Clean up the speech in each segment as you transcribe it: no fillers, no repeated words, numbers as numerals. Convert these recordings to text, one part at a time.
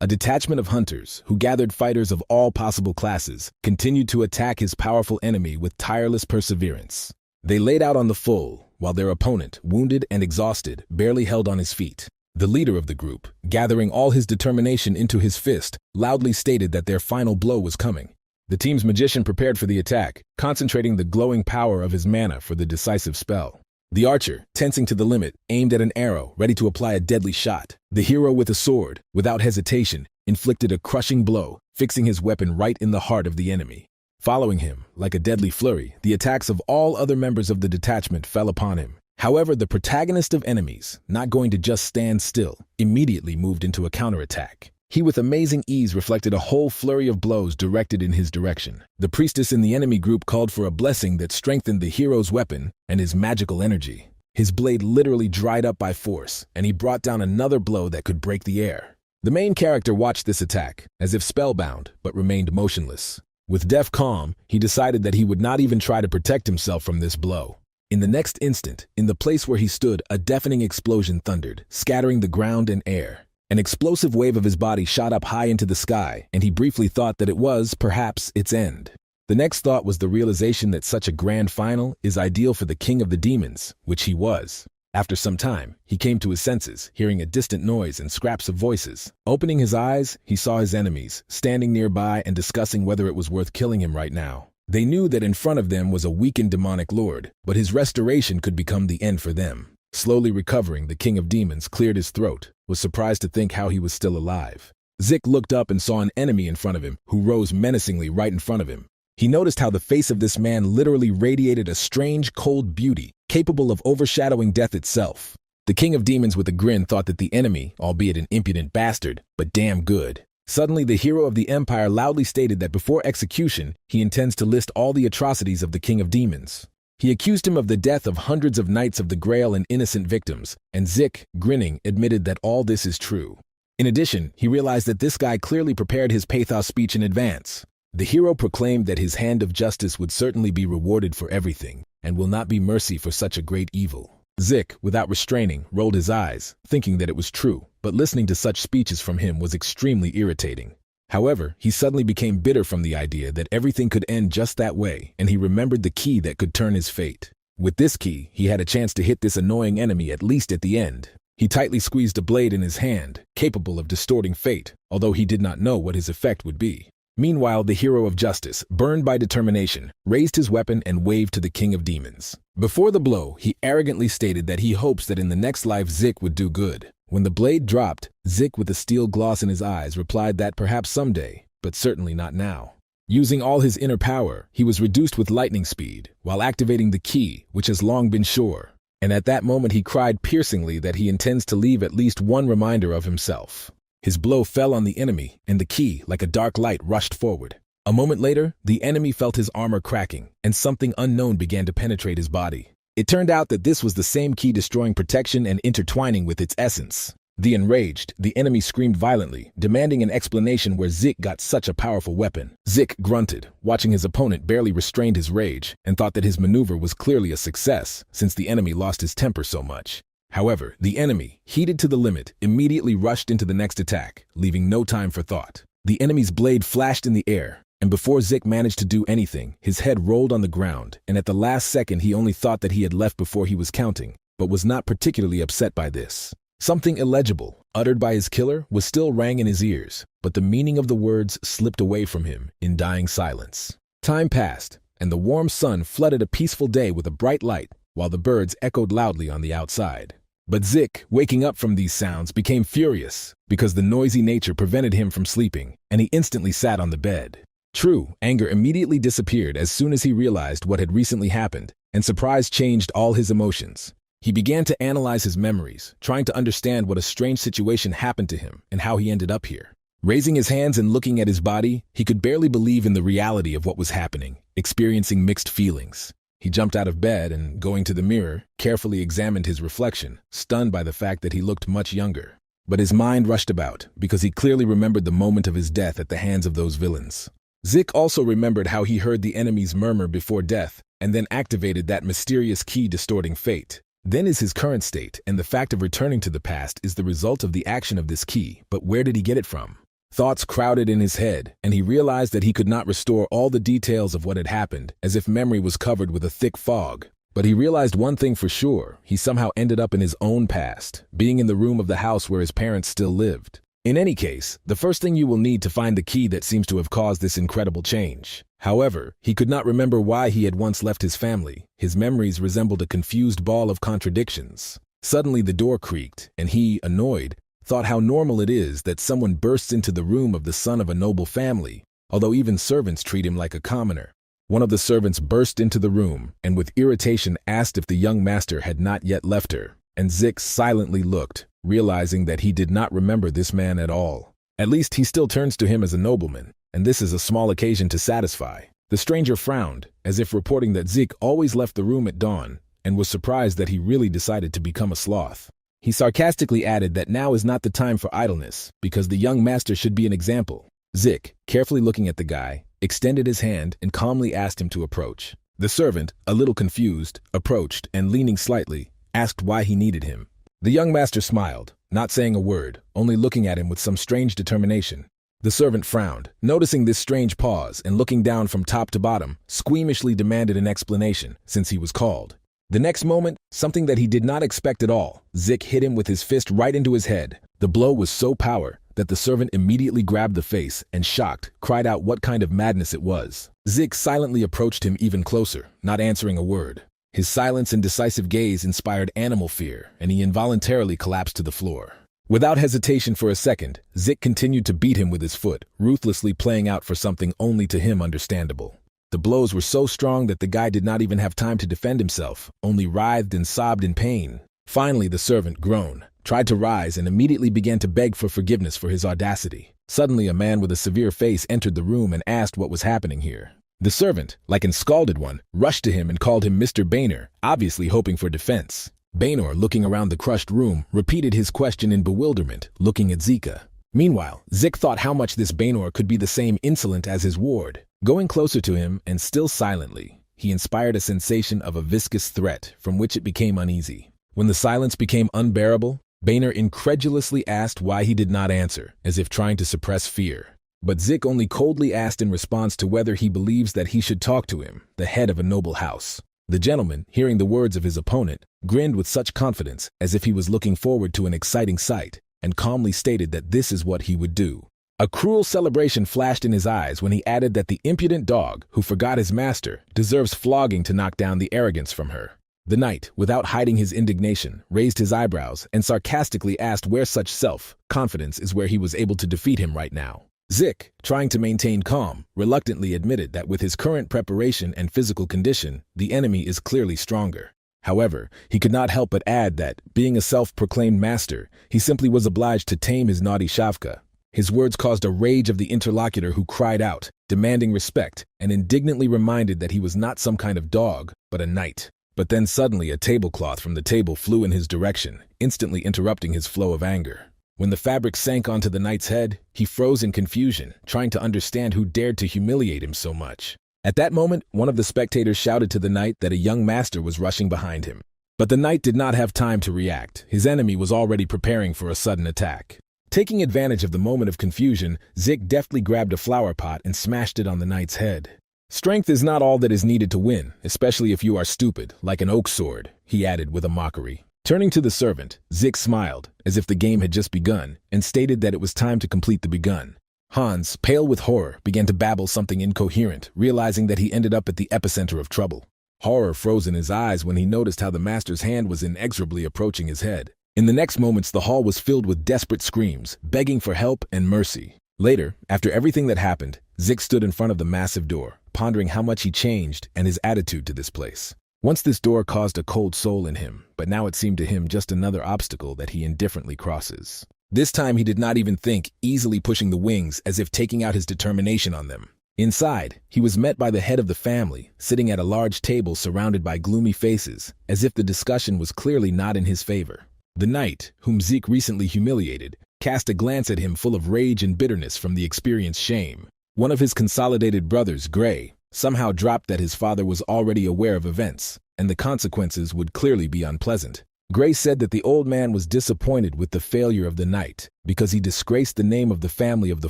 A detachment of hunters, who gathered fighters of all possible classes, continued to attack his powerful enemy with tireless perseverance. They laid out on the full, while their opponent, wounded and exhausted, barely held on his feet. The leader of the group, gathering all his determination into his fist, loudly stated that their final blow was coming. The team's magician prepared for the attack, concentrating the glowing power of his mana for the decisive spell. The archer, tensing to the limit, aimed at an arrow, ready to apply a deadly shot. The hero with a sword, without hesitation, inflicted a crushing blow, fixing his weapon right in the heart of the enemy. Following him, like a deadly flurry, the attacks of all other members of the detachment fell upon him. However, the protagonist of enemies, not going to just stand still, immediately moved into a counterattack. He with amazing ease reflected a whole flurry of blows directed in his direction. The priestess in the enemy group called for a blessing that strengthened the hero's weapon and his magical energy. His blade literally dried up by force, and he brought down another blow that could break the air. The main character watched this attack, as if spellbound, but remained motionless. With deaf calm, he decided that he would not even try to protect himself from this blow. In the next instant, in the place where he stood, a deafening explosion thundered, scattering the ground and air. An explosive wave of his body shot up high into the sky, and he briefly thought that it was, perhaps, its end. The next thought was the realization that such a grand final is ideal for the king of the demons, which he was. After some time, he came to his senses, hearing a distant noise and scraps of voices. Opening his eyes, he saw his enemies, standing nearby and discussing whether it was worth killing him right now. They knew that in front of them was a weakened demonic lord, but his restoration could become the end for them. Slowly recovering, the king of demons cleared his throat, was surprised to think how he was still alive. Zik looked up and saw an enemy in front of him, who rose menacingly right in front of him. He noticed how the face of this man literally radiated a strange, cold beauty, capable of overshadowing death itself. The king of demons with a grin thought that the enemy, albeit an impudent bastard, but damn good. Suddenly, the hero of the empire loudly stated that before execution, he intends to list all the atrocities of the king of demons. He accused him of the death of hundreds of knights of the Grail and innocent victims, and Zik, grinning, admitted that all this is true. In addition, he realized that this guy clearly prepared his pathos speech in advance. The hero proclaimed that his hand of justice would certainly be rewarded for everything, and will not be mercy for such a great evil. Zik, without restraining, rolled his eyes, thinking that it was true, but listening to such speeches from him was extremely irritating. However, he suddenly became bitter from the idea that everything could end just that way, and he remembered the key that could turn his fate. With this key, he had a chance to hit this annoying enemy at least at the end. He tightly squeezed a blade in his hand, capable of distorting fate, although he did not know what his effect would be. Meanwhile, the hero of justice, burned by determination, raised his weapon and waved to the king of demons. Before the blow, he arrogantly stated that he hopes that in the next life Zik would do good. When the blade dropped, Zik with a steel gloss in his eyes replied that perhaps someday, but certainly not now. Using all his inner power, he was reduced with lightning speed, while activating the key, which has long been sure. And at that moment he cried piercingly that he intends to leave at least one reminder of himself. His blow fell on the enemy, and the key, like a dark light, rushed forward. A moment later, the enemy felt his armor cracking, and something unknown began to penetrate his body. It turned out that this was the same key destroying protection and intertwining with its essence. The enraged, the enemy screamed violently, demanding an explanation where Zik got such a powerful weapon. Zik grunted, watching his opponent barely restrained his rage, and thought that his maneuver was clearly a success, since the enemy lost his temper so much. However, the enemy, heated to the limit, immediately rushed into the next attack, leaving no time for thought. The enemy's blade flashed in the air, and before Zik managed to do anything, his head rolled on the ground, and at the last second he only thought that he had left before he was counting, but was not particularly upset by this. Something illegible, uttered by his killer, was still rang in his ears, but the meaning of the words slipped away from him in dying silence. Time passed, and the warm sun flooded a peaceful day with a bright light, while the birds echoed loudly on the outside. But Zik, waking up from these sounds, became furious, because the noisy nature prevented him from sleeping, and he instantly sat on the bed. True, anger immediately disappeared as soon as he realized what had recently happened, and surprise changed all his emotions. He began to analyze his memories, trying to understand what a strange situation happened to him and how he ended up here. Raising his hands and looking at his body, he could barely believe in the reality of what was happening, experiencing mixed feelings. He jumped out of bed and, going to the mirror, carefully examined his reflection, stunned by the fact that he looked much younger. But his mind rushed about, because he clearly remembered the moment of his death at the hands of those villains. Zik also remembered how he heard the enemy's murmur before death, and then activated that mysterious key distorting fate. Then is his current state, and the fact of returning to the past is the result of the action of this key, but where did he get it from? Thoughts crowded in his head, and he realized that he could not restore all the details of what had happened, as if memory was covered with a thick fog. But he realized one thing for sure: he somehow ended up in his own past, being in the room of the house where his parents still lived. In any case, the first thing you will need to find the key that seems to have caused this incredible change. However, he could not remember why he had once left his family. His memories resembled a confused ball of contradictions. Suddenly the door creaked, and he, annoyed, thought how normal it is that someone bursts into the room of the son of a noble family, although even servants treat him like a commoner. One of the servants burst into the room, and with irritation asked if the young master had not yet left her, and Zik silently looked, realizing that he did not remember this man at all. At least he still turns to him as a nobleman, and this is a small occasion to satisfy. The stranger frowned, as if reporting that Zik always left the room at dawn, and was surprised that he really decided to become a sloth. He sarcastically added that now is not the time for idleness, because the young master should be an example. Zik, carefully looking at the guy, extended his hand and calmly asked him to approach. The servant, a little confused, approached and, leaning slightly, asked why he needed him. The young master smiled, not saying a word, only looking at him with some strange determination. The servant frowned, noticing this strange pause, and looking down from top to bottom, squeamishly demanded an explanation, since he was called. The next moment, something that he did not expect at all, Zik hit him with his fist right into his head. The blow was so powerful that the servant immediately grabbed the face and, shocked, cried out what kind of madness it was. Zik silently approached him even closer, not answering a word. His silence and decisive gaze inspired animal fear, and he involuntarily collapsed to the floor. Without hesitation for a second, Zik continued to beat him with his foot, ruthlessly playing out for something only to him understandable. The blows were so strong that the guy did not even have time to defend himself, only writhed and sobbed in pain. Finally, the servant groaned, tried to rise, and immediately began to beg for forgiveness for his audacity. Suddenly, a man with a severe face entered the room and asked what was happening here. The servant, like an scalded one, rushed to him and called him Mr. Boehner, obviously hoping for defense. Boehner, looking around the crushed room, repeated his question in bewilderment, looking at Zika. Meanwhile, Zik thought how much this Boehner could be the same insolent as his ward. Going closer to him, and still silently, he inspired a sensation of a viscous threat from which it became uneasy. When the silence became unbearable, Boehner incredulously asked why he did not answer, as if trying to suppress fear. But Zik only coldly asked in response to whether he believes that he should talk to him, the head of a noble house. The gentleman, hearing the words of his opponent, grinned with such confidence as if he was looking forward to an exciting sight, and calmly stated that this is what he would do. A cruel celebration flashed in his eyes when he added that the impudent dog, who forgot his master, deserves flogging to knock down the arrogance from her. The knight, without hiding his indignation, raised his eyebrows and sarcastically asked where such self-confidence is where he was able to defeat him right now. Zik, trying to maintain calm, reluctantly admitted that with his current preparation and physical condition, the enemy is clearly stronger. However, he could not help but add that, being a self-proclaimed master, he simply was obliged to tame his naughty Shavka. His words caused a rage of the interlocutor, who cried out, demanding respect, and indignantly reminded that he was not some kind of dog, but a knight. But then suddenly a tablecloth from the table flew in his direction, instantly interrupting his flow of anger. When the fabric sank onto the knight's head, he froze in confusion, trying to understand who dared to humiliate him so much. At that moment, one of the spectators shouted to the knight that a young master was rushing behind him. But the knight did not have time to react. His enemy was already preparing for a sudden attack. Taking advantage of the moment of confusion, Zik deftly grabbed a flower pot and smashed it on the knight's head. Strength is not all that is needed to win, especially if you are stupid, like an oak sword, he added with a mockery. Turning to the servant, Zik smiled, as if the game had just begun, and stated that it was time to complete the begun. Hans, pale with horror, began to babble something incoherent, realizing that he ended up at the epicenter of trouble. Horror froze in his eyes when he noticed how the master's hand was inexorably approaching his head. In the next moments, the hall was filled with desperate screams, begging for help and mercy. Later, after everything that happened, Zik stood in front of the massive door, pondering how much he changed and his attitude to this place. Once this door caused a cold soul in him, but now it seemed to him just another obstacle that he indifferently crosses. This time he did not even think, easily pushing the wings as if taking out his determination on them. Inside, he was met by the head of the family, sitting at a large table surrounded by gloomy faces, as if the discussion was clearly not in his favor. The knight, whom Zik recently humiliated, cast a glance at him full of rage and bitterness from the experienced shame. One of his consolidated brothers, Gray, somehow dropped that his father was already aware of events, and the consequences would clearly be unpleasant. Gray said that the old man was disappointed with the failure of the knight because he disgraced the name of the family of the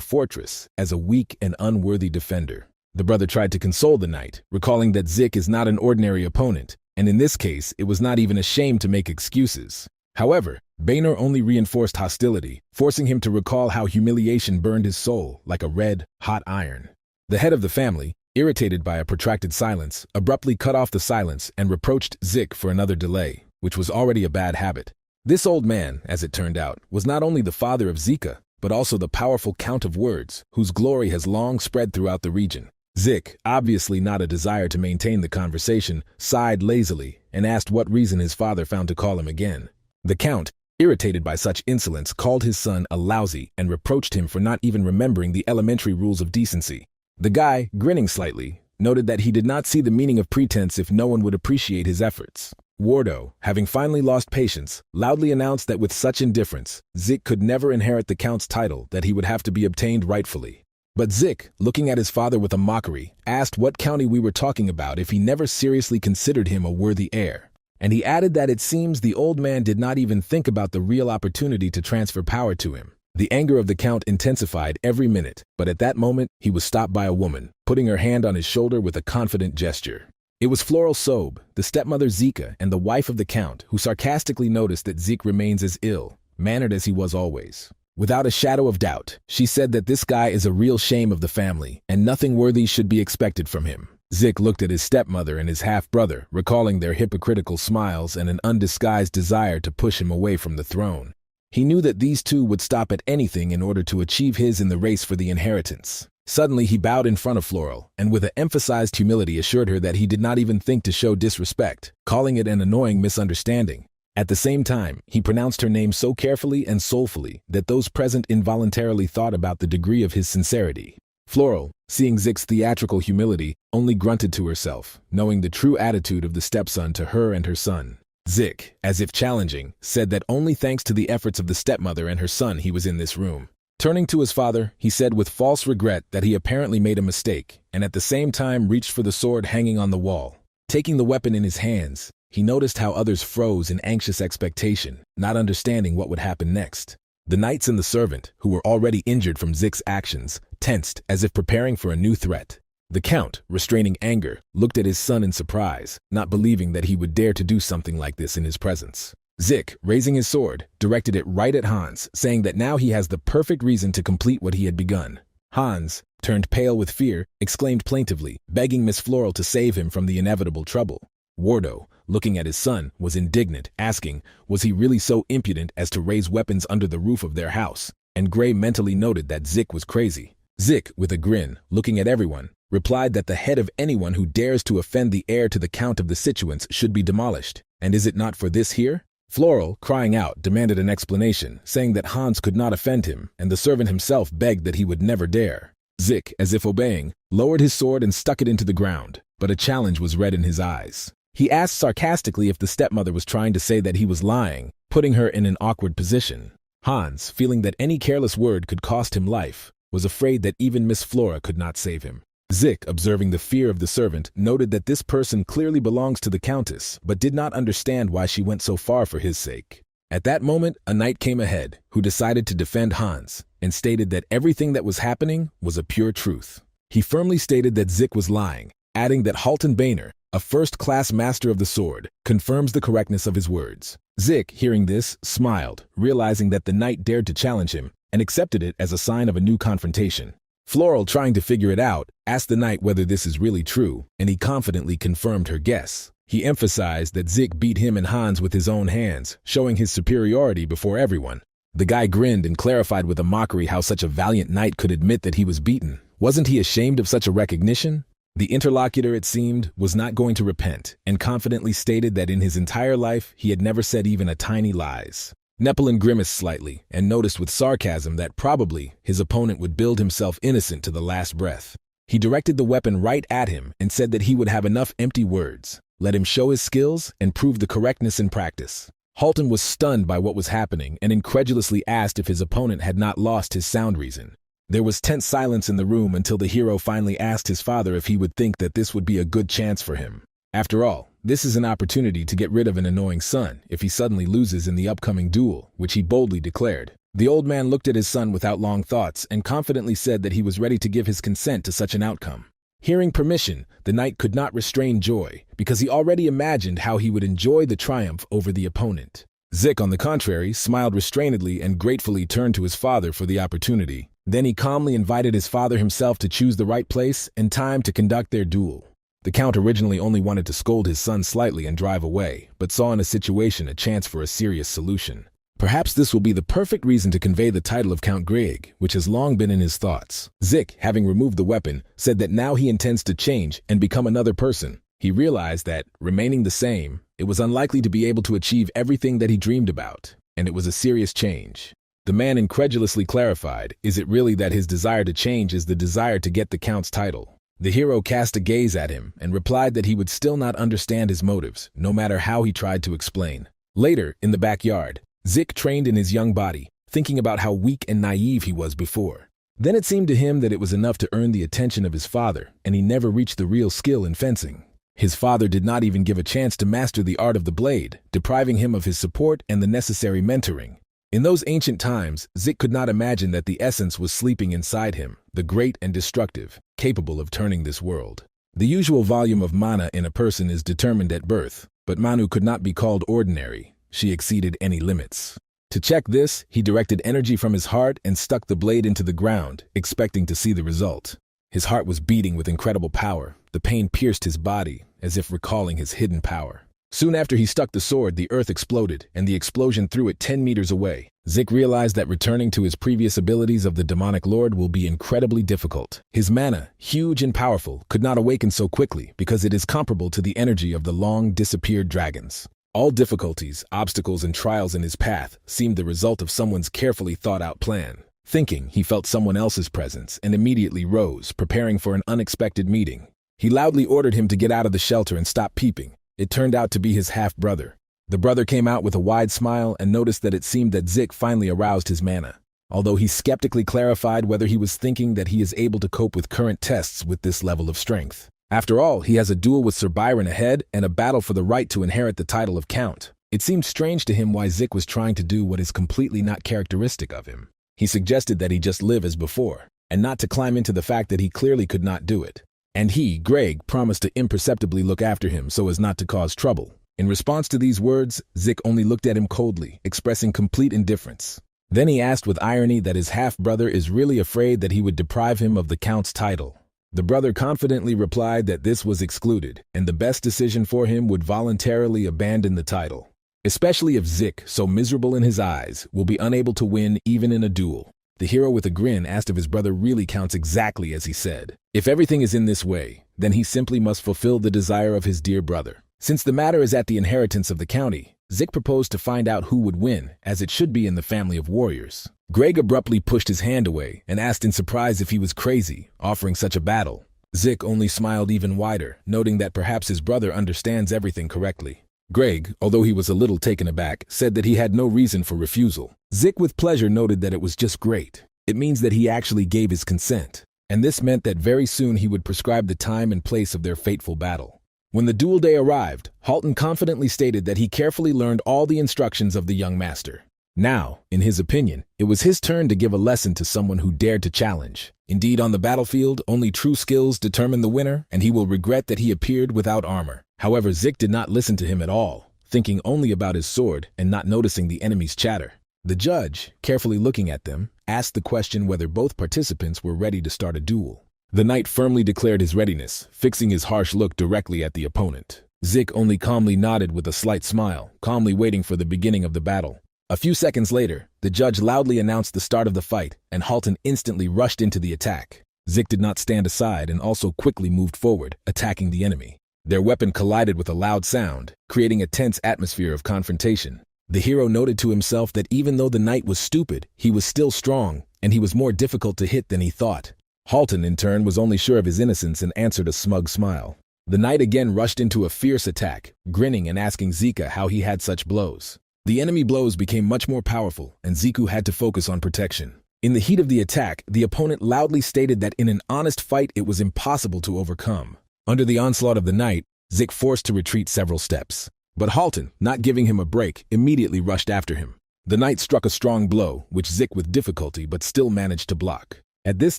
fortress as a weak and unworthy defender. The brother tried to console the knight, recalling that Zik is not an ordinary opponent, and in this case, it was not even a shame to make excuses. However, Boehner only reinforced hostility, forcing him to recall how humiliation burned his soul like a red, hot iron. The head of the family, irritated by a protracted silence, abruptly cut off the silence and reproached Zik for another delay, which was already a bad habit. This old man, as it turned out, was not only the father of Zika, but also the powerful Count of Words, whose glory has long spread throughout the region. Zik, obviously not a desire to maintain the conversation, sighed lazily and asked what reason his father found to call him again. The Count, irritated by such insolence, called his son a lousy and reproached him for not even remembering the elementary rules of decency. The guy, grinning slightly, noted that he did not see the meaning of pretense if no one would appreciate his efforts. Wardo, having finally lost patience, loudly announced that with such indifference, Zik could never inherit the Count's title, that he would have to be obtained rightfully. But Zik, looking at his father with a mockery, asked what county we were talking about if he never seriously considered him a worthy heir. And he added that it seems the old man did not even think about the real opportunity to transfer power to him. The anger of the Count intensified every minute, but at that moment, he was stopped by a woman, putting her hand on his shoulder with a confident gesture. It was Floral Sobe, the stepmother Zika and the wife of the Count, who sarcastically noticed that Zik remains as ill-mannered as he was always. Without a shadow of doubt, she said that this guy is a real shame of the family, and nothing worthy should be expected from him. Zik looked at his stepmother and his half-brother, recalling their hypocritical smiles and an undisguised desire to push him away from the throne. He knew that these two would stop at anything in order to achieve his in the race for the inheritance. Suddenly he bowed in front of Floral, and with an emphasized humility assured her that he did not even think to show disrespect, calling it an annoying misunderstanding. At the same time, he pronounced her name so carefully and soulfully that those present involuntarily thought about the degree of his sincerity. Floral, seeing Zik's theatrical humility, only grunted to herself, knowing the true attitude of the stepson to her and her son. Zik, as if challenging, said that only thanks to the efforts of the stepmother and her son he was in this room. Turning to his father, he said with false regret that he apparently made a mistake, and at the same time reached for the sword hanging on the wall. Taking the weapon in his hands, he noticed how others froze in anxious expectation, not understanding what would happen next. The knights and the servant, who were already injured from Zik's actions, tensed as if preparing for a new threat. The Count, restraining anger, looked at his son in surprise, not believing that he would dare to do something like this in his presence. Zik, raising his sword, directed it right at Hans, saying that now he has the perfect reason to complete what he had begun. Hans, turned pale with fear, exclaimed plaintively, begging Miss Floral to save him from the inevitable trouble. Wardo, looking at his son, was indignant, asking, was he really so impudent as to raise weapons under the roof of their house? And Gray mentally noted that Zik was crazy. Zik, with a grin, looking at everyone, replied that the head of anyone who dares to offend the heir to the Count of the Situants should be demolished. And is it not for this here? Floral, crying out, demanded an explanation, saying that Hans could not offend him, and the servant himself begged that he would never dare. Zik, as if obeying, lowered his sword and stuck it into the ground, but a challenge was read in his eyes. He asked sarcastically if the stepmother was trying to say that he was lying, putting her in an awkward position. Hans, feeling that any careless word could cost him life, was afraid that even Miss Flora could not save him. Zik, observing the fear of the servant, noted that this person clearly belongs to the Countess, but did not understand why she went so far for his sake. At that moment, a knight came ahead, who decided to defend Hans, and stated that everything that was happening was a pure truth. He firmly stated that Zik was lying, adding that Halton Boehner, a first-class master of the sword, confirms the correctness of his words. Zik, hearing this, smiled, realizing that the knight dared to challenge him, and accepted it as a sign of a new confrontation. Floral, trying to figure it out, asked the knight whether this is really true, and he confidently confirmed her guess. He emphasized that Zik beat him and Hans with his own hands, showing his superiority before everyone. The guy grinned and clarified with a mockery how such a valiant knight could admit that he was beaten. Wasn't he ashamed of such a recognition? The interlocutor, it seemed, was not going to repent, and confidently stated that in his entire life he had never said even a tiny lies. Nepelin grimaced slightly, and noticed with sarcasm that probably his opponent would build himself innocent to the last breath. He directed the weapon right at him and said that he would have enough empty words. Let him show his skills and prove the correctness in practice. Halton was stunned by what was happening and incredulously asked if his opponent had not lost his sound reason. There was tense silence in the room until the hero finally asked his father if he would think that this would be a good chance for him. After all, This is an opportunity to get rid of an annoying son if he suddenly loses in the upcoming duel, which he boldly declared. The old man looked at his son without long thoughts and confidently said that he was ready to give his consent to such an outcome. Hearing permission, the knight could not restrain joy, because he already imagined how he would enjoy the triumph over the opponent. Zik, on the contrary, smiled restrainedly and gratefully turned to his father for the opportunity. Then he calmly invited his father himself to choose the right place and time to conduct their duel. The Count originally only wanted to scold his son slightly and drive away, but saw in the situation a chance for a serious solution. Perhaps this will be the perfect reason to convey the title of Count Greg, which has long been in his thoughts. Zik, having removed the weapon, said that now he intends to change and become another person. He realized that, remaining the same, it was unlikely to be able to achieve everything that he dreamed about, and it was a serious change. The man incredulously clarified, is it really that his desire to change is the desire to get the Count's title? The hero cast a gaze at him and replied that he would still not understand his motives, no matter how he tried to explain. Later, in the backyard, Zik trained in his young body, thinking about how weak and naive he was before. Then it seemed to him that it was enough to earn the attention of his father, and he never reached the real skill in fencing. His father did not even give a chance to master the art of the blade, depriving him of his support and the necessary mentoring. In those ancient times, Zik could not imagine that the essence was sleeping inside him, the great and destructive, capable of turning this world. The usual volume of mana in a person is determined at birth, but Manu could not be called ordinary. She exceeded any limits. To check this, he directed energy from his heart and stuck the blade into the ground, expecting to see the result. His heart was beating with incredible power. The pain pierced his body, as if recalling his hidden power. Soon after he stuck the sword, the earth exploded, and the explosion threw it 10 meters away. Zik realized that returning to his previous abilities of the demonic lord will be incredibly difficult. His mana, huge and powerful, could not awaken so quickly because it is comparable to the energy of the long-disappeared dragons. All difficulties, obstacles, and trials in his path seemed the result of someone's carefully thought-out plan. Thinking, he felt someone else's presence and immediately rose, preparing for an unexpected meeting. He loudly ordered him to get out of the shelter and stop peeping. It turned out to be his half-brother. The brother came out with a wide smile and noticed that it seemed that Zik finally aroused his mana. Although he skeptically clarified whether he was thinking that he is able to cope with current tests with this level of strength. After all, he has a duel with Sir Byron ahead and a battle for the right to inherit the title of Count. It seemed strange to him why Zik was trying to do what is completely not characteristic of him. He suggested that he just live as before, and not to climb into the fact that he clearly could not do it. And he, Greg, promised to imperceptibly look after him so as not to cause trouble. In response to these words, Zik only looked at him coldly, expressing complete indifference. Then he asked with irony that his half-brother is really afraid that he would deprive him of the Count's title. The brother confidently replied that this was excluded, and the best decision for him would voluntarily abandon the title. Especially if Zik, so miserable in his eyes, will be unable to win even in a duel. The hero with a grin asked if his brother really counts exactly as he said. If everything is in this way, then he simply must fulfill the desire of his dear brother. Since the matter is at the inheritance of the county, Zik proposed to find out who would win, as it should be in the family of warriors. Greg abruptly pushed his hand away and asked in surprise if he was crazy, offering such a battle. Zik only smiled even wider, noting that perhaps his brother understands everything correctly. Greg, although he was a little taken aback, said that he had no reason for refusal. Zik with pleasure noted that it was just great. It means that he actually gave his consent, and this meant that very soon he would prescribe the time and place of their fateful battle. When the duel day arrived, Halton confidently stated that he carefully learned all the instructions of the young master. Now, in his opinion, it was his turn to give a lesson to someone who dared to challenge. Indeed, on the battlefield, only true skills determine the winner, and he will regret that he appeared without armor. However, Zik did not listen to him at all, thinking only about his sword and not noticing the enemy's chatter. The judge, carefully looking at them, asked the question whether both participants were ready to start a duel. The knight firmly declared his readiness, fixing his harsh look directly at the opponent. Zik only calmly nodded with a slight smile, calmly waiting for the beginning of the battle. A few seconds later, the judge loudly announced the start of the fight, and Halton instantly rushed into the attack. Zik did not stand aside and also quickly moved forward, attacking the enemy. Their weapon collided with a loud sound, creating a tense atmosphere of confrontation. The hero noted to himself that even though the knight was stupid, he was still strong, and he was more difficult to hit than he thought. Halton, in turn, was only sure of his innocence and answered a smug smile. The knight again rushed into a fierce attack, grinning and asking Zika how he had such blows. The enemy blows became much more powerful, and Ziku had to focus on protection. In the heat of the attack, the opponent loudly stated that in an honest fight it was impossible to overcome. Under the onslaught of the knight, Zik forced to retreat several steps. But Halton, not giving him a break, immediately rushed after him. The knight struck a strong blow, which Zik with difficulty but still managed to block. At this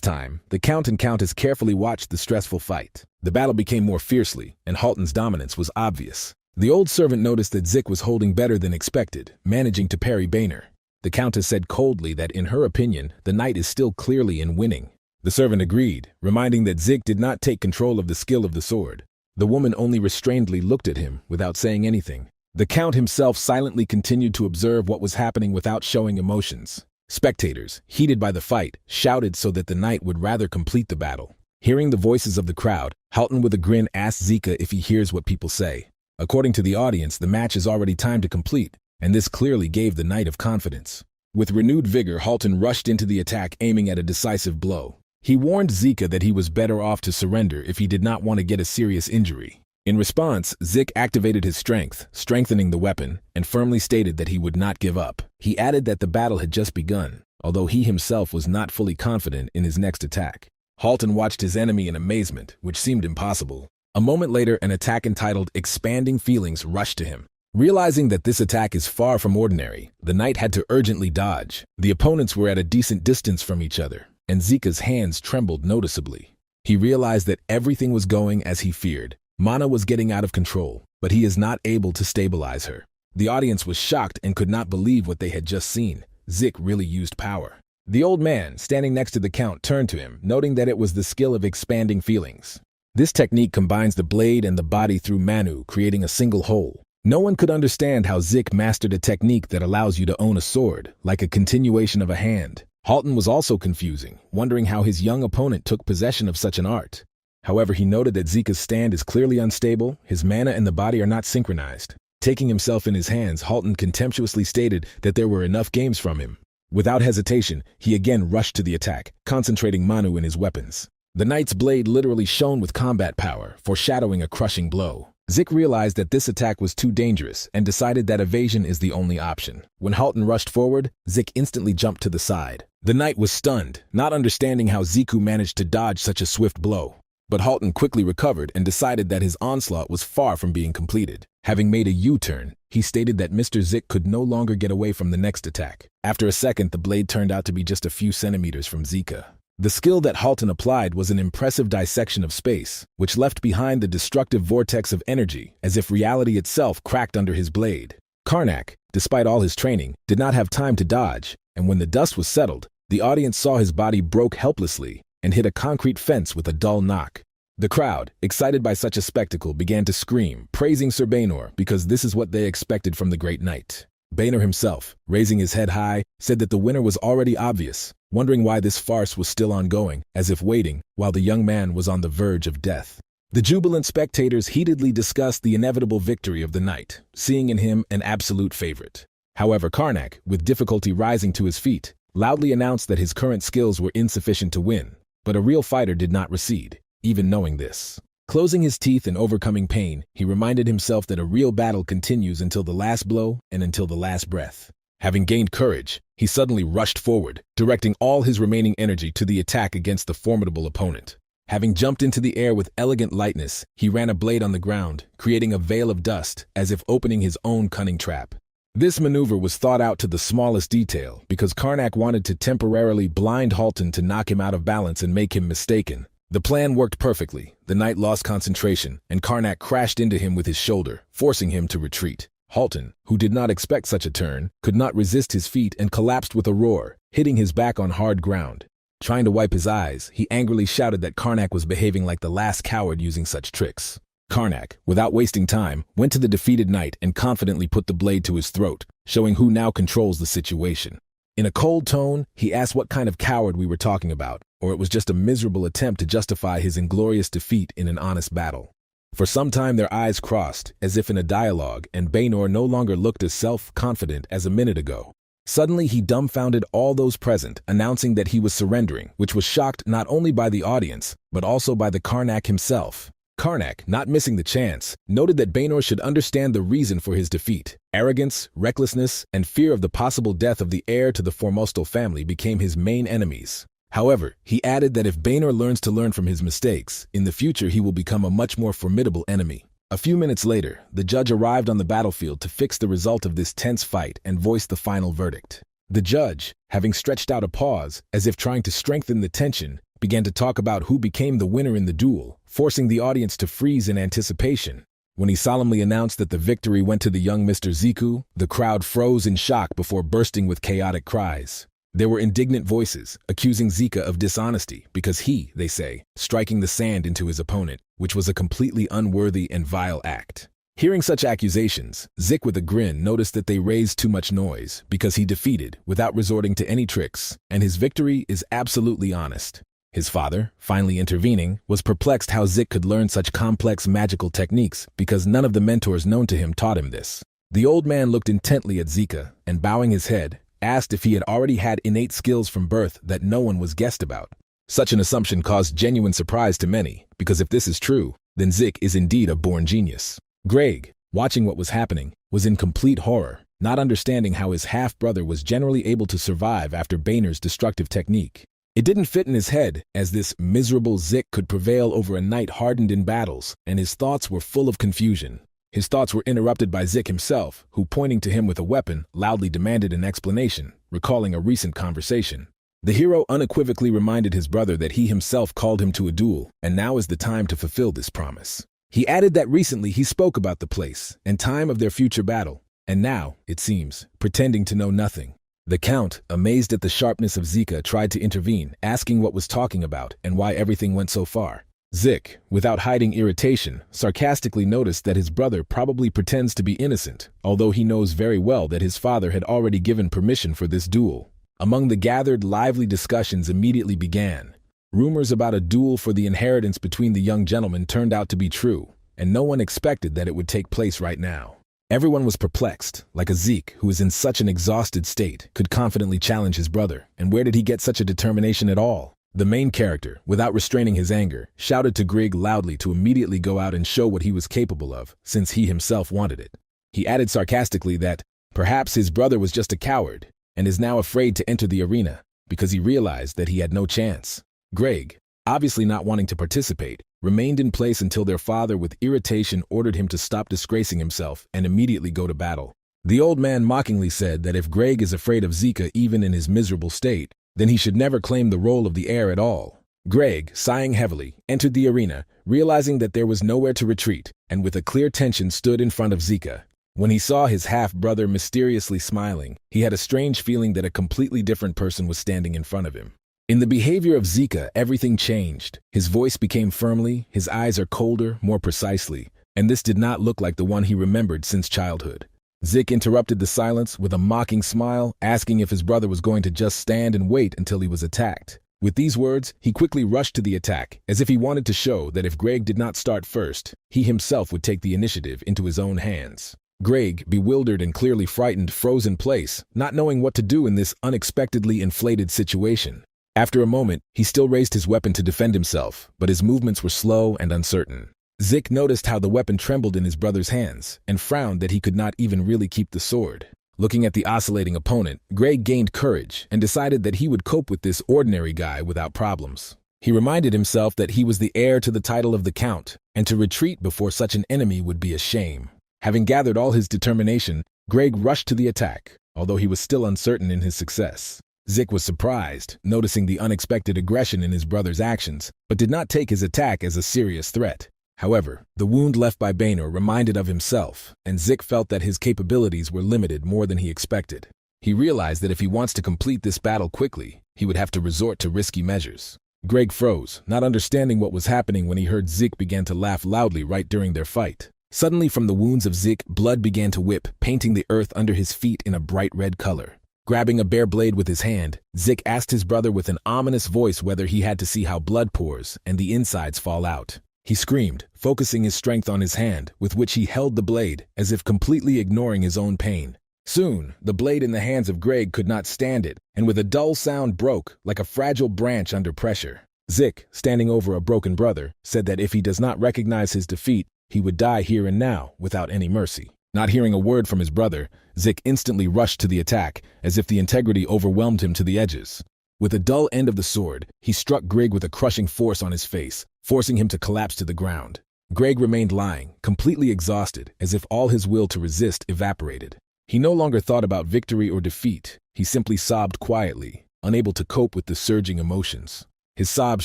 time, the Count and Countess carefully watched the stressful fight. The battle became more fiercely, and Halton's dominance was obvious. The old servant noticed that Zik was holding better than expected, managing to parry Boehner. The Countess said coldly that in her opinion, the knight is still clearly in winning. The servant agreed, reminding that Zik did not take control of the skill of the sword. The woman only restrainedly looked at him without saying anything. The Count himself silently continued to observe what was happening without showing emotions. Spectators, heated by the fight, shouted so that the knight would rather complete the battle. Hearing the voices of the crowd, Halton with a grin asked Zika if he hears what people say. According to the audience, the match is already timed to complete, and this clearly gave the knight of confidence. With renewed vigor, Halton rushed into the attack, aiming at a decisive blow. He warned Zika that he was better off to surrender if he did not want to get a serious injury. In response, Zik activated his strength, strengthening the weapon, and firmly stated that he would not give up. He added that the battle had just begun, although he himself was not fully confident in his next attack. Halton watched his enemy in amazement, which seemed impossible. A moment later, an attack entitled Expanding Feelings rushed to him. Realizing that this attack is far from ordinary, the knight had to urgently dodge. The opponents were at a decent distance from each other, and Zika's hands trembled noticeably. He realized that everything was going as he feared. Mana was getting out of control, but he is not able to stabilize her. The audience was shocked and could not believe what they had just seen. Zik really used power. The old man, standing next to the Count, turned to him, noting that it was the skill of expanding feelings. This technique combines the blade and the body through Manu, creating a single whole. No one could understand how Zik mastered a technique that allows you to own a sword, like a continuation of a hand. Halton was also confusing, wondering how his young opponent took possession of such an art. However, he noted that Zika's stand is clearly unstable, his mana and the body are not synchronized. Taking himself in his hands, Halton contemptuously stated that there were enough games from him. Without hesitation, he again rushed to the attack, concentrating Manu in his weapons. The knight's blade literally shone with combat power, foreshadowing a crushing blow. Zik realized that this attack was too dangerous and decided that evasion is the only option. When Halton rushed forward, Zik instantly jumped to the side. The knight was stunned, not understanding how Ziku managed to dodge such a swift blow. But Halton quickly recovered and decided that his onslaught was far from being completed. Having made a U-turn, he stated that Mr. Zik could no longer get away from the next attack. After a second, the blade turned out to be just a few centimeters from Zika. The skill that Halton applied was an impressive dissection of space, which left behind the destructive vortex of energy, as if reality itself cracked under his blade. Karnak, despite all his training, did not have time to dodge, and when the dust was settled, the audience saw his body broke helplessly and hit a concrete fence with a dull knock. The crowd, excited by such a spectacle, began to scream, praising Sir Boehner because this is what they expected from the great knight. Boehner himself, raising his head high, said that the winner was already obvious, wondering why this farce was still ongoing, as if waiting, while the young man was on the verge of death. The jubilant spectators heatedly discussed the inevitable victory of the knight, seeing in him an absolute favorite. However, Karnak, with difficulty rising to his feet, loudly announced that his current skills were insufficient to win. But a real fighter did not recede, even knowing this. Closing his teeth and overcoming pain, he reminded himself that a real battle continues until the last blow and until the last breath. Having gained courage, he suddenly rushed forward, directing all his remaining energy to the attack against the formidable opponent. Having jumped into the air with elegant lightness, he ran a blade on the ground, creating a veil of dust, as if opening his own cunning trap. This maneuver was thought out to the smallest detail because Karnak wanted to temporarily blind Halton to knock him out of balance and make him mistaken. The plan worked perfectly. The knight lost concentration, and Karnak crashed into him with his shoulder, forcing him to retreat. Halton, who did not expect such a turn, could not resist his feat and collapsed with a roar, hitting his back on hard ground. Trying to wipe his eyes, he angrily shouted that Karnak was behaving like the last coward using such tricks. Karnak, without wasting time, went to the defeated knight and confidently put the blade to his throat, showing who now controls the situation. In a cold tone, he asked what kind of coward we were talking about, or it was just a miserable attempt to justify his inglorious defeat in an honest battle. For some time their eyes crossed, as if in a dialogue, and Boehner no longer looked as self-confident as a minute ago. Suddenly he dumbfounded all those present, announcing that he was surrendering, which was shocked not only by the audience, but also by the Karnak himself. Karnak, not missing the chance, noted that Boehner should understand the reason for his defeat. Arrogance, recklessness, and fear of the possible death of the heir to the Formostal family became his main enemies. However, he added that if Boehner learns to learn from his mistakes, in the future he will become a much more formidable enemy. A few minutes later, the judge arrived on the battlefield to fix the result of this tense fight and voice the final verdict. The judge, having stretched out a pause, as if trying to strengthen the tension, began to talk about who became the winner in the duel, forcing the audience to freeze in anticipation. When he solemnly announced that the victory went to the young Mr. Ziku, the crowd froze in shock before bursting with chaotic cries. There were indignant voices, accusing Zika of dishonesty because he, they say, striking the sand into his opponent, which was a completely unworthy and vile act. Hearing such accusations, Zik with a grin noticed that they raised too much noise because he defeated without resorting to any tricks, and his victory is absolutely honest. His father, finally intervening, was perplexed how Zik could learn such complex magical techniques because none of the mentors known to him taught him this. The old man looked intently at Zika and, bowing his head, asked if he had already had innate skills from birth that no one was guessed about. Such an assumption caused genuine surprise to many, because if this is true, then Zik is indeed a born genius. Greg, watching what was happening, was in complete horror, not understanding how his half-brother was generally able to survive after Boehner's destructive technique. It didn't fit in his head, as this miserable Zik could prevail over a knight hardened in battles, and his thoughts were full of confusion. His thoughts were interrupted by Zik himself, who, pointing to him with a weapon, loudly demanded an explanation, recalling a recent conversation. The hero unequivocally reminded his brother that he himself called him to a duel, and now is the time to fulfill this promise. He added that recently he spoke about the place and time of their future battle, and now, it seems, pretending to know nothing. The Count, amazed at the sharpness of Zika, tried to intervene, asking what was talking about and why everything went so far. Zik, without hiding irritation, sarcastically noticed that his brother probably pretends to be innocent, although he knows very well that his father had already given permission for this duel. Among the gathered, lively discussions immediately began. Rumors about a duel for the inheritance between the young gentlemen turned out to be true, and no one expected that it would take place right now. Everyone was perplexed, like a Zeke, who is in such an exhausted state, could confidently challenge his brother, and where did he get such a determination at all? The main character, without restraining his anger, shouted to Greg loudly to immediately go out and show what he was capable of, since he himself wanted it. He added sarcastically that perhaps his brother was just a coward, and is now afraid to enter the arena, because he realized that he had no chance. Greg, obviously not wanting to participate, remained in place until their father with irritation ordered him to stop disgracing himself and immediately go to battle. The old man mockingly said that if Greg is afraid of Zika even in his miserable state, then he should never claim the role of the heir at all. Greg, sighing heavily, entered the arena, realizing that there was nowhere to retreat, and with a clear tension stood in front of Zika. When he saw his half-brother mysteriously smiling, he had a strange feeling that a completely different person was standing in front of him. In the behavior of Zika, everything changed. His voice became firmly, his eyes are colder, more precisely, and this did not look like the one he remembered since childhood. Zik interrupted the silence with a mocking smile, asking if his brother was going to just stand and wait until he was attacked. With these words, he quickly rushed to the attack, as if he wanted to show that if Greg did not start first, he himself would take the initiative into his own hands. Greg, bewildered and clearly frightened, froze in place, not knowing what to do in this unexpectedly inflated situation. After a moment, he still raised his weapon to defend himself, but his movements were slow and uncertain. Zik noticed how the weapon trembled in his brother's hands, and frowned that he could not even really keep the sword. Looking at the oscillating opponent, Greg gained courage and decided that he would cope with this ordinary guy without problems. He reminded himself that he was the heir to the title of the Count, and to retreat before such an enemy would be a shame. Having gathered all his determination, Greg rushed to the attack, although he was still uncertain in his success. Zik was surprised, noticing the unexpected aggression in his brother's actions, but did not take his attack as a serious threat. However, the wound left by Boehner reminded of himself, and Zik felt that his capabilities were limited more than he expected. He realized that if he wants to complete this battle quickly, he would have to resort to risky measures. Greg froze, not understanding what was happening when he heard Zik begin to laugh loudly right during their fight. Suddenly from the wounds of Zik, blood began to whip, painting the earth under his feet in a bright red color. Grabbing a bare blade with his hand, Zik asked his brother with an ominous voice whether he had to see how blood pours and the insides fall out. He screamed, focusing his strength on his hand, with which he held the blade, as if completely ignoring his own pain. Soon, the blade in the hands of Greg could not stand it, and with a dull sound broke, like a fragile branch under pressure. Zik, standing over a broken brother, said that if he does not recognize his defeat, he would die here and now, without any mercy. Not hearing a word from his brother, Zik instantly rushed to the attack, as if the integrity overwhelmed him to the edges. With the dull end of the sword, he struck Greg with a crushing force on his face, forcing him to collapse to the ground. Greg remained lying, completely exhausted, as if all his will to resist evaporated. He no longer thought about victory or defeat. He simply sobbed quietly, unable to cope with the surging emotions. His sobs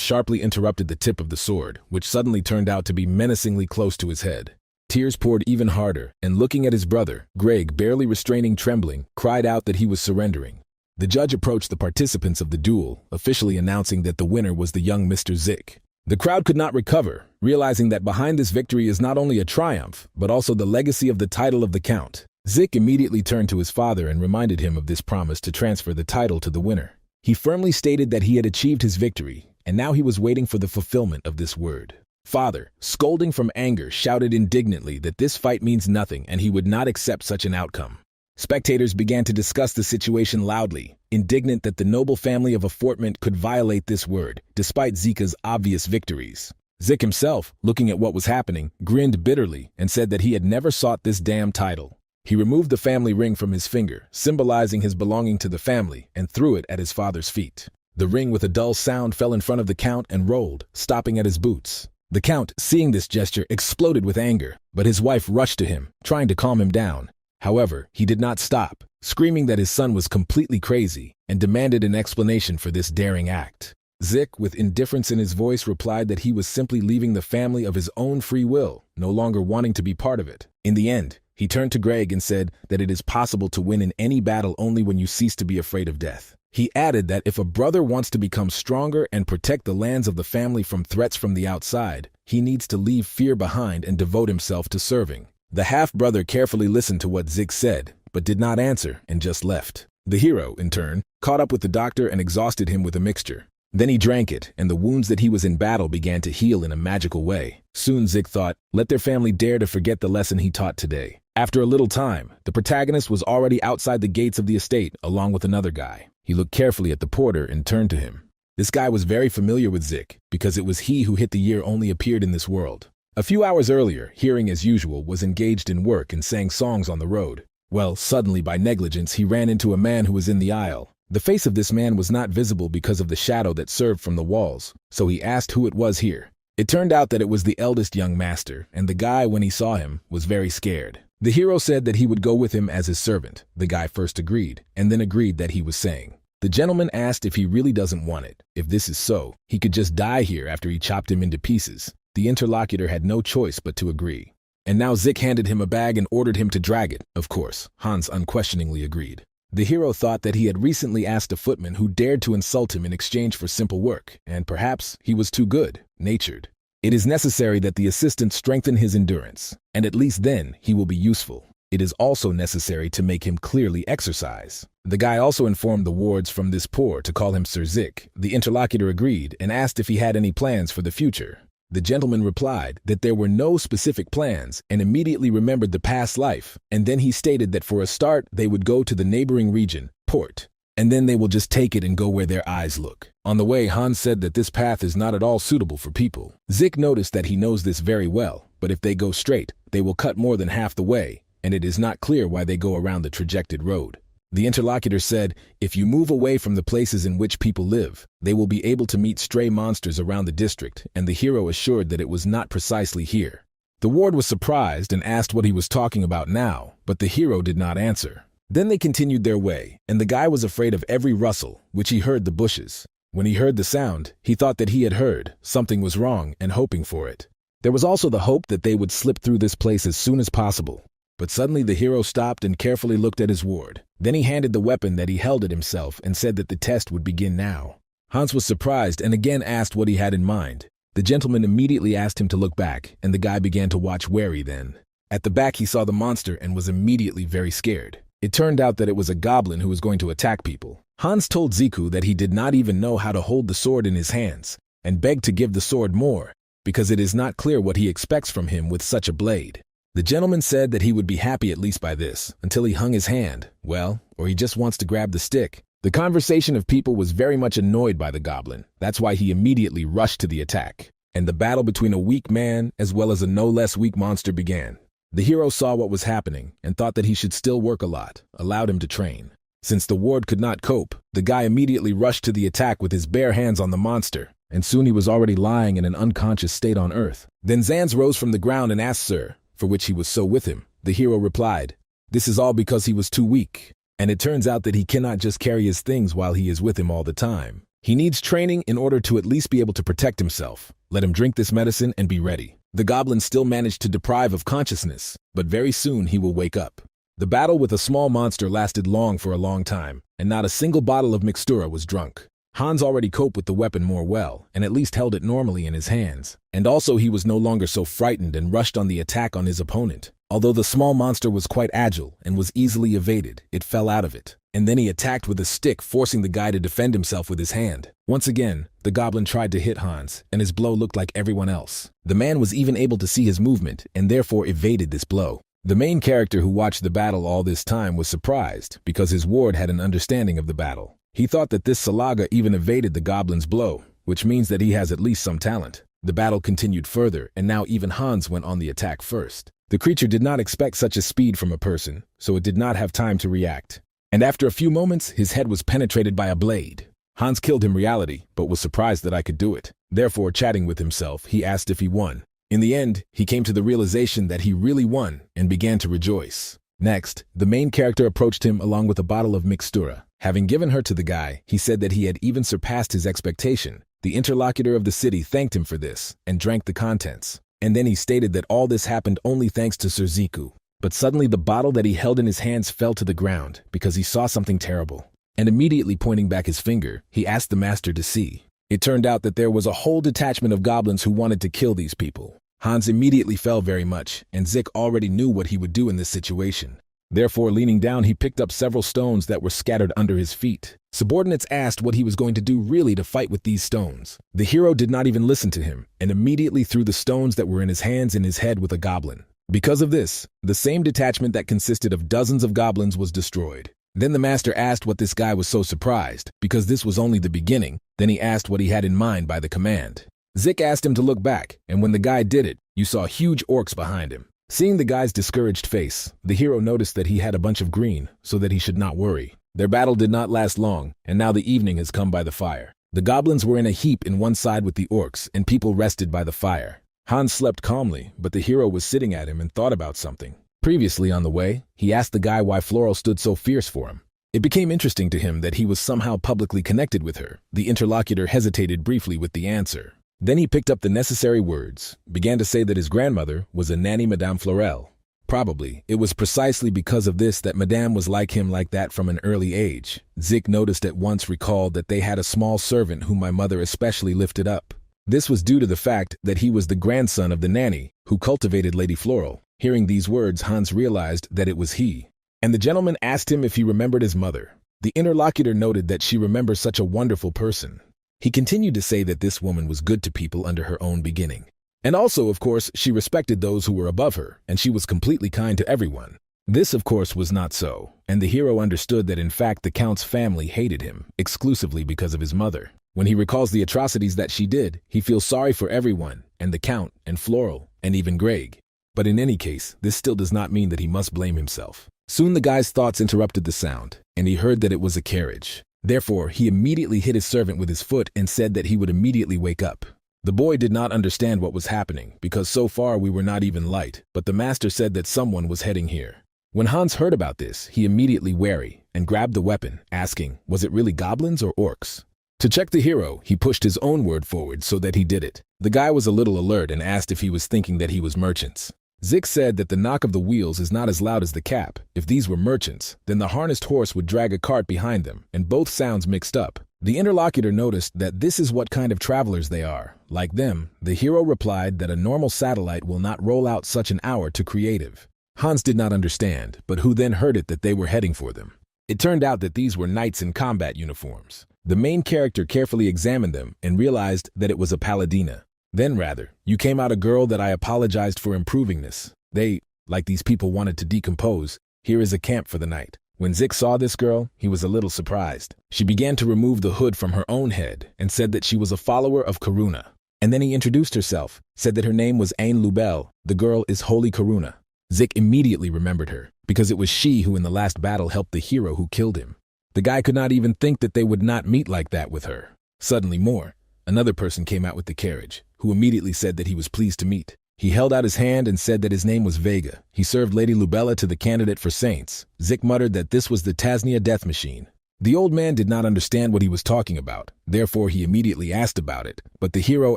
sharply interrupted the tip of the sword, which suddenly turned out to be menacingly close to his head. Tears poured even harder, and looking at his brother, Greg, barely restraining trembling, cried out that he was surrendering. The judge approached the participants of the duel, officially announcing that the winner was the young Mr. Zik. The crowd could not recover, realizing that behind this victory is not only a triumph, but also the legacy of the title of the Count. Zik immediately turned to his father and reminded him of this promise to transfer the title to the winner. He firmly stated that he had achieved his victory, and now he was waiting for the fulfillment of this word. Father, scolding from anger, shouted indignantly that this fight means nothing and he would not accept such an outcome. Spectators began to discuss the situation loudly, indignant that the noble family of Affortment could violate this word, despite Zika's obvious victories. Zik himself, looking at what was happening, grinned bitterly and said that he had never sought this damn title. He removed the family ring from his finger, symbolizing his belonging to the family, and threw it at his father's feet. The ring with a dull sound fell in front of the Count and rolled, stopping at his boots. The Count, seeing this gesture, exploded with anger, but his wife rushed to him, trying to calm him down. However, he did not stop, screaming that his son was completely crazy, and demanded an explanation for this daring act. Zik, with indifference in his voice, replied that he was simply leaving the family of his own free will, no longer wanting to be part of it. In the end, he turned to Greg and said that it is possible to win in any battle only when you cease to be afraid of death. He added that if a brother wants to become stronger and protect the lands of the family from threats from the outside, he needs to leave fear behind and devote himself to serving. The half-brother carefully listened to what Zik said, but did not answer and just left. The hero, in turn, caught up with the doctor and exhausted him with a mixture. Then he drank it, and the wounds that he was in battle began to heal in a magical way. Soon Zik thought, let their family dare to forget the lesson he taught today. After a little time, the protagonist was already outside the gates of the estate along with another guy. He looked carefully at the porter and turned to him. This guy was very familiar with Zik, because it was he who hit the year only appeared in this world. A few hours earlier, Hearing as usual was engaged in work and sang songs on the road. Well, suddenly by negligence he ran into a man who was in the aisle. The face of this man was not visible because of the shadow that served from the walls, so he asked who it was here. It turned out that it was the eldest young master, and the guy, when he saw him, was very scared. The hero said that he would go with him as his servant. The guy first agreed, and then agreed that he was saying. The gentleman asked if he really doesn't want it. If this is so, he could just die here after he chopped him into pieces. The interlocutor had no choice but to agree. And now Zik handed him a bag and ordered him to drag it. Of course, Hans unquestioningly agreed. The hero thought that he had recently asked a footman who dared to insult him in exchange for simple work, and perhaps he was too good-natured. It is necessary that the assistant strengthen his endurance, and at least then he will be useful. It is also necessary to make him clearly exercise. The guy also informed the wards from this pour to call him Sir Zik. The interlocutor agreed and asked if he had any plans for the future. The gentleman replied that there were no specific plans and immediately remembered the past life, and then he stated that for a start they would go to the neighboring region, Port, and then they will just take it and go where their eyes look. On the way, Hans said that this path is not at all suitable for people. Zik noticed that he knows this very well, but if they go straight, they will cut more than half the way, and it is not clear why they go around the trajected road. The interlocutor said, if you move away from the places in which people live, they will be able to meet stray monsters around the district, and the hero assured that it was not precisely here. The ward was surprised and asked what he was talking about now, but the hero did not answer. Then they continued their way, and the guy was afraid of every rustle, which he heard the bushes. When he heard the sound, he thought that he had heard something was wrong and hoping for it. There was also the hope that they would slip through this place as soon as possible. But suddenly the hero stopped and carefully looked at his ward. Then he handed the weapon that he held at himself and said that the test would begin now. Hans was surprised and again asked what he had in mind. The gentleman immediately asked him to look back, and the guy began to watch wary then. At the back he saw the monster and was immediately very scared. It turned out that it was a goblin who was going to attack people. Hans told Ziku that he did not even know how to hold the sword in his hands, and begged to give the sword more, because it is not clear what he expects from him with such a blade. The gentleman said that he would be happy at least by this, until he hung his hand, well, or he just wants to grab the stick. The conversation of people was very much annoyed by the goblin. That's why he immediately rushed to the attack. And the battle between a weak man as well as a no less weak monster began. The hero saw what was happening and thought that he should still work a lot, allowed him to train. Since the ward could not cope, the guy immediately rushed to the attack with his bare hands on the monster. and soon he was already lying in an unconscious state on earth. Then Zans rose from the ground and asked Sir, for which he was so with him. The hero replied, "This is all because he was too weak. And it turns out that he cannot just carry his things while he is with him all the time. He needs training in order to at least be able to protect himself. Let him drink this medicine and be ready." The goblin still managed to deprive of consciousness, but very soon he will wake up. The battle with a small monster lasted for a long time, and not a single bottle of mixtura was drunk. Hans already coped with the weapon more well, and at least held it normally in his hands. And also he was no longer so frightened and rushed on the attack on his opponent. Although the small monster was quite agile and was easily evaded, it fell out of it. And then he attacked with a stick, forcing the guy to defend himself with his hand. Once again, the goblin tried to hit Hans, and his blow looked like everyone else. The man was even able to see his movement, and therefore evaded this blow. The main character who watched the battle all this time was surprised, because his ward had an understanding of the battle. He thought that this Salaga even evaded the goblin's blow, which means that he has at least some talent. The battle continued further, and now even Hans went on the attack first. The creature did not expect such a speed from a person, so it did not have time to react. And after a few moments, his head was penetrated by a blade. Hans killed him reality, but was surprised that I could do it. Therefore, chatting with himself, he asked if he won. In the end, he came to the realization that he really won and began to rejoice. Next, the main character approached him along with a bottle of mixtura. Having given her to the guy, he said that he had even surpassed his expectation. The interlocutor of the city thanked him for this and drank the contents. And then he stated that all this happened only thanks to Sir Ziku. But suddenly the bottle that he held in his hands fell to the ground because he saw something terrible. And immediately pointing back his finger, he asked the master to see. It turned out that there was a whole detachment of goblins who wanted to kill these people. Hans immediately fell very much, and Zik already knew what he would do in this situation. Therefore, leaning down, he picked up several stones that were scattered under his feet. Subordinates asked what he was going to do really to fight with these stones. The hero did not even listen to him, and immediately threw the stones that were in his hands in his head with a goblin. Because of this, the same detachment that consisted of dozens of goblins was destroyed. Then the master asked what this guy was so surprised, because this was only the beginning. Then he asked what he had in mind by the command. Zik asked him to look back, and when the guy did it, you saw huge orcs behind him. Seeing the guy's discouraged face, the hero noticed that he had a bunch of green, so that he should not worry. Their battle did not last long, and now the evening has come by the fire. The goblins were in a heap in one side with the orcs, and people rested by the fire. Hans slept calmly, but the hero was sitting at him and thought about something. Previously on the way, he asked the guy why Floral stood so fierce for him. It became interesting to him that he was somehow publicly connected with her. The interlocutor hesitated briefly with the answer. Then he picked up the necessary words, began to say that his grandmother was a nanny Madame Florel. Probably, it was precisely because of this that Madame was like him like that from an early age. Zik noticed at once recalled that they had a small servant whom my mother especially lifted up. This was due to the fact that he was the grandson of the nanny who cultivated Lady Floral. Hearing these words, Hans realized that it was he. And the gentleman asked him if he remembered his mother. The interlocutor noted that she remembers such a wonderful person. He continued to say that this woman was good to people under her own beginning. And also, of course, she respected those who were above her, and she was completely kind to everyone. This, of course, was not so, and the hero understood that in fact the Count's family hated him, exclusively because of his mother. When he recalls the atrocities that she did, he feels sorry for everyone, and the Count, and Floral, and even Greg. But in any case, this still does not mean that he must blame himself. Soon the guy's thoughts interrupted the sound, and he heard that it was a carriage. Therefore, he immediately hit his servant with his foot and said that he would immediately wake up. The boy did not understand what was happening, because so far we were not even light, but the master said that someone was heading here. When Hans heard about this, he immediately wary and grabbed the weapon, asking, was it really goblins or orcs? To check the hero, he pushed his own word forward so that he did it. The guy was a little alert and asked if he was thinking that he was merchants. Zik said that the knock of the wheels is not as loud as the cap. If these were merchants, then the harnessed horse would drag a cart behind them, and both sounds mixed up. The interlocutor noticed that this is what kind of travelers they are. Like them, the hero replied that a normal satellite will not roll out such an hour to creative. Hans did not understand, but who then heard it that they were heading for them. It turned out that these were knights in combat uniforms. The main character carefully examined them and realized that it was a paladina. Then rather, you came out a girl that I apologized for improving this. They, like these people, wanted to decompose. Here is a camp for the night. When Zik saw this girl, he was a little surprised. She began to remove the hood from her own head and said that she was a follower of Karuna. And then he introduced herself, said that her name was Ain Lubel. The girl is Holy Karuna. Zik immediately remembered her, because it was she who in the last battle helped the hero who killed him. The guy could not even think that they would not meet like that with her. Suddenly more. Another person came out with the carriage, who immediately said that he was pleased to meet. He held out his hand and said that his name was Vega. He served Lady Lubella to the candidate for saints. Zik muttered that this was the Tasnia death machine. The old man did not understand what he was talking about, therefore he immediately asked about it, but the hero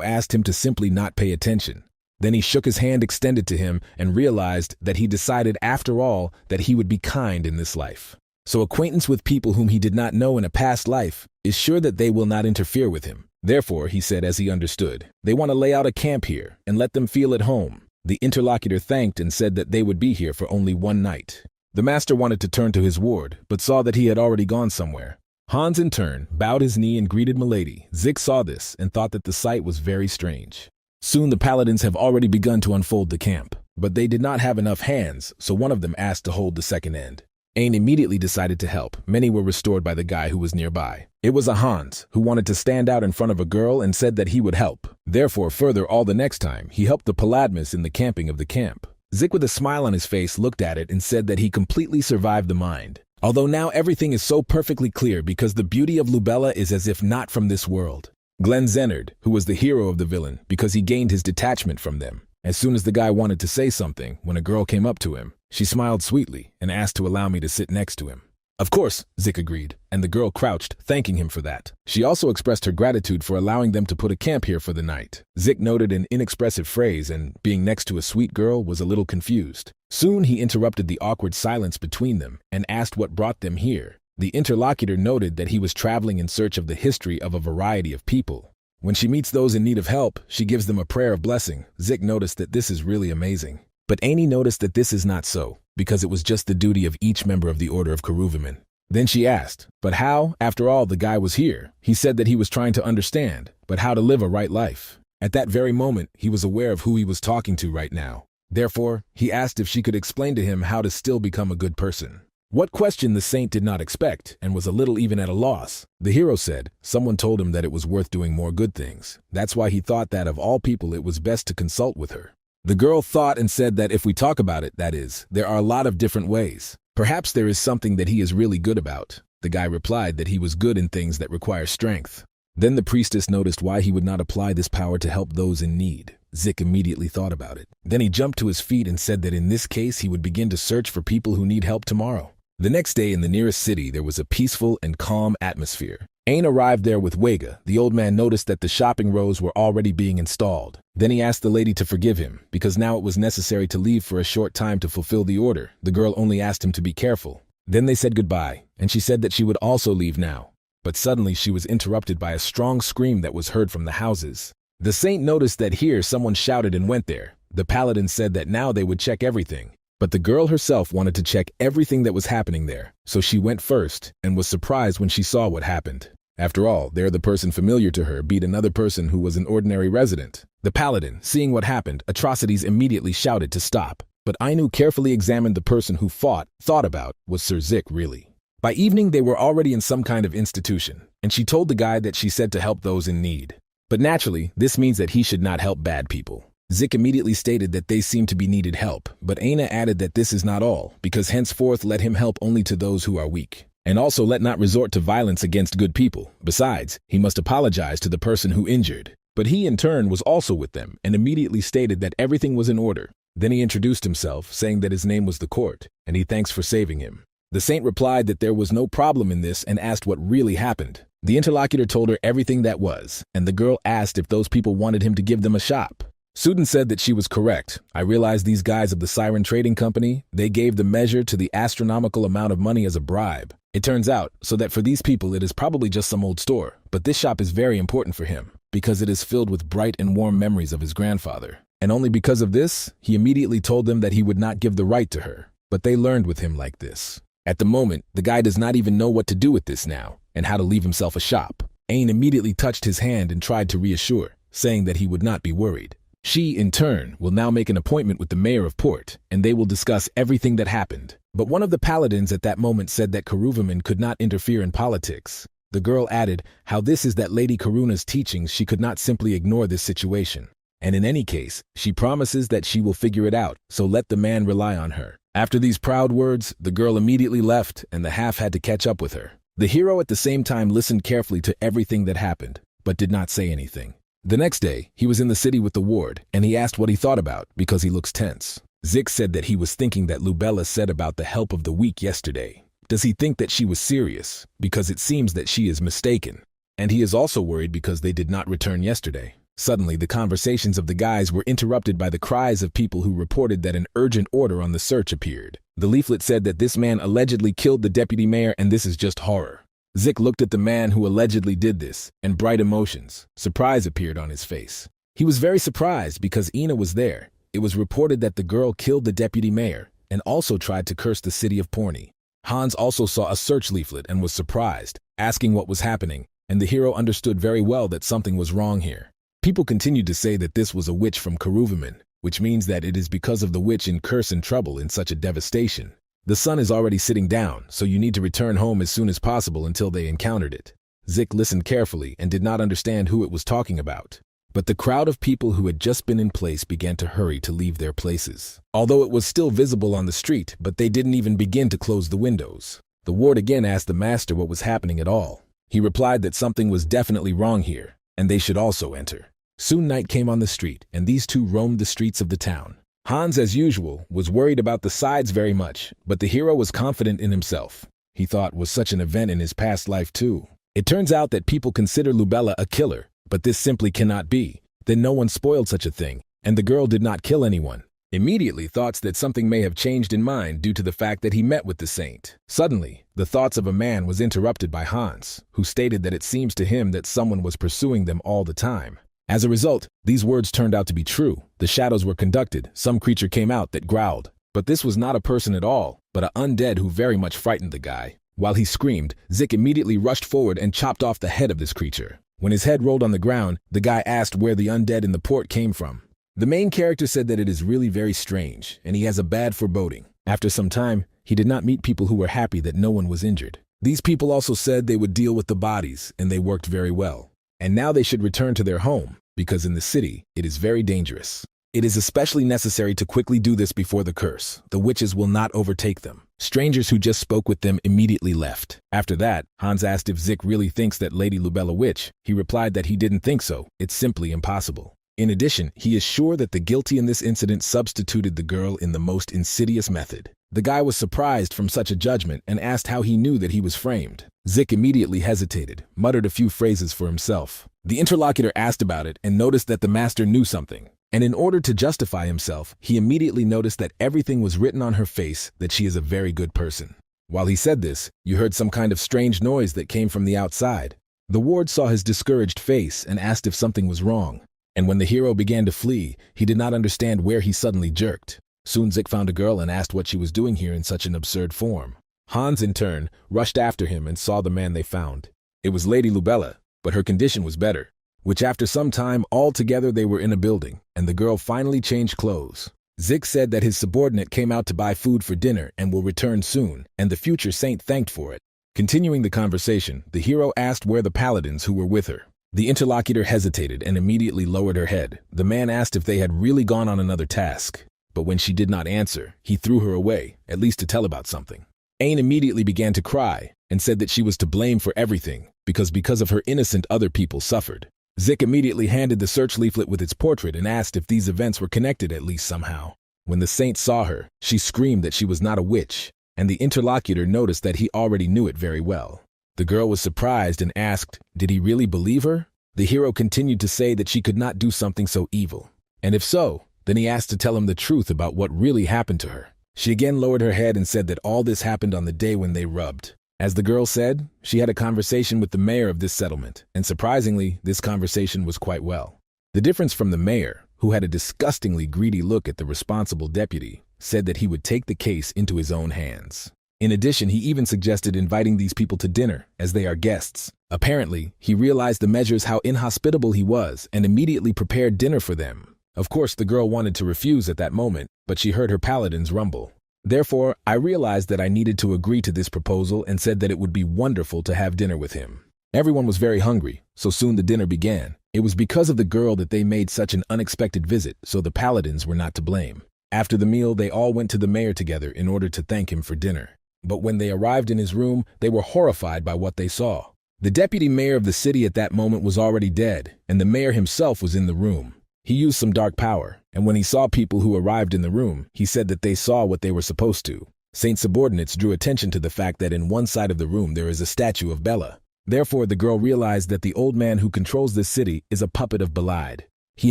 asked him to simply not pay attention. Then he shook his hand extended to him and realized that he decided after all that he would be kind in this life. So acquaintance with people whom he did not know in a past life is sure that they will not interfere with him. Therefore, he said as he understood, they want to lay out a camp here and let them feel at home. The interlocutor thanked and said that they would be here for only one night. The master wanted to turn to his ward, but saw that he had already gone somewhere. Hans in turn bowed his knee and greeted Milady. Zik saw this and thought that the sight was very strange. Soon the paladins have already begun to unfold the camp, but they did not have enough hands, so one of them asked to hold the second end. Ain immediately decided to help. Many were restored by the guy who was nearby. It was a Hans, who wanted to stand out in front of a girl and said that he would help. Therefore, further all the next time, he helped the Paladmus in the camping of the camp. Zik with a smile on his face looked at it and said that he completely survived the mind. Although now everything is so perfectly clear because the beauty of Lubella is as if not from this world. Glenn Zennard, who was the hero of the villain because he gained his detachment from them. As soon as the guy wanted to say something, when a girl came up to him, she smiled sweetly and asked to allow me to sit next to him. Of course, Zik agreed, and the girl crouched, thanking him for that. She also expressed her gratitude for allowing them to put a camp here for the night. Zik noted an inexpressive phrase and, being next to a sweet girl, was a little confused. Soon he interrupted the awkward silence between them and asked what brought them here. The interlocutor noted that he was traveling in search of the history of a variety of people. When she meets those in need of help, she gives them a prayer of blessing. Zik noticed that this is really amazing. But Aini noticed that this is not so, because it was just the duty of each member of the Order of Keruviman. Then she asked, but how, after all, the guy was here? He said that he was trying to understand, but how to live a right life. At that very moment, he was aware of who he was talking to right now. Therefore, he asked if she could explain to him how to still become a good person. What question the saint did not expect, and was a little even at a loss. The hero said, someone told him that it was worth doing more good things. That's why he thought that of all people it was best to consult with her. The girl thought and said that if we talk about it, that is, there are a lot of different ways. Perhaps there is something that he is really good about. The guy replied that he was good in things that require strength. Then the priestess noticed why he would not apply this power to help those in need. Zik immediately thought about it. Then he jumped to his feet and said that in this case he would begin to search for people who need help tomorrow. The next day in the nearest city there was a peaceful and calm atmosphere. Ain arrived there with Wega. The old man noticed that the shopping rows were already being installed. Then he asked the lady to forgive him, because now it was necessary to leave for a short time to fulfill the order. The girl only asked him to be careful. Then they said goodbye, and she said that she would also leave now. But suddenly she was interrupted by a strong scream that was heard from the houses. The saint noticed that here someone shouted and went there. The paladin said that now they would check everything. But the girl herself wanted to check everything that was happening there, so she went first and was surprised when she saw what happened. After all, there the person familiar to her beat another person who was an ordinary resident. The paladin, seeing what happened, Atrocities immediately shouted to stop. But Ainu carefully examined the person who thought about was Sir Zik really. By evening they were already in some kind of institution, and she told the guy that she said to help those in need. But naturally, this means that he should not help bad people. Zik immediately stated that they seemed to be needed help, but Aina added that this is not all, because henceforth let him help only to those who are weak. And also let not resort to violence against good people. Besides, he must apologize to the person who injured. But he in turn was also with them and immediately stated that everything was in order. Then he introduced himself, saying that his name was the court, and he thanks for saving him. The saint replied that there was no problem in this and asked what really happened. The interlocutor told her everything that was, and the girl asked if those people wanted him to give them a shop. Sudin said that she was correct. I realized these guys of the Siren Trading Company, they gave the measure to the astronomical amount of money as a bribe. It turns out, so that for these people it is probably just some old store, but this shop is very important for him, because it is filled with bright and warm memories of his grandfather. And only because of this, he immediately told them that he would not give the right to her, but they learned with him like this. At the moment, the guy does not even know what to do with this now, and how to leave himself a shop. Ain immediately touched his hand and tried to reassure, saying that he would not be worried. She, in turn, will now make an appointment with the mayor of Port, and they will discuss everything that happened. But one of the paladins at that moment said that Keruviman could not interfere in politics. The girl added how this is that Lady Karuna's teachings, she could not simply ignore this situation. And in any case, she promises that she will figure it out, so let the man rely on her. After these proud words, the girl immediately left, and the half had to catch up with her. The hero at the same time listened carefully to everything that happened. but did not say anything. The next day, he was in the city with the ward, and he asked what he thought about because he looks tense. Zik said that he was thinking that Lubella said about the help of the weak yesterday. Does he think that she was serious? Because it seems that she is mistaken. And he is also worried because they did not return yesterday. Suddenly, the conversations of the guys were interrupted by the cries of people who reported that an urgent order on the search appeared. The leaflet said that this man allegedly killed the deputy mayor, and this is just horror. Zik looked at the man who allegedly did this, and bright emotions, surprise appeared on his face. He was very surprised because Ina was there. It was reported that the girl killed the deputy mayor and also tried to curse the city of Porny. Hans also saw a search leaflet and was surprised, asking what was happening, and the hero understood very well that something was wrong here. People continued to say that this was a witch from Karuvaman, which means that it is because of the witch in curse and trouble in such a devastation. The sun is already sitting down, so you need to return home as soon as possible until they encountered it. Zik listened carefully and did not understand who it was talking about. But the crowd of people who had just been in place began to hurry to leave their places. Although it was still visible on the street, but they didn't even begin to close the windows. The ward again asked the master what was happening at all. He replied that something was definitely wrong here, and they should also enter. Soon night came on the street, and these two roamed the streets of the town. Hans, as usual, was worried about the sides very much, but the hero was confident in himself. He thought was such an event in his past life too. It turns out that people consider Lubella a killer, but this simply cannot be. Then no one spoiled such a thing, and the girl did not kill anyone. Immediately thoughts that something may have changed in mind due to the fact that he met with the saint. Suddenly, the thoughts of a man was interrupted by Hans, who stated that it seems to him that someone was pursuing them all the time. As a result, these words turned out to be true. The shadows were conducted, some creature came out that growled. But this was not a person at all, but an undead who very much frightened the guy. While he screamed, Zik immediately rushed forward and chopped off the head of this creature. When his head rolled on the ground, the guy asked where the undead in the port came from. The main character said that it is really very strange, and he has a bad foreboding. After some time, he did not meet people who were happy that no one was injured. These people also said they would deal with the bodies, and they worked very well. And now they should return to their home, because in the city, it is very dangerous. It is especially necessary to quickly do this before the curse. The witches will not overtake them. Strangers who just spoke with them immediately left. After that, Hans asked if Zik really thinks that Lady Lubella witch. He replied that he didn't think so. It's simply impossible. In addition, he is sure that the guilty in this incident substituted the girl in the most insidious method. The guy was surprised from such a judgment and asked how he knew that he was framed. Zik immediately hesitated, muttered a few phrases for himself. The interlocutor asked about it and noticed that the master knew something. And in order to justify himself, he immediately noticed that everything was written on her face that she is a very good person. While he said this, you heard some kind of strange noise that came from the outside. The ward saw his discouraged face and asked if something was wrong. And when the hero began to flee, he did not understand where he suddenly jerked. Soon Zik found a girl and asked what she was doing here in such an absurd form. Hans, in turn, rushed after him and saw the man they found. It was Lady Lubella, but her condition was better, which after some time all together they were in a building, and the girl finally changed clothes. Zik said that his subordinate came out to buy food for dinner and will return soon, and the future saint thanked for it. Continuing the conversation, the hero asked where the paladins who were with her. The interlocutor hesitated and immediately lowered her head. The man asked if they had really gone on another task, but when she did not answer, he threw her away, at least to tell about something. Ain immediately began to cry and said that she was to blame for everything, because of her innocent other people suffered. Zik immediately handed the search leaflet with its portrait and asked if these events were connected at least somehow. When the saint saw her, she screamed that she was not a witch, and the interlocutor noticed that he already knew it very well. The girl was surprised and asked, did he really believe her? The hero continued to say that she could not do something so evil. And if so, then he asked to tell him the truth about what really happened to her. She again lowered her head and said that all this happened on the day when they rubbed. As the girl said, she had a conversation with the mayor of this settlement, and surprisingly, this conversation was quite well. The difference from the mayor, who had a disgustingly greedy look at the responsible deputy, said that he would take the case into his own hands. In addition, he even suggested inviting these people to dinner, as they are guests. Apparently, he realized the measures how inhospitable he was and immediately prepared dinner for them. Of course, the girl wanted to refuse at that moment, but she heard her paladins rumble. Therefore, I realized that I needed to agree to this proposal and said that it would be wonderful to have dinner with him. Everyone was very hungry, so soon the dinner began. It was because of the girl that they made such an unexpected visit, so the paladins were not to blame. After the meal, they all went to the mayor together in order to thank him for dinner. But when they arrived in his room, they were horrified by what they saw. The deputy mayor of the city at that moment was already dead, and the mayor himself was in the room. He used some dark power, and when he saw people who arrived in the room, he said that they saw what they were supposed to. Saint's subordinates drew attention to the fact that in one side of the room there is a statue of Bella. Therefore, the girl realized that the old man who controls this city is a puppet of Belied. He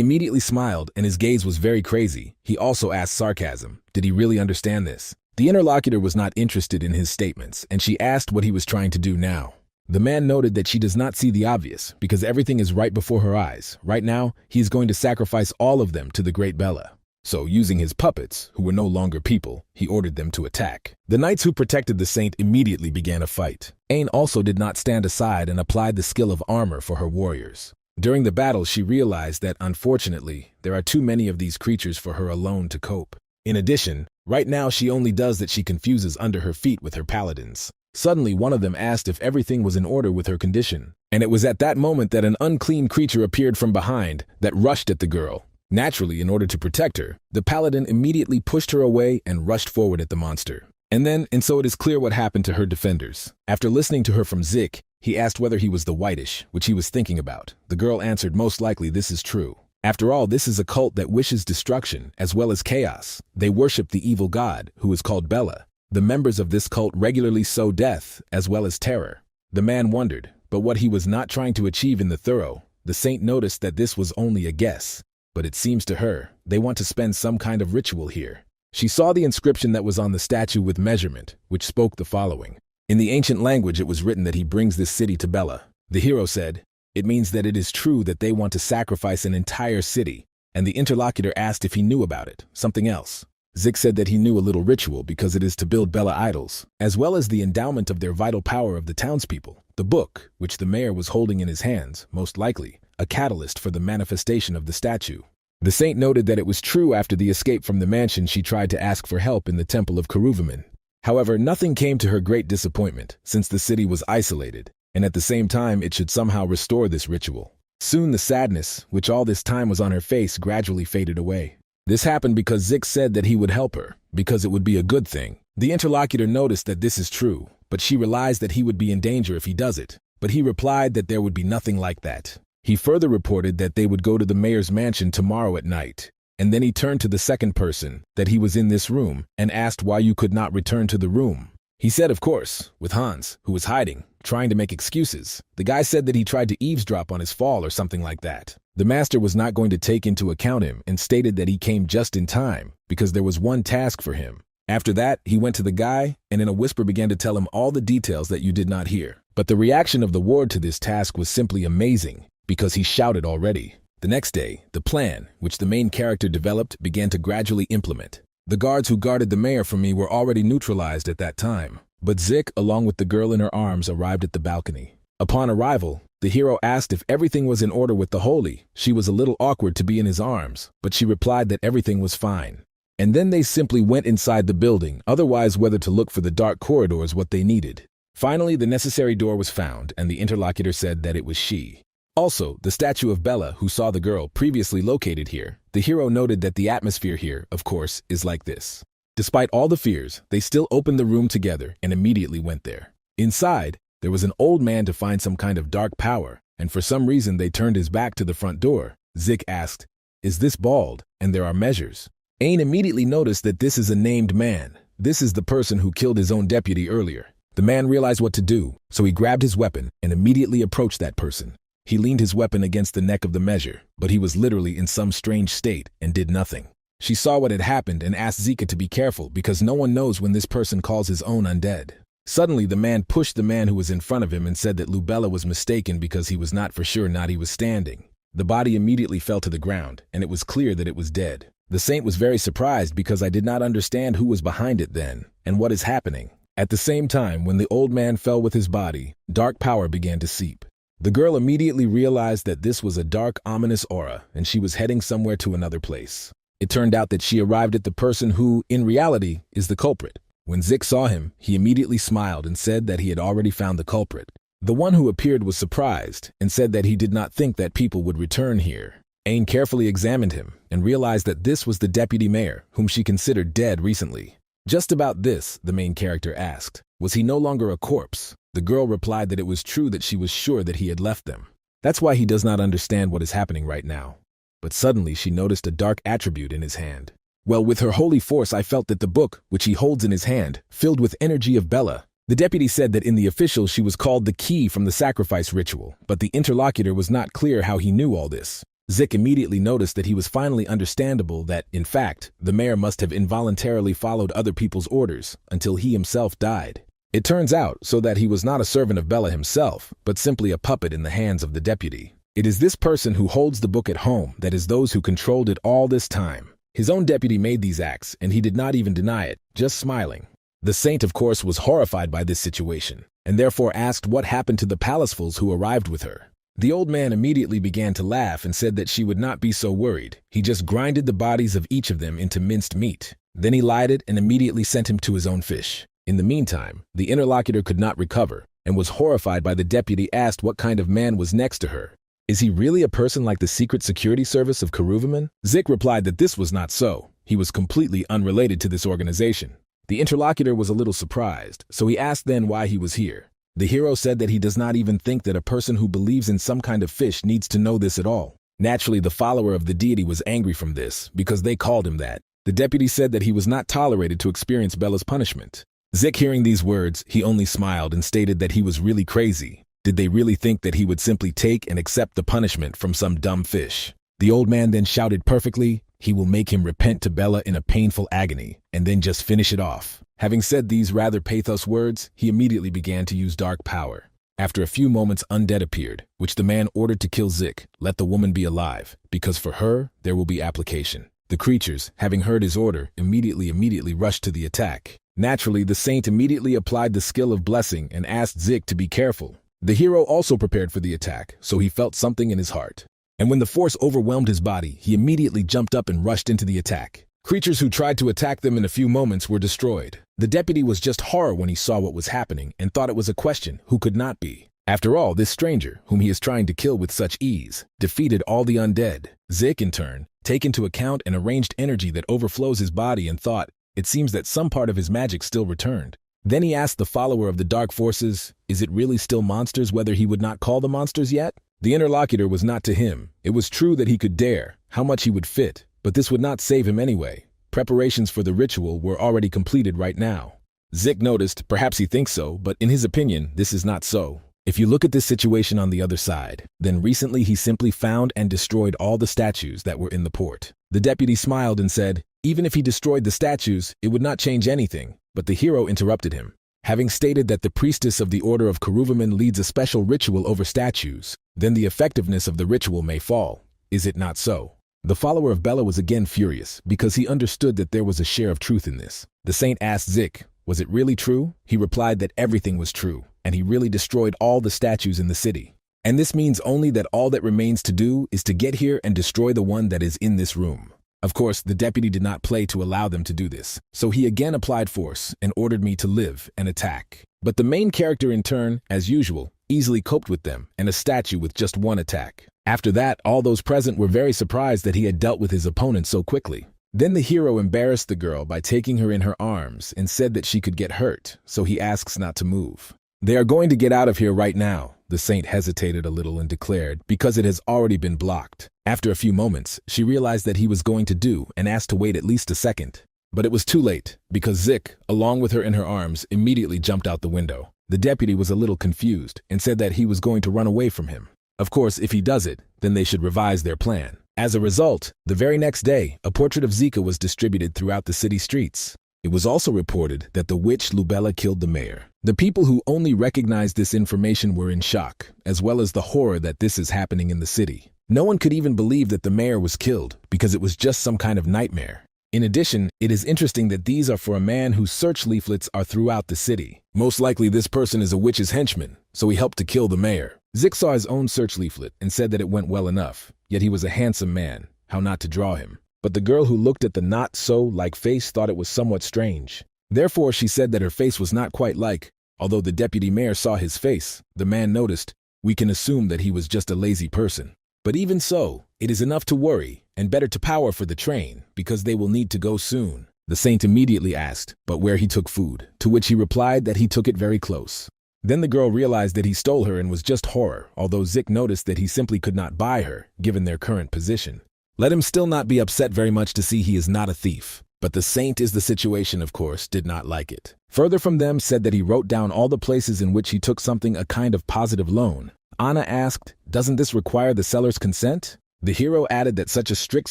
immediately smiled, and his gaze was very crazy. He also asked sarcasm. Did he really understand this? The interlocutor was not interested in his statements, and she asked what he was trying to do now. The man noted that she does not see the obvious, because everything is right before her eyes. Right now, he is going to sacrifice all of them to the great Bella. So, using his puppets, who were no longer people, he ordered them to attack. The knights who protected the saint immediately began a fight. Ain also did not stand aside and applied the skill of armor for her warriors. During the battle, she realized that, unfortunately, there are too many of these creatures for her alone to cope. In addition, right now she only does that she confuses under her feet with her paladins. Suddenly, one of them asked if everything was in order with her condition, and it was at that moment that an unclean creature appeared from behind that rushed at the girl. Naturally, in order to protect her, the paladin immediately pushed her away and rushed forward at the monster. And so it is clear what happened to her defenders. After listening to her from Zik, he asked whether he was the whitish, which he was thinking about. The girl answered most likely this is true. After all, this is a cult that wishes destruction as well as chaos. They worship the evil god, who is called Bella. The members of this cult regularly sow death as well as terror. The man wondered, but what he was not trying to achieve in the thorough. The saint noticed that this was only a guess. But it seems to her, they want to spend some kind of ritual here. She saw the inscription that was on the statue with measurement, which spoke the following. In the ancient language it was written that he brings this city to Bella. The hero said, it means that it is true that they want to sacrifice an entire city, and the interlocutor asked if he knew about it, something else. Zik said that he knew a little ritual because it is to build Bella idols, as well as the endowment of their vital power of the townspeople. The book, which the mayor was holding in his hands, most likely, a catalyst for the manifestation of the statue. The saint noted that it was true after the escape from the mansion she tried to ask for help in the temple of Keruvaman. However, nothing came to her great disappointment, since the city was isolated, and at the same time it should somehow restore this ritual. Soon the sadness, which all this time was on her face, gradually faded away. This happened because Zik said that he would help her, because it would be a good thing. The interlocutor noticed that this is true, but she realized that he would be in danger if he does it. But he replied that there would be nothing like that. He further reported that they would go to the mayor's mansion tomorrow at night. And then he turned to the second person, that he was in this room, and asked why you could not return to the room. He said, of course, with Hans, who was hiding, trying to make excuses. The guy said that he tried to eavesdrop on his fall or something like that. The master was not going to take into account him and stated that he came just in time, because there was one task for him. After that, he went to the guy and in a whisper began to tell him all the details that you did not hear. But the reaction of the ward to this task was simply amazing, because he shouted already. The next day, the plan, which the main character developed, began to gradually implement. The guards who guarded the mayor from me were already neutralized at that time. But Zik, along with the girl in her arms, arrived at the balcony. Upon arrival, the hero asked if everything was in order with the holy. She was a little awkward to be in his arms, but she replied that everything was fine. And then they simply went inside the building, otherwise whether to look for the dark corridors what they needed. Finally, the necessary door was found, and the interlocutor said that it was she. Also, the statue of Bella, who saw the girl, previously located here. The hero noted that the atmosphere here, of course, is like this. Despite all the fears, they still opened the room together and immediately went there. Inside, there was an old man to find some kind of dark power, and for some reason they turned his back to the front door. Zik asked, is this bald? And there are measures. Ain immediately noticed that this is a named man. This is the person who killed his own deputy earlier. The man realized what to do, so he grabbed his weapon and immediately approached that person. He leaned his weapon against the neck of the measure, but he was literally in some strange state and did nothing. She saw what had happened and asked Zika to be careful because no one knows when this person calls his own undead. Suddenly, the man pushed the man who was in front of him and said that Lubella was mistaken because he was not for sure not he was standing. The body immediately fell to the ground, and it was clear that it was dead. The saint was very surprised because I did not understand who was behind it then, and what is happening. At the same time, when the old man fell with his body, dark power began to seep. The girl immediately realized that this was a dark, ominous aura, and she was heading somewhere to another place. It turned out that she arrived at the person who, in reality, is the culprit. When Zik saw him, he immediately smiled and said that he had already found the culprit. The one who appeared was surprised and said that he did not think that people would return here. Ain carefully examined him and realized that this was the deputy mayor, whom she considered dead recently. Just about this, the main character asked. Was he no longer a corpse? The girl replied that it was true that she was sure that he had left them. That's why he does not understand what is happening right now. But suddenly she noticed a dark attribute in his hand. Well, with her holy force, I felt that the book, which he holds in his hand, filled with energy of Bella. The deputy said that in the official she was called the key from the sacrifice ritual, but the interlocutor was not clear how he knew all this. Zik immediately noticed that he was finally understandable that, in fact, the mayor must have involuntarily followed other people's orders until he himself died. It turns out so that he was not a servant of Bella himself, but simply a puppet in the hands of the deputy. It is this person who holds the book at home that is those who controlled it all this time. His own deputy made these acts, and he did not even deny it, just smiling. The saint, of course, was horrified by this situation, and therefore asked what happened to the palacefuls who arrived with her. The old man immediately began to laugh and said that she would not be so worried. He just grinded the bodies of each of them into minced meat. Then he lighted and immediately sent him to his own fish. In the meantime, the interlocutor could not recover, and was horrified by the deputy asked what kind of man was next to her. Is he really a person like the secret security service of Karuvaman? Zik replied that this was not so. He was completely unrelated to this organization. The interlocutor was a little surprised, so he asked then why he was here. The hero said that he does not even think that a person who believes in some kind of fish needs to know this at all. Naturally, the follower of the deity was angry from this, because they called him that. The deputy said that he was not tolerated to experience Bella's punishment. Zik, hearing these words, he only smiled and stated that he was really crazy. Did they really think that he would simply take and accept the punishment from some dumb fish? The old man then shouted perfectly, he will make him repent to Bella in a painful agony, and then just finish it off. Having said these rather pathos words, he immediately began to use dark power. After a few moments, undead appeared, which the man ordered to kill Zik. Let the woman be alive, because for her, there will be application. The creatures, having heard his order, immediately rushed to the attack. Naturally, the saint immediately applied the skill of blessing and asked Zik to be careful. The hero also prepared for the attack, so he felt something in his heart. And when the force overwhelmed his body, he immediately jumped up and rushed into the attack. Creatures who tried to attack them in a few moments were destroyed. The deputy was just horror when he saw what was happening and thought it was a question who could not be. After all, this stranger, whom he is trying to kill with such ease, defeated all the undead. Zik, in turn, take into account an arranged energy that overflows his body and thought, it seems that some part of his magic still returned. Then he asked the follower of the dark forces, is it really still monsters whether he would not call the monsters yet? The interlocutor was not to him. It was true that he could dare, how much he would fit, but this would not save him anyway. Preparations for the ritual were already completed right now. Zik noticed, perhaps he thinks so, but in his opinion, this is not so. If you look at this situation on the other side, then recently he simply found and destroyed all the statues that were in the port. The deputy smiled and said, even if he destroyed the statues, it would not change anything, but the hero interrupted him. Having stated that the priestess of the Order of Karuvaman leads a special ritual over statues, then the effectiveness of the ritual may fall. Is it not so? The follower of Bella was again furious, because he understood that there was a share of truth in this. The saint asked Zik, was it really true? He replied that everything was true, and he really destroyed all the statues in the city. And this means only that all that remains to do is to get here and destroy the one that is in this room. Of course, the deputy did not play to allow them to do this, so he again applied force and ordered me to live and attack. But the main character in turn, as usual, easily coped with them and a statue with just one attack. After that, all those present were very surprised that he had dealt with his opponent so quickly. Then the hero embarrassed the girl by taking her in her arms and said that she could get hurt, so he asks not to move. They are going to get out of here right now, the saint hesitated a little and declared, because it has already been blocked. After a few moments, she realized that he was going to do and asked to wait at least a second. But it was too late, because Zik, along with her in her arms, immediately jumped out the window. The deputy was a little confused and said that he was going to run away from him. Of course, if he does it, then they should revise their plan. As a result, the very next day, a portrait of Zika was distributed throughout the city streets. It was also reported that the witch Lubella killed the mayor. The people who only recognized this information were in shock, as well as the horror that this is happening in the city. No one could even believe that the mayor was killed, because it was just some kind of nightmare. In addition, it is interesting that these are for a man whose search leaflets are throughout the city. Most likely this person is a witch's henchman, so he helped to kill the mayor. Zik saw his own search leaflet and said that it went well enough, yet he was a handsome man, how not to draw him. But the girl who looked at the not-so-like face thought it was somewhat strange. Therefore, she said that her face was not quite like, although the deputy mayor saw his face, the man noticed, we can assume that he was just a lazy person. But even so, it is enough to worry, and better to power for the train, because they will need to go soon. The saint immediately asked, but where he took food, to which he replied that he took it very close. Then the girl realized that he stole her and was just horror, although Zik noticed that he simply could not buy her, given their current position. Let him still not be upset very much to see he is not a thief. But the saint is the situation, of course, did not like it. Further from them said that he wrote down all the places in which he took something a kind of positive loan. Anna asked, doesn't this require the seller's consent? The hero added that such a strict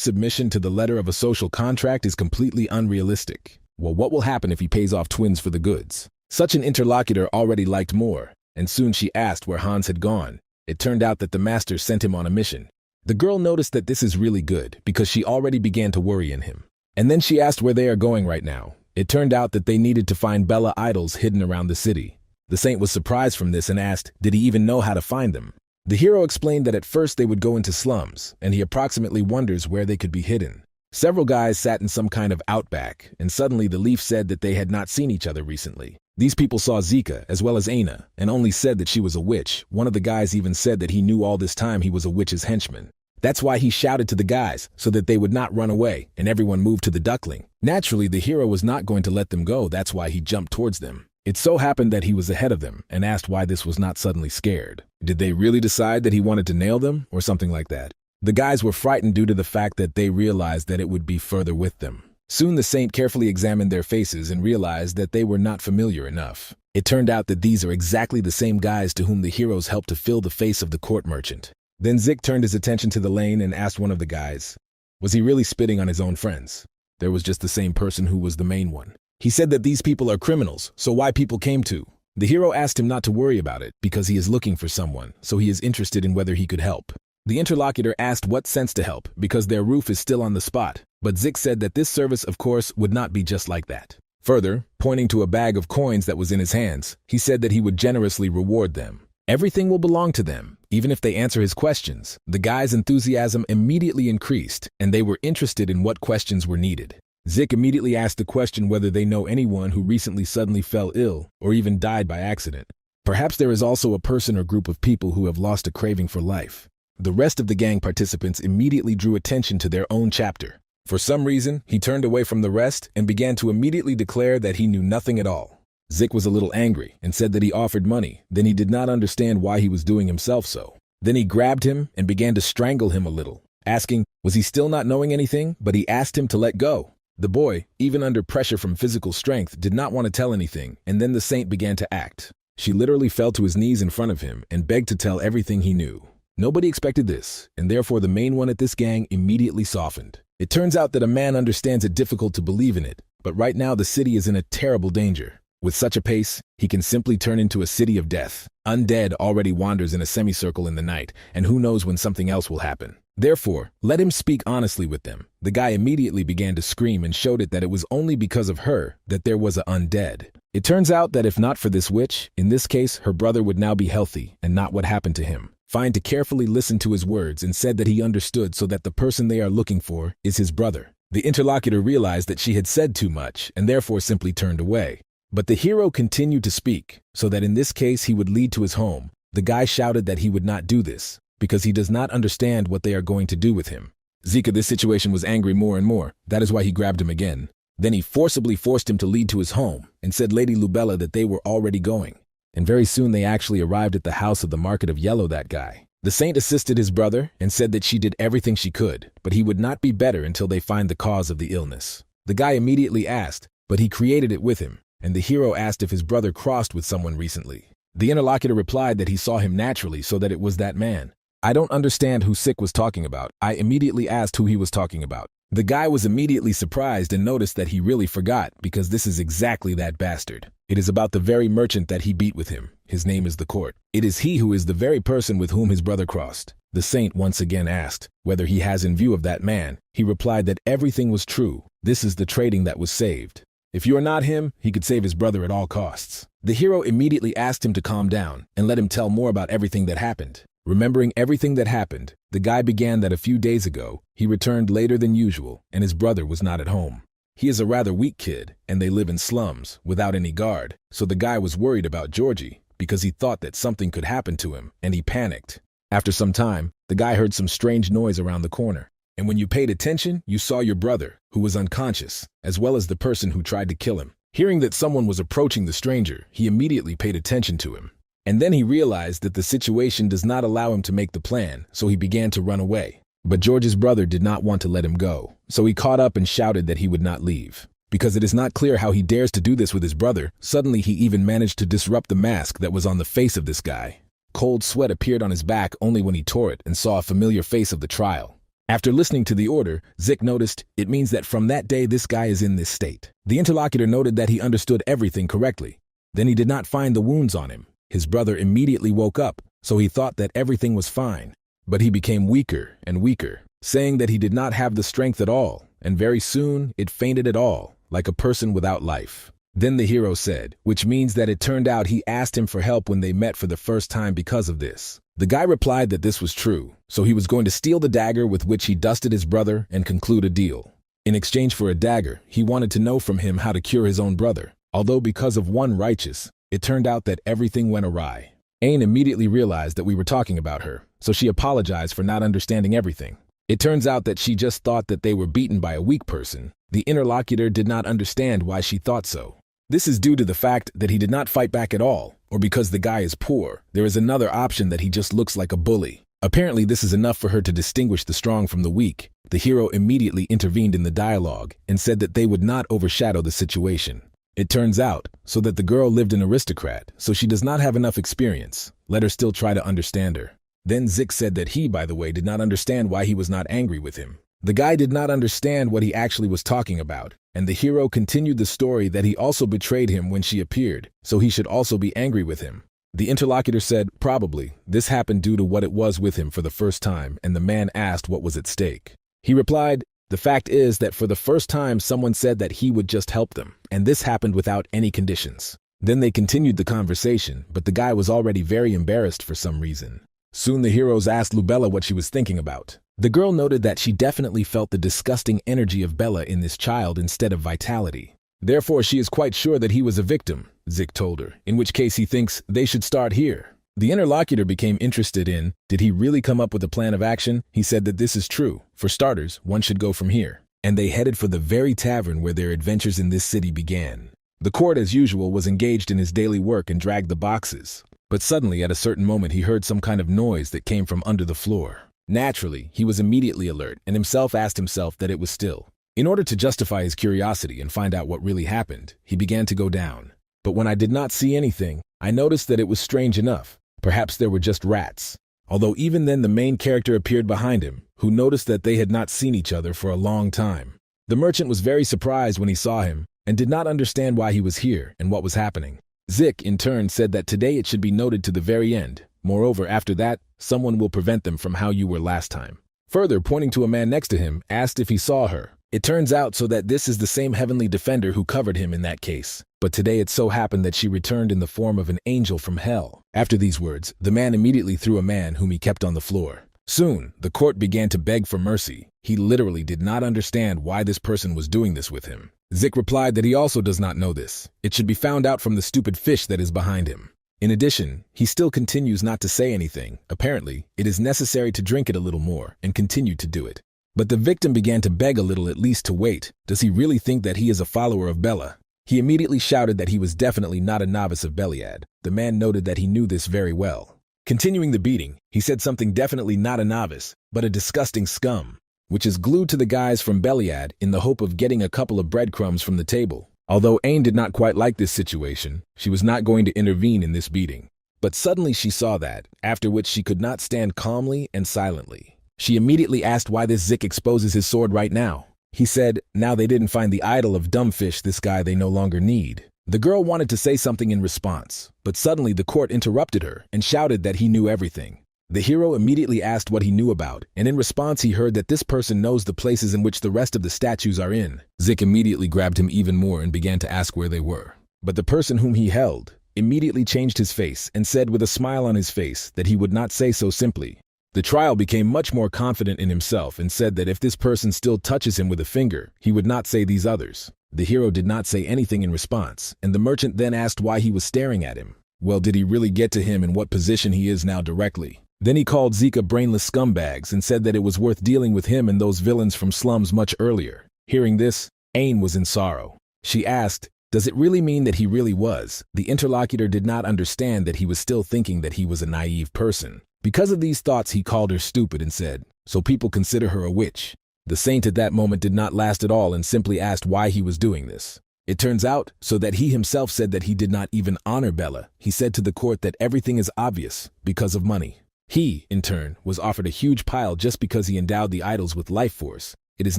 submission to the letter of a social contract is completely unrealistic. Well, what will happen if he pays off twins for the goods? Such an interlocutor already liked more, and soon she asked where Hans had gone. It turned out that the master sent him on a mission. The girl noticed that this is really good because she already began to worry in him. And then she asked where they are going right now. It turned out that they needed to find Bella idols hidden around the city. The saint was surprised from this and asked, did he even know how to find them? The hero explained that at first they would go into slums, and he approximately wonders where they could be hidden. Several guys sat in some kind of outback, and suddenly the leaf said that they had not seen each other recently. These people saw Zika, as well as Aina, and only said that she was a witch. One of the guys even said that he knew all this time he was a witch's henchman. That's why he shouted to the guys, so that they would not run away, and everyone moved to the duckling. Naturally, the hero was not going to let them go, that's why he jumped towards them. It so happened that he was ahead of them, and asked why this was not suddenly scared. Did they really decide that he wanted to nail them, or something like that? The guys were frightened due to the fact that they realized that it would be further with them. Soon the saint carefully examined their faces and realized that they were not familiar enough. It turned out that these are exactly the same guys to whom the heroes helped to fill the face of the court merchant. Then Zik turned his attention to the lane and asked one of the guys, was he really spitting on his own friends? There was just the same person who was the main one. He said that these people are criminals, so why people came to. The hero asked him not to worry about it because he is looking for someone, so he is interested in whether he could help. The interlocutor asked what sense to help because their roof is still on the spot, but Zik said that this service, of course, would not be just like that. Further, pointing to a bag of coins that was in his hands, he said that he would generously reward them. Everything will belong to them, even if they answer his questions. The guy's enthusiasm immediately increased, and they were interested in what questions were needed. Zik immediately asked the question whether they know anyone who recently suddenly fell ill or even died by accident. Perhaps there is also a person or group of people who have lost a craving for life. The rest of the gang participants immediately drew attention to their own chapter. For some reason, he turned away from the rest and began to immediately declare that he knew nothing at all. Zik was a little angry and said that he offered money, then he did not understand why he was doing himself so. Then he grabbed him and began to strangle him a little, asking, was he still not knowing anything, but he asked him to let go. The boy, even under pressure from physical strength, did not want to tell anything, and then the saint began to act. She literally fell to his knees in front of him and begged to tell everything he knew. Nobody expected this, and therefore the main one at this gang immediately softened. It turns out that a man understands it difficult to believe in it, but right now the city is in a terrible danger. With such a pace, he can simply turn into a city of death. Undead already wanders in a semicircle in the night, and who knows when something else will happen. Therefore, let him speak honestly with them. The guy immediately began to scream and showed it that it was only because of her that there was an undead. It turns out that if not for this witch, in this case, her brother would now be healthy, and not what happened to him. Fine to carefully listen to his words and said that he understood so that the person they are looking for is his brother. The interlocutor realized that she had said too much and therefore simply turned away. But the hero continued to speak, so that in this case he would lead to his home. The guy shouted that he would not do this, because he does not understand what they are going to do with him. Zika, this situation, was angry more and more. That is why he grabbed him again. Then he forcibly forced him to lead to his home, and said Lady Lubella that they were already going. And very soon they actually arrived at the house of the Market of Yellow, that guy. The saint assisted his brother and said that she did everything she could, but he would not be better until they find the cause of the illness. The guy immediately asked, but he created it with him. And the hero asked if his brother crossed with someone recently. The interlocutor replied that he saw him naturally, so that it was that man. I don't understand who Sick was talking about. I immediately asked who he was talking about. The guy was immediately surprised and noticed that he really forgot, because this is exactly that bastard. It is about the very merchant that he beat with him. His name is the Court. It is he who is the very person with whom his brother crossed. The saint once again asked whether he has in view of that man. He replied that everything was true. This is the trading that was saved. If you are not him, he could save his brother at all costs. The hero immediately asked him to calm down and let him tell more about everything that happened. Remembering everything that happened, the guy began that a few days ago, he returned later than usual and his brother was not at home. He is a rather weak kid and they live in slums without any guard, so the guy was worried about Georgie because he thought that something could happen to him and he panicked. After some time, the guy heard some strange noise around the corner. And when you paid attention, you saw your brother, who was unconscious, as well as the person who tried to kill him. Hearing that someone was approaching the stranger, he immediately paid attention to him. And then he realized that the situation does not allow him to make the plan, so he began to run away. But George's brother did not want to let him go, so he caught up and shouted that he would not leave. Because it is not clear how he dares to do this with his brother, suddenly he even managed to disrupt the mask that was on the face of this guy. Cold sweat appeared on his back only when he tore it and saw a familiar face of the trial. After listening to the order, Zik noticed it means that from that day this guy is in this state. The interlocutor noted that he understood everything correctly. Then he did not find the wounds on him. His brother immediately woke up, so he thought that everything was fine. But he became weaker and weaker, saying that he did not have the strength at all, and very soon it fainted at all, like a person without life. Then the hero said, which means that it turned out he asked him for help when they met for the first time because of this. The guy replied that this was true, so he was going to steal the dagger with which he dusted his brother and conclude a deal. In exchange for a dagger, he wanted to know from him how to cure his own brother. Although because of one righteous, it turned out that everything went awry. Ain immediately realized that we were talking about her, so she apologized for not understanding everything. It turns out that she just thought that they were beaten by a weak person. The interlocutor did not understand why she thought so. This is due to the fact that he did not fight back at all, or because the guy is poor. There is another option that he just looks like a bully. Apparently this is enough for her to distinguish the strong from the weak. The hero immediately intervened in the dialogue and said that they would not overshadow the situation. It turns out, so that the girl lived an aristocrat, so she does not have enough experience. Let her still try to understand her. Then Zik said that he, by the way, did not understand why he was not angry with him. The guy did not understand what he actually was talking about, and the hero continued the story that he also betrayed him when she appeared, so he should also be angry with him. The interlocutor said, probably, this happened due to what it was with him for the first time, and the man asked what was at stake. He replied, the fact is that for the first time someone said that he would just help them, and this happened without any conditions. Then they continued the conversation, but the guy was already very embarrassed for some reason. Soon the heroes asked Lubella what she was thinking about. The girl noted that she definitely felt the disgusting energy of Bella in this child instead of vitality. Therefore, she is quite sure that he was a victim, Zik told her, in which case he thinks they should start here. The interlocutor became interested in, did he really come up with a plan of action? He said that this is true. For starters, one should go from here. And they headed for the very tavern where their adventures in this city began. The court, as usual, was engaged in his daily work and dragged the boxes. But suddenly, at a certain moment, he heard some kind of noise that came from under the floor. Naturally, he was immediately alert and himself asked himself that it was still. In order to justify his curiosity and find out what really happened, he began to go down. But when I did not see anything, I noticed that it was strange enough. Perhaps there were just rats. Although even then the main character appeared behind him, who noticed that they had not seen each other for a long time. The merchant was very surprised when he saw him and did not understand why he was here and what was happening. Zik, in turn, said that today it should be noted to the very end. Moreover, after that, someone will prevent them from how you were last time. Further, pointing to a man next to him, asked if he saw her. It turns out so that this is the same heavenly defender who covered him in that case. But today it so happened that she returned in the form of an angel from hell. After these words, the man immediately threw a man whom he kept on the floor. Soon, the court began to beg for mercy. He literally did not understand why this person was doing this with him. Zik replied that he also does not know this. It should be found out from the stupid fish that is behind him. In addition, he still continues not to say anything. Apparently, it is necessary to drink it a little more, and continued to do it. But the victim began to beg a little at least to wait. Does he really think that he is a follower of Bella? He immediately shouted that he was definitely not a novice of Beliad. The man noted that he knew this very well. Continuing the beating, he said something definitely not a novice, but a disgusting scum, which is glued to the guys from Beliad in the hope of getting a couple of breadcrumbs from the table. Although Ain did not quite like this situation, she was not going to intervene in this beating. But suddenly she saw that, after which she could not stand calmly and silently. She immediately asked why this Zik exposes his sword right now. He said, now they didn't find the idol of Dumbfish, this guy they no longer need. The girl wanted to say something in response, but suddenly the court interrupted her and shouted that he knew everything. The hero immediately asked what he knew about, and in response he heard that this person knows the places in which the rest of the statues are in. Zik immediately grabbed him even more and began to ask where they were. But the person whom he held immediately changed his face and said with a smile on his face that he would not say so simply. The trial became much more confident in himself and said that if this person still touches him with a finger, he would not say these others. The hero did not say anything in response, and the merchant then asked why he was staring at him. Well, did he really get to him and what position he is now directly? Then he called Zika brainless scumbags and said that it was worth dealing with him and those villains from slums much earlier. Hearing this, Ain was in sorrow. She asked, Does it really mean that he really was? The interlocutor did not understand that he was still thinking that he was a naive person. Because of these thoughts, he called her stupid and said, "So people consider her a witch." The saint at that moment did not last at all and simply asked why he was doing this. It turns out, so that he himself said that he did not even honor Bella. He said to the court that everything is obvious because of money. He, in turn, was offered a huge pile just because he endowed the idols with life force. It is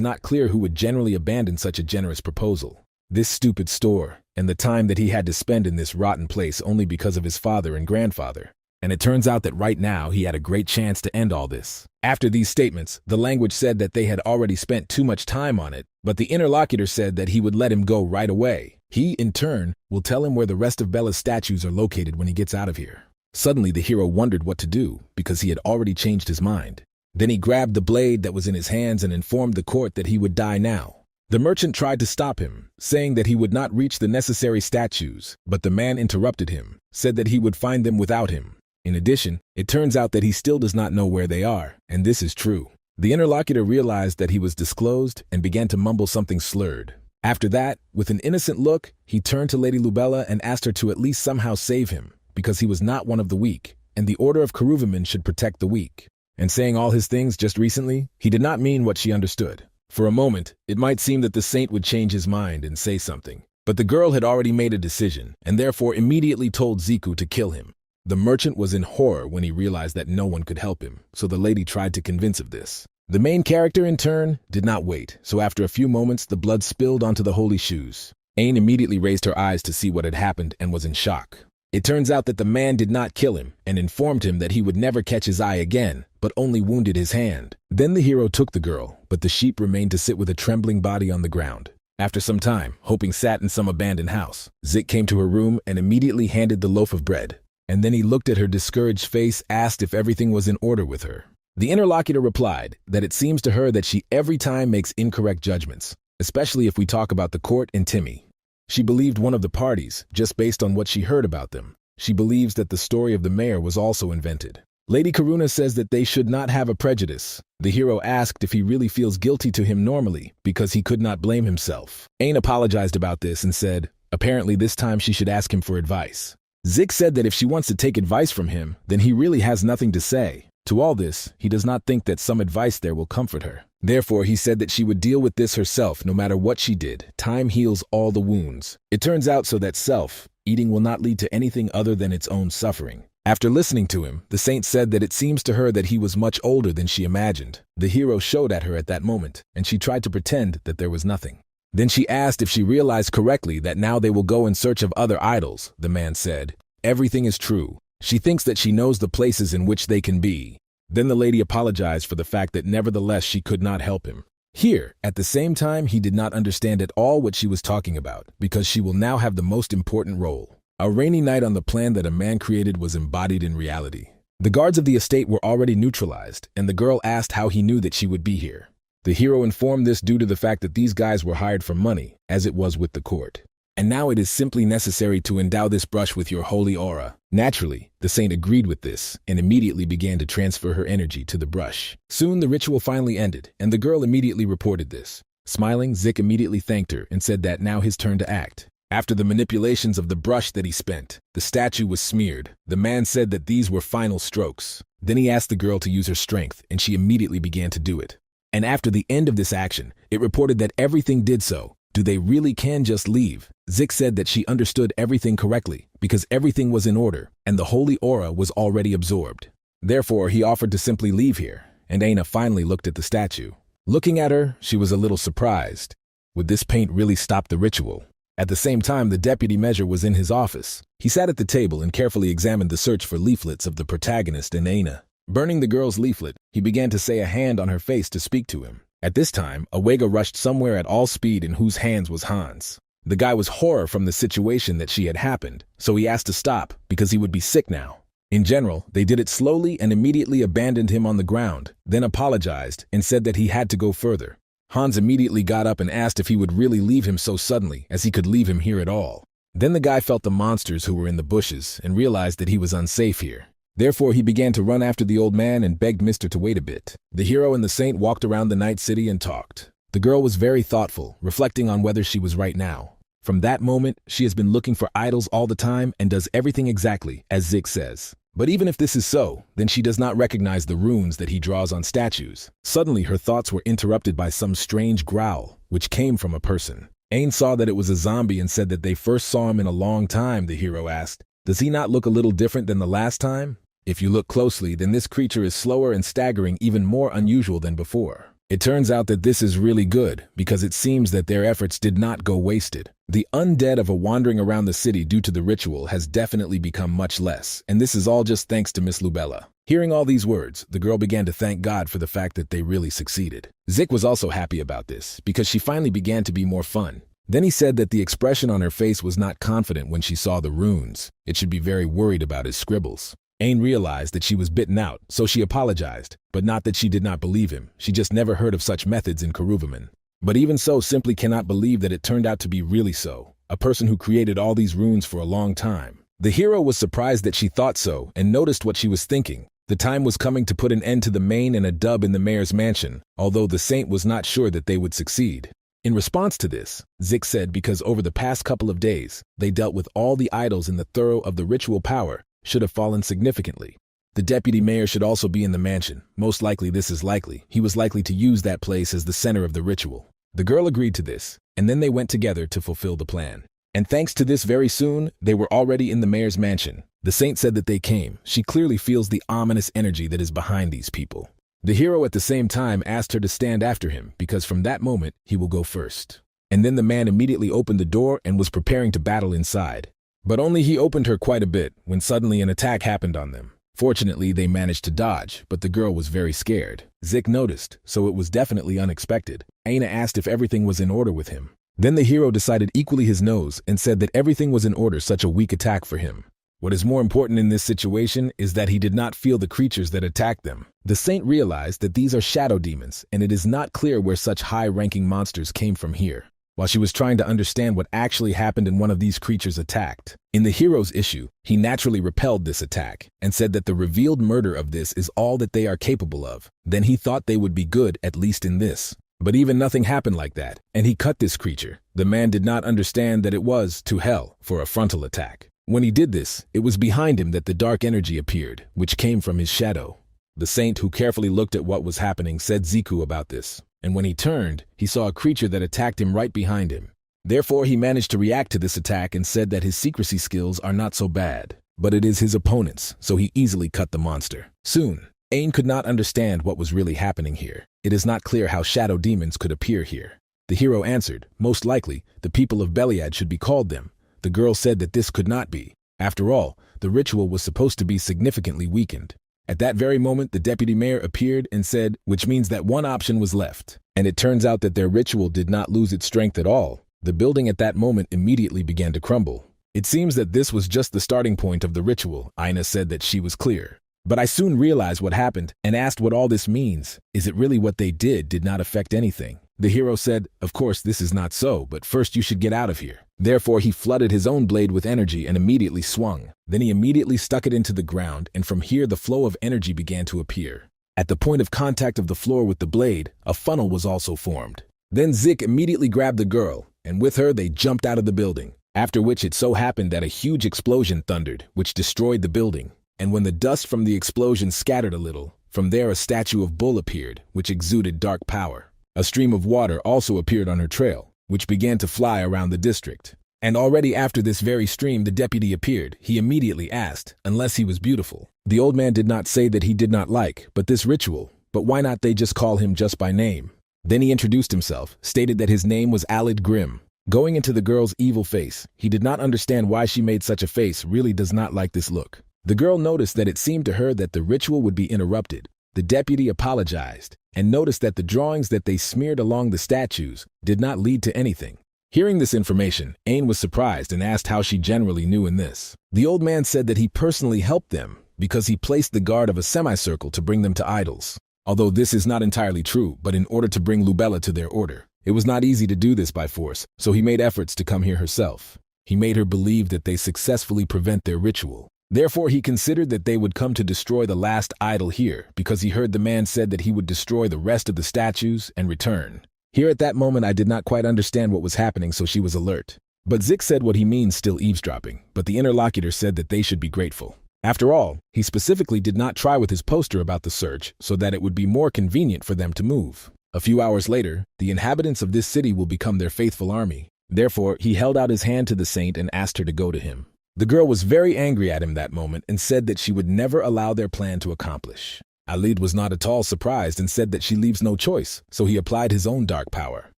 not clear who would generally abandon such a generous proposal. This stupid store, and the time that he had to spend in this rotten place only because of his father and grandfather. And it turns out that right now he had a great chance to end all this. After these statements, the language said that they had already spent too much time on it, but the interlocutor said that he would let him go right away. He, in turn, will tell him where the rest of Bella's statues are located when he gets out of here. Suddenly, the hero wondered what to do, because he had already changed his mind. Then he grabbed the blade that was in his hands and informed the court that he would die now. The merchant tried to stop him, saying that he would not reach the necessary statues, but the man interrupted him, said that he would find them without him. In addition, it turns out that he still does not know where they are, and this is true. The interlocutor realized that he was disclosed and began to mumble something slurred. After that, with an innocent look, he turned to Lady Lubella and asked her to at least somehow save him, because he was not one of the weak, and the Order of Keruvamin should protect the weak. And saying all his things just recently, he did not mean what she understood. For a moment, it might seem that the saint would change his mind and say something. But the girl had already made a decision, and therefore immediately told Ziku to kill him. The merchant was in horror when he realized that no one could help him, so the lady tried to convince of this. The main character, in turn, did not wait, so after a few moments the blood spilled onto the holy shoes. Ain immediately raised her eyes to see what had happened and was in shock. It turns out that the man did not kill him and informed him that he would never catch his eye again, but only wounded his hand. Then the hero took the girl, but the sheep remained to sit with a trembling body on the ground. After some time, hoping sat in some abandoned house. Zik came to her room and immediately handed the loaf of bread. And then he looked at her discouraged face, asked if everything was in order with her. The interlocutor replied that it seems to her that she every time makes incorrect judgments, especially if we talk about the court and Timmy. She believed one of the parties, just based on what she heard about them. She believes that the story of the mayor was also invented. Lady Karuna says that they should not have a prejudice. The hero asked if he really feels guilty to him normally, because he could not blame himself. Ain apologized about this and said, apparently this time she should ask him for advice. Zik said that if she wants to take advice from him, then he really has nothing to say. To all this, he does not think that some advice there will comfort her. Therefore, he said that she would deal with this herself no matter what she did. Time heals all the wounds. It turns out so that self-eating will not lead to anything other than its own suffering. After listening to him, the saint said that it seems to her that he was much older than she imagined. The hero showed at her at that moment, and she tried to pretend that there was nothing. Then she asked if she realized correctly that now they will go in search of other idols. The man said, everything is true. She thinks that she knows the places in which they can be. Then the lady apologized for the fact that nevertheless she could not help him. Here, at the same time, he did not understand at all what she was talking about, because she will now have the most important role. A rainy night on the plan that a man created was embodied in reality. The guards of the estate were already neutralized, and the girl asked how he knew that she would be here. The hero informed this due to the fact that these guys were hired for money, as it was with the court. And now it is simply necessary to endow this brush with your holy aura. Naturally, the saint agreed with this and immediately began to transfer her energy to the brush. Soon the ritual finally ended, and the girl immediately reported this. Smiling, Zik immediately thanked her and said that now his turn to act. After the manipulations of the brush that he spent, the statue was smeared. The man said that these were final strokes. Then he asked the girl to use her strength, and she immediately began to do it. And after the end of this action, it reported that everything did so. Do they really can just leave? Zik said that she understood everything correctly, because everything was in order, and the holy aura was already absorbed. Therefore, he offered to simply leave here, and Aina finally looked at the statue. Looking at her, she was a little surprised. Would this paint really stop the ritual? At the same time, the deputy measure was in his office. He sat at the table and carefully examined the search for leaflets of the protagonist and Aina. Burning the girl's leaflet, he began to say a hand on her face to speak to him. At this time, Awega rushed somewhere at all speed in whose hands was Hans. The guy was horror from the situation that she had happened, so he asked to stop because he would be sick now. In general, they did it slowly and immediately abandoned him on the ground, then apologized and said that he had to go further. Hans immediately got up and asked if he would really leave him so suddenly as he could leave him here at all. Then the guy felt the monsters who were in the bushes and realized that he was unsafe here. Therefore, he began to run after the old man and begged Mister to wait a bit. The hero and the saint walked around the night city and talked. The girl was very thoughtful, reflecting on whether she was right now. From that moment, she has been looking for idols all the time and does everything exactly as Zik says. But even if this is so, then she does not recognize the runes that he draws on statues. Suddenly, her thoughts were interrupted by some strange growl, which came from a person. Ain saw that it was a zombie and said that they first saw him in a long time. The hero asked, "Does he not look a little different than the last time?" If you look closely, then this creature is slower and staggering, even more unusual than before. It turns out that this is really good, because it seems that their efforts did not go wasted. The undead of a wandering around the city due to the ritual has definitely become much less, and this is all just thanks to Miss Lubella. Hearing all these words, the girl began to thank God for the fact that they really succeeded. Zik was also happy about this, because she finally began to be more fun. Then he said that the expression on her face was not confident when she saw the runes. It should be very worried about his scribbles. Ain realized that she was bitten out, so she apologized, but not that she did not believe him. She just never heard of such methods in Karuvaman. But even so, simply cannot believe that it turned out to be really so. A person who created all these runes for a long time. The hero was surprised that she thought so and noticed what she was thinking. The time was coming to put an end to the main and a dub in the mayor's mansion, although the saint was not sure that they would succeed. In response to this, Zik said because over the past couple of days, they dealt with all the idols in the thorough of the ritual power, should have fallen significantly. The deputy mayor should also be in the mansion. Most likely this is likely. He was likely to use that place as the center of the ritual. The girl agreed to this, and then they went together to fulfill the plan. And thanks to this, very soon, they were already in the mayor's mansion. The saint said that they came. She clearly feels the ominous energy that is behind these people. The hero at the same time asked her to stand after him, because from that moment, he will go first. And then the man immediately opened the door and was preparing to battle inside. But only he opened her quite a bit, when suddenly an attack happened on them. Fortunately, they managed to dodge, but the girl was very scared. Zik noticed, so it was definitely unexpected. Aina asked if everything was in order with him. Then the hero decided equally his nose and said that everything was in order, such a weak attack for him. What is more important in this situation is that he did not feel the creatures that attacked them. The saint realized that these are shadow demons, and it is not clear where such high-ranking monsters came from here. While she was trying to understand what actually happened and one of these creatures attacked. In the hero's issue, he naturally repelled this attack and said that the revealed murder of this is all that they are capable of. Then he thought they would be good, at least in this. But even nothing happened like that, and he cut this creature. The man did not understand that it was, to hell, for a frontal attack. When he did this, it was behind him that the dark energy appeared, which came from his shadow. The saint, who carefully looked at what was happening, said Ziku about this. And when he turned, he saw a creature that attacked him right behind him. Therefore, he managed to react to this attack and said that his secrecy skills are not so bad, but it is his opponent's, so he easily cut the monster. Soon, Ain could not understand what was really happening here. It is not clear how shadow demons could appear here. The hero answered, most likely, the people of Beliad should be called them. The girl said that this could not be. After all, the ritual was supposed to be significantly weakened. At that very moment, the deputy mayor appeared and said, which means that one option was left. And it turns out that their ritual did not lose its strength at all. The building at that moment immediately began to crumble. It seems that this was just the starting point of the ritual. Aina said that she was clear. But I soon realized what happened and asked what all this means. Is it really what they did not affect anything? The hero said, of course this is not so, but first you should get out of here. Therefore he flooded his own blade with energy and immediately swung. Then he immediately stuck it into the ground, and from here the flow of energy began to appear. At the point of contact of the floor with the blade, a funnel was also formed. Then Zik immediately grabbed the girl, and with her they jumped out of the building. After which it so happened that a huge explosion thundered, which destroyed the building. And when the dust from the explosion scattered a little, from there a statue of Bull appeared, which exuded dark power. A stream of water also appeared on her trail, which began to fly around the district. And already after this very stream the deputy appeared. He immediately asked, unless he was beautiful. The old man did not say that he did not like, but this ritual, but why not they just call him just by name? Then he introduced himself, stated that his name was Alid Grim. Going into the girl's evil face, he did not understand why she made such a face, really does not like this look. The girl noticed that it seemed to her that the ritual would be interrupted. The deputy apologized, and noticed that the drawings that they smeared along the statues did not lead to anything. Hearing this information, Ain was surprised and asked how she generally knew in this. The old man said that he personally helped them because he placed the guard of a semicircle to bring them to idols. Although this is not entirely true, but in order to bring Lubella to their order. It was not easy to do this by force, so he made efforts to come here herself. He made her believe that they successfully prevent their ritual. Therefore, he considered that they would come to destroy the last idol here, because he heard the man said that he would destroy the rest of the statues and return. Here at that moment I did not quite understand what was happening, so she was alert. But Zik said what he means still eavesdropping, but the interlocutor said that they should be grateful. After all, he specifically did not try with his poster about the search so that it would be more convenient for them to move. A few hours later, the inhabitants of this city will become their faithful army. Therefore, he held out his hand to the saint and asked her to go to him. The girl was very angry at him that moment and said that she would never allow their plan to accomplish. Alid was not at all surprised and said that she leaves no choice, so he applied his own dark power.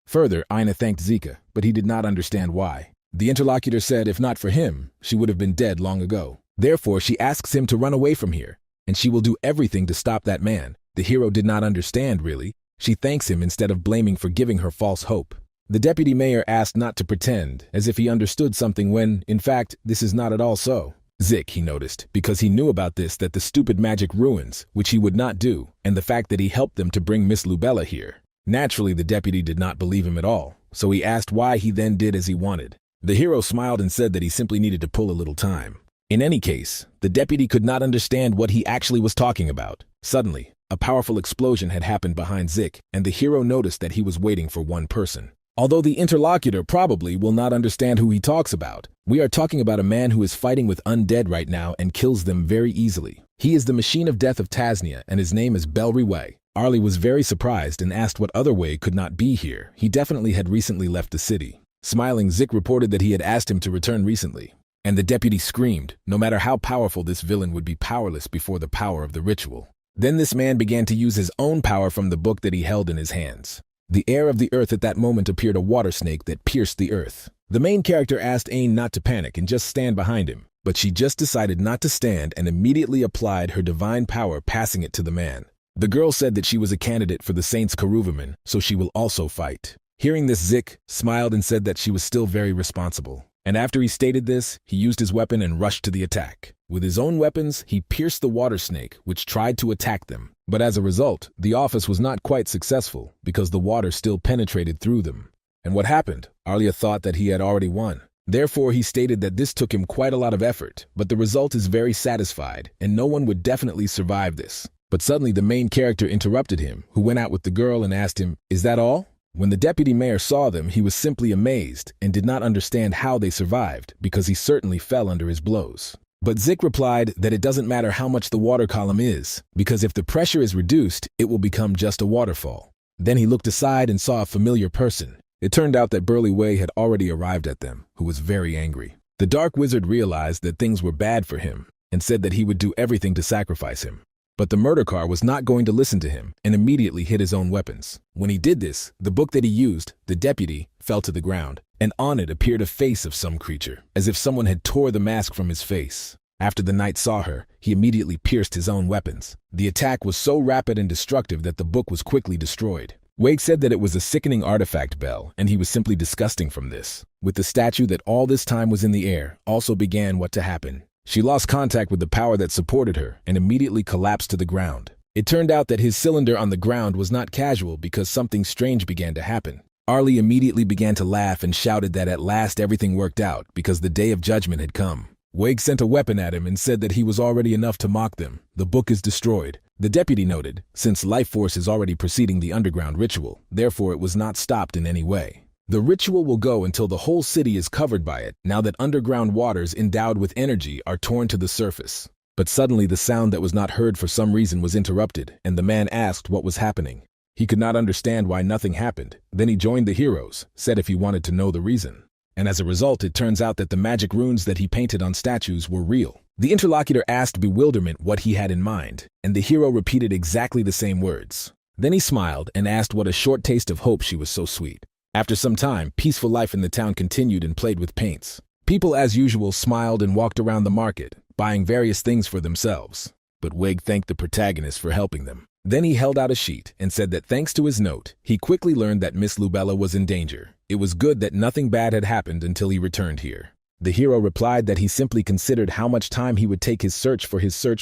Further, Aina thanked Zika, but he did not understand why. The interlocutor said if not for him, she would have been dead long ago. Therefore, she asks him to run away from here, and she will do everything to stop that man. The hero did not understand, really. She thanks him instead of blaming for giving her false hope. The deputy mayor asked not to pretend, as if he understood something when, in fact, this is not at all so. Zik, he noticed, because he knew about this, that the stupid magic ruins, which he would not do, and the fact that he helped them to bring Miss Lubella here. Naturally, the deputy did not believe him at all, so he asked why he then did as he wanted. The hero smiled and said that he simply needed to pull a little time. In any case, the deputy could not understand what he actually was talking about. Suddenly, a powerful explosion had happened behind Zik, and the hero noticed that he was waiting for one person. Although the interlocutor probably will not understand who he talks about, we are talking about a man who is fighting with undead right now and kills them very easily. He is the machine of death of Tasnia, and his name is Belri Wei. Arlie was very surprised and asked what other Wei could not be here. He definitely had recently left the city. Smiling, Zik reported that he had asked him to return recently. And the deputy screamed, no matter how powerful this villain would be powerless before the power of the ritual. Then this man began to use his own power from the book that he held in his hands. The air of the earth at that moment appeared a water snake that pierced the earth. The main character asked Ain not to panic and just stand behind him, but she just decided not to stand and immediately applied her divine power, passing it to the man. The girl said that she was a candidate for the Saints Karuvaman, so she will also fight. Hearing this, Zik smiled and said that she was still very responsible. And after he stated this, he used his weapon and rushed to the attack. With his own weapons, he pierced the water snake, which tried to attack them. But as a result, the office was not quite successful, because the water still penetrated through them. And what happened? Arlia thought that he had already won. Therefore, he stated that this took him quite a lot of effort, but the result is very satisfied, and no one would definitely survive this. But suddenly the main character interrupted him, who went out with the girl and asked him, "Is that all?" When the deputy mayor saw them, he was simply amazed and did not understand how they survived, because he certainly fell under his blows. But Zik replied that it doesn't matter how much the water column is, because if the pressure is reduced, it will become just a waterfall. Then he looked aside and saw a familiar person. It turned out that Burly Wei had already arrived at them, who was very angry. The dark wizard realized that things were bad for him and said that he would do everything to sacrifice him. But the murder car was not going to listen to him and immediately hid his own weapons. When he did this, the book that he used, the deputy, fell to the ground, and on it appeared a face of some creature, as if someone had tore the mask from his face. After the knight saw her, he immediately pierced his own weapons. The attack was so rapid and destructive that the book was quickly destroyed. Wake said that it was a sickening artifact bell, and he was simply disgusting from this. With the statue that all this time was in the air, also began what to happen. She lost contact with the power that supported her and immediately collapsed to the ground. It turned out that his cylinder on the ground was not casual because something strange began to happen. Arlie immediately began to laugh and shouted that at last everything worked out because the day of judgment had come. Wake sent a weapon at him and said that he was already enough to mock them. The book is destroyed. The deputy noted, since life force is already preceding the underground ritual, therefore it was not stopped in any way. The ritual will go until the whole city is covered by it, now that underground waters endowed with energy are torn to the surface. But suddenly the sound that was not heard for some reason was interrupted, and the man asked what was happening. He could not understand why nothing happened. Then he joined the heroes, said if he wanted to know the reason. And as a result, it turns out that the magic runes that he painted on statues were real. The interlocutor asked bewilderment what he had in mind, and the hero repeated exactly the same words. Then he smiled and asked what a short taste of hope she was so sweet. After some time, peaceful life in the town continued and played with paints. People as usual smiled and walked around the market, buying various things for themselves. But Wig thanked the protagonist for helping them. Then he held out a sheet and said that thanks to his note, he quickly learned that Miss Lubella was in danger. It was good that nothing bad had happened until he returned here. The hero replied that he simply considered how much time he would take his search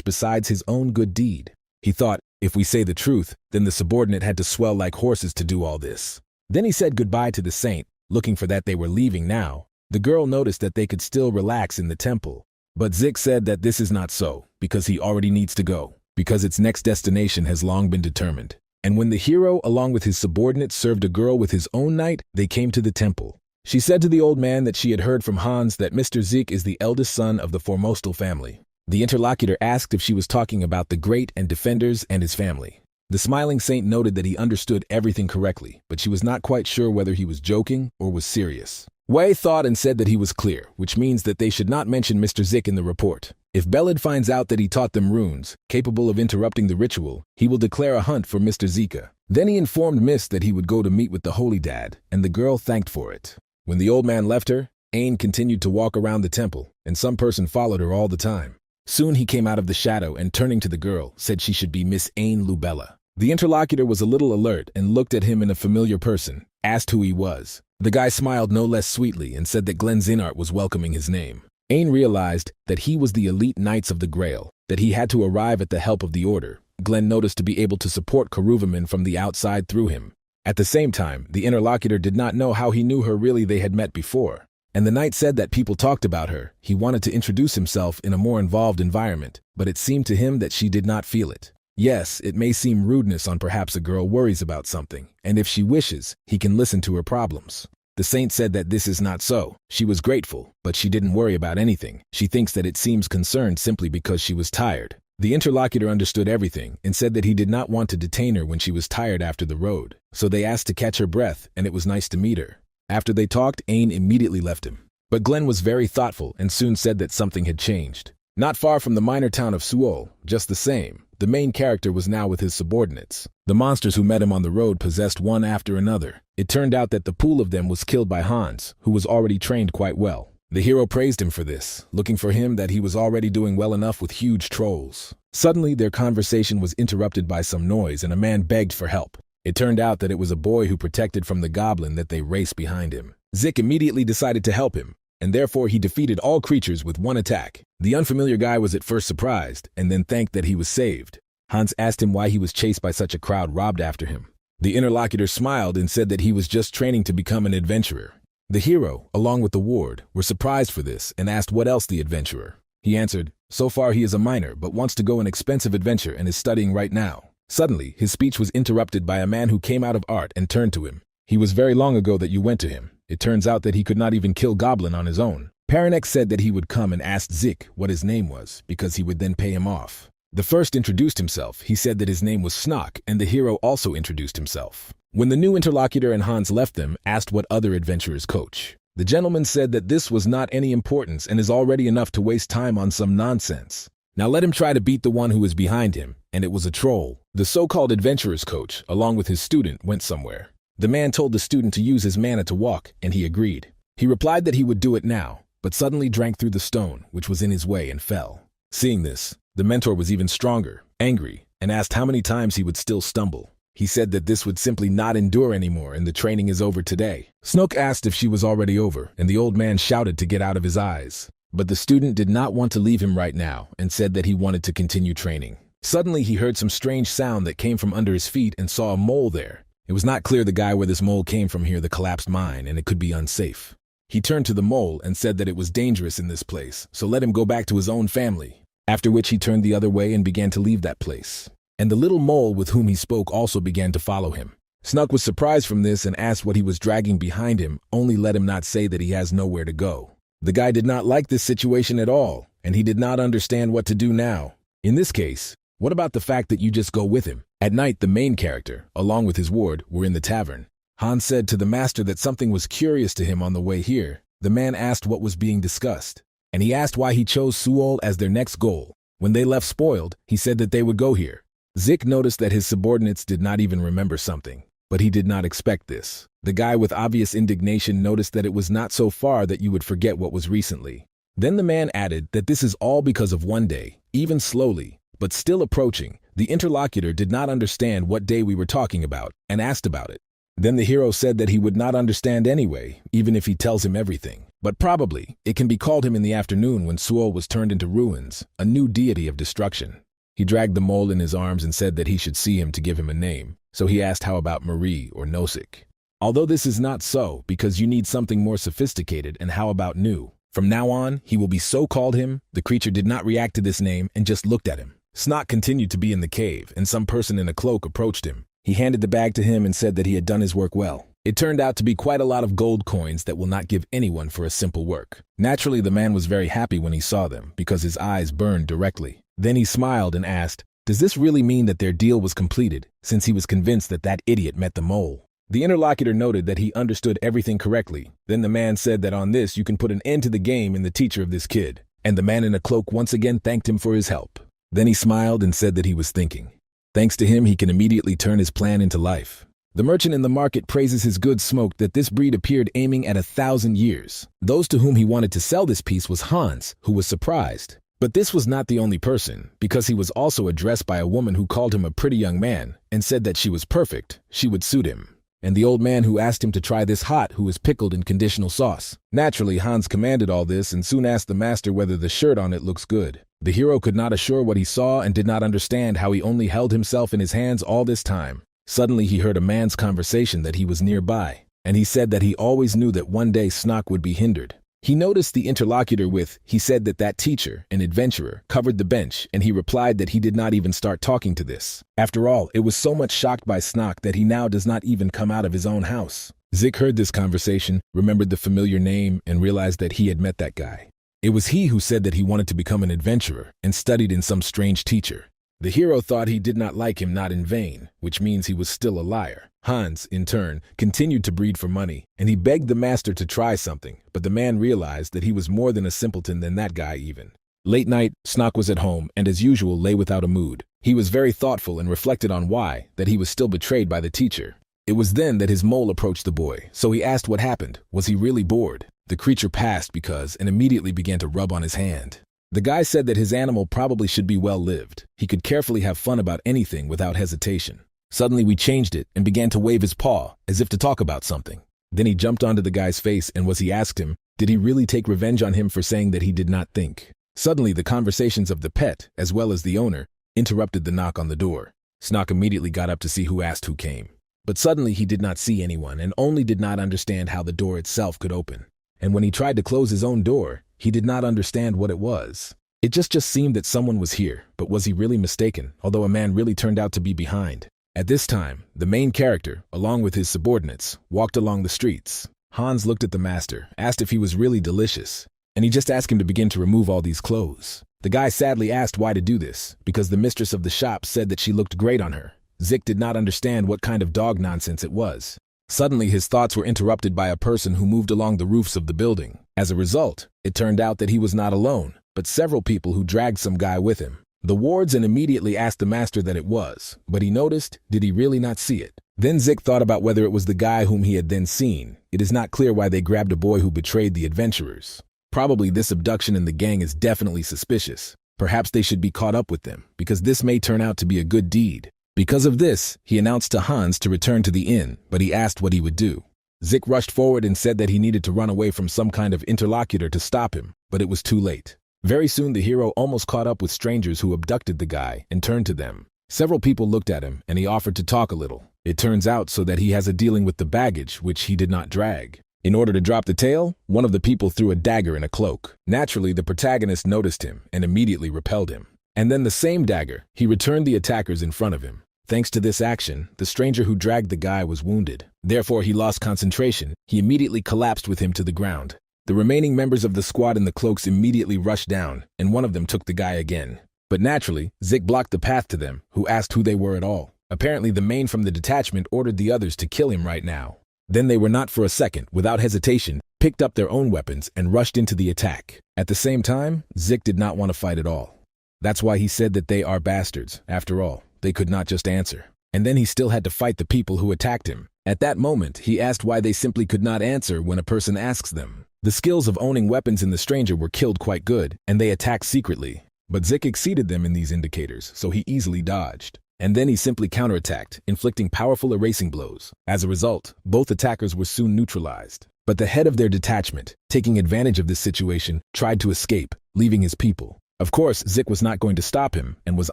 besides his own good deed. He thought, if we say the truth, then the subordinate had to swell like horses to do all this. Then he said goodbye to the saint, looking for that they were leaving now. The girl noticed that they could still relax in the temple. But Zik said that this is not so, because he already needs to go, because its next destination has long been determined. And when the hero, along with his subordinate, served a girl with his own knight, they came to the temple. She said to the old man that she had heard from Hans that Mr. Zik is the eldest son of the Formostal family. The interlocutor asked if she was talking about the great and defenders and his family. The smiling saint noted that he understood everything correctly, but she was not quite sure whether he was joking or was serious. Wei thought and said that he was clear, which means that they should not mention Mr. Zik in the report. If Belid finds out that he taught them runes, capable of interrupting the ritual, he will declare a hunt for Mr. Zika. Then he informed Miss that he would go to meet with the Holy Dad, and the girl thanked for it. When the old man left her, Ain continued to walk around the temple, and some person followed her all the time. Soon he came out of the shadow and turning to the girl, said she should be Miss Ain Lubella. The interlocutor was a little alert and looked at him in a familiar person, asked who he was. The guy smiled no less sweetly and said that Glenn Zinart was welcoming his name. Ain realized that he was the elite Knights of the Grail, that he had to arrive at the help of the Order. Glenn noticed to be able to support Karuvaman from the outside through him. At the same time, the interlocutor did not know how he knew her really they had met before. And the knight said that people talked about her. He wanted to introduce himself in a more involved environment, but it seemed to him that she did not feel it. Yes, it may seem rudeness on perhaps a girl worries about something, and if she wishes, he can listen to her problems. The saint said that this is not so. She was grateful, but she didn't worry about anything. She thinks that it seems concerned simply because she was tired. The interlocutor understood everything and said that he did not want to detain her when she was tired after the road, so they asked to catch her breath, and it was nice to meet her. After they talked, Ain immediately left him. But Glenn was very thoughtful and soon said that something had changed. Not far from the minor town of Suol, just the same, the main character was now with his subordinates. The monsters who met him on the road possessed one after another. It turned out that the pool of them was killed by Hans, who was already trained quite well. The hero praised him for this, looking for him that he was already doing well enough with huge trolls. Suddenly, their conversation was interrupted by some noise and a man begged for help. It turned out that it was a boy who protected from the goblin that they raced behind him. Zik immediately decided to help him, and therefore he defeated all creatures with one attack. The unfamiliar guy was at first surprised, and then thanked that he was saved. Hans asked him why he was chased by such a crowd robbed after him. The interlocutor smiled and said that he was just training to become an adventurer. The hero, along with the ward, were surprised for this and asked what else the adventurer. He answered, so far he is a minor but wants to go an expensive adventure and is studying right now. Suddenly, his speech was interrupted by a man who came out of art and turned to him. He was very long ago that you went to him. It turns out that he could not even kill Goblin on his own. Paranek said that he would come and ask Zik what his name was, because he would then pay him off. The first introduced himself. He said that his name was Snock, and the hero also introduced himself. When the new interlocutor and Hans left them, asked what other adventurers coach. The gentleman said that this was not any importance and is already enough to waste time on some nonsense. Now let him try to beat the one who is behind him, and it was a troll. The so-called adventurer's coach, along with his student, went somewhere. The man told the student to use his mana to walk, and he agreed. He replied that he would do it now, but suddenly drank through the stone, which was in his way, and fell. Seeing this, the mentor was even stronger, angry, and asked how many times he would still stumble. He said that this would simply not endure anymore and the training is over today. Snook asked if she was already over, and the old man shouted to get out of his eyes. But the student did not want to leave him right now and said that he wanted to continue training. Suddenly he heard some strange sound that came from under his feet and saw a mole there. It was not clear the guy where this mole came from here, the collapsed mine, and it could be unsafe. He turned to the mole and said that it was dangerous in this place, so let him go back to his own family. After which he turned the other way and began to leave that place. And the little mole with whom he spoke also began to follow him. Snook was surprised from this and asked what he was dragging behind him, only let him not say that he has nowhere to go. The guy did not like this situation at all, and he did not understand what to do now. In this case, what about the fact that you just go with him? At night, the main character, along with his ward, were in the tavern. Hans said to the master that something was curious to him on the way here. The man asked what was being discussed, and he asked why he chose Suol as their next goal. When they left spoiled, he said that they would go here. Zik noticed that his subordinates did not even remember something, but he did not expect this. The guy with obvious indignation noticed that it was not so far that you would forget what was recently. Then the man added that this is all because of one day, even slowly, but still approaching. The interlocutor did not understand what day we were talking about and asked about it. Then the hero said that he would not understand anyway, even if he tells him everything. But probably, it can be called him in the afternoon when Suol was turned into ruins, a new deity of destruction. He dragged the mole in his arms and said that he should see him to give him a name, so he asked how about Marie or Nosik. Although this is not so, because you need something more sophisticated, and how about new? From now on, he will be so called him. The creature did not react to this name and just looked at him. Snock continued to be in the cave, and some person in a cloak approached him. He handed the bag to him and said that he had done his work well. It turned out to be quite a lot of gold coins that will not give anyone for a simple work. Naturally, the man was very happy when he saw them because his eyes burned directly. Then he smiled and asked, "Does this really mean that their deal was completed?" Since he was convinced that that idiot met the mole. The interlocutor noted that he understood everything correctly. Then the man said that on this you can put an end to the game and the teacher of this kid. And the man in a cloak once again thanked him for his help. Then he smiled and said that he was thinking. Thanks to him, he can immediately turn his plan into life. The merchant in the market praises his goods smoked that this breed appeared aiming at 1,000 years. Those to whom he wanted to sell this piece was Hans, who was surprised. But this was not the only person, because he was also addressed by a woman who called him a pretty young man and said that she was perfect, she would suit him. And the old man who asked him to try this hot who was pickled in conditional sauce. Naturally, Hans commanded all this and soon asked the master whether the shirt on it looks good. The hero could not assure what he saw and did not understand how he only held himself in his hands all this time. Suddenly he heard a man's conversation that he was nearby, and he said that he always knew that one day Snock would be hindered. He noticed the interlocutor he said that teacher, an adventurer, covered the bench, and he replied that he did not even start talking to this. After all, it was so much shocked by Snock that he now does not even come out of his own house. Zick heard this conversation, remembered the familiar name, and realized that he had met that guy. It was he who said that he wanted to become an adventurer and studied in some strange teacher. The hero thought he did not like him not in vain, which means he was still a liar. Hans, in turn, continued to breed for money, and he begged the master to try something, but the man realized that he was more than a simpleton than that guy even. Late night, Snock was at home and as usual lay without a mood. He was very thoughtful and reflected on why, that he was still betrayed by the teacher. It was then that his mole approached the boy, so he asked what happened. Was he really bored? The creature passed and immediately began to rub on his hand. The guy said that his animal probably should be well-lived. He could carefully have fun about anything without hesitation. Suddenly we changed it and began to wave his paw, as if to talk about something. Then he jumped onto the guy's face and he asked him, did he really take revenge on him for saying that he did not think? Suddenly the conversations of the pet, as well as the owner, interrupted the knock on the door. Snock immediately got up to see who asked who came. But suddenly he did not see anyone and only did not understand how the door itself could open. And when he tried to close his own door, he did not understand what it was. It just seemed that someone was here, but was he really mistaken, although a man really turned out to be behind? At this time, the main character, along with his subordinates, walked along the streets. Hans looked at the master, asked if he was really delicious, and he just asked him to begin to remove all these clothes. The guy sadly asked why to do this, because the mistress of the shop said that she looked great on her. Zick did not understand what kind of dog nonsense it was. Suddenly his thoughts were interrupted by a person who moved along the roofs of the building. As a result, it turned out that he was not alone, but several people who dragged some guy with him. The wards immediately asked the master that it was, but he noticed, did he really not see it? Then Zick thought about whether it was the guy whom he had then seen. It is not clear why they grabbed a boy who betrayed the adventurers. Probably this abduction in the gang is definitely suspicious. Perhaps they should be caught up with them, because this may turn out to be a good deed. Because of this, he announced to Hans to return to the inn, but he asked what he would do. Zick rushed forward and said that he needed to run away from some kind of interlocutor to stop him, but it was too late. Very soon the hero almost caught up with strangers who abducted the guy and turned to them. Several people looked at him and he offered to talk a little. It turns out so that he has a dealing with the baggage, which he did not drag. In order to drop the tail, one of the people threw a dagger in a cloak. Naturally, the protagonist noticed him and immediately repelled him. And then the same dagger, he returned the attackers in front of him. Thanks to this action, the stranger who dragged the guy was wounded. Therefore, he lost concentration. He immediately collapsed with him to the ground. The remaining members of the squad in the cloaks immediately rushed down, and one of them took the guy again. But naturally, Zick blocked the path to them, who asked who they were at all. Apparently, the main from the detachment ordered the others to kill him right now. Then they were not for a second, without hesitation, picked up their own weapons and rushed into the attack. At the same time, Zick did not want to fight at all. That's why he said that they are bastards. After all, they could not just answer. And then he still had to fight the people who attacked him. At that moment, he asked why they simply could not answer when a person asks them. The skills of owning weapons in the stranger were killed quite good, and they attacked secretly. But Zick exceeded them in these indicators, so he easily dodged. And then he simply counterattacked, inflicting powerful erasing blows. As a result, both attackers were soon neutralized. But the head of their detachment, taking advantage of this situation, tried to escape, leaving his people. Of course, Zick was not going to stop him and was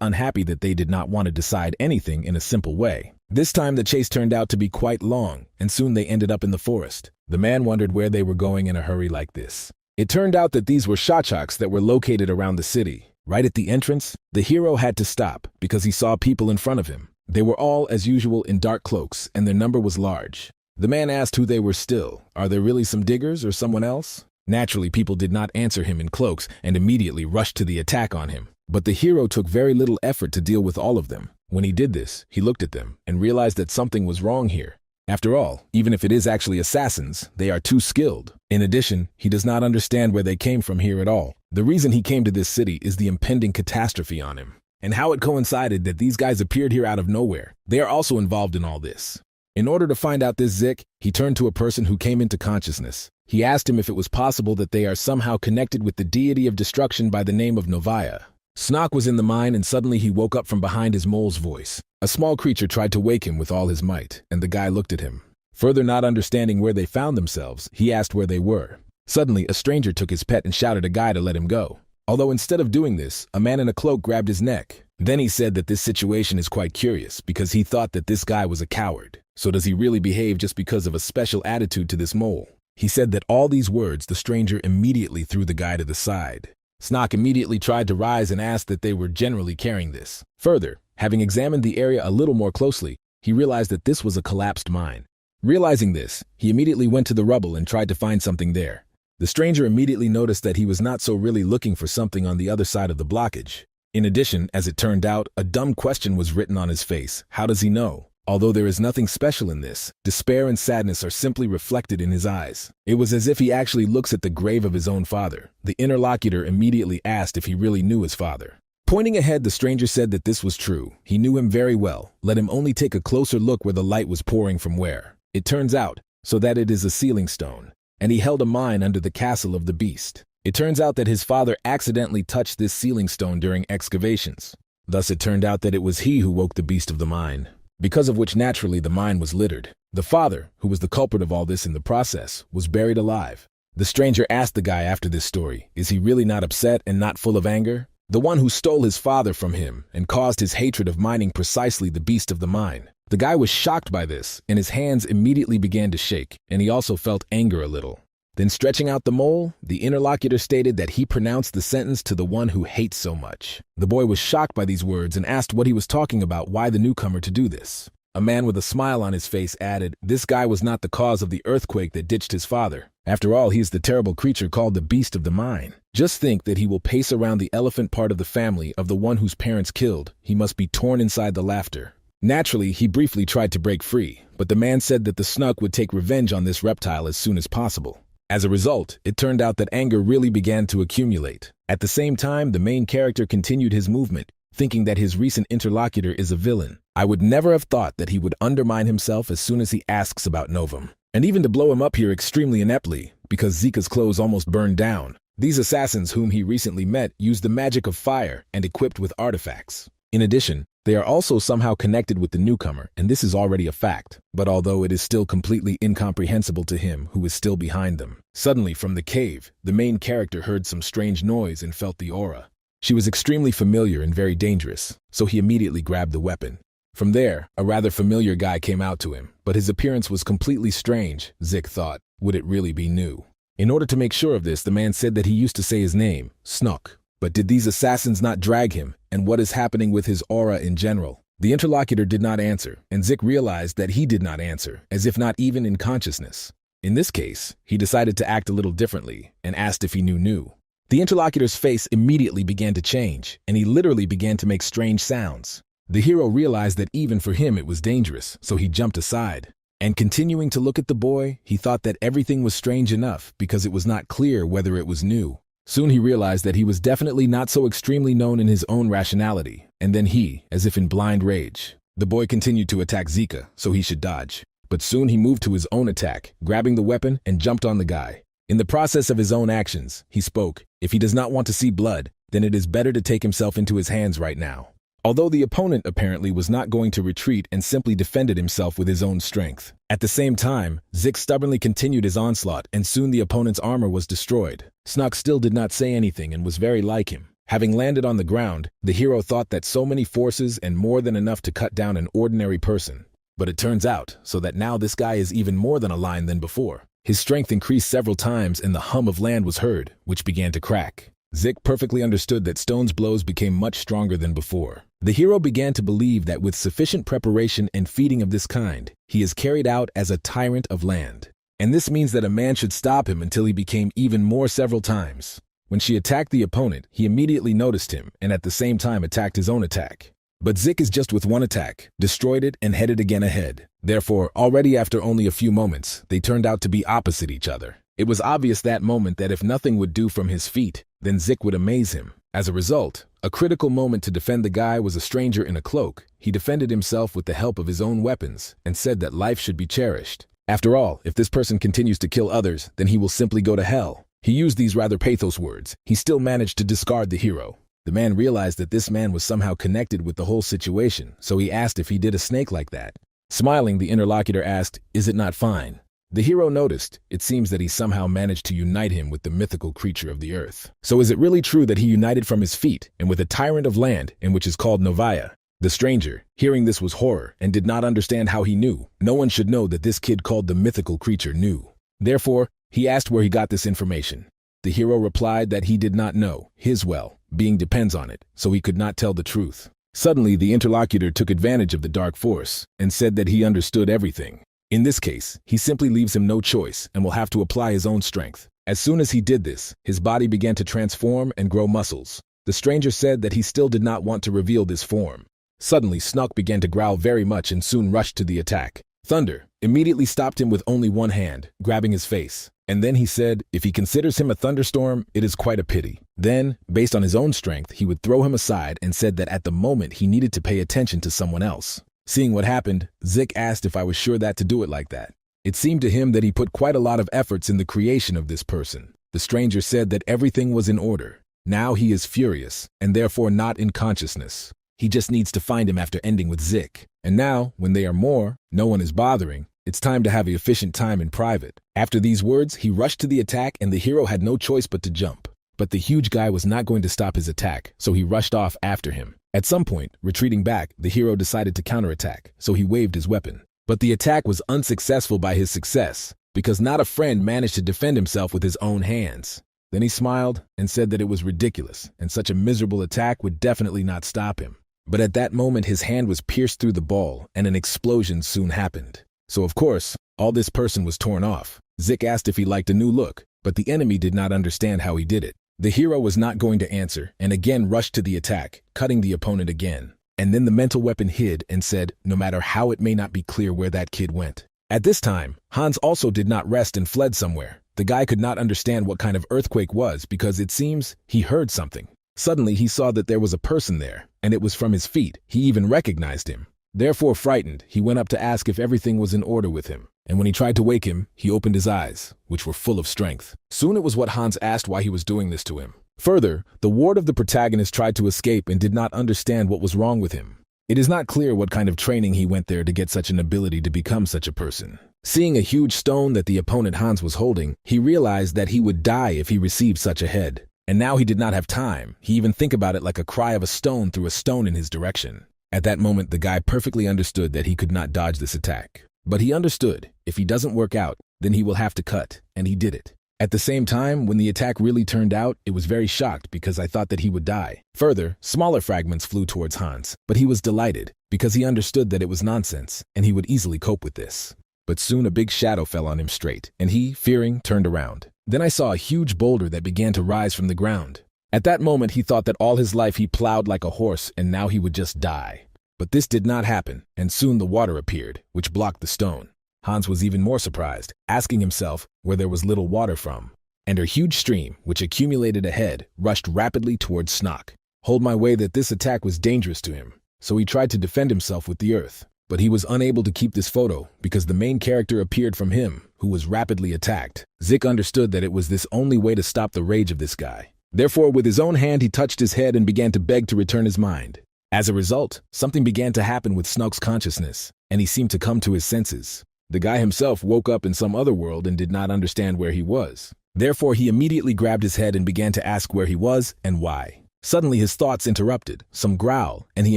unhappy that they did not want to decide anything in a simple way. This time the chase turned out to be quite long, and soon they ended up in the forest. The man wondered where they were going in a hurry like this. It turned out that these were shachaks that were located around the city. Right at the entrance, the hero had to stop because he saw people in front of him. They were all, as usual, in dark cloaks, and their number was large. The man asked who they were still. Are there really some diggers or someone else? Naturally, people did not answer him in cloaks and immediately rushed to the attack on him. But the hero took very little effort to deal with all of them. When he did this, he looked at them and realized that something was wrong here. After all, even if it is actually assassins, they are too skilled. In addition, he does not understand where they came from here at all. The reason he came to this city is the impending catastrophe on him, and how it coincided that these guys appeared here out of nowhere. They are also involved in all this. In order to find out this Zik, he turned to a person who came into consciousness. He asked him if it was possible that they are somehow connected with the deity of destruction by the name of Novaya. Snock was in the mine and suddenly he woke up from behind his mole's voice. A small creature tried to wake him with all his might, and the guy looked at him. Further not understanding where they found themselves, he asked where they were. Suddenly, a stranger took his pet and shouted at a guy to let him go. Although instead of doing this, a man in a cloak grabbed his neck. Then he said that this situation is quite curious because he thought that this guy was a coward. So does he really behave just because of a special attitude to this mole? He said that all these words the stranger immediately threw the guy to the side. Snock immediately tried to rise and asked that they were generally carrying this. Further, having examined the area a little more closely, he realized that this was a collapsed mine. Realizing this, he immediately went to the rubble and tried to find something there. The stranger immediately noticed that he was not so really looking for something on the other side of the blockage. In addition, as it turned out, a dumb question was written on his face. How does he know? Although there is nothing special in this, despair and sadness are simply reflected in his eyes. It was as if he actually looks at the grave of his own father. The interlocutor immediately asked if he really knew his father. Pointing ahead, the stranger said that this was true. He knew him very well. Let him only take a closer look where the light was pouring from where. It turns out, so that it is a sealing stone. And he held a mine under the castle of the beast. It turns out that his father accidentally touched this sealing stone during excavations. Thus it turned out that it was he who woke the beast of the mine, because of which naturally the mine was littered. The father, who was the culprit of all this in the process, was buried alive. The stranger asked the guy after this story, is he really not upset and not full of anger? The one who stole his father from him and caused his hatred of mining precisely the beast of the mine. The guy was shocked by this, and his hands immediately began to shake, and he also felt anger a little. Then stretching out the mole, the interlocutor stated that he pronounced the sentence to the one who hates so much. The boy was shocked by these words and asked what he was talking about, why the newcomer to do this. A man with a smile on his face added, this guy was not the cause of the earthquake that ditched his father. After all, he is the terrible creature called the beast of the mine. Just think that he will pace around the elephant part of the family of the one whose parents killed. He must be torn inside the laughter. Naturally, he briefly tried to break free, but the man said that the Snook would take revenge on this reptile as soon as possible. As a result, it turned out that anger really began to accumulate. At the same time, the main character continued his movement, thinking that his recent interlocutor is a villain. I would never have thought that he would undermine himself as soon as he asks about Novum, and even to blow him up here extremely ineptly, because Zika's clothes almost burned down. These assassins whom he recently met used the magic of fire and equipped with artifacts. In addition, they are also somehow connected with the newcomer, and this is already a fact. But although it is still completely incomprehensible to him who is still behind them, suddenly from the cave, the main character heard some strange noise and felt the aura. She was extremely familiar and very dangerous, so he immediately grabbed the weapon. From there, a rather familiar guy came out to him, but his appearance was completely strange. Zik thought, would it really be new? In order to make sure of this, the man said that he used to say his name, Snook. But did these assassins not drag him, and what is happening with his aura in general? The interlocutor did not answer, and Zik realized that he did not answer, as if not even in consciousness. In this case, he decided to act a little differently, and asked if he knew. The interlocutor's face immediately began to change, and he literally began to make strange sounds. The hero realized that even for him it was dangerous, so he jumped aside. And continuing to look at the boy, he thought that everything was strange enough because it was not clear whether it was new. Soon he realized that he was definitely not so extremely known in his own rationality, and then he, as if in blind rage. The boy continued to attack Zika, so he should dodge. But soon he moved to his own attack, grabbing the weapon and jumped on the guy. In the process of his own actions, he spoke, if he does not want to see blood, then it is better to take himself into his hands right now. Although the opponent apparently was not going to retreat and simply defended himself with his own strength. At the same time, Zik stubbornly continued his onslaught, and soon the opponent's armor was destroyed. Snook still did not say anything and was very like him. Having landed on the ground, the hero thought that so many forces and more than enough to cut down an ordinary person. But it turns out, so that now this guy is even more than a lion than before. His strength increased several times and the hum of land was heard, which began to crack. Zik perfectly understood that Stone's blows became much stronger than before. The hero began to believe that with sufficient preparation and feeding of this kind, he is carried out as a tyrant of land. And this means that a man should stop him until he became even more several times. When she attacked the opponent, he immediately noticed him and at the same time attacked his own attack. But Zik is just with one attack, destroyed it and headed again ahead. Therefore, already after only a few moments, they turned out to be opposite each other. It was obvious that moment that if nothing would do from his feet, then Zik would amaze him. As a result, a critical moment to defend the guy was a stranger in a cloak. He defended himself with the help of his own weapons and said that life should be cherished. After all, if this person continues to kill others, then he will simply go to hell. He used these rather pathos words. He still managed to discard the hero. The man realized that this man was somehow connected with the whole situation, so he asked if he did a snake like that. Smiling, the interlocutor asked, "Is it not fine?" The hero noticed. It seems that he somehow managed to unite him with the mythical creature of the earth. So is it really true that he united from his feet and with a tyrant of land, and which is called Novaya? The stranger, hearing this, was horror and did not understand how he knew. No one should know that this kid called the mythical creature knew. Therefore, he asked where he got this information. The hero replied that he did not know. His well-being depends on it, so he could not tell the truth. Suddenly, the interlocutor took advantage of the dark force and said that he understood everything. In this case, he simply leaves him no choice and will have to apply his own strength. As soon as he did this, his body began to transform and grow muscles. The stranger said that he still did not want to reveal this form. Suddenly, Snook began to growl very much and soon rushed to the attack. Thunder immediately stopped him with only one hand, grabbing his face. And then he said, if he considers him a thunderstorm, it is quite a pity. Then, based on his own strength, he would throw him aside and said that at the moment he needed to pay attention to someone else. Seeing what happened, Zik asked if I was sure that to do it like that. It seemed to him that he put quite a lot of efforts in the creation of this person. The stranger said that everything was in order. Now he is furious, and therefore not in consciousness. He just needs to find him after ending with Zik. And now, when they are more, no one is bothering, it's time to have an efficient time in private. After these words, he rushed to the attack and the hero had no choice but to jump. But the huge guy was not going to stop his attack, so he rushed off after him. At some point, retreating back, the hero decided to counterattack, so he waved his weapon. But the attack was unsuccessful by his success, because not a friend managed to defend himself with his own hands. Then he smiled and said that it was ridiculous, and such a miserable attack would definitely not stop him. But at that moment, his hand was pierced through the ball, and an explosion soon happened. So of course, all this person was torn off. Zik asked if he liked a new look, but the enemy did not understand how he did it. The hero was not going to answer, and again rushed to the attack, cutting the opponent again. And then the mental weapon hid and said, no matter how it may not be clear where that kid went. At this time, Hans also did not rest and fled somewhere. The guy could not understand what kind of earthquake was because it seems he heard something. Suddenly he saw that there was a person there, and it was from his feet. He even recognized him. Therefore frightened, he went up to ask if everything was in order with him. And when he tried to wake him, he opened his eyes, which were full of strength. Soon it was what Hans asked why he was doing this to him. Further, the ward of the protagonist tried to escape and did not understand what was wrong with him. It is not clear what kind of training he went there to get such an ability to become such a person. Seeing a huge stone that the opponent Hans was holding, he realized that he would die if he received such a head. And now he did not have time. He even think about it like a cry of a stone threw a stone in his direction. At that moment, the guy perfectly understood that he could not dodge this attack. But he understood, if he doesn't work out, then he will have to cut, and he did it. At the same time, when the attack really turned out, it was very shocked because I thought that he would die. Further, smaller fragments flew towards Hans, but he was delighted because he understood that it was nonsense, and he would easily cope with this. But soon a big shadow fell on him straight, and he, fearing, turned around. Then I saw a huge boulder that began to rise from the ground. At that moment, he thought that all his life he plowed like a horse and now he would just die. But this did not happen, and soon the water appeared, which blocked the stone. Hans was even more surprised, asking himself where there was little water from. And a huge stream, which accumulated ahead, rushed rapidly towards Snook. Hold my way that this attack was dangerous to him, so he tried to defend himself with the earth. But he was unable to keep this photo because the main character appeared from him, who was rapidly attacked. Zik understood that it was this only way to stop the rage of this guy. Therefore, with his own hand, he touched his head and began to beg to return his mind. As a result, something began to happen with Snook's consciousness, and he seemed to come to his senses. The guy himself woke up in some other world and did not understand where he was. Therefore, he immediately grabbed his head and began to ask where he was and why. Suddenly, his thoughts interrupted, some growl, and he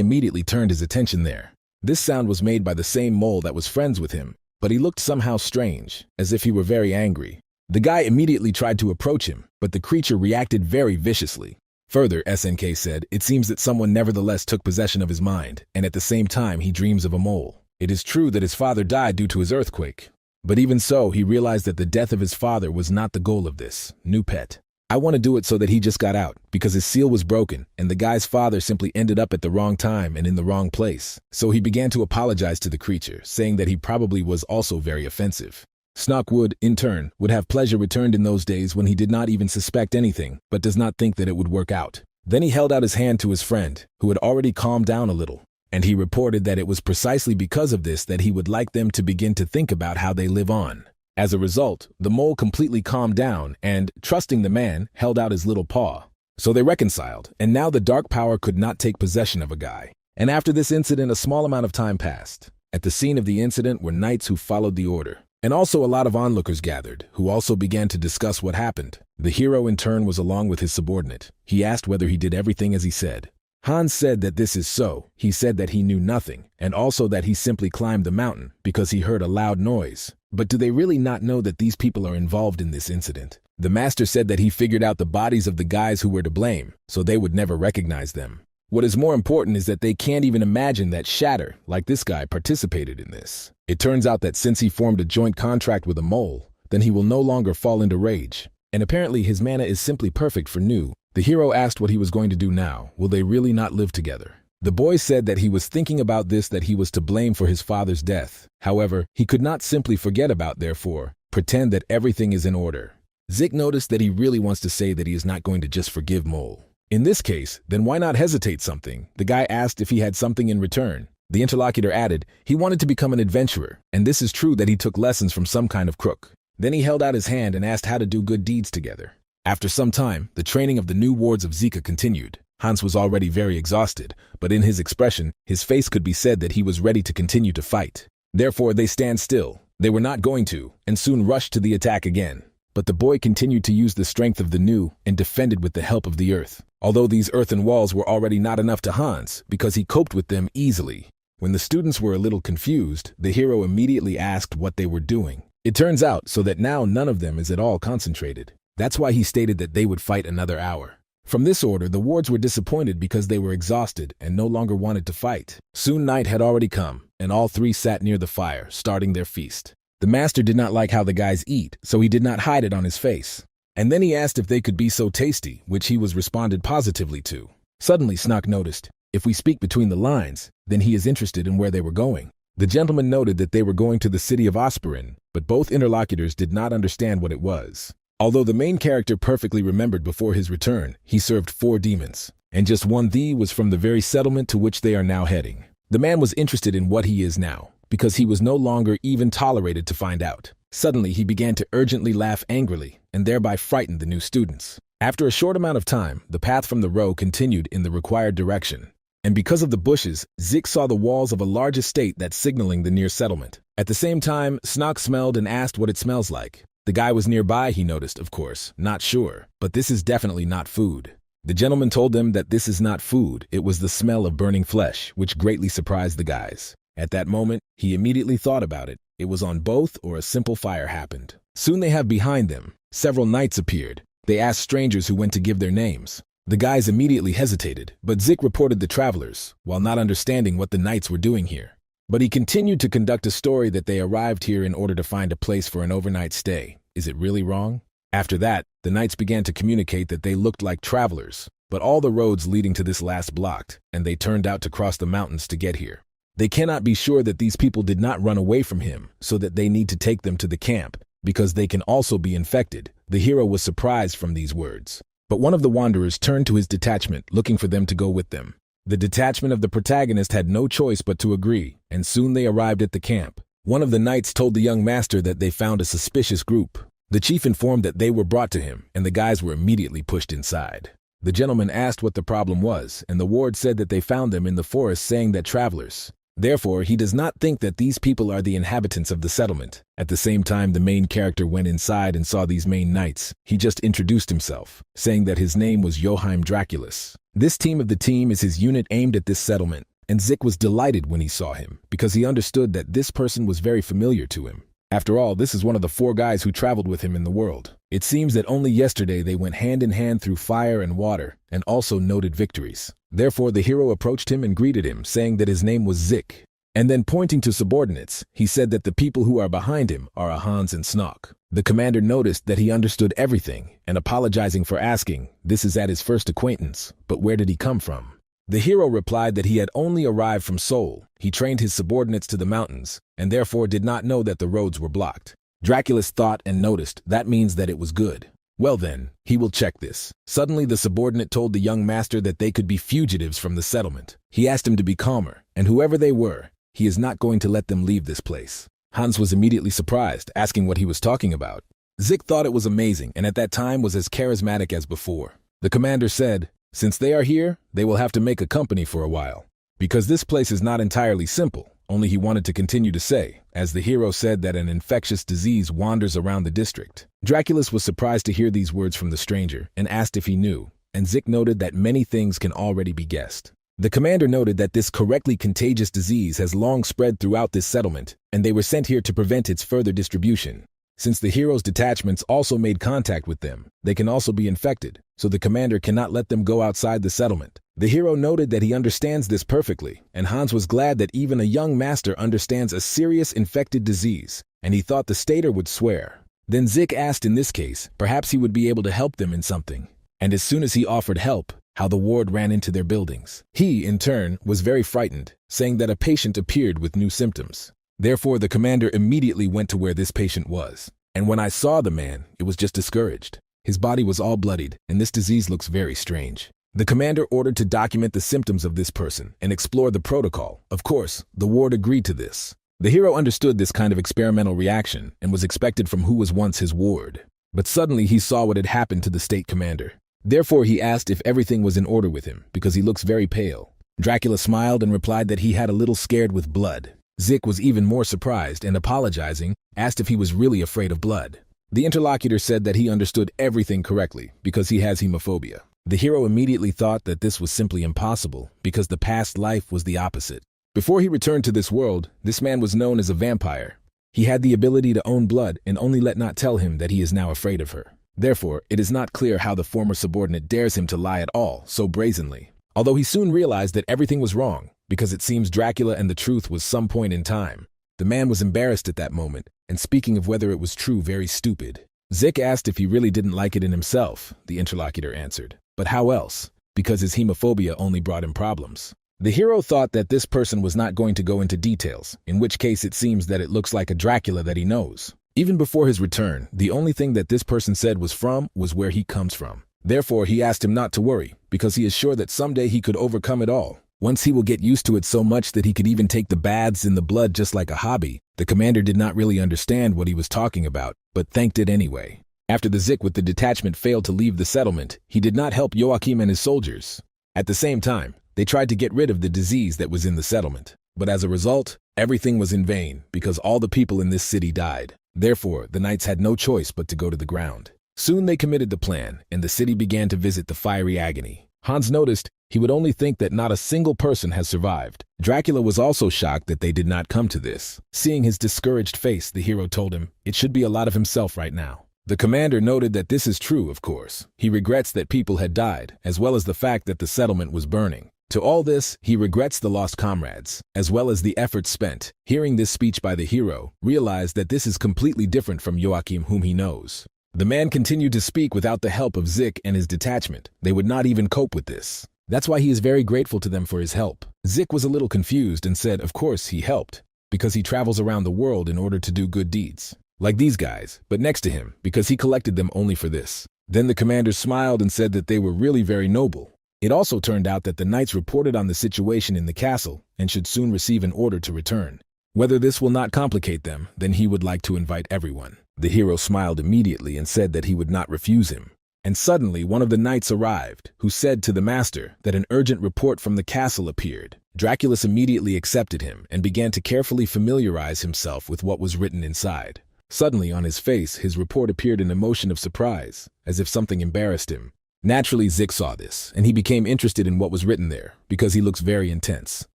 immediately turned his attention there. This sound was made by the same mole that was friends with him, but he looked somehow strange, as if he were very angry. The guy immediately tried to approach him, but the creature reacted very viciously. Further, SNK said, it seems that someone nevertheless took possession of his mind, and at the same time he dreams of a mole. It is true that his father died due to his earthquake. But even so, he realized that the death of his father was not the goal of this new pet. I want to do it so that he just got out, because his seal was broken, and the guy's father simply ended up at the wrong time and in the wrong place. So he began to apologize to the creature, saying that he probably was also very offensive. Snock would, in turn, would have pleasure returned in those days when he did not even suspect anything, but does not think that it would work out. Then he held out his hand to his friend, who had already calmed down a little, and he reported that it was precisely because of this that he would like them to begin to think about how they live on. As a result, the mole completely calmed down and, trusting the man, held out his little paw. So they reconciled, and now the dark power could not take possession of a guy. And after this incident, a small amount of time passed. At the scene of the incident were knights who followed the order. And also a lot of onlookers gathered, who also began to discuss what happened. The hero in turn was along with his subordinate. He asked whether he did everything as he said. Hans said that this is so. He said that he knew nothing, and also that he simply climbed the mountain because he heard a loud noise. But do they really not know that these people are involved in this incident? The master said that he figured out the bodies of the guys who were to blame, so they would never recognize them. What is more important is that they can't even imagine that Shatter, like this guy, participated in this. It turns out that since he formed a joint contract with a mole, then he will no longer fall into rage. And apparently his mana is simply perfect for new. The hero asked what he was going to do now. Will they really not live together? The boy said that he was thinking about this, that he was to blame for his father's death. However, he could not simply forget about, therefore, pretend that everything is in order. Zik noticed that he really wants to say that he is not going to just forgive Mole. In this case, then why not hesitate something? The guy asked if he had something in return. The interlocutor added he wanted to become an adventurer, and this is true that he took lessons from some kind of crook. Then he held out his hand and asked how to do good deeds together. After some time, the training of the new wards of Zika continued. Hans was already very exhausted, but in his expression, his face could be said that he was ready to continue to fight. Therefore, they stand still. They were not going to, and soon rushed to the attack again. But the boy continued to use the strength of the new and defended with the help of the earth. Although these earthen walls were already not enough to Hans, because he coped with them easily. When the students were a little confused, the hero immediately asked what they were doing. It turns out so that now none of them is at all concentrated. That's why he stated that they would fight another hour. From this order, the wards were disappointed because they were exhausted and no longer wanted to fight. Soon night had already come, and all three sat near the fire, starting their feast. The master did not like how the guys eat, so he did not hide it on his face. And then he asked if they could be so tasty, which he was responded positively to. Suddenly Snock noticed, if we speak between the lines, then he is interested in where they were going. The gentleman noted that they were going to the city of Osperin, but both interlocutors did not understand what it was. Although the main character perfectly remembered before his return, he served 4 demons, and just one was from the very settlement to which they are now heading. The man was interested in what he is now, because he was no longer even tolerated to find out. Suddenly he began to urgently laugh angrily, and thereby frightened the new students. After a short amount of time, the path from the row continued in the required direction. And because of the bushes, Zik saw the walls of a large estate that's signaling the near settlement. At the same time, Snock smelled and asked what it smells like. The guy was nearby, he noticed, of course, not sure, but this is definitely not food. The gentleman told them that this is not food, it was the smell of burning flesh, which greatly surprised the guys. At that moment, he immediately thought about it. It was on both or a simple fire happened. Soon they have behind them. Several knights appeared. They asked strangers who went to give their names. The guys immediately hesitated, but Zik reported the travelers, while not understanding what the knights were doing here. But he continued to conduct a story that they arrived here in order to find a place for an overnight stay. Is it really wrong? After that, the knights began to communicate that they looked like travelers, but all the roads leading to this last blocked, and they turned out to cross the mountains to get here. They cannot be sure that these people did not run away from him, so that they need to take them to the camp, because they can also be infected. The hero was surprised from these words. But one of the wanderers turned to his detachment, looking for them to go with them. The detachment of the protagonist had no choice but to agree, and soon they arrived at the camp. One of the knights told the young master that they found a suspicious group. The chief informed that they were brought to him, and the guys were immediately pushed inside. The gentleman asked what the problem was, and the ward said that they found them in the forest saying that travelers. Therefore, he does not think that these people are the inhabitants of the settlement. At the same time, the main character went inside and saw these main knights. He just introduced himself, saying that his name was Joachim Draculus. This team of the team is his unit aimed at this settlement, and Zik was delighted when he saw him, because he understood that this person was very familiar to him. After all, this is one of the 4 guys who traveled with him in the world. It seems that only yesterday they went hand in hand through fire and water, and also noted victories. Therefore, the hero approached him and greeted him, saying that his name was Zik. And then pointing to subordinates, he said that the people who are behind him are Hans and Snock. The commander noticed that he understood everything, and apologizing for asking, this is at his first acquaintance, but where did he come from? The hero replied that he had only arrived from Seoul. He trained his subordinates to the mountains, and therefore did not know that the roads were blocked. Draculus thought and noticed, that means that it was good. Well then, he will check this. Suddenly the subordinate told the young master that they could be fugitives from the settlement. He asked him to be calmer, and whoever they were, he is not going to let them leave this place. Hans was immediately surprised, asking what he was talking about. Zik thought it was amazing, and at that time was as charismatic as before. The commander said, since they are here, they will have to make a company for a while. Because this place is not entirely simple, only he wanted to continue to say, as the hero said that an infectious disease wanders around the district. Draculus was surprised to hear these words from the stranger, and asked if he knew, and Zik noted that many things can already be guessed. The commander noted that this correctly contagious disease has long spread throughout this settlement, and they were sent here to prevent its further distribution. Since the hero's detachments also made contact with them, they can also be infected, so the commander cannot let them go outside the settlement. The hero noted that he understands this perfectly, and Hans was glad that even a young master understands a serious infected disease, and he thought the stater would swear. Then Zik asked in this case, perhaps he would be able to help them in something. And as soon as he offered help, how the ward ran into their buildings. He, in turn, was very frightened, saying that a patient appeared with new symptoms. Therefore, the commander immediately went to where this patient was. And when I saw the man, it was just discouraged. His body was all bloodied, and this disease looks very strange. The commander ordered to document the symptoms of this person and explore the protocol. Of course, the ward agreed to this. The hero understood this kind of experimental reaction and was expected from who was once his ward. But suddenly he saw what had happened to the state commander. Therefore, he asked if everything was in order with him, because he looks very pale. Dracula smiled and replied that he had a little scared with blood. Zik was even more surprised and, apologizing, asked if he was really afraid of blood. The interlocutor said that he understood everything correctly because he has hemophobia. The hero immediately thought that this was simply impossible because the past life was the opposite. Before he returned to this world, this man was known as a vampire. He had the ability to own blood and only let not tell him that he is now afraid of her. Therefore, it is not clear how the former subordinate dares him to lie at all so brazenly. Although he soon realized that everything was wrong, because it seems Dracula and the truth was some point in time. The man was embarrassed at that moment, and speaking of whether it was true, very stupid. Zik asked if he really didn't like it in himself, the interlocutor answered. But how else? Because his hemophobia only brought him problems. The hero thought that this person was not going to go into details, in which case it seems that it looks like a Dracula that he knows. Even before his return, the only thing that this person said was where he comes from. Therefore, he asked him not to worry, because he is sure that someday he could overcome it all. Once he will get used to it so much that he could even take the baths in the blood just like a hobby. The commander did not really understand what he was talking about, but thanked it anyway. After the Zik with the detachment failed to leave the settlement, he did not help Joachim and his soldiers. At the same time, they tried to get rid of the disease that was in the settlement. But as a result, everything was in vain, because all the people in this city died. Therefore, the knights had no choice but to go to the ground. Soon they committed the plan, and the city began to visit the fiery agony. Hans noticed he would only think that not a single person has survived. Dracula was also shocked that they did not come to this. Seeing his discouraged face, the hero told him it should be a lot of himself right now. The commander noted that this is true, of course. He regrets that people had died, as well as the fact that the settlement was burning. To all this, he regrets the lost comrades, as well as the efforts spent. Hearing this speech by the hero, realized that this is completely different from Joachim, whom he knows. The man continued to speak without the help of Zik and his detachment. They would not even cope with this. That's why he is very grateful to them for his help. Zik was a little confused and said, of course, he helped, because he travels around the world in order to do good deeds. Like these guys, but next to him, because he collected them only for this. Then the commander smiled and said that they were really very noble. It also turned out that the knights reported on the situation in the castle and should soon receive an order to return. Whether this will not complicate them, then he would like to invite everyone. The hero smiled immediately and said that he would not refuse him. And suddenly one of the knights arrived, who said to the master that an urgent report from the castle appeared. Draculus immediately accepted him and began to carefully familiarize himself with what was written inside. Suddenly on his face, his report appeared an emotion of surprise, as if something embarrassed him. Naturally, Zik saw this, and he became interested in what was written there, because he looks very intense.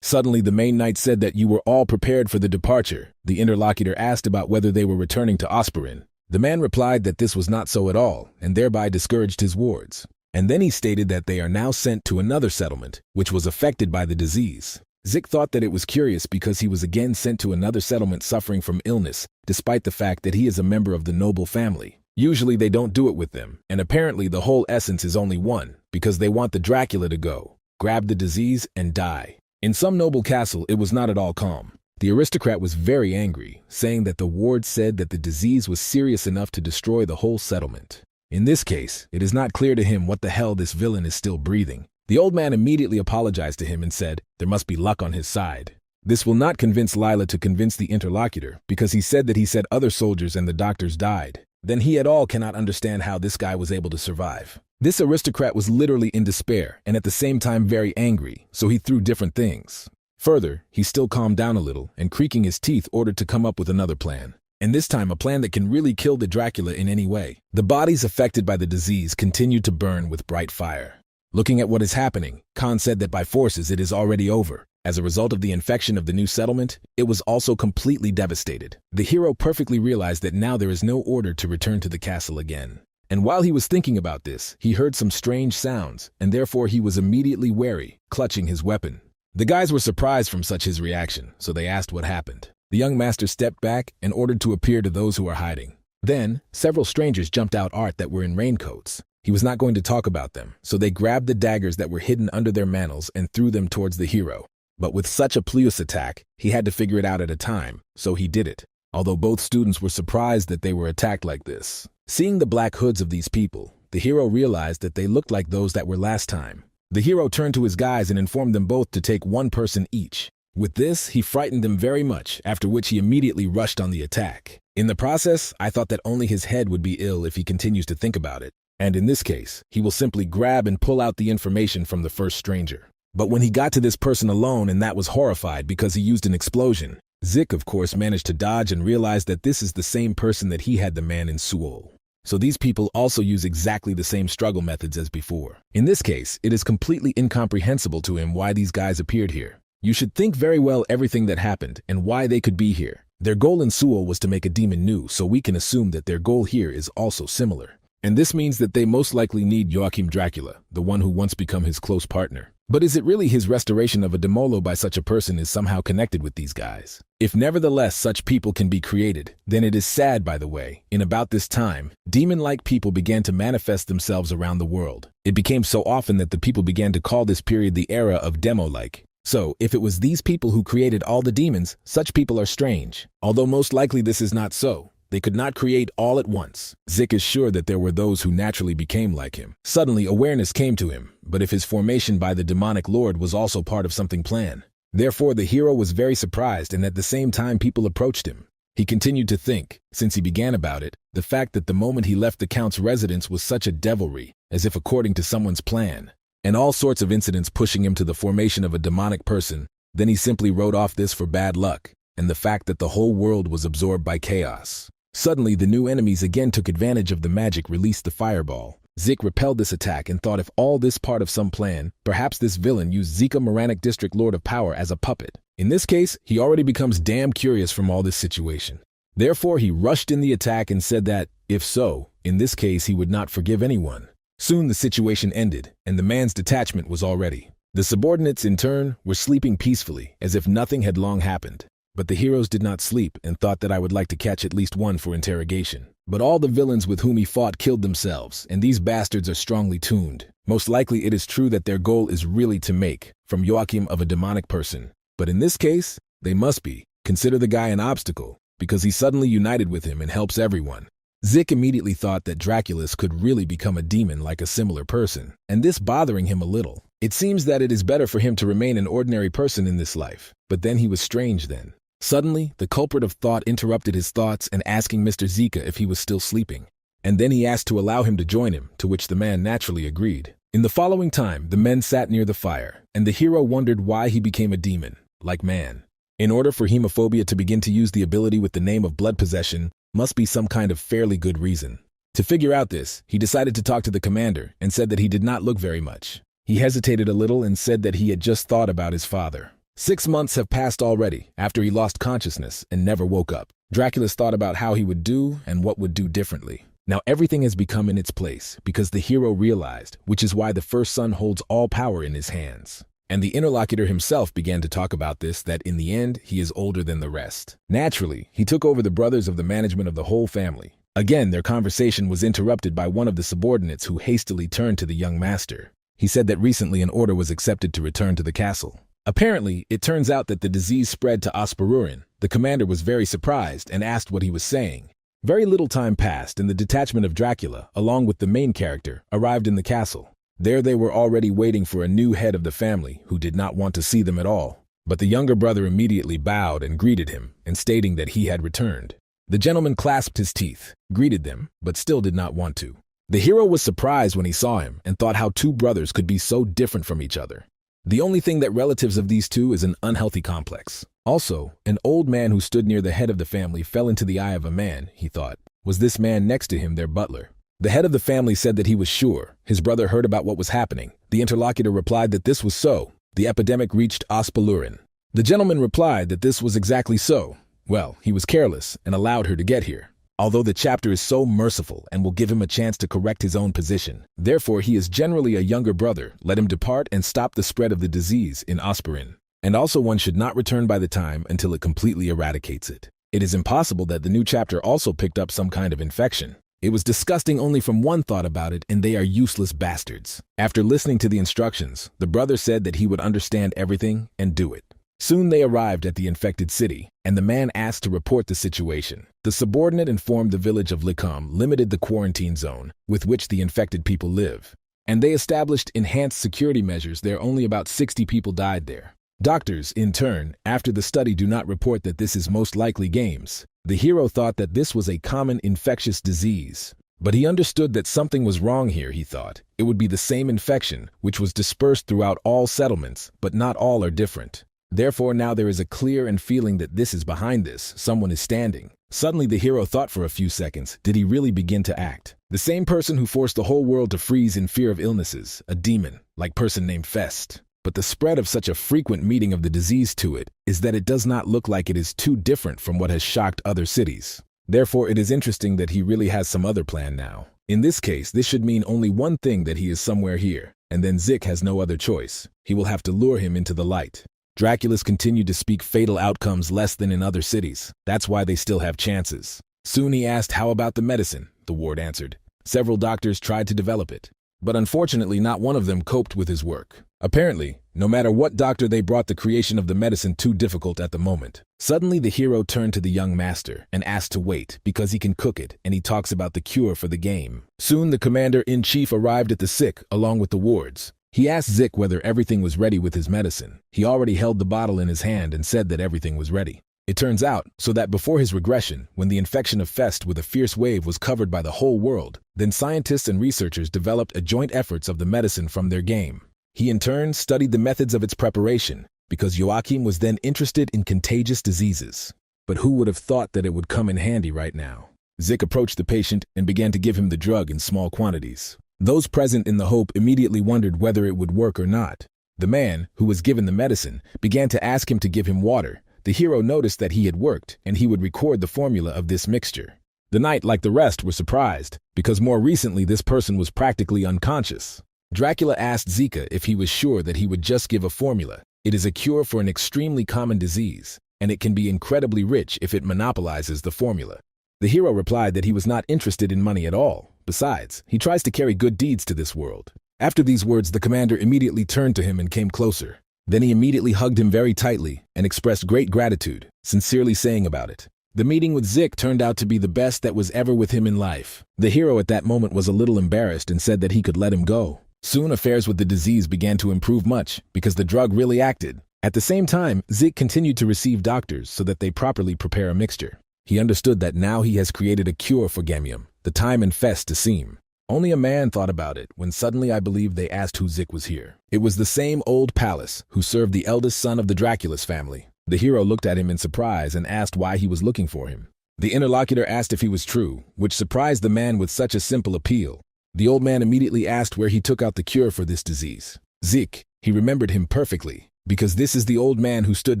Suddenly, the main knight said that you were all prepared for the departure. The interlocutor asked about whether they were returning to Osperin. The man replied that this was not so at all, and thereby discouraged his wards. And then he stated that they are now sent to another settlement, which was affected by the disease. Zik thought that it was curious because he was again sent to another settlement suffering from illness, despite the fact that he is a member of the noble family. Usually they don't do it with them, and apparently the whole essence is only one, because they want the Dracula to go, grab the disease, and die. In some noble castle, it was not at all calm. The aristocrat was very angry, saying that the ward said that the disease was serious enough to destroy the whole settlement. In this case, it is not clear to him what the hell this villain is still breathing. The old man immediately apologized to him and said there must be luck on his side. This will not convince Lila to convince the interlocutor, because he said other soldiers and the doctors died. Then he at all cannot understand how this guy was able to survive. This aristocrat was literally in despair and at the same time very angry, so he threw different things. Further, he still calmed down a little and creaking his teeth ordered to come up with another plan. And this time a plan that can really kill the Dracula in any way. The bodies affected by the disease continued to burn with bright fire. Looking at what is happening, Khan said that by forces it is already over. As a result of the infection of the new settlement, it was also completely devastated. The hero perfectly realized that now there is no order to return to the castle again. And while he was thinking about this, he heard some strange sounds, and therefore he was immediately wary, clutching his weapon. The guys were surprised from such his reaction, so they asked what happened. The young master stepped back and ordered to appear to those who are hiding. Then, several strangers jumped out that were in raincoats. He was not going to talk about them, so they grabbed the daggers that were hidden under their mantles and threw them towards the hero. But with such a pluous attack, he had to figure it out at a time, so he did it. Although both students were surprised that they were attacked like this. Seeing the black hoods of these people, the hero realized that they looked like those that were last time. The hero turned to his guys and informed them both to take one person each. With this, he frightened them very much, after which he immediately rushed on the attack. In the process, I thought that only his head would be ill if he continues to think about it. And in this case, he will simply grab and pull out the information from the first stranger. But when he got to this person alone, and that was horrified because he used an explosion, Zik, of course, managed to dodge and realized that this is the same person that he had the man in Seoul. So these people also use exactly the same struggle methods as before. In this case, it is completely incomprehensible to him why these guys appeared here. You should think very well everything that happened and why they could be here. Their goal in Seoul was to make a demon new, so we can assume that their goal here is also similar. And this means that they most likely need Joachim Dracula, the one who once become his close partner. But is it really his restoration of a Demonlord by such a person is somehow connected with these guys? If nevertheless such people can be created, then it is sad, by the way, in about this time, demon-like people began to manifest themselves around the world. It became so often that the people began to call this period the era of demo-like. So, if it was these people who created all the demons, such people are strange. Although most likely this is not so. They could not create all at once. Zik is sure that there were those who naturally became like him. Suddenly, awareness came to him, but if his formation by the demonic lord was also part of something planned. Therefore, the hero was very surprised, and at the same time people approached him. He continued to think, since he began about it, the fact that the moment he left the Count's residence was such a devilry, as if according to someone's plan, and all sorts of incidents pushing him to the formation of a demonic person, then he simply wrote off this for bad luck, and the fact that the whole world was absorbed by chaos. Suddenly, the new enemies again took advantage of the magic released the fireball. Zik repelled this attack and thought if all this part of some plan, perhaps this villain used Zika Moranic District Lord of Power as a puppet. In this case, he already becomes damn curious from all this situation. Therefore, he rushed in the attack and said that, if so, in this case he would not forgive anyone. Soon the situation ended, and the man's detachment was all ready. The subordinates, in turn, were sleeping peacefully, as if nothing had long happened. But the heroes did not sleep and thought that I would like to catch at least one for interrogation. But all the villains with whom he fought killed themselves, and these bastards are strongly tuned. Most likely it is true that their goal is really to make, from Joachim of a demonic person. But in this case, they must be. Consider the guy an obstacle, because he suddenly united with him and helps everyone. Zik immediately thought that Draculus could really become a demon like a similar person, and this bothering him a little. It seems that it is better for him to remain an ordinary person in this life. But then he was strange then. Suddenly, the culprit of thought interrupted his thoughts and asking Mr. Zika if he was still sleeping. And then he asked to allow him to join him, to which the man naturally agreed. In the following time, the men sat near the fire, and the hero wondered why he became a demon, like man. In order for hemophobia to begin to use the ability with the name of blood possession, must be some kind of fairly good reason. To figure out this, he decided to talk to the commander and said that he did not look very much. He hesitated a little and said that he had just thought about his father. 6 months have passed already after he lost consciousness and never woke up. Dracula's thought about how he would do and what would do differently. Now everything has become in its place because the hero realized, which is why the first son holds all power in his hands. And the interlocutor himself began to talk about this, that in the end, he is older than the rest. Naturally, he took over the brothers of the management of the whole family. Again, their conversation was interrupted by one of the subordinates who hastily turned to the young master. He said that recently an order was accepted to return to the castle. Apparently, it turns out that the disease spread to Osparurin. The commander was very surprised and asked what he was saying. Very little time passed and the detachment of Dracula, along with the main character, arrived in the castle. There they were already waiting for a new head of the family who did not want to see them at all. But the younger brother immediately bowed and greeted him, and stating that he had returned. The gentleman clasped his teeth, greeted them, but still did not want to. The hero was surprised when he saw him and thought how two brothers could be so different from each other. The only thing that relatives of these two is an unhealthy complex. Also, an old man who stood near the head of the family fell into the eye of a man, he thought. Was this man next to him their butler? The head of the family said that he was sure. His brother heard about what was happening. The interlocutor replied that this was so. The epidemic reached Ospalurin. The gentleman replied that this was exactly so. Well, he was careless and allowed her to get here. Although the chapter is so merciful and will give him a chance to correct his own position. Therefore, he is generally a younger brother. Let him depart and stop the spread of the disease in Osparin. And also one should not return by the time until it completely eradicates it. It is impossible that the new chapter also picked up some kind of infection. It was disgusting only from one thought about it, and they are useless bastards. After listening to the instructions, the brother said that he would understand everything and do it. Soon they arrived at the infected city, and the man asked to report the situation. The subordinate informed the village of Licom limited the quarantine zone with which the infected people live. And they established enhanced security measures there. Only about 60 people died there. Doctors, in turn, after the study do not report that this is most likely games. The hero thought that this was a common infectious disease. But he understood that something was wrong here, he thought. It would be the same infection, which was dispersed throughout all settlements, but not all are different. Therefore now there is a clear and feeling that this is behind this, someone is standing. Suddenly the hero thought for a few seconds, did he really begin to act? The same person who forced the whole world to freeze in fear of illnesses, a demon, like person named Fest. But the spread of such a frequent meeting of the disease to it is that it does not look like it is too different from what has shocked other cities. Therefore it is interesting that he really has some other plan now. In this case, this should mean only one thing, that he is somewhere here, and then Zik has no other choice. He will have to lure him into the light. Draculas continue to speak fatal outcomes less than in other cities. That's why they still have chances. Soon he asked, how about the medicine? The ward answered. Several doctors tried to develop it, but unfortunately not one of them coped with his work. Apparently, no matter what doctor they brought, the creation of the medicine too difficult at the moment. Suddenly the hero turned to the young master and asked to wait because he can cook it, and he talks about the cure for the game. Soon the commander-in-chief arrived at the sick along with the wards. He asked Zik whether everything was ready with his medicine. He already held the bottle in his hand and said that everything was ready. It turns out, so that before his regression, when the infection of Fest with a fierce wave was covered by the whole world, then scientists and researchers developed a joint efforts of the medicine from their game. He in turn studied the methods of its preparation, because Joachim was then interested in contagious diseases. But who would have thought that it would come in handy right now? Zik approached the patient and began to give him the drug in small quantities. Those present in the hope immediately wondered whether it would work or not. The man, who was given the medicine, began to ask him to give him water. The hero noticed that he had worked, and he would record the formula of this mixture. The knight, like the rest, were surprised, because more recently this person was practically unconscious. Dracula asked Zika if he was sure that he would just give a formula. It is a cure for an extremely common disease, and it can be incredibly rich if it monopolizes the formula. The hero replied that he was not interested in money at all. Besides, he tries to carry good deeds to this world. After these words, the commander immediately turned to him and came closer. Then he immediately hugged him very tightly and expressed great gratitude, sincerely saying about it. The meeting with Zik turned out to be the best that was ever with him in life. The hero at that moment was a little embarrassed and said that he could let him go. Soon affairs with the disease began to improve much because the drug really acted. At the same time, Zik continued to receive doctors so that they properly prepare a mixture. He understood that now he has created a cure for Gamium, the time and Fest to seem. Only a man thought about it when suddenly I believe they asked who Zik was here. It was the same old Pallas who served the eldest son of the Dracula's family. The hero looked at him in surprise and asked why he was looking for him. The interlocutor asked if he was true, which surprised the man with such a simple appeal. The old man immediately asked where he took out the cure for this disease. Zik, he remembered him perfectly, because this is the old man who stood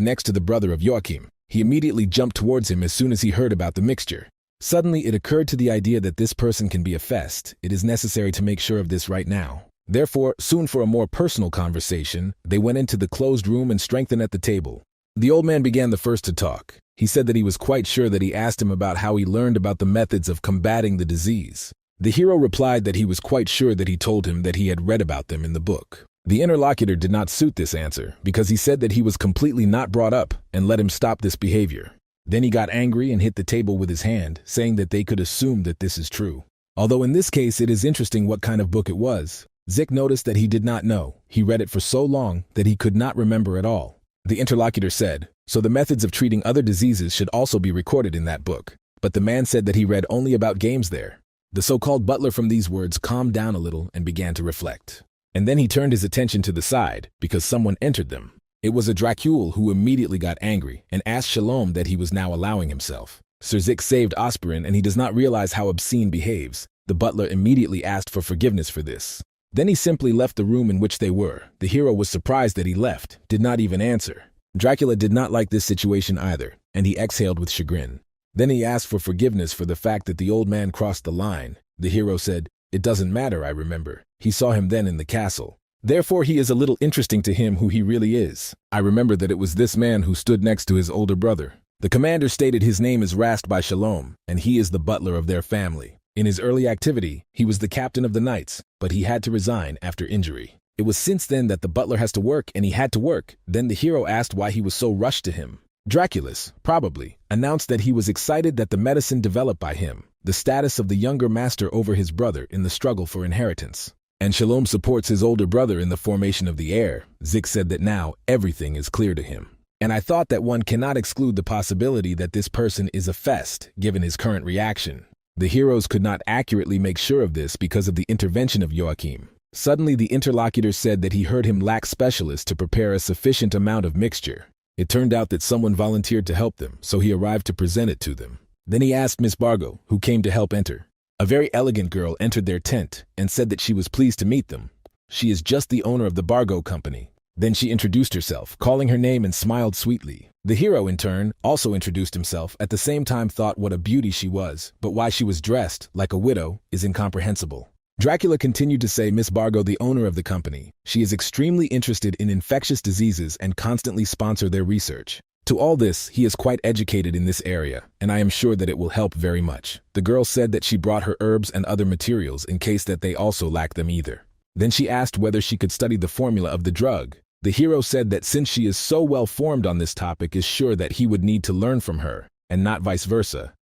next to the brother of Joachim. He immediately jumped towards him as soon as he heard about the mixture. Suddenly it occurred to the idea that this person can be a fest. It is necessary to make sure of this right now. Therefore, soon for a more personal conversation, they went into the closed room and strengthened at the table. The old man began the first to talk. He said that he was quite sure that he asked him about how he learned about the methods of combating the disease. The hero replied that he was quite sure that he told him that he had read about them in the book. The interlocutor did not suit this answer because he said that he was completely not brought up and let him stop this behavior. Then he got angry and hit the table with his hand, saying that they could assume that this is true. Although in this case it is interesting what kind of book it was. Zik noticed that he did not know. He read it for so long that he could not remember at all. The interlocutor said, so the methods of treating other diseases should also be recorded in that book. But the man said that he read only about games there. The so-called butler from these words calmed down a little and began to reflect. And then he turned his attention to the side because someone entered them. It was a Dracul who immediately got angry and asked Shalom that he was now allowing himself. Sir Zik saved Osprin and he does not realize how obscene behaves. The butler immediately asked for forgiveness for this. Then he simply left the room in which they were. The hero was surprised that he left, did not even answer. Dracula did not like this situation either, and he exhaled with chagrin. Then he asked for forgiveness for the fact that the old man crossed the line. The hero said, it doesn't matter, I remember. He saw him then in the castle. Therefore he is a little interesting to him who he really is. I remember that it was this man who stood next to his older brother. The commander stated his name is Rast by Shalom, and he is the butler of their family. In his early activity, he was the captain of the knights, but he had to resign after injury. It was since then that the butler has to work, and he had to work. Then the hero asked why he was so rushed to him. Draculus, probably, announced that he was excited that the medicine developed by him, the status of the younger master over his brother in the struggle for inheritance. And Shalom supports his older brother in the formation of the heir. Zik said that now everything is clear to him. And I thought that one cannot exclude the possibility that this person is a fest, given his current reaction. The heroes could not accurately make sure of this because of the intervention of Joachim. Suddenly the interlocutor said that he heard him lack specialists to prepare a sufficient amount of mixture. It turned out that someone volunteered to help them, so he arrived to present it to them. Then he asked Miss Bargo, who came to help enter. A very elegant girl entered their tent and said that she was pleased to meet them. She is just the owner of the Bargo company. Then she introduced herself, calling her name and smiled sweetly. The hero, in turn, also introduced himself, at the same time thought what a beauty she was, but why she was dressed like a widow is incomprehensible. Dracula continued to say Miss Bargo, the owner of the company. She is extremely interested in infectious diseases and constantly sponsor their research. To all this, he is quite educated in this area, and I am sure that it will help very much. The girl said that she brought her herbs and other materials in case that they also lack them either. Then she asked whether she could study the formula of the drug. The hero said that since she is so well formed on this topic, is sure that he would need to learn from her, and not vice versa.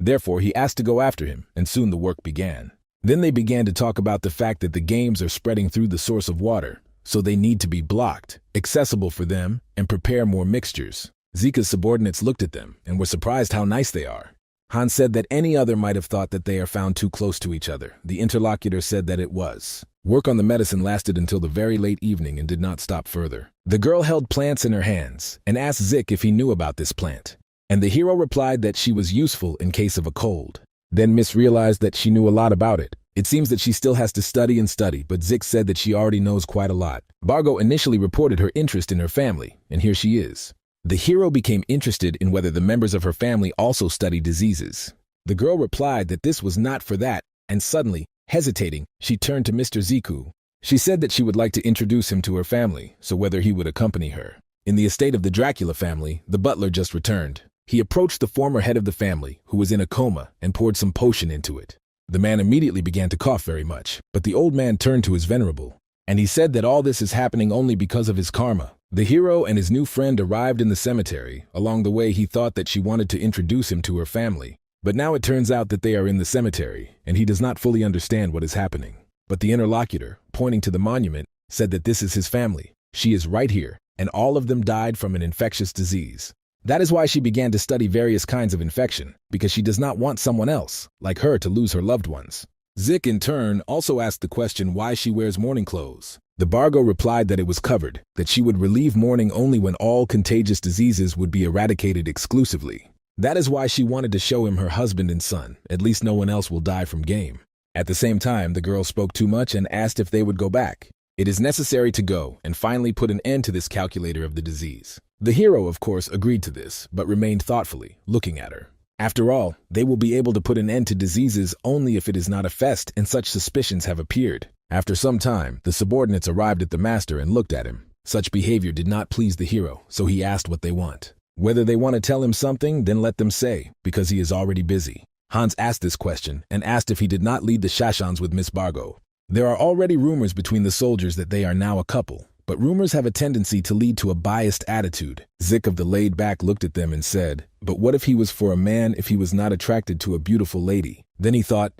Therefore, he asked to go after him, and soon the work began. Then they began to talk about the fact that the games are spreading through the source of water, so they need to be blocked, accessible for them, and prepare more mixtures. Zika's subordinates looked at them and were surprised how nice they are. Han said that any other might have thought that they are found too close to each other. The interlocutor said that it was. Work on the medicine lasted until the very late evening and did not stop further. The girl held plants in her hands and asked Zik if he knew about this plant. And the hero replied that she was useful in case of a cold. Then Miss realized that she knew a lot about it. It seems that she still has to study and study, but Zik said that she already knows quite a lot. Bargo initially reported her interest in her family, and here she is. The hero became interested in whether the members of her family also study diseases. The girl replied that this was not for that, and suddenly, hesitating, she turned to Mr. Ziku. She said that she would like to introduce him to her family, so whether he would accompany her. In the estate of the Dracula family, the butler just returned. He approached the former head of the family, who was in a coma, and poured some potion into it. The man immediately began to cough very much, but the old man turned to his venerable, and he said that all this is happening only because of his karma. The hero and his new friend arrived in the cemetery. Along the way, he thought that she wanted to introduce him to her family, but now it turns out that they are in the cemetery, and he does not fully understand what is happening. But the interlocutor, pointing to the monument, said that this is his family. She is right here, and all of them died from an infectious disease. That is why she began to study various kinds of infection, because she does not want someone else, like her, to lose her loved ones. Zik, in turn, also asked the question why she wears mourning clothes. The Bargo replied that it was covered, that she would relieve mourning only when all contagious diseases would be eradicated exclusively. That is why she wanted to show him her husband and son. At least no one else will die from game. At the same time, the girl spoke too much and asked if they would go back. It is necessary to go and finally put an end to this calculator of the disease. The hero, of course, agreed to this, but remained thoughtfully, looking at her. After all, they will be able to put an end to diseases only if it is not a fest and such suspicions have appeared. After some time, the subordinates arrived at the master and looked at him. Such behavior did not please the hero, so he asked what they want. Whether they want to tell him something, then let them say, because he is already busy. Hans asked this question and asked if he did not lead the Shashans with Miss Bargo. There are already rumors between the soldiers that they are now a couple, but rumors have a tendency to lead to a biased attitude. Zik of the laid back looked at them and said, but what if he was for a man if he was not attracted to a beautiful lady? Then he thought,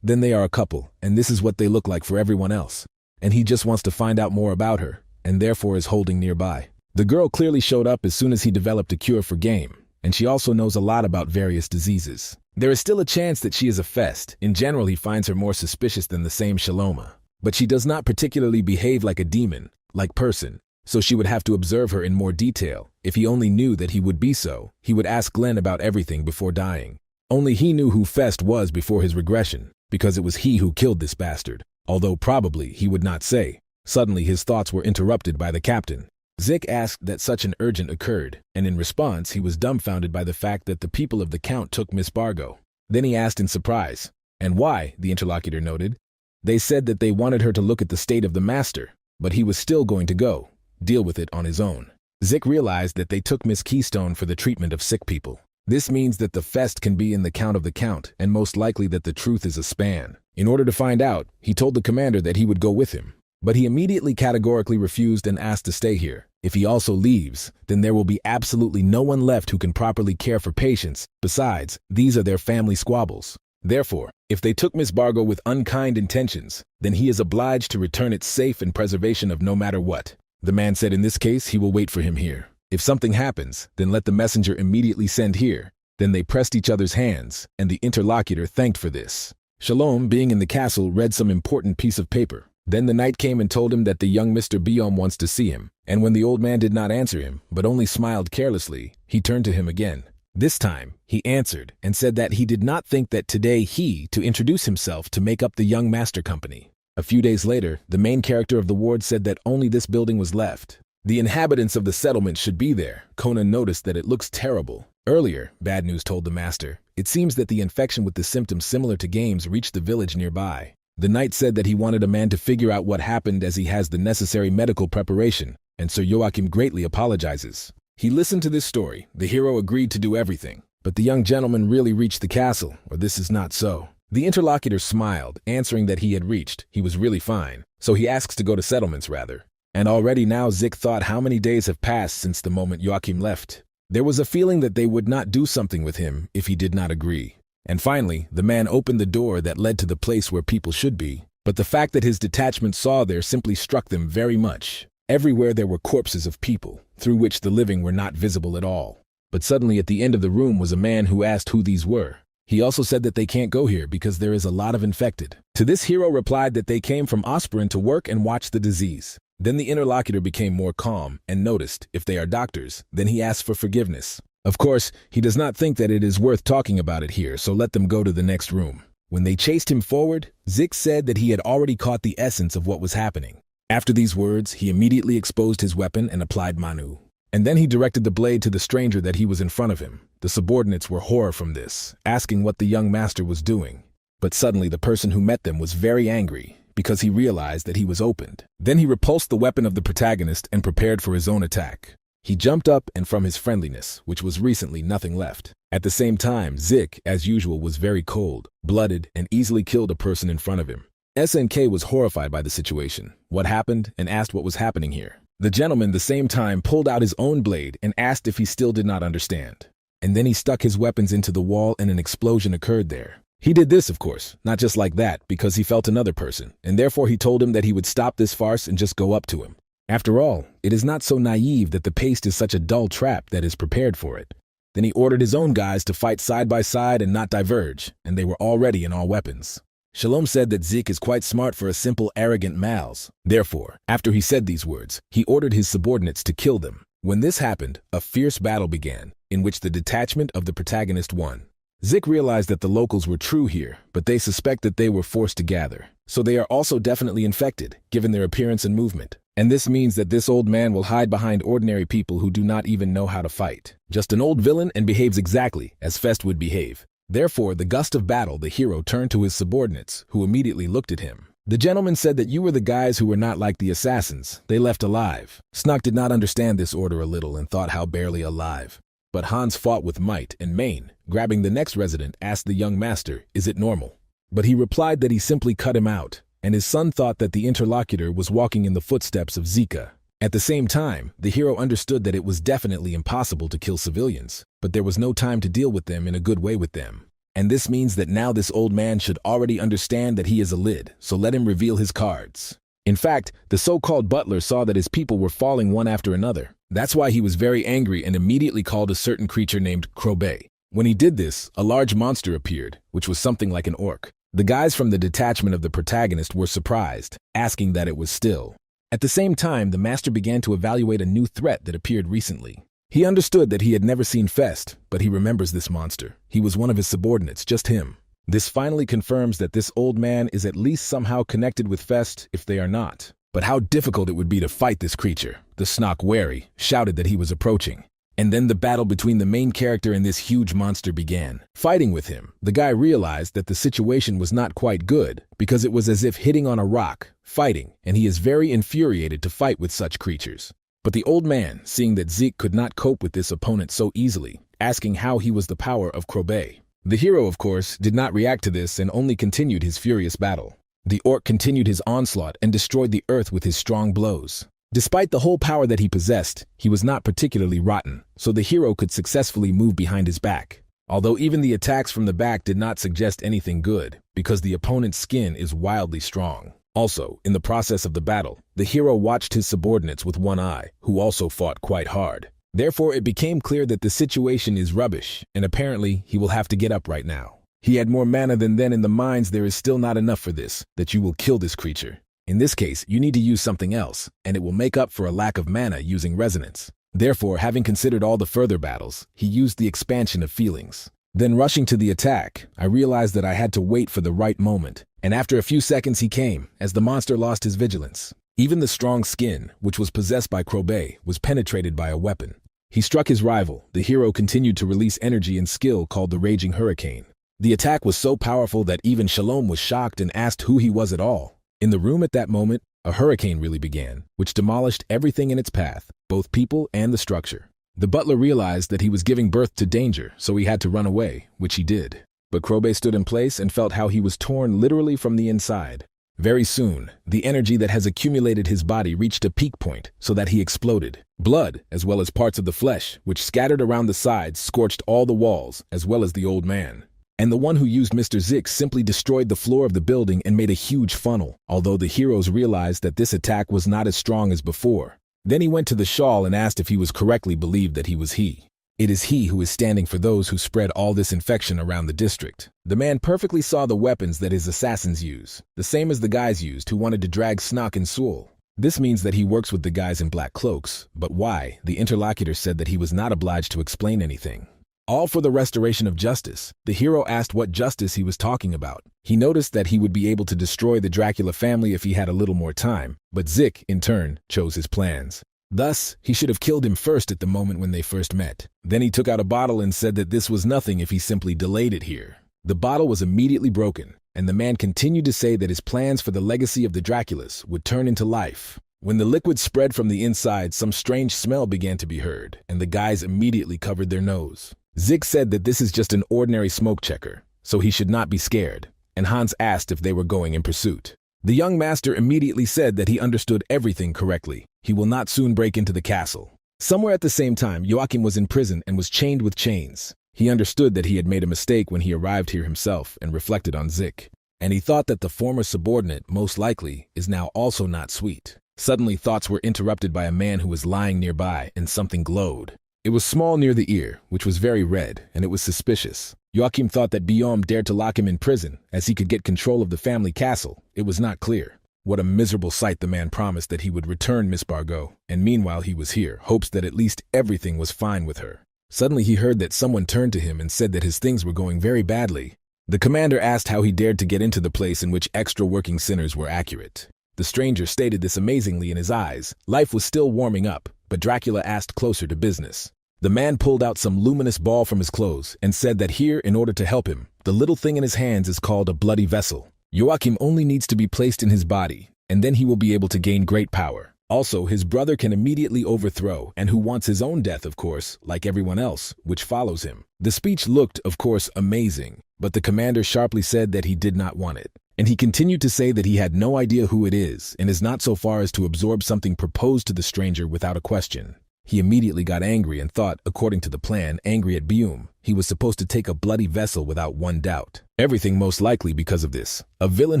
then they are a couple, and this is what they look like for everyone else. And he just wants to find out more about her, and therefore is holding nearby. The girl clearly showed up as soon as he developed a cure for game, and she also knows a lot about various diseases. There is still a chance that she is a fest. In general, he finds her more suspicious than the same Shaloma. But she does not particularly behave like a demon, like person, so she would have to observe her in more detail. If he only knew that he would be so, he would ask Glenn about everything before dying. Only he knew who Fest was before his regression, because it was he who killed this bastard, although probably he would not say. Suddenly his thoughts were interrupted by the captain. Zik asked that such an urgent occurred, and in response he was dumbfounded by the fact that the people of the Count took Miss Bargo. Then he asked in surprise, and why, the interlocutor noted. They said that they wanted her to look at the state of the master, but he was still going to go, deal with it on his own. Zik realized that they took Miss Keystone for the treatment of sick people. This means that the fest can be in the count of the Count, and most likely that the truth is a span. In order to find out, he told the commander that he would go with him. But he immediately categorically refused and asked to stay here. If he also leaves, then there will be absolutely no one left who can properly care for patients. Besides, these are their family squabbles. Therefore, if they took Miss Bargo with unkind intentions, then he is obliged to return it safe and preservation of no matter what. The man said in this case he will wait for him here. If something happens, then let the messenger immediately send here. Then they pressed each other's hands, and the interlocutor thanked for this. Shalom, being in the castle, read some important piece of paper. Then the knight came and told him that the young Mr. Biom wants to see him, and when the old man did not answer him, but only smiled carelessly, he turned to him again. This time, he answered and said that he did not think that today to introduce himself to make up the young master company. A few days later, the main character of the ward said that only this building was left. The inhabitants of the settlement should be there. Conan noticed that it looks terrible. Earlier, Bad News told the master, it seems that the infection with the symptoms similar to Games reached the village nearby. The knight said that he wanted a man to figure out what happened as he has the necessary medical preparation, and Sir Joachim greatly apologizes. He listened to this story. The hero agreed to do everything. But the young gentleman really reached the castle, or this is not so. The interlocutor smiled, answering that he had reached. He was really fine. So he asks to go to settlements, rather. And already now Zik thought how many days have passed since the moment Joachim left. There was a feeling that they would not do something with him if he did not agree. And finally, the man opened the door that led to the place where people should be. But the fact that his detachment saw there simply struck them very much. Everywhere there were corpses of people, through which the living were not visible at all. But suddenly at the end of the room was a man who asked who these were. He also said that they can't go here because there is a lot of infected. To this hero replied that they came from Osperen to work and watch the disease. Then the interlocutor became more calm and noticed, if they are doctors, then he asked for forgiveness. Of course, he does not think that it is worth talking about it here, so let them go to the next room. When they chased him forward, Zik said that he had already caught the essence of what was happening. After these words, he immediately exposed his weapon and applied Manu. And then he directed the blade to the stranger that he was in front of him. The subordinates were horror from this, asking what the young master was doing. But suddenly the person who met them was very angry, because he realized that he was opened. Then he repulsed the weapon of the protagonist and prepared for his own attack. He jumped up and from his friendliness, which was recently nothing left. At the same time, Zik, as usual, was very cold, blooded, and easily killed a person in front of him. SNK was horrified by the situation, what happened, and asked what was happening here. The gentleman the same time pulled out his own blade and asked if he still did not understand. And then he stuck his weapons into the wall and an explosion occurred there. He did this, of course, not just like that, because he felt another person, and therefore he told him that he would stop this farce and just go up to him. After all, it is not so naive that the paste is such a dull trap that is prepared for it. Then he ordered his own guys to fight side by side and not diverge, and they were all ready in all weapons. Shalom said that Zik is quite smart for a simple, arrogant mals. Therefore, after he said these words, he ordered his subordinates to kill them. When this happened, a fierce battle began, in which the detachment of the protagonist won. Zik realized that the locals were true here, but they suspect that they were forced to gather. So they are also definitely infected, given their appearance and movement. And this means that this old man will hide behind ordinary people who do not even know how to fight. Just an old villain and behaves exactly as Fest would behave. Therefore, the gust of battle, the hero turned to his subordinates, who immediately looked at him. The gentleman said that you were the guys who were not like the assassins. They left alive. Snook did not understand this order a little and thought how barely alive. But Hans fought with might and main. Grabbing the next resident, asked the young master, "Is it normal?" But he replied that he simply cut him out, and his son thought that the interlocutor was walking in the footsteps of Zika. At the same time, the hero understood that it was definitely impossible to kill civilians, but there was no time to deal with them in a good way with them. And this means that now this old man should already understand that he is a lid, so let him reveal his cards. In fact, the so-called butler saw that his people were falling one after another. That's why he was very angry and immediately called a certain creature named Krobe. When he did this, a large monster appeared, which was something like an orc. The guys from the detachment of the protagonist were surprised, asking that it was still. At the same time, the master began to evaluate a new threat that appeared recently. He understood that he had never seen Fest, but he remembers this monster. He was one of his subordinates, just him. This finally confirms that this old man is at least somehow connected with Fest if they are not. But how difficult it would be to fight this creature. The Snook, wary, shouted that he was approaching. And then the battle between the main character and this huge monster began. Fighting with him, the guy realized that the situation was not quite good, because it was as if hitting on a rock, fighting, and he is very infuriated to fight with such creatures. But the old man, seeing that Zeke could not cope with this opponent so easily, asking how he was the power of Krobe. The hero, of course, did not react to this and only continued his furious battle. The orc continued his onslaught and destroyed the earth with his strong blows. Despite the whole power that he possessed, he was not particularly rotten, so the hero could successfully move behind his back. Although even the attacks from the back did not suggest anything good, because the opponent's skin is wildly strong. Also, in the process of the battle, the hero watched his subordinates with one eye, who also fought quite hard. Therefore, it became clear that the situation is rubbish, and apparently he will have to get up right now. He had more mana than then in the mines. There is still not enough for this, that you will kill this creature. In this case, you need to use something else, and it will make up for a lack of mana using resonance. Therefore, having considered all the further battles, he used the expansion of feelings. Then rushing to the attack, I realized that I had to wait for the right moment, and after a few seconds he came, as the monster lost his vigilance. Even the strong skin, which was possessed by Krobe, was penetrated by a weapon. He struck his rival. The hero continued to release energy and skill called the Raging Hurricane. The attack was so powerful that even Shalom was shocked and asked who he was at all. In the room at that moment, a hurricane really began, which demolished everything in its path, both people and the structure. The butler realized that he was giving birth to danger, so he had to run away, which he did. But Krobe stood in place and felt how he was torn literally from the inside. Very soon, the energy that has accumulated his body reached a peak point, so that he exploded. Blood, as well as parts of the flesh, which scattered around the sides, scorched all the walls, as well as the old man. And the one who used Mr. Zix simply destroyed the floor of the building and made a huge funnel, although the heroes realized that this attack was not as strong as before. Then he went to the shawl and asked if he was correctly believed that he was he. It is he who is standing for those who spread all this infection around the district. The man perfectly saw the weapons that his assassins use, the same as the guys used who wanted to drag Snook and Sewell. This means that he works with the guys in black cloaks, but why? The interlocutor said that he was not obliged to explain anything. All for the restoration of justice. The hero asked what justice he was talking about. He noticed that he would be able to destroy the Dracula family if he had a little more time, but Zik, in turn, chose his plans. Thus, he should have killed him first at the moment when they first met. Then he took out a bottle and said that this was nothing if he simply delayed it here. The bottle was immediately broken, and the man continued to say that his plans for the legacy of the Draculas would turn into life. When the liquid spread from the inside, some strange smell began to be heard, and the guys immediately covered their nose. Zik said that this is just an ordinary smoke checker, so he should not be scared, and Hans asked if they were going in pursuit. The young master immediately said that he understood everything correctly. He will not soon break into the castle. Somewhere at the same time, Joachim was in prison and was chained with chains. He understood that he had made a mistake when he arrived here himself and reflected on Zik. And he thought that the former subordinate, most likely, is now also not sweet. Suddenly, thoughts were interrupted by a man who was lying nearby, and something glowed. It was small near the ear, which was very red, and it was suspicious. Joachim thought that Guillaume dared to lock him in prison, as he could get control of the family castle. It was not clear. What a miserable sight. The man promised that he would return Miss Bargot, and meanwhile he was here, hopes that at least everything was fine with her. Suddenly he heard that someone turned to him and said that his things were going very badly. The commander asked how he dared to get into the place in which extra working sinners were accurate. The stranger stated this amazingly in his eyes. Life was still warming up, but Dracula asked closer to business. The man pulled out some luminous ball from his clothes and said that here, in order to help him, the little thing in his hands is called a bloody vessel. Joachim only needs to be placed in his body, and then he will be able to gain great power. Also, his brother can immediately overthrow, and who wants his own death, of course, like everyone else, which follows him. The speech looked, of course, amazing, but the commander sharply said that he did not want it. And he continued to say that he had no idea who it is, and is not so far as to absorb something proposed to the stranger without a question. He immediately got angry and thought, according to the plan, angry at Bium, he was supposed to take a bloody vessel without one doubt. Everything most likely because of this. A villain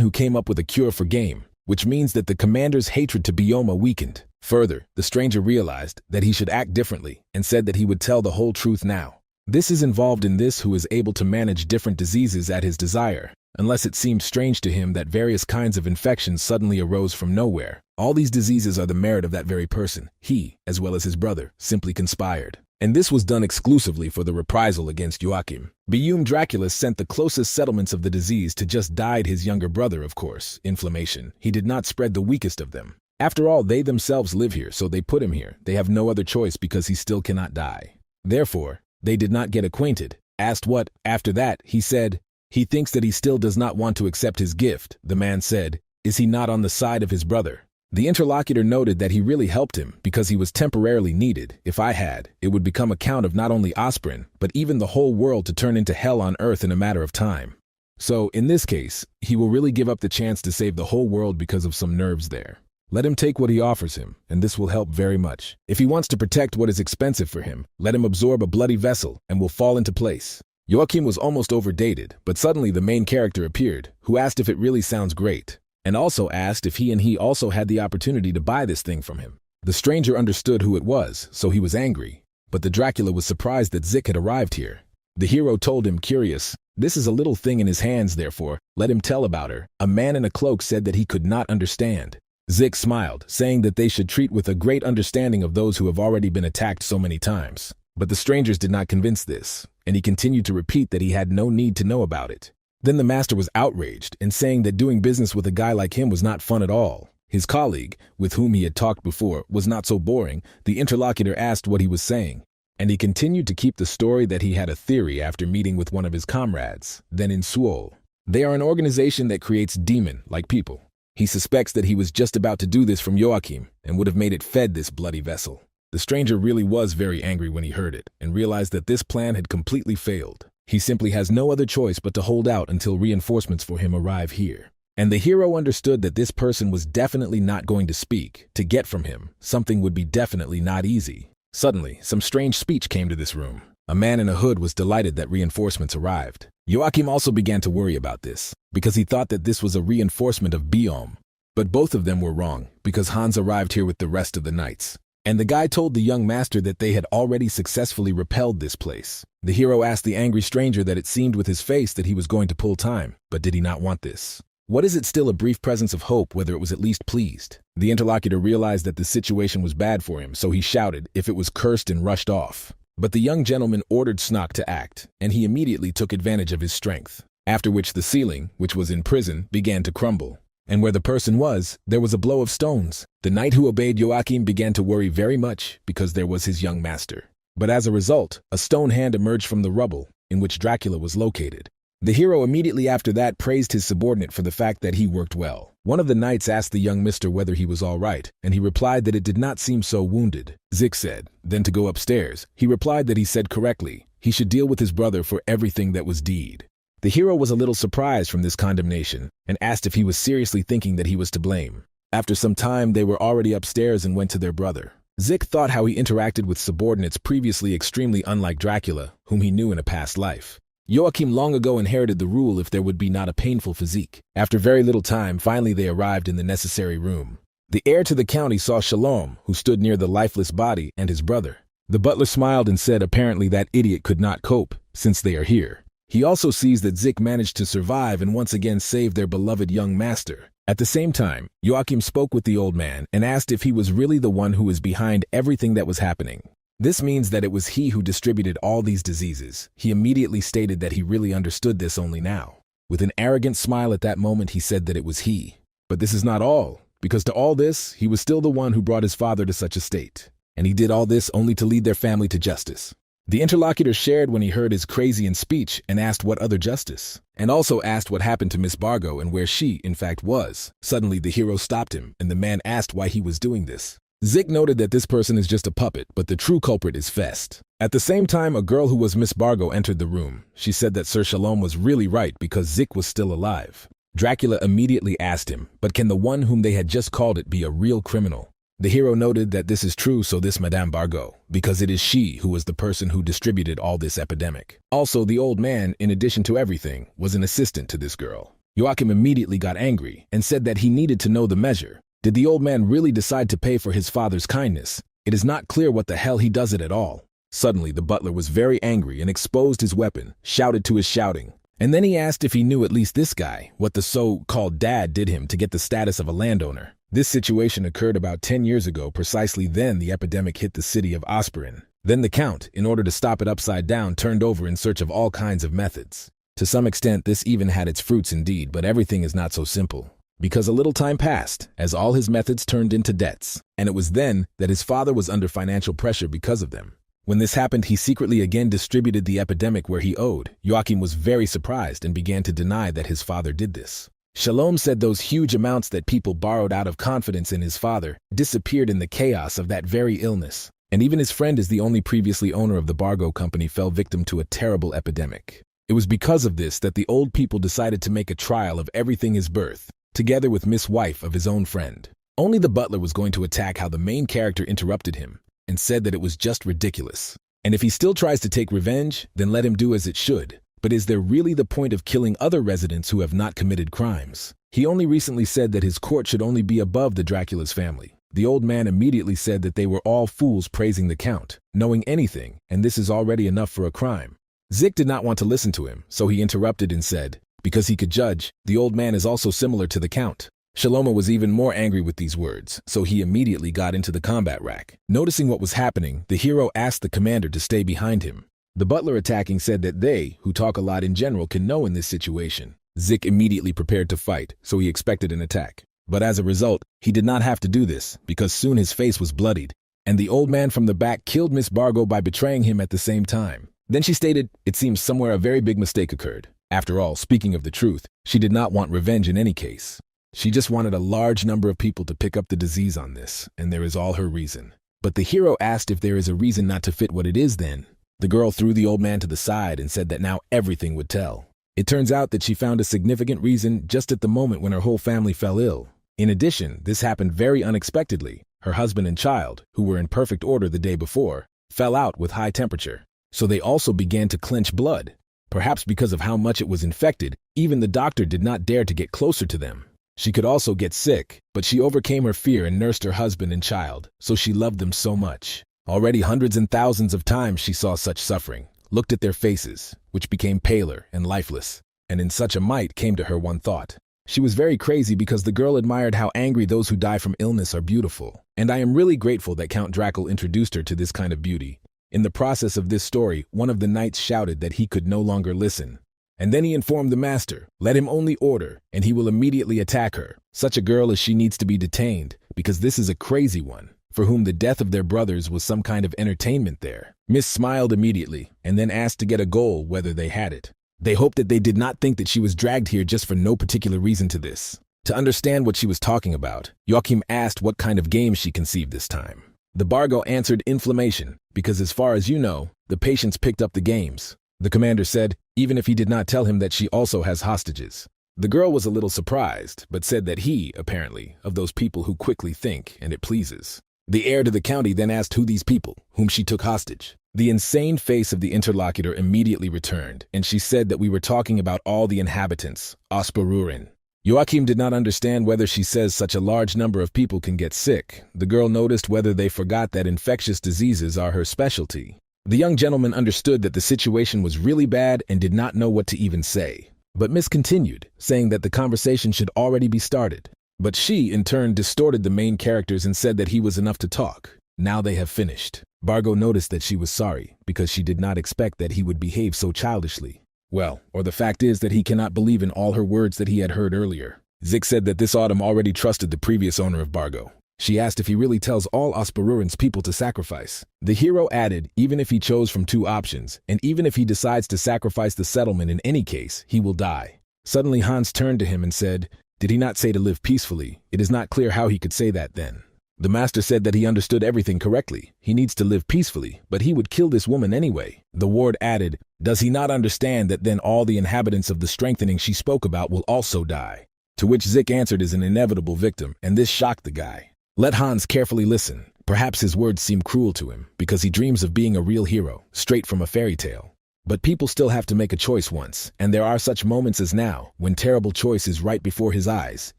who came up with a cure for game, which means that the commander's hatred to Bioma weakened. Further, the stranger realized that he should act differently and said that he would tell the whole truth now. This is involved in this who is able to manage different diseases at his desire, unless it seemed strange to him that various kinds of infections suddenly arose from nowhere. All these diseases are the merit of that very person. He, as well as his brother, simply conspired. And this was done exclusively for the reprisal against Joachim. Bium Dracula sent the closest settlements of the disease to just died his younger brother, of course, inflammation. He did not spread the weakest of them. After all, they themselves live here, so they put him here. They have no other choice because he still cannot die. Therefore, they did not get acquainted. Asked what, after that, he said, he thinks that he still does not want to accept his gift. The man said, is he not on the side of his brother? The interlocutor noted that he really helped him because he was temporarily needed. If I had, it would become a count of not only Osprin, but even the whole world to turn into hell on earth in a matter of time. So, in this case, he will really give up the chance to save the whole world because of some nerves there. Let him take what he offers him, and this will help very much. If he wants to protect what is expensive for him, let him absorb a bloody vessel and will fall into place. Joachim was almost overdated, but suddenly the main character appeared, who asked if it really sounds great, and also asked if he also had the opportunity to buy this thing from him. The stranger understood who it was, so he was angry, but the Dracula was surprised that Zik had arrived here. The hero told him, curious, this is a little thing in his hands, therefore, let him tell about her. A man in a cloak said that he could not understand. Zik smiled, saying that they should treat with a great understanding of those who have already been attacked so many times. But the strangers did not convince this, and he continued to repeat that he had no need to know about it. Then the master was outraged and saying that doing business with a guy like him was not fun at all. His colleague, with whom he had talked before, was not so boring. The interlocutor asked what he was saying, and he continued to keep the story that he had a theory after meeting with one of his comrades, then in Seoul. They are an organization that creates demon-like people. He suspects that he was just about to do this from Joachim and would have made it fed this bloody vessel. The stranger really was very angry when he heard it and realized that this plan had completely failed. He simply has no other choice but to hold out until reinforcements for him arrive here. And the hero understood that this person was definitely not going to speak. To get from him, something would be definitely not easy. Suddenly, some strange speech came to this room. A man in a hood was delighted that reinforcements arrived. Joachim also began to worry about this, because he thought that this was a reinforcement of Biom. But both of them were wrong, because Hans arrived here with the rest of the knights. And the guy told the young master that they had already successfully repelled this place. The hero asked the angry stranger that it seemed with his face that he was going to pull time, but did he not want this? What is it still a brief presence of hope, whether it was at least pleased? The interlocutor realized that the situation was bad for him, so he shouted if it was cursed and rushed off. But the young gentleman ordered Snock to act, and he immediately took advantage of his strength. After which the ceiling, which was in prison, began to crumble. And where the person was, there was a blow of stones. The knight who obeyed Joachim began to worry very much because there was his young master. But as a result, a stone hand emerged from the rubble in which Dracula was located. The hero immediately after that praised his subordinate for the fact that he worked well. One of the knights asked the young mister whether he was all right, and he replied that it did not seem so wounded. Zik said, then to go upstairs. He replied that he said correctly, he should deal with his brother for everything that was deed. The hero was a little surprised from this condemnation and asked if he was seriously thinking that he was to blame. After some time, they were already upstairs and went to their brother. Zik thought how he interacted with subordinates previously extremely unlike Dracula, whom he knew in a past life. Joachim long ago inherited the rule if there would be not a painful physique. After very little time, finally they arrived in the necessary room. The heir to the county saw Shalom, who stood near the lifeless body, and his brother. The butler smiled and said apparently that idiot could not cope, since they are here. He also sees that Zik managed to survive and once again save their beloved young master. At the same time, Joachim spoke with the old man and asked if he was really the one who was behind everything that was happening. This means that it was he who distributed all these diseases. He immediately stated that he really understood this only now. With an arrogant smile at that moment, he said that it was he. But this is not all, because to all this, he was still the one who brought his father to such a state. And he did all this only to lead their family to justice. The interlocutor shared when he heard his crazy in speech and asked what other justice, and also asked what happened to Miss Bargo and where she, in fact, was. Suddenly, the hero stopped him, and the man asked why he was doing this. Zik noted that this person is just a puppet, but the true culprit is Fest. At the same time, a girl who was Miss Bargo entered the room. She said that Sir Shalom was really right because Zik was still alive. Dracula immediately asked him, but can the one whom they had just called it be a real criminal? The hero noted that this is true, so this Madame Bargo, because it is she who was the person who distributed all this epidemic. Also, the old man, in addition to everything, was an assistant to this girl. Joachim immediately got angry and said that he needed to know the measure. Did the old man really decide to pay for his father's kindness? It is not clear what the hell he does it at all. Suddenly, the butler was very angry and exposed his weapon, shouted to his shouting. And then he asked if he knew at least this guy, what the so-called dad did him to get the status of a landowner. This situation occurred about 10 years ago. Precisely then, the epidemic hit the city of Osperin. Then the Count, in order to stop it upside down, turned over in search of all kinds of methods. To some extent, this even had its fruits indeed, but everything is not so simple. Because a little time passed, as all his methods turned into debts, and it was then that his father was under financial pressure because of them. When this happened, he secretly again distributed the epidemic where he owed. Joachim was very surprised and began to deny that his father did this. Shalom said those huge amounts that people borrowed out of confidence in his father disappeared in the chaos of that very illness. And even his friend, as the only previously owner of the Bargo company, fell victim to a terrible epidemic. It was because of this that the old people decided to make a trial of everything his birth, together with Miss Wife of his own friend. Only the butler was going to attack how the main character interrupted him and said that it was just ridiculous. And if he still tries to take revenge, then let him do as it should. But is there really the point of killing other residents who have not committed crimes? He only recently said that his court should only be above the Dracula's family. The old man immediately said that they were all fools praising the Count, knowing anything, and this is already enough for a crime. Zik did not want to listen to him, so he interrupted and said, because he could judge, the old man is also similar to the Count. Shaloma was even more angry with these words, so he immediately got into the combat rack. Noticing what was happening, the hero asked the commander to stay behind him. The butler attacking said that they, who talk a lot in general, can know in this situation. Zik immediately prepared to fight, so he expected an attack. But as a result, he did not have to do this, because soon his face was bloodied, and the old man from the back killed Miss Bargo by betraying him at the same time. Then she stated, it seems somewhere a very big mistake occurred. After all, speaking of the truth, she did not want revenge in any case. She just wanted a large number of people to pick up the disease on this, and there is all her reason. But the hero asked if there is a reason not to fit what it is then. The girl threw the old man to the side and said that now everything would tell. It turns out that she found a significant reason just at the moment when her whole family fell ill. In addition, this happened very unexpectedly. Her husband and child, who were in perfect order the day before, fell out with high temperature. So they also began to clench blood. Perhaps because of how much it was infected, even the doctor did not dare to get closer to them. She could also get sick, but she overcame her fear and nursed her husband and child, so she loved them so much. Already hundreds and thousands of times she saw such suffering, looked at their faces, which became paler and lifeless, and in such a might came to her one thought. She was very crazy because the girl admired how angry those who die from illness are beautiful, and I am really grateful that Count Dracul introduced her to this kind of beauty. In the process of this story, one of the knights shouted that he could no longer listen. And then he informed the master, let him only order, and he will immediately attack her. Such a girl as she needs to be detained, because this is a crazy one, for whom the death of their brothers was some kind of entertainment there. Miss smiled immediately, and then asked to get a goal whether they had it. They hoped that they did not think that she was dragged here just for no particular reason to this. To understand what she was talking about, Joachim asked what kind of game she conceived this time. The Bargo answered inflammation, because as far as you know, the patients picked up the games. The commander said, even if he did not tell him that she also has hostages. The girl was a little surprised, but said that he, apparently, of those people who quickly think, and it pleases. The heir to the county then asked who these people, whom she took hostage. The insane face of the interlocutor immediately returned, and she said that we were talking about all the inhabitants, Osperurin. Joachim did not understand whether she says such a large number of people can get sick. The girl noticed whether they forgot that infectious diseases are her specialty. The young gentleman understood that the situation was really bad and did not know what to even say. But Miss continued, saying that the conversation should already be started. But she, in turn, distorted the main characters and said that he was enough to talk. Now they have finished. Bargo noticed that she was sorry, because she did not expect that he would behave so childishly. Well, or the fact is that he cannot believe in all her words that he had heard earlier. Zik said that this autumn already trusted the previous owner of Bargo. She asked if he really tells all Osparuran's people to sacrifice. The hero added, even if he chose from two options, and even if he decides to sacrifice the settlement in any case, he will die. Suddenly Hans turned to him and said, "Did he not say to live peacefully? It is not clear how he could say that then." The master said that he understood everything correctly. He needs to live peacefully, but he would kill this woman anyway. The ward added, "Does he not understand that then all the inhabitants of the strengthening she spoke about will also die?" To which Zik answered as an inevitable victim, and this shocked the guy. Let Hans carefully listen. Perhaps his words seem cruel to him, because he dreams of being a real hero, straight from a fairy tale. But people still have to make a choice once, and there are such moments as now, when terrible choice is right before his eyes.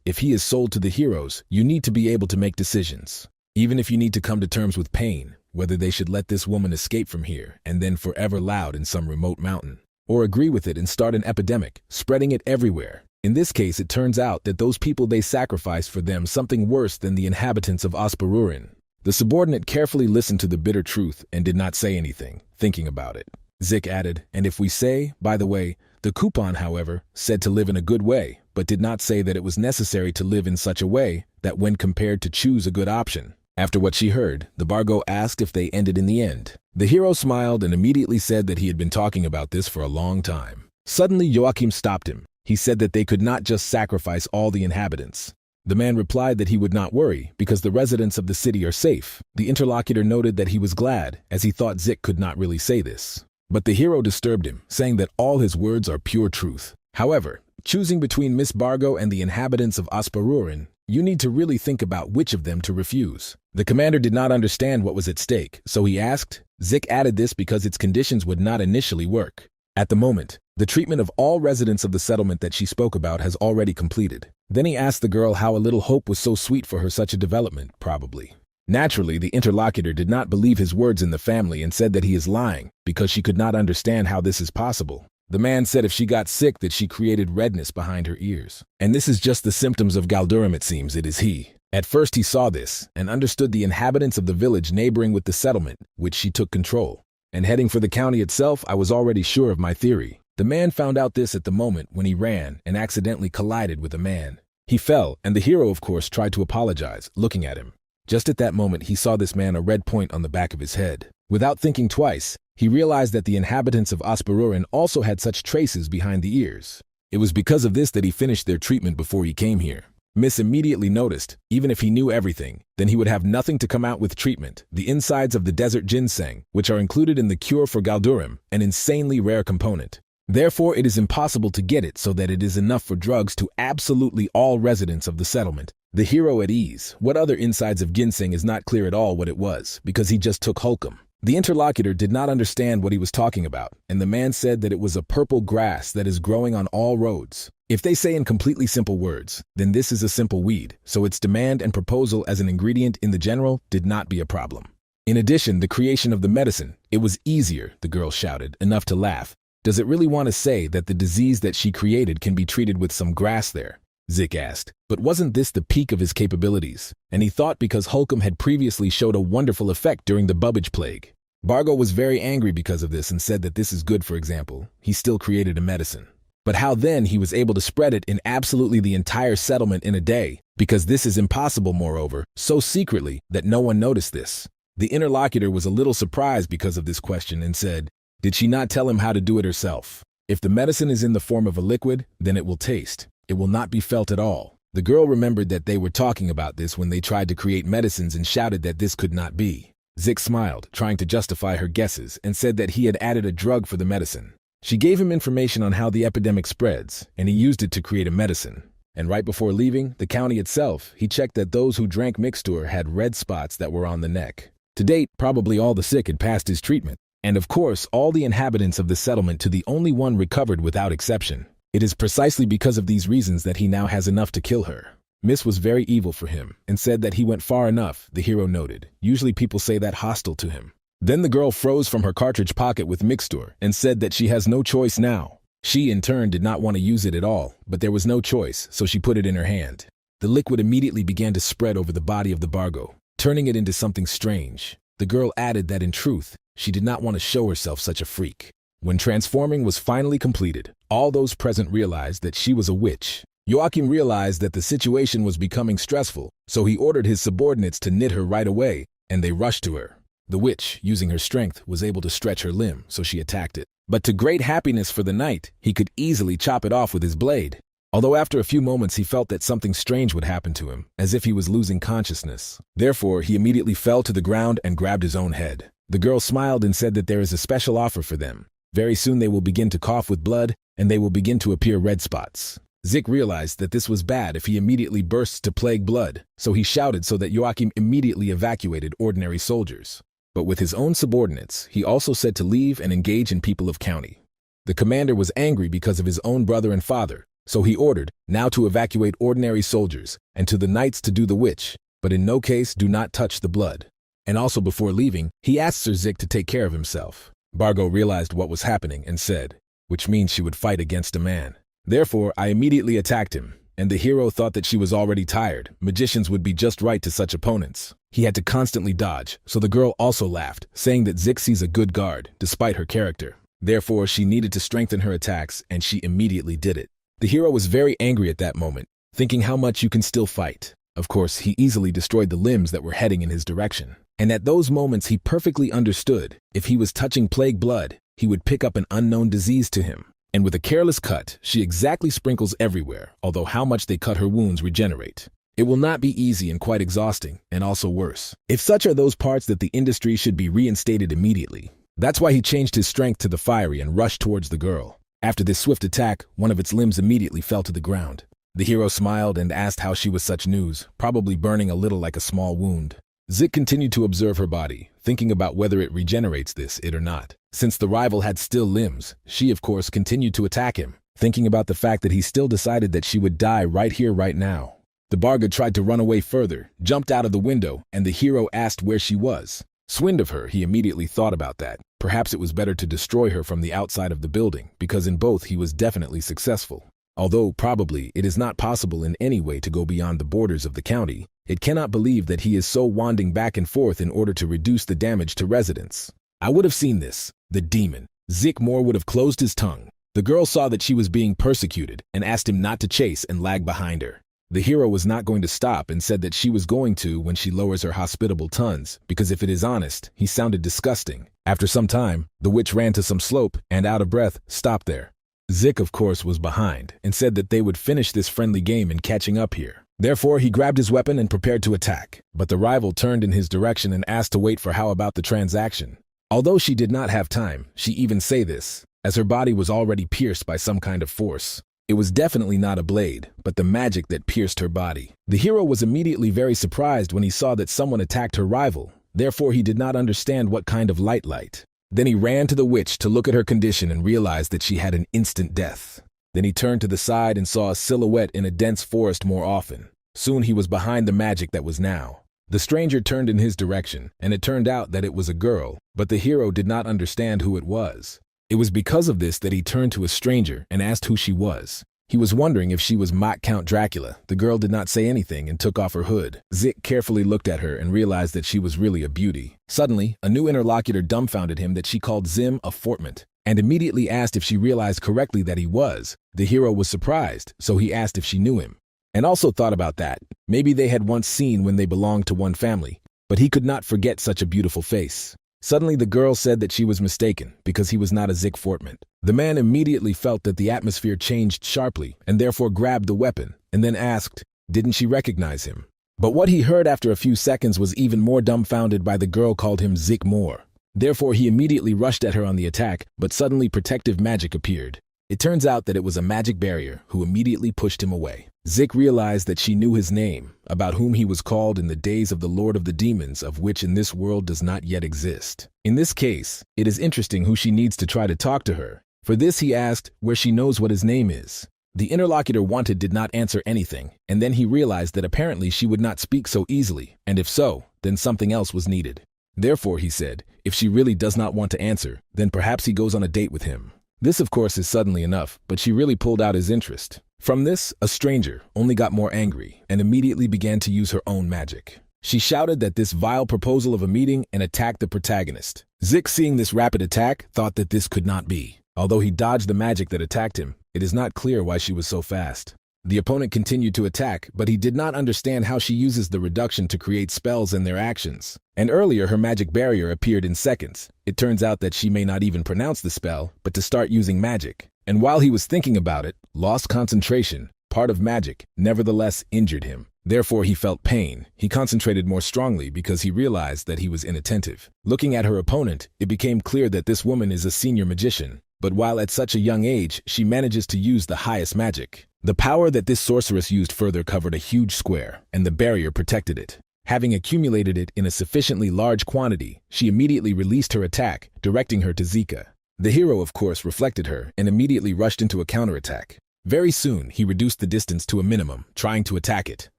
If he is sold to the heroes, you need to be able to make decisions. Even if you need to come to terms with pain, whether they should let this woman escape from here and then forever loud in some remote mountain, or agree with it and start an epidemic, spreading it everywhere. In this case, it turns out that those people they sacrificed for them something worse than the inhabitants of Osparuran. The subordinate carefully listened to the bitter truth and did not say anything, thinking about it. Zik added, "And if we say, by the way, the coupon, however, said to live in a good way, but did not say that it was necessary to live in such a way that when compared to choose a good option." After what she heard, the Bargo asked if they ended in the end. The hero smiled and immediately said that he had been talking about this for a long time. Suddenly Joachim stopped him. He said that they could not just sacrifice all the inhabitants. The man replied that he would not worry, because the residents of the city are safe. The interlocutor noted that he was glad, as he thought Zik could not really say this. But the hero disturbed him, saying that all his words are pure truth. However, choosing between Miss Bargo and the inhabitants of Osparuran, you need to really think about which of them to refuse. The commander did not understand what was at stake, so he asked. Zik added this because its conditions would not initially work. At the moment, the treatment of all residents of the settlement that she spoke about has already completed. Then he asked the girl how a little hope was so sweet for her such a development, probably. Naturally, the interlocutor did not believe his words in the family and said that he is lying, because she could not understand how this is possible. The man said if she got sick that she created redness behind her ears. And this is just the symptoms of Galdurum, it seems. It is he. At first he saw this, and understood the inhabitants of the village neighboring with the settlement, which she took control. And heading for the county itself, I was already sure of my theory. The man found out this at the moment when he ran and accidentally collided with a man. He fell, and the hero of course tried to apologize, looking at him. Just at that moment he saw this man a red point on the back of his head. Without thinking twice, he realized that the inhabitants of Osparuran also had such traces behind the ears. It was because of this that he finished their treatment before he came here. Miss immediately noticed, even if he knew everything, then he would have nothing to come out with treatment. The insides of the desert ginseng, which are included in the cure for Galdurum, an insanely rare component. Therefore, it is impossible to get it so that it is enough for drugs to absolutely all residents of the settlement. The hero at ease. What other insides of ginseng is not clear at all what it was, because he just took Holcomb. The interlocutor did not understand what he was talking about, and the man said that it was a purple grass that is growing on all roads. If they say in completely simple words, then this is a simple weed, so its demand and proposal as an ingredient in the general did not be a problem. In addition, the creation of the medicine, it was easier, the girl shouted, enough to laugh. Does it really want to say that the disease that she created can be treated with some grass there? Zik asked. But wasn't this the peak of his capabilities? And he thought because Holcomb had previously showed a wonderful effect during the Bubbage Plague. Bargo was very angry because of this and said that this is good. For example, he still created a medicine. But how then he was able to spread it in absolutely the entire settlement in a day, because this is impossible moreover, so secretly that no one noticed this. The interlocutor was a little surprised because of this question and said, did she not tell him how to do it herself? If the medicine is in the form of a liquid, then it will taste. It will not be felt at all. The girl remembered that they were talking about this when they tried to create medicines and shouted that this could not be. Zik smiled, trying to justify her guesses, and said that he had added a drug for the medicine. She gave him information on how the epidemic spreads, and he used it to create a medicine. And right before leaving the county itself, he checked that those who drank mixture had red spots that were on the neck. To date, probably all the sick had passed his treatment. And of course, all the inhabitants of the settlement to the only one recovered without exception. It is precisely because of these reasons that he now has enough to kill her. Miss was very evil for him, and said that he went far enough, the hero noted. Usually people say that hostile to him. Then the girl froze from her cartridge pocket with mixture, and said that she has no choice now. She, in turn, did not want to use it at all, but there was no choice, so she put it in her hand. The liquid immediately began to spread over the body of the Bargo, turning it into something strange. The girl added that in truth, she did not want to show herself such a freak. When transforming was finally completed, all those present realized that she was a witch. Joachim realized that the situation was becoming stressful, so he ordered his subordinates to knit her right away, and they rushed to her. The witch, using her strength, was able to stretch her limb, so she attacked it. But to great happiness for the knight, he could easily chop it off with his blade. Although after a few moments he felt that something strange would happen to him, as if he was losing consciousness. Therefore, he immediately fell to the ground and grabbed his own head. The girl smiled and said that there is a special offer for them. Very soon they will begin to cough with blood, and they will begin to appear red spots. Zik realized that this was bad if he immediately bursts to plague blood, so he shouted so that Joachim immediately evacuated ordinary soldiers. But with his own subordinates, he also said to leave and engage in people of county. The commander was angry because of his own brother and father, so he ordered, now to evacuate ordinary soldiers, and to the knights to do the witch, but in no case do not touch the blood. And also before leaving, he asked Sir Zik to take care of himself. Bargo realized what was happening and said, which means she would fight against a man. Therefore, I immediately attacked him, and the hero thought that she was already tired. Magicians would be just right to such opponents. He had to constantly dodge, so the girl also laughed, saying that Zik sees a good guard, despite her character. Therefore, she needed to strengthen her attacks, and she immediately did it. The hero was very angry at that moment, thinking how much you can still fight. Of course, he easily destroyed the limbs that were heading in his direction. And at those moments he perfectly understood, if he was touching plague blood, he would pick up an unknown disease to him. And with a careless cut, she exactly sprinkles everywhere, although how much they cut her wounds regenerate. It will not be easy and quite exhausting, and also worse. If such are those parts that the industry should be reinstated immediately. That's why he changed his strength to the fiery and rushed towards the girl. After this swift attack, one of its limbs immediately fell to the ground. The hero smiled and asked how she was such news, probably burning a little like a small wound. Zik continued to observe her body, thinking about whether it regenerates it or not. Since the rival had still limbs, she of course continued to attack him, thinking about the fact that he still decided that she would die right here, right now. The Barga tried to run away further, jumped out of the window, and the hero asked where she was. Swind of her, he immediately thought about that. Perhaps it was better to destroy her from the outside of the building, because in both he was definitely successful. Although, probably, it is not possible in any way to go beyond the borders of the county, it cannot believe that he is so wanding back and forth in order to reduce the damage to residents. I would have seen this. The demon. Zik Moore would have closed his tongue. The girl saw that she was being persecuted and asked him not to chase and lag behind her. The hero was not going to stop and said that she was going to when she lowers her hospitable tones, because if it is honest, he sounded disgusting. After some time, the witch ran to some slope and, out of breath, stopped there. Zik, of course, was behind and said that they would finish this friendly game in catching up here. Therefore, he grabbed his weapon and prepared to attack, but the rival turned in his direction and asked to wait for how about the transaction. Although she did not have time, she even say this, as her body was already pierced by some kind of force. It was definitely not a blade, but the magic that pierced her body. The hero was immediately very surprised when he saw that someone attacked her rival. Therefore, he did not understand what kind of light. Then he ran to the witch to look at her condition and realized that she had an instant death. Then he turned to the side and saw a silhouette in a dense forest more often. Soon he was behind the magic that was now. The stranger turned in his direction, and it turned out that it was a girl, but the hero did not understand who it was. It was because of this that he turned to a stranger and asked who she was. He was wondering if she was mock Count Dracula. The girl did not say anything and took off her hood. Zik carefully looked at her and realized that she was really a beauty. Suddenly, a new interlocutor dumbfounded him that she called Zim a Fortment, and immediately asked if she realized correctly that he was. The hero was surprised, so he asked if she knew him. And also thought about that. Maybe they had once seen when they belonged to one family, but he could not forget such a beautiful face. Suddenly the girl said that she was mistaken because he was not a Zik Fortment. The man immediately felt that the atmosphere changed sharply and therefore grabbed the weapon and then asked, didn't she recognize him? But what he heard after a few seconds was even more dumbfounded by the girl called him Zik Moore. Therefore he immediately rushed at her on the attack, but suddenly protective magic appeared. It turns out that it was a magic barrier who immediately pushed him away. Zik realized that she knew his name, about whom he was called in the days of the Lord of the Demons, of which in this world does not yet exist. In this case, it is interesting who she needs to try to talk to her. For this he asked where she knows what his name is. The interlocutor wanted did not answer anything, and then he realized that apparently she would not speak so easily, and if so, then something else was needed. Therefore, he said, if she really does not want to answer, then perhaps he goes on a date with him. This of course is suddenly enough, but she really pulled out his interest. From this, a stranger only got more angry and immediately began to use her own magic. She shouted that this vile proposal of a meeting and attacked the protagonist. Zik, seeing this rapid attack, thought that this could not be. Although he dodged the magic that attacked him, it is not clear why she was so fast. The opponent continued to attack, but he did not understand how she uses the reduction to create spells and their actions. And earlier her magic barrier appeared in seconds. It turns out that she may not even pronounce the spell, but to start using magic. And while he was thinking about it, lost concentration, part of magic, nevertheless injured him. Therefore he felt pain. He concentrated more strongly because he realized that he was inattentive. Looking at her opponent, it became clear that this woman is a senior magician. But while at such a young age, she manages to use the highest magic. The power that this sorceress used further covered a huge square, and the barrier protected it. Having accumulated it in a sufficiently large quantity, she immediately released her attack, directing her to Zika. The hero, of course, reflected her and immediately rushed into a counterattack. Very soon, he reduced the distance to a minimum, trying to attack it.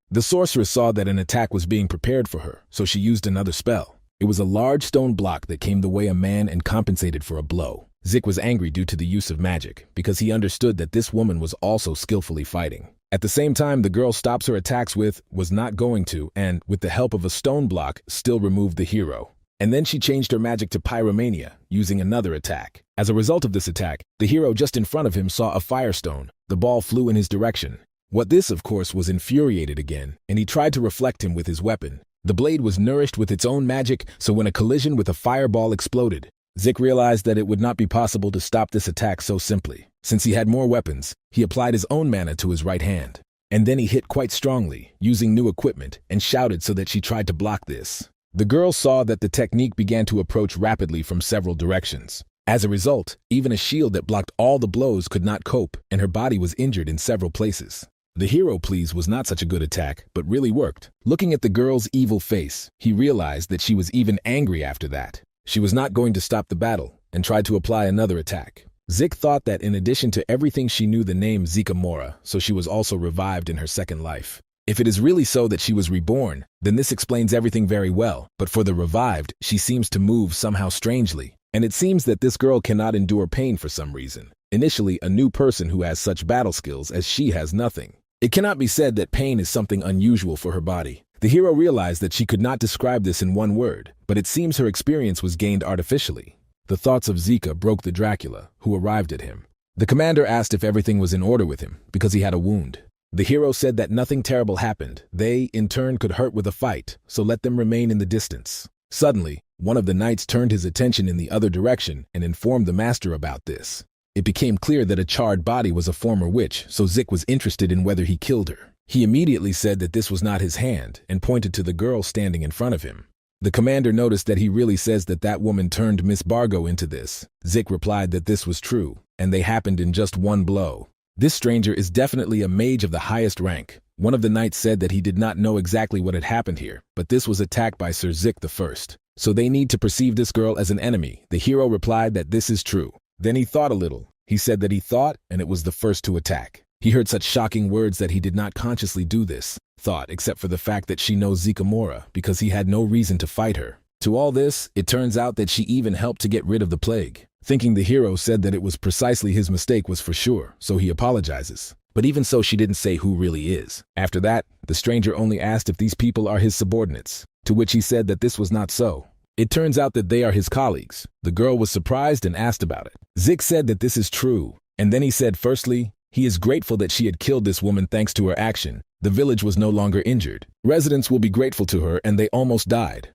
The sorceress saw that an attack was being prepared for her, so she used another spell. It was a large stone block that came the way a man and compensated for a blow. Zik was angry due to the use of magic, because he understood that this woman was also skillfully fighting. At the same time, the girl stops her attacks with, was not going to, and, with the help of a stone block, still removed the hero. And then she changed her magic to pyromania, using another attack. As a result of this attack, the hero just in front of him saw a firestone. The ball flew in his direction. What this, of course, was infuriated again, and he tried to reflect him with his weapon. The blade was nourished with its own magic, so when a collision with a fireball exploded, Zik realized that it would not be possible to stop this attack so simply. Since he had more weapons, he applied his own mana to his right hand. And then he hit quite strongly, using new equipment, and shouted so that she tried to block this. The girl saw that the technique began to approach rapidly from several directions. As a result, even a shield that blocked all the blows could not cope, and her body was injured in several places. The hero please was not such a good attack, but really worked. Looking at the girl's evil face, he realized that she was even angry after that. She was not going to stop the battle, and tried to apply another attack. Zik thought that in addition to everything she knew the name Zikamora, so she was also revived in her second life. If it is really so that she was reborn, then this explains everything very well, but for the revived, she seems to move somehow strangely, and it seems that this girl cannot endure pain for some reason. Initially, a new person who has such battle skills as she has nothing. It cannot be said that pain is something unusual for her body. The hero realized that she could not describe this in one word, but it seems her experience was gained artificially. The thoughts of Zika broke the Dracula, who arrived at him. The commander asked if everything was in order with him, because he had a wound. The hero said that nothing terrible happened. They, in turn, could hurt with a fight, so let them remain in the distance. Suddenly, one of the knights turned his attention in the other direction and informed the master about this. It became clear that a charred body was a former witch, so Zik was interested in whether he killed her. He immediately said that this was not his hand and pointed to the girl standing in front of him. The commander noticed that he really says that that woman turned Miss Bargo into this. Zik replied that this was true, and they happened in just one blow. This stranger is definitely a mage of the highest rank. One of the knights said that he did not know exactly what had happened here, but this was attacked by Sir Zik the First. So they need to perceive this girl as an enemy. The hero replied that this is true. Then he thought a little. He said that he thought, and it was the first to attack. He heard such shocking words that he did not consciously do this thought, except for the fact that she knows Zikamora, because he had no reason to fight her. To all this, it turns out that she even helped to get rid of the plague. Thinking the hero said that it was precisely his mistake was for sure, so he apologizes. But even so, she didn't say who really is. After that, the stranger only asked if these people are his subordinates, to which he said that this was not so. It turns out that they are his colleagues. The girl was surprised and asked about it. Zik said that this is true, and then he said firstly, he is grateful that she had killed this woman thanks to her action. The village was no longer injured. Residents will be grateful to her, and they almost died.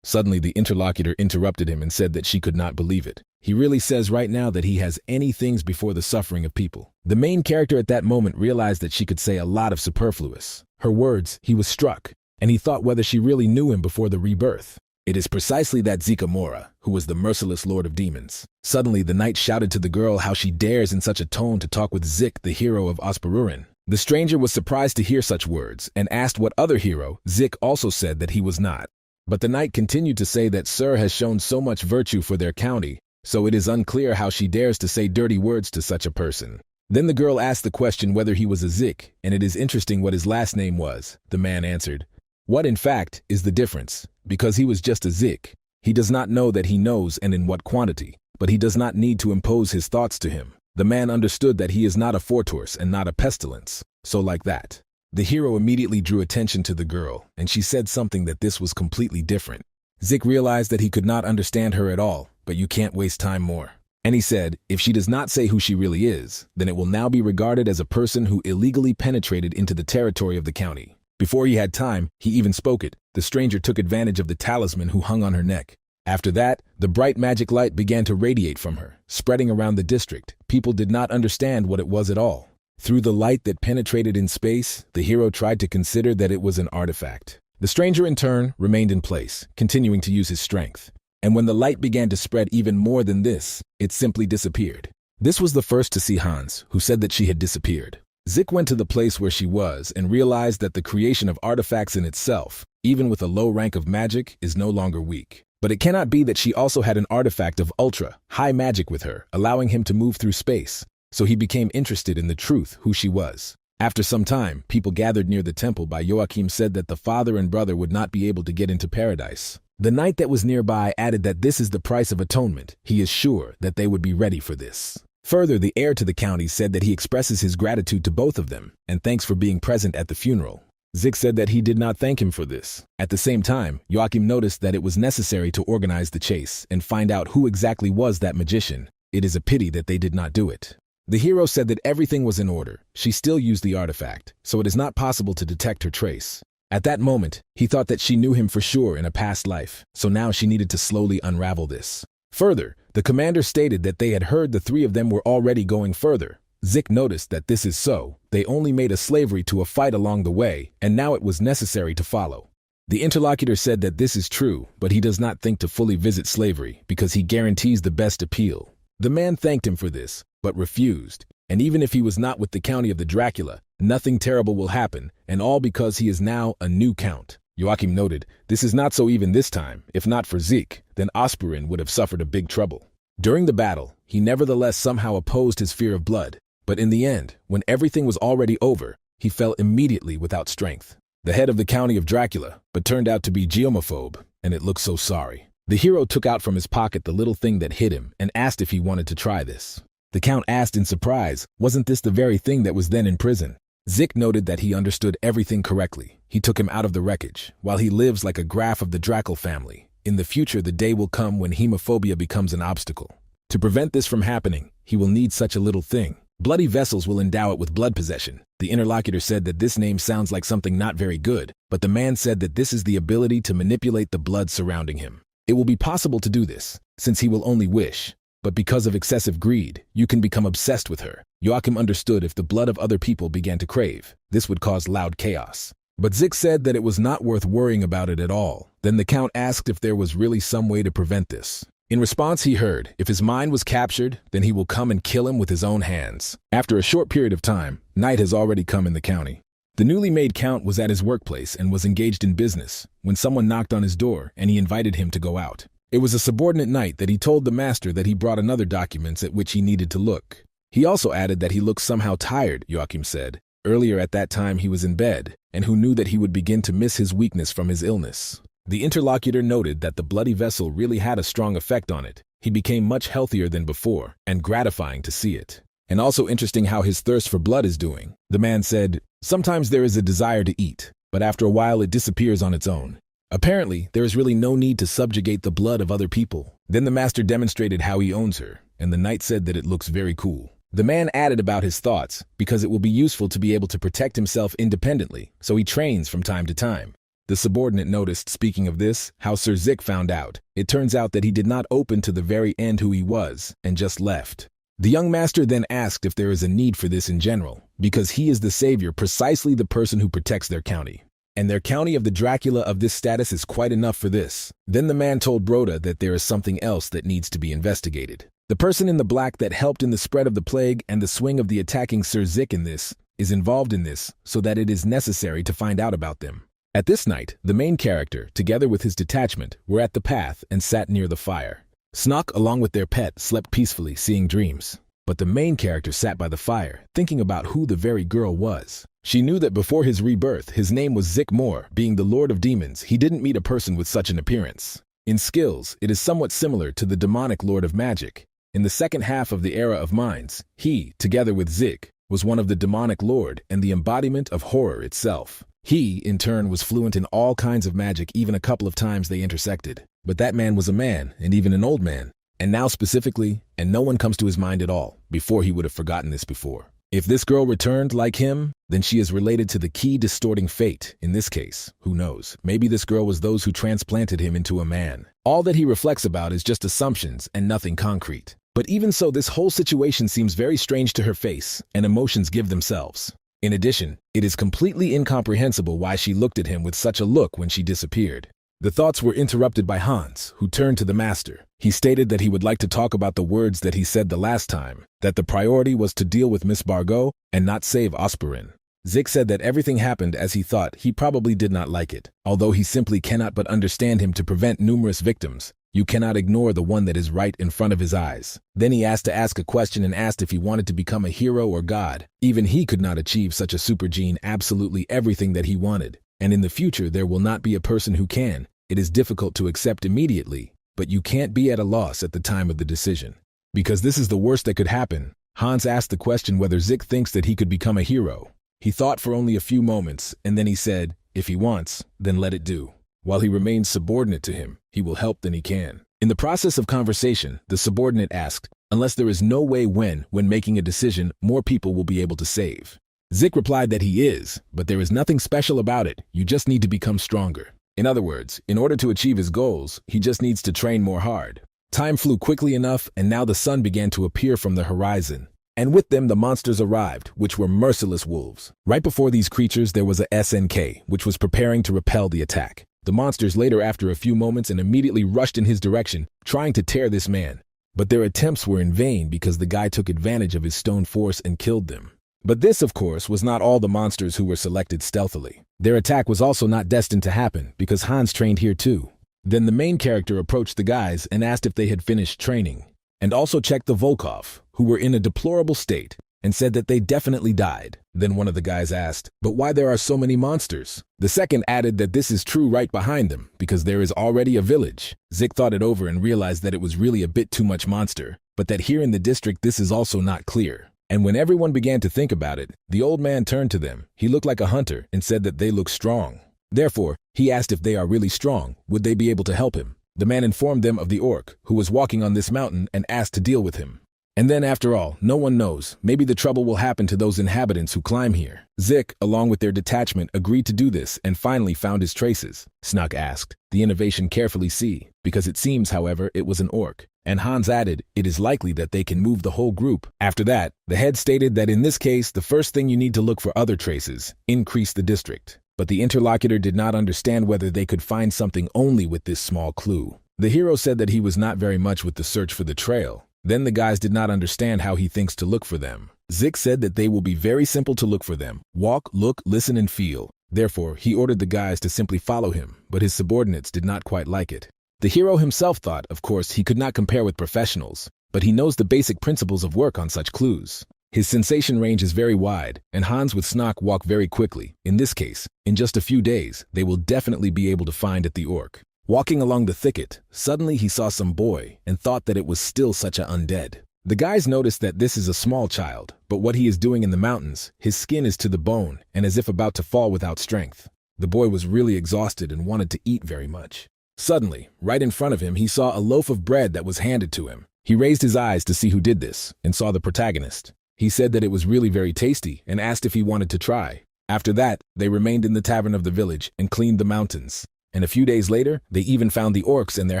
Suddenly, the interlocutor interrupted him and said that she could not believe it. He really says right now that he has any things before the suffering of people. The main character at that moment realized that she could say a lot of superfluous. Her words, he was struck, and he thought whether she really knew him before the rebirth. It is precisely that Zikamora, who was the merciless lord of demons. Suddenly, the knight shouted to the girl how she dares in such a tone to talk with Zik, the hero of Osparurin. The stranger was surprised to hear such words, and asked what other hero. Zik also said that he was not. But the knight continued to say that Sir has shown so much virtue for their county, so it is unclear how she dares to say dirty words to such a person. Then the girl asked the question whether he was a Zik, and it is interesting what his last name was. The man answered, "What in fact is the difference? Because he was just a Zik. He does not know that he knows and in what quantity, but but he does not need to impose his thoughts to him. The man understood that he is not a fortress and not a pestilence, so like that. The hero immediately drew attention to the girl, and she said something that this was completely different. Zik realized that he could not understand her at all, but you can't waste time more. And he said, if she does not say who she really is, then it will now be regarded as a person who illegally penetrated into the territory of the county. Before he had time, he even spoke it. The stranger took advantage of the talisman who hung on her neck. After that, the bright magic light began to radiate from her, spreading around the district. People did not understand what it was at all. Through the light that penetrated in space, the hero tried to consider that it was an artifact. The stranger, in turn, remained in place, continuing to use his strength. And when the light began to spread even more than this, it simply disappeared. This was the first to see Hans, who said that she had disappeared. Zik went to the place where she was and realized that the creation of artifacts in itself, even with a low rank of magic, is no longer weak. But it cannot be that she also had an artifact of ultra-high magic with her, allowing him to move through space. So he became interested in the truth, who she was. After some time, people gathered near the temple by Joachim said that the father and brother would not be able to get into paradise. The knight that was nearby added that this is the price of atonement. He is sure that they would be ready for this. Further, the heir to the county said that he expresses his gratitude to both of them, and thanks for being present at the funeral. Zik said that he did not thank him for this. At the same time, Joachim noticed that it was necessary to organize the chase and find out who exactly was that magician. It is a pity that they did not do it. The hero said that everything was in order. She still used the artifact, so it is not possible to detect her trace. At that moment, he thought that she knew him for sure in a past life, so now she needed to slowly unravel this. Further, the commander stated that they had heard the three of them were already going further. Zik noticed that this is so. They only made a slavery to a fight along the way, and now it was necessary to follow. The interlocutor said that this is true, but he does not think to fully visit slavery because he guarantees the best appeal. The man thanked him for this, but refused. And even if he was not with the county of the Dracula, nothing terrible will happen, and all because he is now a new count. Joachim noted, this is not so even this time. If not for Zik, then Osperin would have suffered a big trouble. During the battle, he nevertheless somehow opposed his fear of blood. But in the end, when everything was already over, he fell immediately without strength. The head of the county of Dracula, but turned out to be geomophobe, and it looked so sorry. The hero took out from his pocket the little thing that hit him and asked if he wanted to try this. The count asked in surprise, wasn't this the very thing that was then in prison? Zik noted that he understood everything correctly. He took him out of the wreckage. While he lives like a graph of the Dracal family, in the future the day will come when hemophobia becomes an obstacle. To prevent this from happening, he will need such a little thing. Bloody vessels will endow it with blood possession. The interlocutor said that this name sounds like something not very good, but the man said that this is the ability to manipulate the blood surrounding him. It will be possible to do this, since he will only wish. But because of excessive greed, you can become obsessed with her. Joachim understood if the blood of other people began to crave, this would cause loud chaos. But Zik said that it was not worth worrying about it at all. Then the count asked if there was really some way to prevent this. In response, he heard, if his mind was captured, then he will come and kill him with his own hands. After a short period of time, night has already come in the county. The newly made count was at his workplace and was engaged in business when someone knocked on his door and he invited him to go out. It was a subordinate knight that he told the master that he brought another documents at which he needed to look. He also added that he looked somehow tired, Joachim said. Earlier at that time he was in bed, and who knew that he would begin to miss his weakness from his illness. The interlocutor noted that the bloody vessel really had a strong effect on it. He became much healthier than before, and gratifying to see it. And also interesting how his thirst for blood is doing. The man said, sometimes there is a desire to eat, but after a while it disappears on its own. Apparently, there is really no need to subjugate the blood of other people. Then the master demonstrated how he owns her, and the knight said that it looks very cool. The man added about his thoughts, because it will be useful to be able to protect himself independently, so he trains from time to time. The subordinate noticed, speaking of this, how Sir Zik found out. It turns out that he did not open to the very end who he was, and just left. The young master then asked if there is a need for this in general, because he is the savior, precisely the person who protects their county. And their county of the Dracula of this status is quite enough for this. Then the man told Broda that there is something else that needs to be investigated. The person in the black that helped in the spread of the plague and the swing of the attacking Sir Zik in this, is involved in this, so that it is necessary to find out about them. At this night, the main character, together with his detachment, were at the path and sat near the fire. Snock, along with their pet, slept peacefully, seeing dreams. But the main character sat by the fire, thinking about who the very girl was. She knew that before his rebirth, his name was Zik Moore. Being the Lord of Demons, he didn't meet a person with such an appearance. In skills, it is somewhat similar to the demonic Lord of Magic. In the second half of the era of Minds, he, together with Zik, was one of the demonic lord and the embodiment of horror itself. He, in turn, was fluent in all kinds of magic. Even a couple of times they intersected. But that man was a man, and even an old man. And now specifically, and no one comes to his mind at all, before he would have forgotten this before. If this girl returned like him, then she is related to the key distorting fate. In this case, who knows? Maybe this girl was those who transplanted him into a man. All that he reflects about is just assumptions and nothing concrete. But even so, this whole situation seems very strange to her face, and emotions give themselves. In addition, it is completely incomprehensible why she looked at him with such a look when she disappeared. The thoughts were interrupted by Hans, who turned to the master. He stated that he would like to talk about the words that he said the last time, that the priority was to deal with Miss Bargot and not save Osperin. Zik said that everything happened as he thought. He probably did not like it, although he simply cannot but understand him to prevent numerous victims. You cannot ignore the one that is right in front of his eyes. Then he asked to ask a question and asked if he wanted to become a hero or god. Even he could not achieve such a super gene, absolutely everything that he wanted. And in the future there will not be a person who can. It is difficult to accept immediately, but you can't be at a loss at the time of the decision. Because this is the worst that could happen. Hans asked the question whether Zik thinks that he could become a hero. He thought for only a few moments, and then he said, if he wants, then let it do. While he remains subordinate to him, he will help then he can. In the process of conversation, the subordinate asked, unless there is no way when making a decision, more people will be able to save. Zik replied that he is, but there is nothing special about it. You just need to become stronger. In other words, in order to achieve his goals, he just needs to train more hard. Time flew quickly enough, and now the sun began to appear from the horizon. And with them the monsters arrived, which were merciless wolves. Right before these creatures there was a SNK, which was preparing to repel the attack. The monsters later after a few moments and immediately rushed in his direction, trying to tear this man. But their attempts were in vain because the guy took advantage of his stone force and killed them. But this, of course, was not all the monsters who were selected stealthily. Their attack was also not destined to happen, because Hans trained here too. Then the main character approached the guys and asked if they had finished training, and also checked the Volkov, who were in a deplorable state, and said that they definitely died. Then one of the guys asked, but why there are so many monsters? The second added that this is true right behind them, because there is already a village. Zik thought it over and realized that it was really a bit too much monster, but that here in the district this is also not clear. And when everyone began to think about it, the old man turned to them. He looked like a hunter and said that they look strong. Therefore, he asked if they are really strong, would they be able to help him? The man informed them of the orc, who was walking on this mountain, and asked to deal with him. And then after all, no one knows. Maybe the trouble will happen to those inhabitants who climb here. Zik, along with their detachment, agreed to do this and finally found his traces. Snuck asked, the innovation carefully see, because it seems, however, it was an orc. And Hans added, it is likely that they can move the whole group. After that, the head stated that in this case, the first thing you need to look for other traces, increase the district. But the interlocutor did not understand whether they could find something only with this small clue. The hero said that he was not very much with the search for the trail. Then the guys did not understand how he thinks to look for them. Zik said that they will be very simple to look for them. Walk, look, listen, and feel. Therefore, he ordered the guys to simply follow him, but his subordinates did not quite like it. The hero himself thought, of course, he could not compare with professionals, but he knows the basic principles of work on such clues. His sensation range is very wide, and Hans with Snock walk very quickly. In this case, in just a few days, they will definitely be able to find at the orc. Walking along the thicket, suddenly he saw some boy and thought that it was still such an undead. The guys noticed that this is a small child, but what he is doing in the mountains, his skin is to the bone and as if about to fall without strength. The boy was really exhausted and wanted to eat very much. Suddenly, right in front of him, he saw a loaf of bread that was handed to him. He raised his eyes to see who did this and saw the protagonist. He said that it was really very tasty and asked if he wanted to try. After that, they remained in the tavern of the village and cleaned the mountains. And a few days later, they even found the orcs in their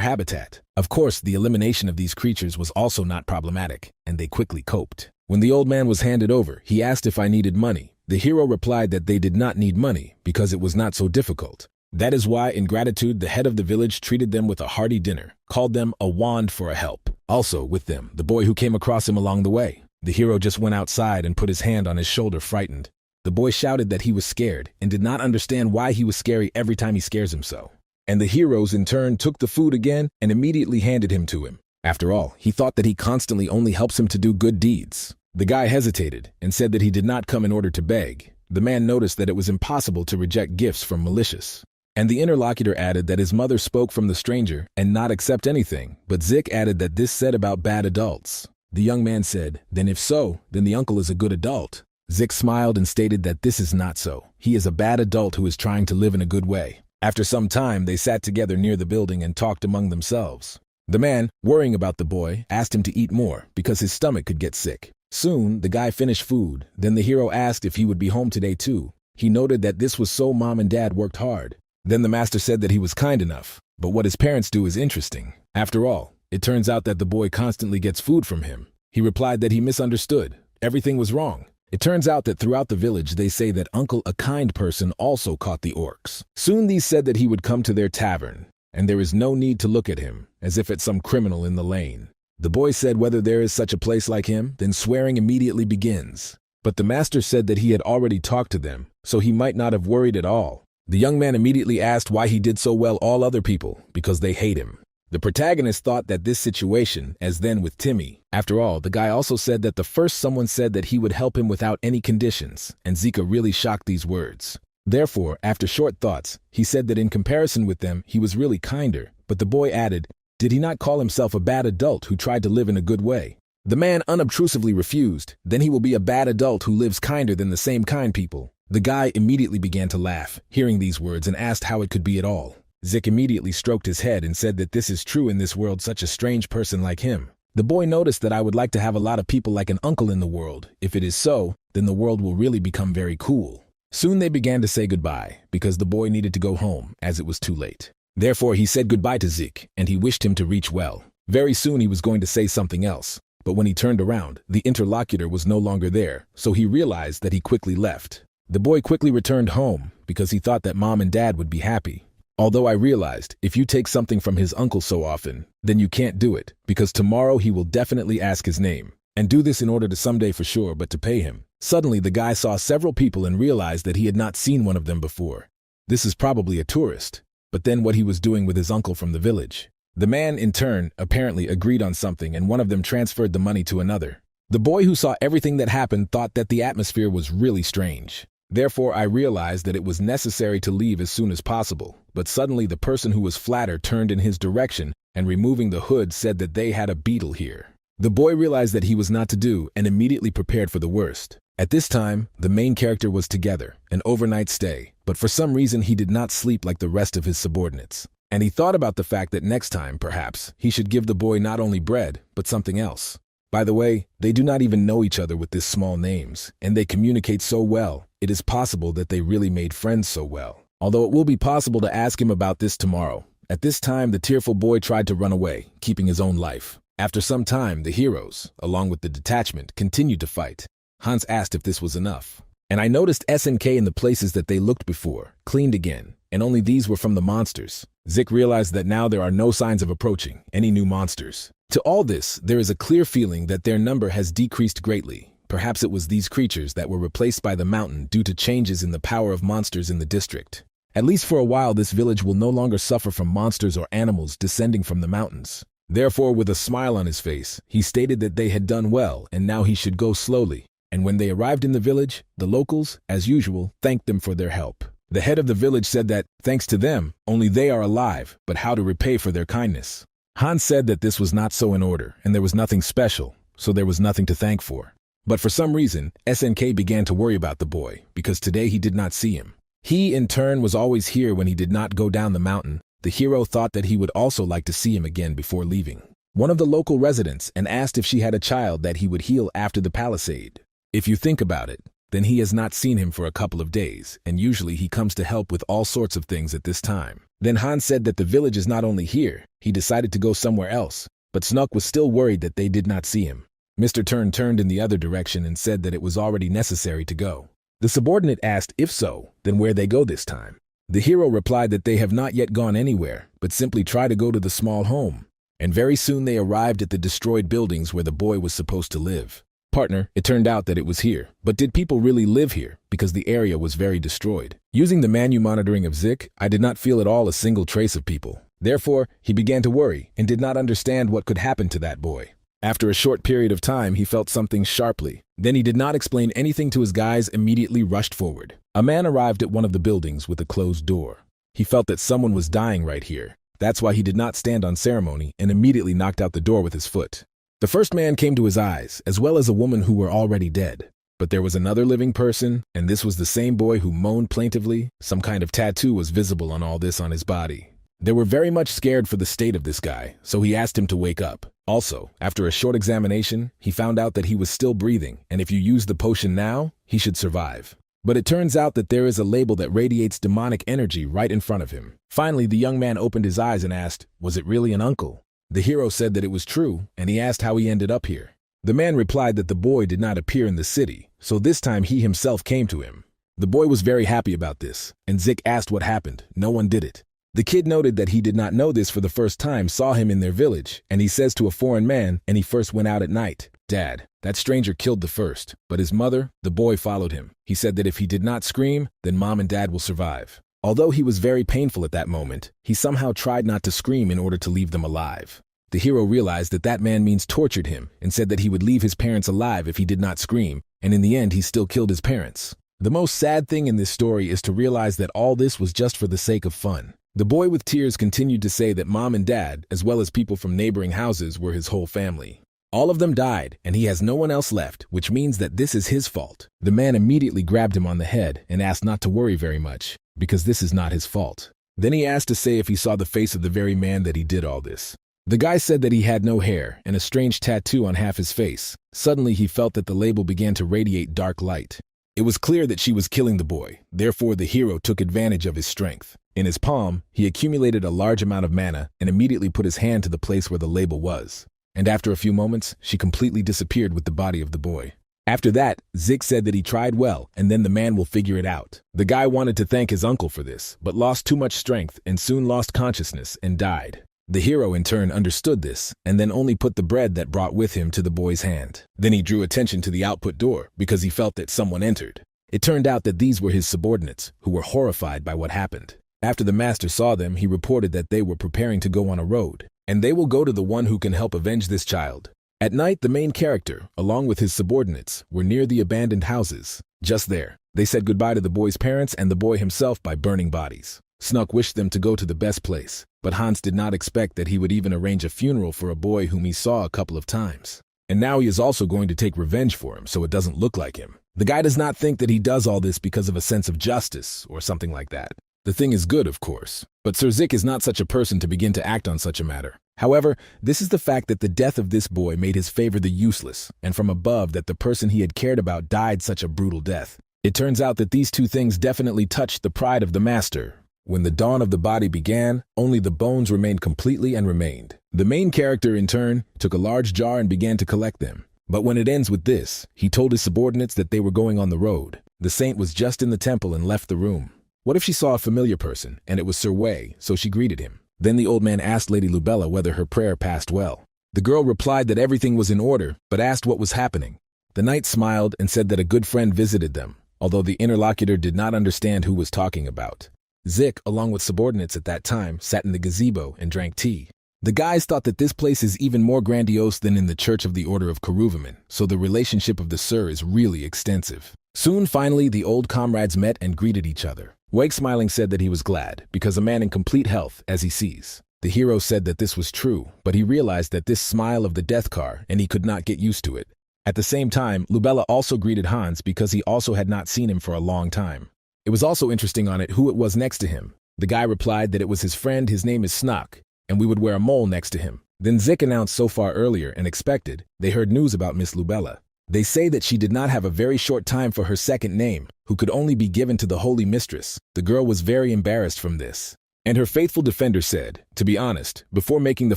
habitat. Of course, the elimination of these creatures was also not problematic, and they quickly coped. When the old man was handed over, he asked if I needed money. The hero replied that they did not need money because it was not so difficult. That is why, in gratitude, the head of the village treated them with a hearty dinner, called them a wand for a help. Also, with them, the boy who came across him along the way. The hero just went outside and put his hand on his shoulder, frightened. The boy shouted that he was scared and did not understand why he was scary every time he scares him so. And the heroes in turn took the food again and immediately handed him to him. After all, he thought that he constantly only helps him to do good deeds. The guy hesitated and said that he did not come in order to beg. The man noticed that it was impossible to reject gifts from malicious. And the interlocutor added that his mother spoke from the stranger and not accept anything, but Zik added that this said about bad adults. The young man said, then if so, then the uncle is a good adult. Zik smiled and stated that this is not so. He is a bad adult who is trying to live in a good way. After some time, they sat together near the building and talked among themselves. The man, worrying about the boy, asked him to eat more because his stomach could get sick. Soon, the guy finished food. Then the hero asked if he would be home today too. He noted that this was so mom and dad worked hard. Then the master said that he was kind enough, but what his parents do is interesting. After all, it turns out that the boy constantly gets food from him. He replied that he misunderstood. Everything was wrong. It turns out that throughout the village they say that Uncle, a kind person, also caught the orcs. Soon these said that he would come to their tavern, and there is no need to look at him, as if it's some criminal in the lane. The boy said whether there is such a place like him, then swearing immediately begins. But the master said that he had already talked to them, so he might not have worried at all. The young man immediately asked why he did so well all other people, because they hate him. The protagonist thought that this situation, as then with Timmy. After all, the guy also said that the first someone said that he would help him without any conditions, and Zika really shocked these words. Therefore, after short thoughts, he said that in comparison with them, he was really kinder, but the boy added, did he not call himself a bad adult who tried to live in a good way? The man unobtrusively refused, then he will be a bad adult who lives kinder than the same kind people. The guy immediately began to laugh, hearing these words, and asked how it could be at all. Zik immediately stroked his head and said that this is true in this world, such a strange person like him. The boy noticed that I would like to have a lot of people like an uncle in the world. If it is so, then the world will really become very cool. Soon they began to say goodbye, because the boy needed to go home, as it was too late. Therefore he said goodbye to Zik, and he wished him to reach well. Very soon he was going to say something else, but when he turned around, the interlocutor was no longer there, so he realized that he quickly left. The boy quickly returned home, because he thought that mom and dad would be happy. Although I realized, if you take something from his uncle so often, then you can't do it, because tomorrow he will definitely ask his name, and do this in order to someday for sure, but to pay him. Suddenly the guy saw several people and realized that he had not seen one of them before. This is probably a tourist, but then what he was doing with his uncle from the village. The man, in turn, apparently agreed on something, and one of them transferred the money to another. The boy who saw everything that happened thought that the atmosphere was really strange. Therefore, I realized that it was necessary to leave as soon as possible, but suddenly the person who was flatter turned in his direction and removing the hood said that they had a beetle here. The boy realized that he was not to do and immediately prepared for the worst. At this time, the main character was together, an overnight stay, but for some reason he did not sleep like the rest of his subordinates. And he thought about the fact that next time, perhaps, he should give the boy not only bread, but something else. By the way, they do not even know each other with these small names, and they communicate so well. It is possible that they really made friends so well. Although it will be possible to ask him about this tomorrow. At this time, the tearful boy tried to run away, keeping his own life. After some time, the heroes, along with the detachment, continued to fight. Hans asked if this was enough. And I noticed SNK in the places that they looked before, cleaned again, and only these were from the monsters. Zik realized that now there are no signs of approaching any new monsters. To all this, there is a clear feeling that their number has decreased greatly. Perhaps it was these creatures that were replaced by the mountain due to changes in the power of monsters in the district. At least for a while, this village will no longer suffer from monsters or animals descending from the mountains. Therefore, with a smile on his face, he stated that they had done well and now he should go slowly. And when they arrived in the village, the locals, as usual, thanked them for their help. The head of the village said that, thanks to them, only they are alive, but how to repay for their kindness. Hans said that this was not so in order, and there was nothing special, so there was nothing to thank for. But for some reason, SNK began to worry about the boy, because today he did not see him. He, in turn, was always here when he did not go down the mountain. The hero thought that he would also like to see him again before leaving. One of the local residents and asked if she had a child that he would heal after the palisade. If you think about it, then he has not seen him for a couple of days, and usually he comes to help with all sorts of things at this time. Then Hans said that the village is not only here, he decided to go somewhere else, but Snook was still worried that they did not see him. Mr. Turn turned in the other direction and said that it was already necessary to go. The subordinate asked if so, then where they go this time. The hero replied that they have not yet gone anywhere, but simply try to go to the small home. And very soon they arrived at the destroyed buildings where the boy was supposed to live. Partner, it turned out that it was here. But did people really live here? Because the area was very destroyed. Using the Manhwa monitoring of Zik, I did not feel at all a single trace of people. Therefore, he began to worry and did not understand what could happen to that boy. After a short period of time, he felt something sharply. Then he did not explain anything to his guys, immediately rushed forward. A man arrived at one of the buildings with a closed door. He felt that someone was dying right here. That's why he did not stand on ceremony and immediately knocked out the door with his foot. The first man came to his eyes, as well as a woman who were already dead. But there was another living person, and this was the same boy who moaned plaintively. Some kind of tattoo was visible on all this on his body. They were very much scared for the state of this guy, so he asked him to wake up. Also, after a short examination, he found out that he was still breathing, and if you use the potion now, he should survive. But it turns out that there is a label that radiates demonic energy right in front of him. Finally, the young man opened his eyes and asked, "Was it really an uncle?" The hero said that it was true, and he asked how he ended up here. The man replied that the boy did not appear in the city, so this time he himself came to him. The boy was very happy about this, and Zik asked what happened. No one did it. The kid noted that he did not know this for the first time, saw him in their village, and he says to a foreign man, and he first went out at night. "Dad, that stranger killed the first, but his mother, the boy followed him. He said that if he did not scream, then mom and dad will survive." Although he was very painful at that moment, he somehow tried not to scream in order to leave them alive. The hero realized that that man means tortured him and said that he would leave his parents alive if he did not scream, and in the end he still killed his parents. The most sad thing in this story is to realize that all this was just for the sake of fun. The boy with tears continued to say that mom and dad, as well as people from neighboring houses, were his whole family. All of them died, and he has no one else left, which means that this is his fault. The man immediately grabbed him on the head and asked not to worry very much, because this is not his fault. Then he asked to say if he saw the face of the very man that he did all this. The guy said that he had no hair and a strange tattoo on half his face. Suddenly he felt that the label began to radiate dark light. It was clear that she was killing the boy, therefore the hero took advantage of his strength. In his palm, he accumulated a large amount of mana and immediately put his hand to the place where the label was. And after a few moments, she completely disappeared with the body of the boy. After that, Zik said that he tried well, and then the man will figure it out. The guy wanted to thank his uncle for this, but lost too much strength and soon lost consciousness and died. The hero in turn understood this, and then only put the bread that brought with him to the boy's hand. Then he drew attention to the output door, because he felt that someone entered. It turned out that these were his subordinates, who were horrified by what happened. After the master saw them, he reported that they were preparing to go on a road, and they will go to the one who can help avenge this child. At night, the main character, along with his subordinates, were near the abandoned houses. Just there, they said goodbye to the boy's parents and the boy himself by burning bodies. Snook wished them to go to the best place, but Hans did not expect that he would even arrange a funeral for a boy whom he saw a couple of times. And now he is also going to take revenge for him so it doesn't look like him. The guy does not think that he does all this because of a sense of justice or something like that. The thing is good, of course, but Sir Zik is not such a person to begin to act on such a matter. However, this is the fact that the death of this boy made his favor the useless, and from above that the person he had cared about died such a brutal death. It turns out that these two things definitely touched the pride of the master. When the dawn of the body began, only the bones remained completely and remained. The main character, in turn, took a large jar and began to collect them. But when it ends with this, he told his subordinates that they were going on the road. The saint was just in the temple and left the room. What if she saw a familiar person, and it was Sir Wei, so she greeted him? Then the old man asked Lady Lubella whether her prayer passed well. The girl replied that everything was in order, but asked what was happening. The knight smiled and said that a good friend visited them, although the interlocutor did not understand who was talking about. Zik, along with subordinates at that time, sat in the gazebo and drank tea. The guys thought that this place is even more grandiose than in the Church of the Order of Karuvaman, so the relationship of the Sir is really extensive. Soon, finally, the old comrades met and greeted each other. Wake smiling said that he was glad, because a man in complete health, as he sees. The hero said that this was true, but he realized that this smile of the death car, and he could not get used to it. At the same time, Lubella also greeted Hans because he also had not seen him for a long time. It was also interesting on it who it was next to him. The guy replied that it was his friend, his name is Snook, and we would wear a mole next to him. Then Zik announced so far earlier and expected, they heard news about Miss Lubella. They say that she did not have a very short time for her second name, who could only be given to the Holy Mistress. The girl was very embarrassed from this. And her faithful defender said, to be honest, before making the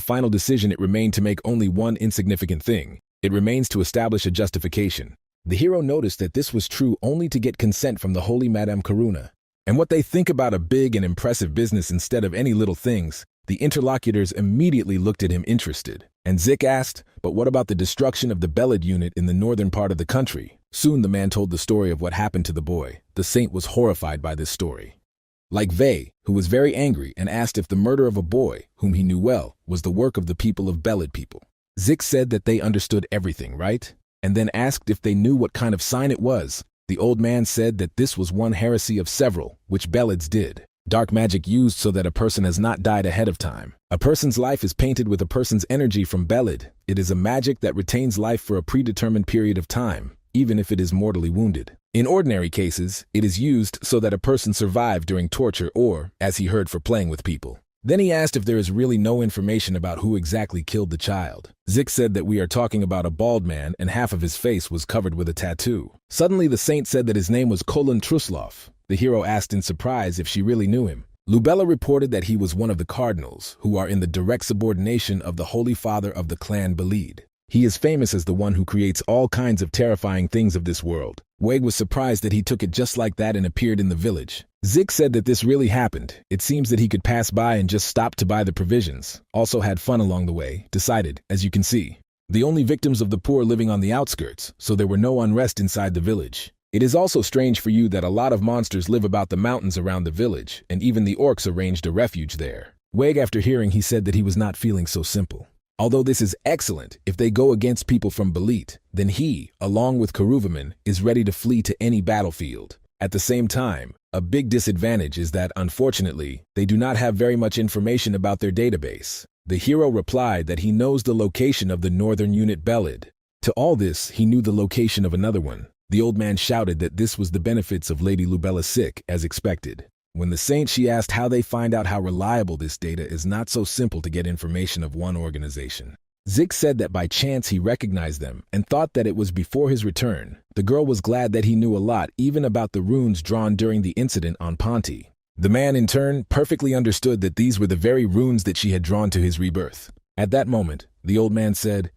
final decision it remained to make only one insignificant thing. It remains to establish a justification. The hero noticed that this was true only to get consent from the Holy Madame Karuna. And what they think about a big and impressive business instead of any little things, the interlocutors immediately looked at him interested. And Zik asked, but what about the destruction of the Belid unit in the northern part of the country? Soon the man told the story of what happened to the boy. The saint was horrified by this story. Like Vei, who was very angry and asked if the murder of a boy, whom he knew well, was the work of the people of Belid people. Zik said that they understood everything, right? And then asked if they knew what kind of sign it was. The old man said that this was one heresy of several, which Belids did. Dark magic used so that a person has not died ahead of time. A person's life is painted with a person's energy from Belid. It is a magic that retains life for a predetermined period of time, even if it is mortally wounded. In ordinary cases, it is used so that a person survived during torture or, as he heard, for playing with people. Then he asked if there is really no information about who exactly killed the child. Zik said that we are talking about a bald man and half of his face was covered with a tattoo. Suddenly the saint said that his name was Kolin Truslov. The hero asked in surprise if she really knew him. Lubella reported that he was one of the cardinals, who are in the direct subordination of the Holy Father of the clan Belid. He is famous as the one who creates all kinds of terrifying things of this world. Wade was surprised that he took it just like that and appeared in the village. Zik said that this really happened. It seems that he could pass by and just stop to buy the provisions. Also had fun along the way, decided, as you can see. The only victims of the poor living on the outskirts, so there were no unrest inside the village. It is also strange for you that a lot of monsters live about the mountains around the village, and even the orcs arranged a refuge there. Wade, after hearing, he said that he was not feeling so simple. Although this is excellent, if they go against people from Belit, then he, along with Karuvaman, is ready to flee to any battlefield. At the same time, a big disadvantage is that, unfortunately, they do not have very much information about their database. The hero replied that he knows the location of the northern unit Belid. To all this, he knew the location of another one. The old man shouted that this was the benefits of Lady Lubella sick, as expected. When the saint, she asked how they find out how reliable this data is. Not so simple to get information of one organization. Zik said that by chance he recognized them and thought that it was before his return. The girl was glad that he knew a lot, even about the runes drawn during the incident on Ponti. The man, in turn, perfectly understood that these were the very runes that she had drawn to his rebirth. At that moment, the old man said,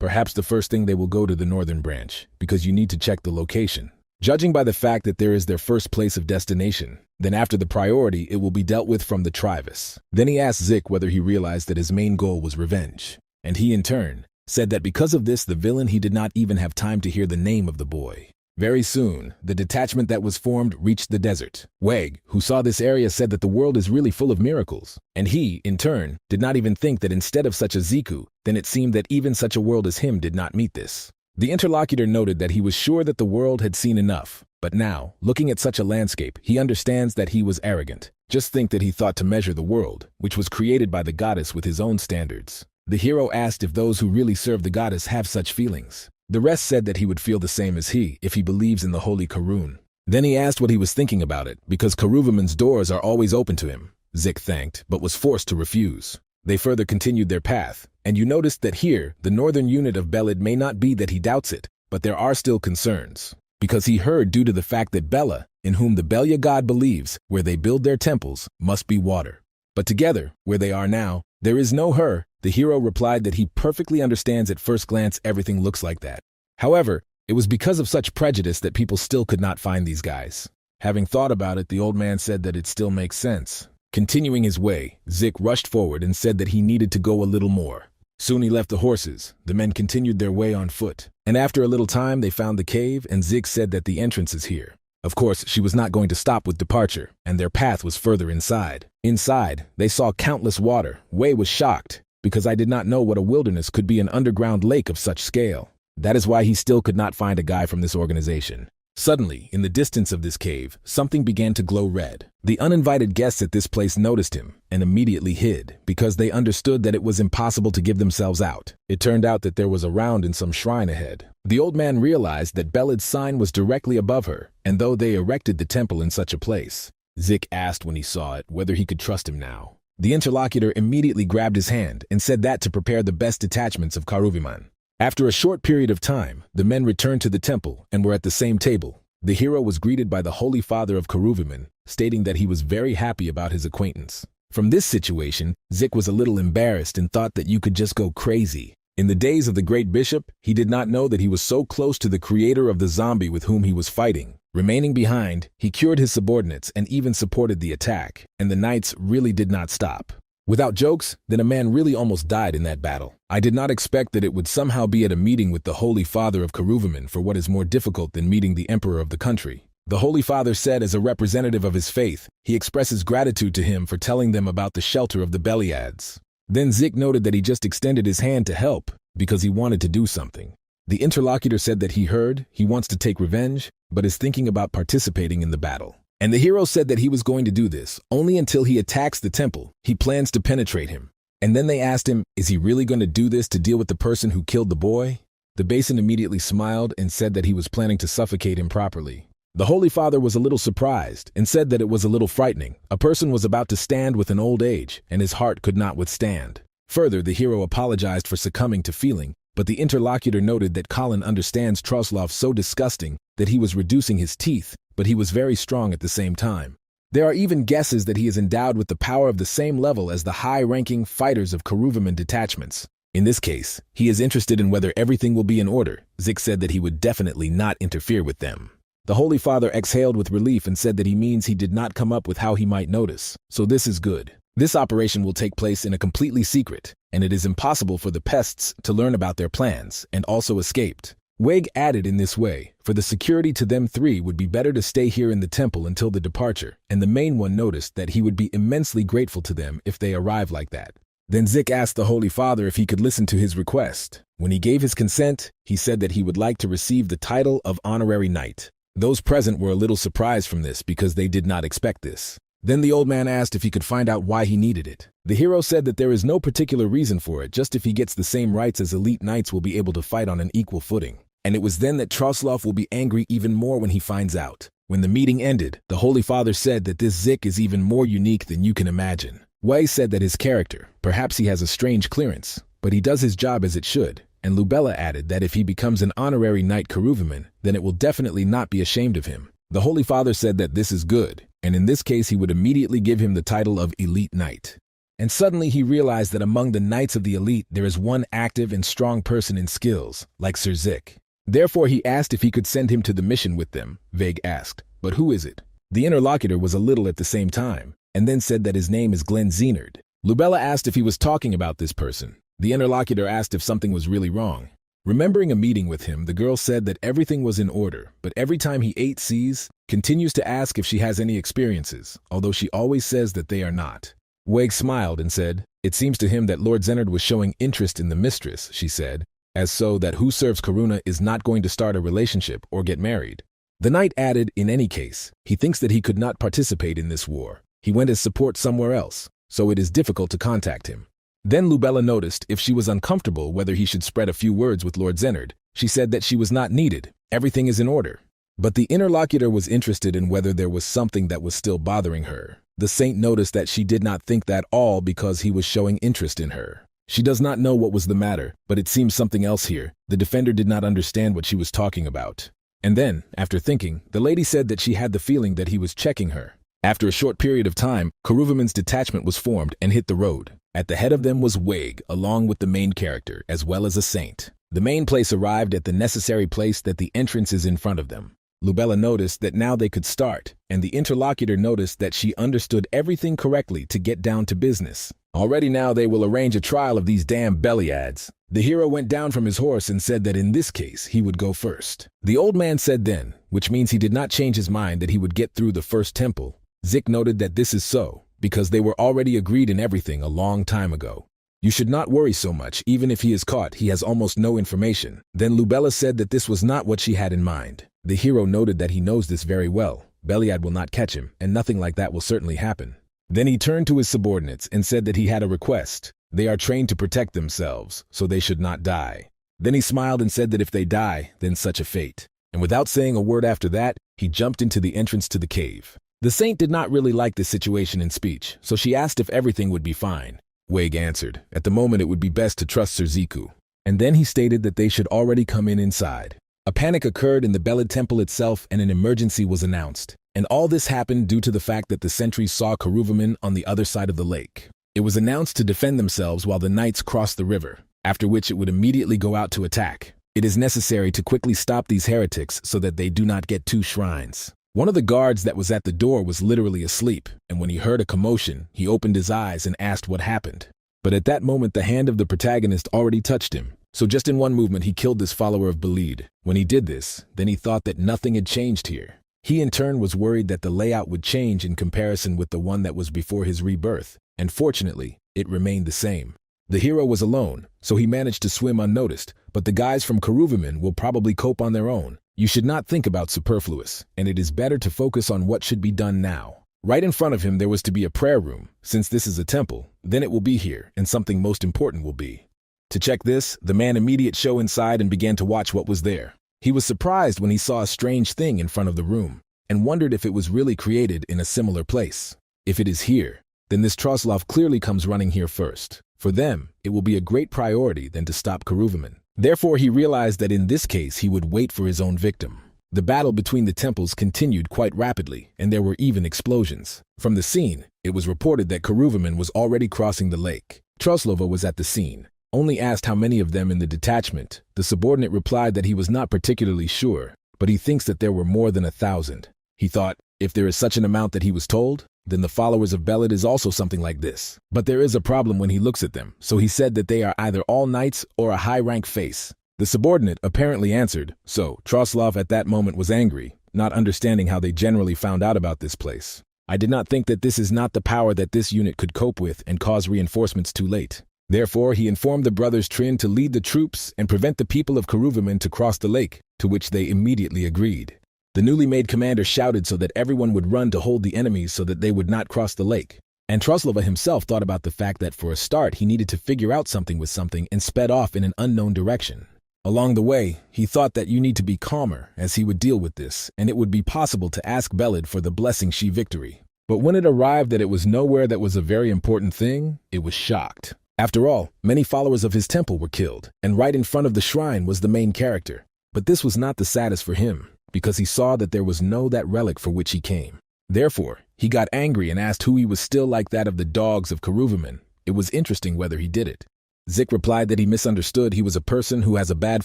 "Perhaps the first thing they will go to the northern branch, because you need to check the location. Judging by the fact that there is their first place of destination, then after the priority it will be dealt with from the Trivis." Then he asked Zik whether he realized that his main goal was revenge. And he, in turn, said that because of this the villain he did not even have time to hear the name of the boy. Very soon, the detachment that was formed reached the desert. Weg, who saw this area, said that the world is really full of miracles. And he, in turn, did not even think that instead of such a Ziku, then it seemed that even such a world as him did not meet this. The interlocutor noted that he was sure that the world had seen enough, but now, looking at such a landscape, he understands that he was arrogant. Just think that he thought to measure the world, which was created by the goddess, with his own standards. The hero asked if those who really serve the goddess have such feelings. The rest said that he would feel the same as he if he believes in the holy Karun. Then he asked what he was thinking about it, because Karuvaman's doors are always open to him. Zik thanked, but was forced to refuse. They further continued their path, and you noticed that here, the northern unit of Belid may not be that he doubts it, but there are still concerns. Because he heard due to the fact that Bela, in whom the Belia god believes, where they build their temples, must be water. But together, where they are now, there is no her. The hero replied that he perfectly understands at first glance everything looks like that. However, it was because of such prejudice that people still could not find these guys. Having thought about it, the old man said that it still makes sense. Continuing his way, Zik rushed forward and said that he needed to go a little more. Soon he left the horses. The men continued their way on foot. And after a little time, they found the cave, and Zik said that the entrance is here. Of course, she was not going to stop with departure, and their path was further inside. Inside, they saw countless water. Wei was shocked, because I did not know what a wilderness could be, an underground lake of such scale. That is why he still could not find a guy from this organization. Suddenly, in the distance of this cave, something began to glow red. The uninvited guests at this place noticed him and immediately hid, because they understood that it was impossible to give themselves out. It turned out that there was a round in some shrine ahead. The old man realized that Belid's sign was directly above her, and though they erected the temple in such a place, Zik asked when he saw it whether he could trust him now. The interlocutor immediately grabbed his hand and said that to prepare the best detachments of Karuviman. After a short period of time, the men returned to the temple and were at the same table. The hero was greeted by the Holy Father of Karuviman, stating that he was very happy about his acquaintance. From this situation, Zik was a little embarrassed and thought that you could just go crazy. In the days of the great bishop, he did not know that he was so close to the creator of the zombie with whom he was fighting. Remaining behind, he cured his subordinates and even supported the attack, and the knights really did not stop. Without jokes, then a man really almost died in that battle. I did not expect that it would somehow be at a meeting with the Holy Father of Karuviman for what is more difficult than meeting the emperor of the country. The Holy Father said, as a representative of his faith, he expresses gratitude to him for telling them about the shelter of the Beliads. Then Zik noted that he just extended his hand to help, because he wanted to do something. The interlocutor said that he heard, he wants to take revenge, but is thinking about participating in the battle. And the hero said that he was going to do this only until he attacks the temple. He plans to penetrate him. And then they asked him, is he really going to do this to deal with the person who killed the boy? The Basin immediately smiled and said that he was planning to suffocate him properly. The Holy Father was a little surprised and said that it was a little frightening. A person was about to stand with an old age, and his heart could not withstand. Further, the hero apologized for succumbing to feeling, but the interlocutor noted that Colin understands Troslov so disgusting that he was reducing his teeth, but he was very strong at the same time. There are even guesses that he is endowed with the power of the same level as the high-ranking fighters of Karuvaman detachments. In this case, he is interested in whether everything will be in order. Zik said that he would definitely not interfere with them. The Holy Father exhaled with relief and said that he means he did not come up with how he might notice, so this is good. This operation will take place in a completely secret, and it is impossible for the pests to learn about their plans and also escaped. Wig added in this way, for the security to them three would be better to stay here in the temple until the departure, and the main one noticed that he would be immensely grateful to them if they arrive like that. Then Zik asked the Holy Father if he could listen to his request. When he gave his consent, he said that he would like to receive the title of Honorary Knight. Those present were a little surprised from this because they did not expect this. Then the old man asked if he could find out why he needed it. The hero said that there is no particular reason for it, just if he gets the same rights as elite knights will be able to fight on an equal footing. And it was then that Troslov will be angry even more when he finds out. When the meeting ended, the Holy Father said that this Zik is even more unique than you can imagine. Wei said that his character, perhaps he has a strange clearance, but he does his job as it should. And Lubella added that if he becomes an honorary knight Karuvaman, then it will definitely not be ashamed of him. The Holy Father said that this is good, and in this case he would immediately give him the title of Elite Knight. And suddenly he realized that among the knights of the elite there is one active and strong person in skills, like Sir Zik. Therefore he asked if he could send him to the mission with them. Vague asked, but who is it? The interlocutor was a little at the same time, and then said that his name is Glenn Zenard. Lubella asked if he was talking about this person. The interlocutor asked if something was really wrong. Remembering a meeting with him, the girl said that everything was in order, but every time he ate C's, continues to ask if she has any experiences, although she always says that they are not. Wig smiled and said, it seems to him that Lord Zenard was showing interest in the mistress, she said, as so that who serves Karuna is not going to start a relationship or get married. The knight added, in any case, he thinks that he could not participate in this war. He went as support somewhere else, so it is difficult to contact him. Then Lubella noticed if she was uncomfortable whether he should spread a few words with Lord Zenard. She said that she was not needed. Everything is in order. But the interlocutor was interested in whether there was something that was still bothering her. The saint noticed that she did not think that all because he was showing interest in her. She does not know what was the matter, but it seems something else here. The defender did not understand what she was talking about. And then, after thinking, the lady said that she had the feeling that he was checking her. After a short period of time, Karuvaman's detachment was formed and hit the road. At the head of them was Wig, along with the main character, as well as a saint. The main place arrived at the necessary place that the entrance is in front of them. Lubella noticed that now they could start, and the interlocutor noticed that she understood everything correctly to get down to business. Already now they will arrange a trial of these damn bellyads. The hero went down from his horse and said that in this case he would go first. The old man said then, which means he did not change his mind that he would get through the first temple. Zik noted that this is so, because they were already agreed in everything a long time ago. You should not worry so much, even if he is caught, he has almost no information. Then Lubella said that this was not what she had in mind. The hero noted that he knows this very well. Beliad will not catch him, and nothing like that will certainly happen. Then he turned to his subordinates and said that he had a request. They are trained to protect themselves, so they should not die. Then he smiled and said that if they die, then such a fate. And without saying a word after that, he jumped into the entrance to the cave. The saint did not really like this situation in speech, so she asked if everything would be fine. Wig answered, at the moment it would be best to trust Sir Ziku. And then he stated that they should already come in inside. A panic occurred in the Belid temple itself and an emergency was announced. And all this happened due to the fact that the sentries saw Karuvaman on the other side of the lake. It was announced to defend themselves while the knights crossed the river, after which it would immediately go out to attack. It is necessary to quickly stop these heretics so that they do not get 2 shrines. One of the guards that was at the door was literally asleep, and when he heard a commotion, he opened his eyes and asked what happened. But at that moment the hand of the protagonist already touched him, so just in one movement he killed this follower of Belid. When he did this, then he thought that nothing had changed here. He in turn was worried that the layout would change in comparison with the one that was before his rebirth, and fortunately, it remained the same. The hero was alone, so he managed to swim unnoticed, but the guys from Karuvaman will probably cope on their own. You should not think about superfluous, and it is better to focus on what should be done now. Right in front of him there was to be a prayer room. Since this is a temple, then it will be here, and something most important will be. To check this, the man immediately went inside and began to watch what was there. He was surprised when he saw a strange thing in front of the room, and wondered if it was really created in a similar place. If it is here, then this Troslov clearly comes running here first. For them, it will be a great priority than to stop Karuvaman. Therefore he realized that in this case he would wait for his own victim. The battle between the temples continued quite rapidly, and there were even explosions. From the scene, it was reported that Karuvaman was already crossing the lake. Troslova was at the scene. Only asked how many of them in the detachment, the subordinate replied that he was not particularly sure, but he thinks that there were more than 1,000. He thought, if there is such an amount that he was told, then the followers of Belid is also something like this. But there is a problem when he looks at them, so he said that they are either all knights or a high-rank face. The subordinate apparently answered, so Troslov at that moment was angry, not understanding how they generally found out about this place. I did not think that this is not the power that this unit could cope with and cause reinforcements too late. Therefore, he informed the brothers Trin to lead the troops and prevent the people of Karuvaman to cross the lake, to which they immediately agreed. The newly made commander shouted so that everyone would run to hold the enemies so that they would not cross the lake. And Troslova himself thought about the fact that for a start he needed to figure out something with something and sped off in an unknown direction. Along the way, he thought that you need to be calmer as he would deal with this, and it would be possible to ask Belid for the blessing she victory. But when it arrived that it was nowhere that was a very important thing, it was shocked. After all, many followers of his temple were killed, and right in front of the shrine was the main character. But this was not the saddest for him, because he saw that there was no that relic for which he came. Therefore, he got angry and asked who he was still like that of the dogs of Karuvaman. It was interesting whether he did it. Zik replied that he misunderstood he was a person who has a bad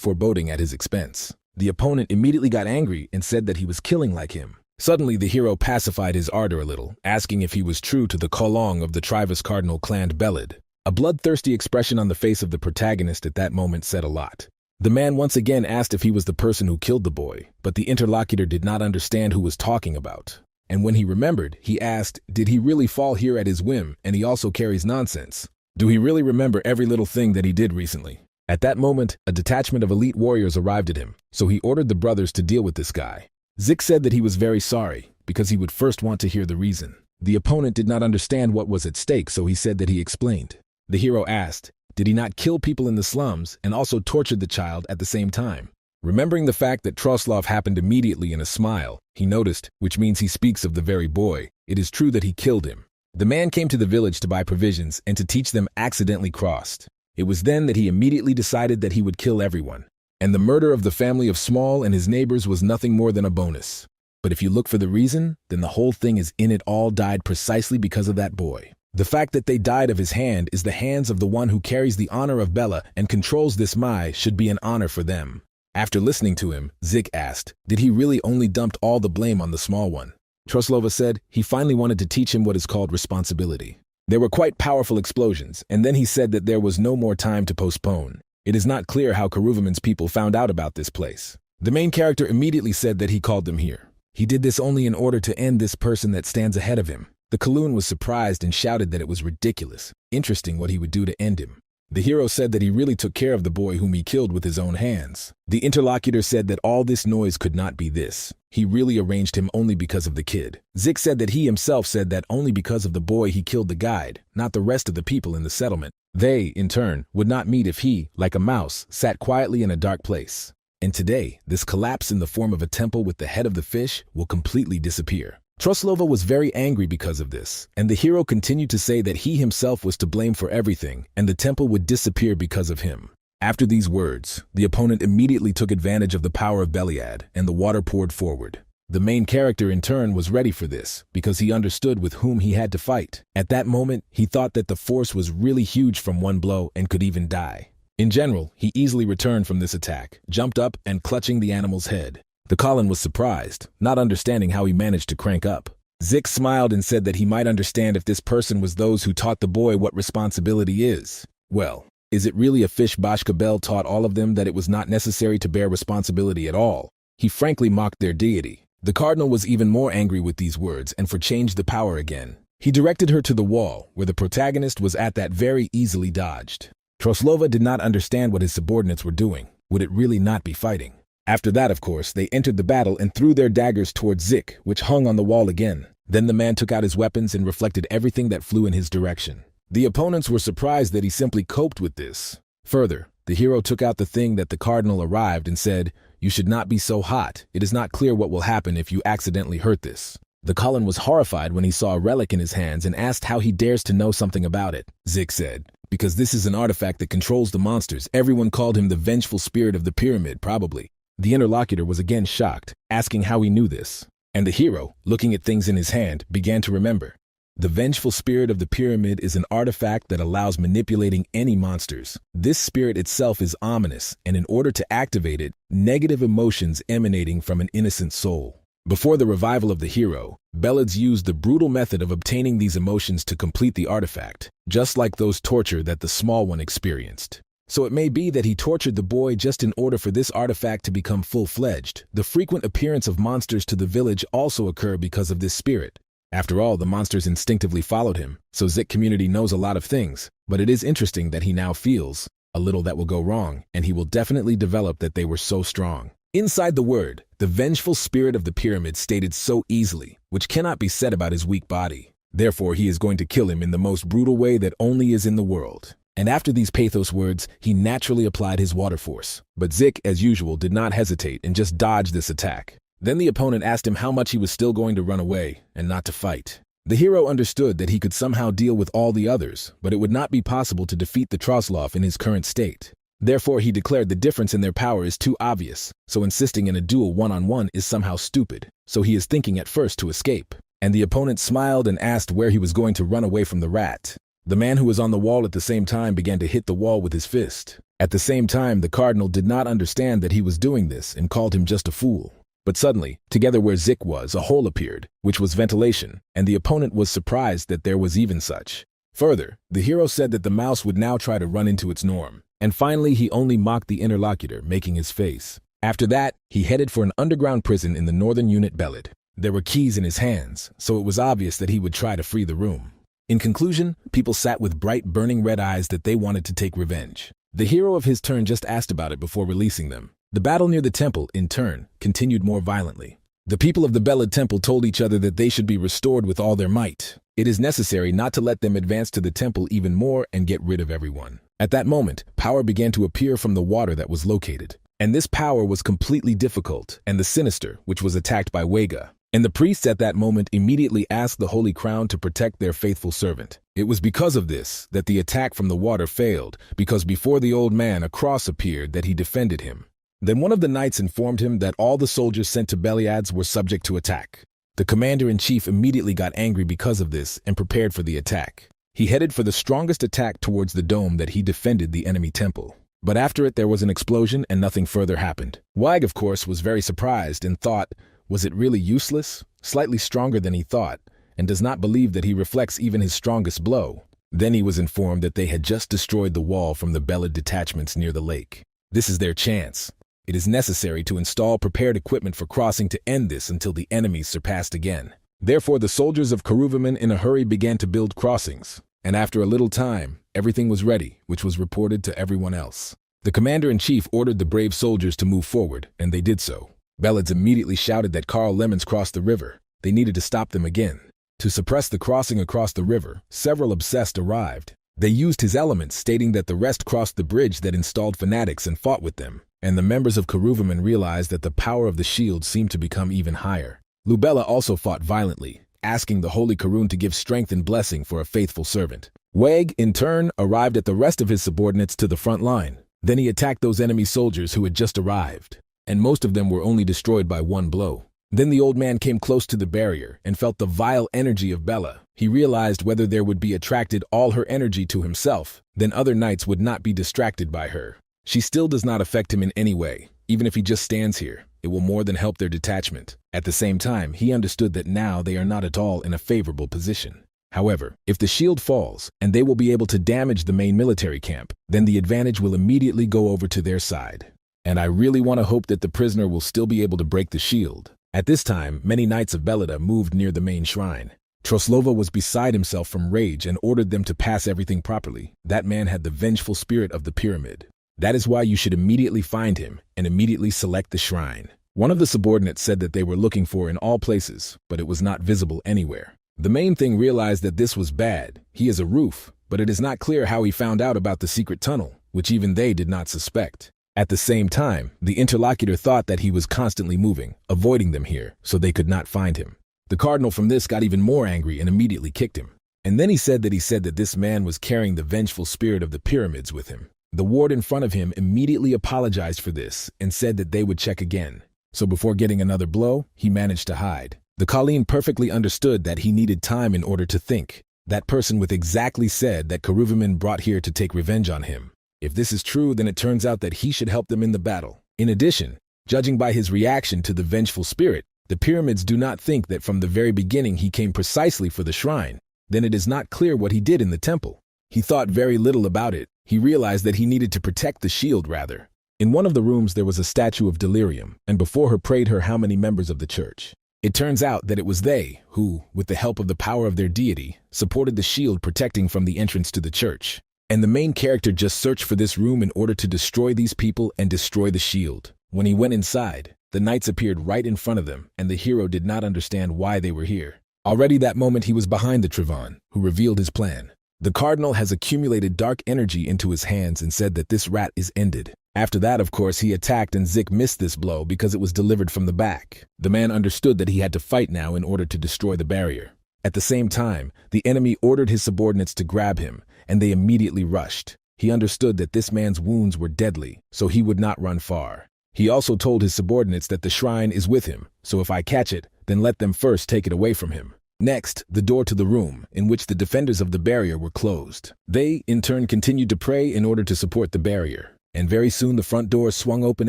foreboding at his expense. The opponent immediately got angry and said that he was killing like him. Suddenly the hero pacified his ardor a little, asking if he was true to the Kolong of the Trivas Cardinal clan Belid. A bloodthirsty expression on the face of the protagonist at that moment said a lot. The man once again asked if he was the person who killed the boy, but the interlocutor did not understand who was talking about. And when he remembered, he asked, did he really fall here at his whim, and he also carries nonsense? Do he really remember every little thing that he did recently? At that moment, a detachment of elite warriors arrived at him, so he ordered the brothers to deal with this guy. Zik said that he was very sorry, because he would first want to hear the reason. The opponent did not understand what was at stake, so he said that he explained. The hero asked, did he not kill people in the slums and also tortured the child at the same time? Remembering the fact that Troslov happened immediately in a smile, he noticed, which means he speaks of the very boy, it is true that he killed him. The man came to the village to buy provisions and to teach them accidentally crossed. It was then that he immediately decided that he would kill everyone. And the murder of the family of Small and his neighbors was nothing more than a bonus. But if you look for the reason, then the whole thing is in it all died precisely because of that boy. The fact that they died of his hand is the hands of the one who carries the honor of Bela and controls this Mai should be an honor for them. After listening to him, Zik asked, did he really only dumped all the blame on the small one? Troslova said he finally wanted to teach him what is called responsibility. There were quite powerful explosions, and then he said that there was no more time to postpone. It is not clear how Karuvaman's people found out about this place. The main character immediately said that he called them here. He did this only in order to end this person that stands ahead of him. The Kaloon was surprised and shouted that it was ridiculous, interesting what he would do to end him. The hero said that he really took care of the boy whom he killed with his own hands. The interlocutor said that all this noise could not be this. He really arranged him only because of the kid. Zik said that he himself said that only because of the boy he killed the guide, not the rest of the people in the settlement. They, in turn, would not meet if he, like a mouse, sat quietly in a dark place. And today, this collapse in the form of a temple with the head of the fish will completely disappear. Troslova was very angry because of this, and the hero continued to say that he himself was to blame for everything, and the temple would disappear because of him. After these words, the opponent immediately took advantage of the power of Beliad, and the water poured forward. The main character in turn was ready for this, because he understood with whom he had to fight. At that moment, he thought that the force was really huge from one blow and could even die. In general, he easily returned from this attack, jumped up and clutching the animal's head. The Colin was surprised, not understanding how he managed to crank up. Zik smiled and said that he might understand if this person was those who taught the boy what responsibility is. Well, is it really a fish Bashkabel taught all of them that it was not necessary to bear responsibility at all? He frankly mocked their deity. The cardinal was even more angry with these words and for changed the power again. He directed her to the wall, where the protagonist was at that very easily dodged. Troslova did not understand what his subordinates were doing. Would it really not be fighting? After that, of course, they entered the battle and threw their daggers towards Zik, which hung on the wall again. Then the man took out his weapons and reflected everything that flew in his direction. The opponents were surprised that he simply coped with this. Further, the hero took out the thing that the cardinal arrived and said, "You should not be so hot. It is not clear what will happen if you accidentally hurt this." The Cullen was horrified when he saw a relic in his hands and asked how he dares to know something about it. Zik said, "Because this is an artifact that controls the monsters." Everyone called him the vengeful spirit of the pyramid, probably. The interlocutor was again shocked, asking how he knew this. And the hero, looking at things in his hand, began to remember. The vengeful spirit of the pyramid is an artifact that allows manipulating any monsters. This spirit itself is ominous, and in order to activate it, negative emotions emanating from an innocent soul. Before the revival of the hero, Belids used the brutal method of obtaining these emotions to complete the artifact, just like those torture that the small one experienced. So it may be that he tortured the boy just in order for this artifact to become full-fledged. The frequent appearance of monsters to the village also occur because of this spirit. After all, the monsters instinctively followed him, so Zik community knows a lot of things, but it is interesting that he now feels a little that will go wrong, and he will definitely develop that they were so strong. Inside the word, the vengeful spirit of the pyramid stated so easily, which cannot be said about his weak body. Therefore, he is going to kill him in the most brutal way that only is in the world. And after these pathos words, he naturally applied his water force. But Zik, as usual, did not hesitate and just dodged this attack. Then the opponent asked him how much he was still going to run away and not to fight. The hero understood that he could somehow deal with all the others, but it would not be possible to defeat the Troslov in his current state. Therefore, he declared the difference in their power is too obvious, so insisting in a duel one-on-one is somehow stupid. So he is thinking at first to escape. And the opponent smiled and asked where he was going to run away from the rat. The man who was on the wall at the same time began to hit the wall with his fist. At the same time, the cardinal did not understand that he was doing this and called him just a fool. But suddenly, together where Zik was, a hole appeared, which was ventilation, and the opponent was surprised that there was even such. Further, the hero said that the mouse would now try to run into its norm. And finally, he only mocked the interlocutor, making his face. After that, he headed for an underground prison in the northern unit Belid. There were keys in his hands, so it was obvious that he would try to free the room. In conclusion, people sat with bright, burning red eyes that they wanted to take revenge. The hero of his turn just asked about it before releasing them. The battle near the temple, in turn, continued more violently. The people of the Belid temple told each other that they should be restored with all their might. It is necessary not to let them advance to the temple even more and get rid of everyone. At that moment, power began to appear from the water that was located. And this power was completely difficult, and the sinister, which was attacked by Wega. And the priests at that moment immediately asked the Holy Crown to protect their faithful servant. It was because of this that the attack from the water failed, because before the old man a cross appeared that he defended him. Then one of the knights informed him that all the soldiers sent to Beliads were subject to attack. The commander-in-chief immediately got angry because of this and prepared for the attack. He headed for the strongest attack towards the dome that he defended the enemy temple. But after it there was an explosion and nothing further happened. Wag, of course, was very surprised and thought, was it really useless? Slightly stronger than he thought, and does not believe that he reflects even his strongest blow. Then he was informed that they had just destroyed the wall from the Belid detachments near the lake. This is their chance. It is necessary to install prepared equipment for crossing to end this until the enemies surpassed again. Therefore, the soldiers of Karuvaman in a hurry began to build crossings, and after a little time, everything was ready, which was reported to everyone else. The commander-in-chief ordered the brave soldiers to move forward, and they did so. Belids immediately shouted that Karl Lemons crossed the river. They needed to stop them again. To suppress the crossing across the river, several obsessed arrived. They used his elements, stating that the rest crossed the bridge that installed fanatics and fought with them. And the members of Karuvaman realized that the power of the shield seemed to become even higher. Lubella also fought violently, asking the Holy Karun to give strength and blessing for a faithful servant. Weg, in turn, arrived at the rest of his subordinates to the front line. Then he attacked those enemy soldiers who had just arrived, and most of them were only destroyed by one blow. Then the old man came close to the barrier and felt the vile energy of Bella. He realized whether there would be attracted all her energy to himself, then other knights would not be distracted by her. She still does not affect him in any way. Even if he just stands here, it will more than help their detachment. At the same time, he understood that now they are not at all in a favorable position. However, if the shield falls, and they will be able to damage the main military camp, then the advantage will immediately go over to their side. And I really want to hope that the prisoner will still be able to break the shield. At this time, many knights of Belida moved near the main shrine. Troslova was beside himself from rage and ordered them to pass everything properly. That man had the vengeful spirit of the pyramid. That is why you should immediately find him and immediately select the shrine. One of the subordinates said that they were looking for in all places, but it was not visible anywhere. The main thing realized that this was bad. He is a roof, but it is not clear how he found out about the secret tunnel, which even they did not suspect. At the same time, the interlocutor thought that he was constantly moving, avoiding them here, so they could not find him. The cardinal from this got even more angry and immediately kicked him. And then he said that this man was carrying the vengeful spirit of the pyramids with him. The ward in front of him immediately apologized for this and said that they would check again. So before getting another blow, he managed to hide. The Colleen perfectly understood that he needed time in order to think. That person with exactly said that Karuvaman brought here to take revenge on him. If this is true, then it turns out that he should help them in the battle. In addition, judging by his reaction to the vengeful spirit, the pyramids do not think that from the very beginning he came precisely for the shrine. Then it is not clear what he did in the temple. He thought very little about it. He realized that he needed to protect the shield rather. In one of the rooms there was a statue of Delirium, and before her prayed her how many members of the church. It turns out that it was they who, with the help of the power of their deity, supported the shield protecting from the entrance to the church. And the main character just searched for this room in order to destroy these people and destroy the shield. When he went inside, the knights appeared right in front of them, and the hero did not understand why they were here. Already that moment he was behind the Trivon, who revealed his plan. The cardinal has accumulated dark energy into his hands and said that this rat is ended. After that, of course, he attacked and Zik missed this blow because it was delivered from the back. The man understood that he had to fight now in order to destroy the barrier. At the same time, the enemy ordered his subordinates to grab him, and they immediately rushed. He understood that this man's wounds were deadly, so he would not run far. He also told his subordinates that the shrine is with him, so if I catch it, then let them first take it away from him. Next, the door to the room, in which the defenders of the barrier were closed. They, in turn, continued to pray in order to support the barrier. And very soon the front door swung open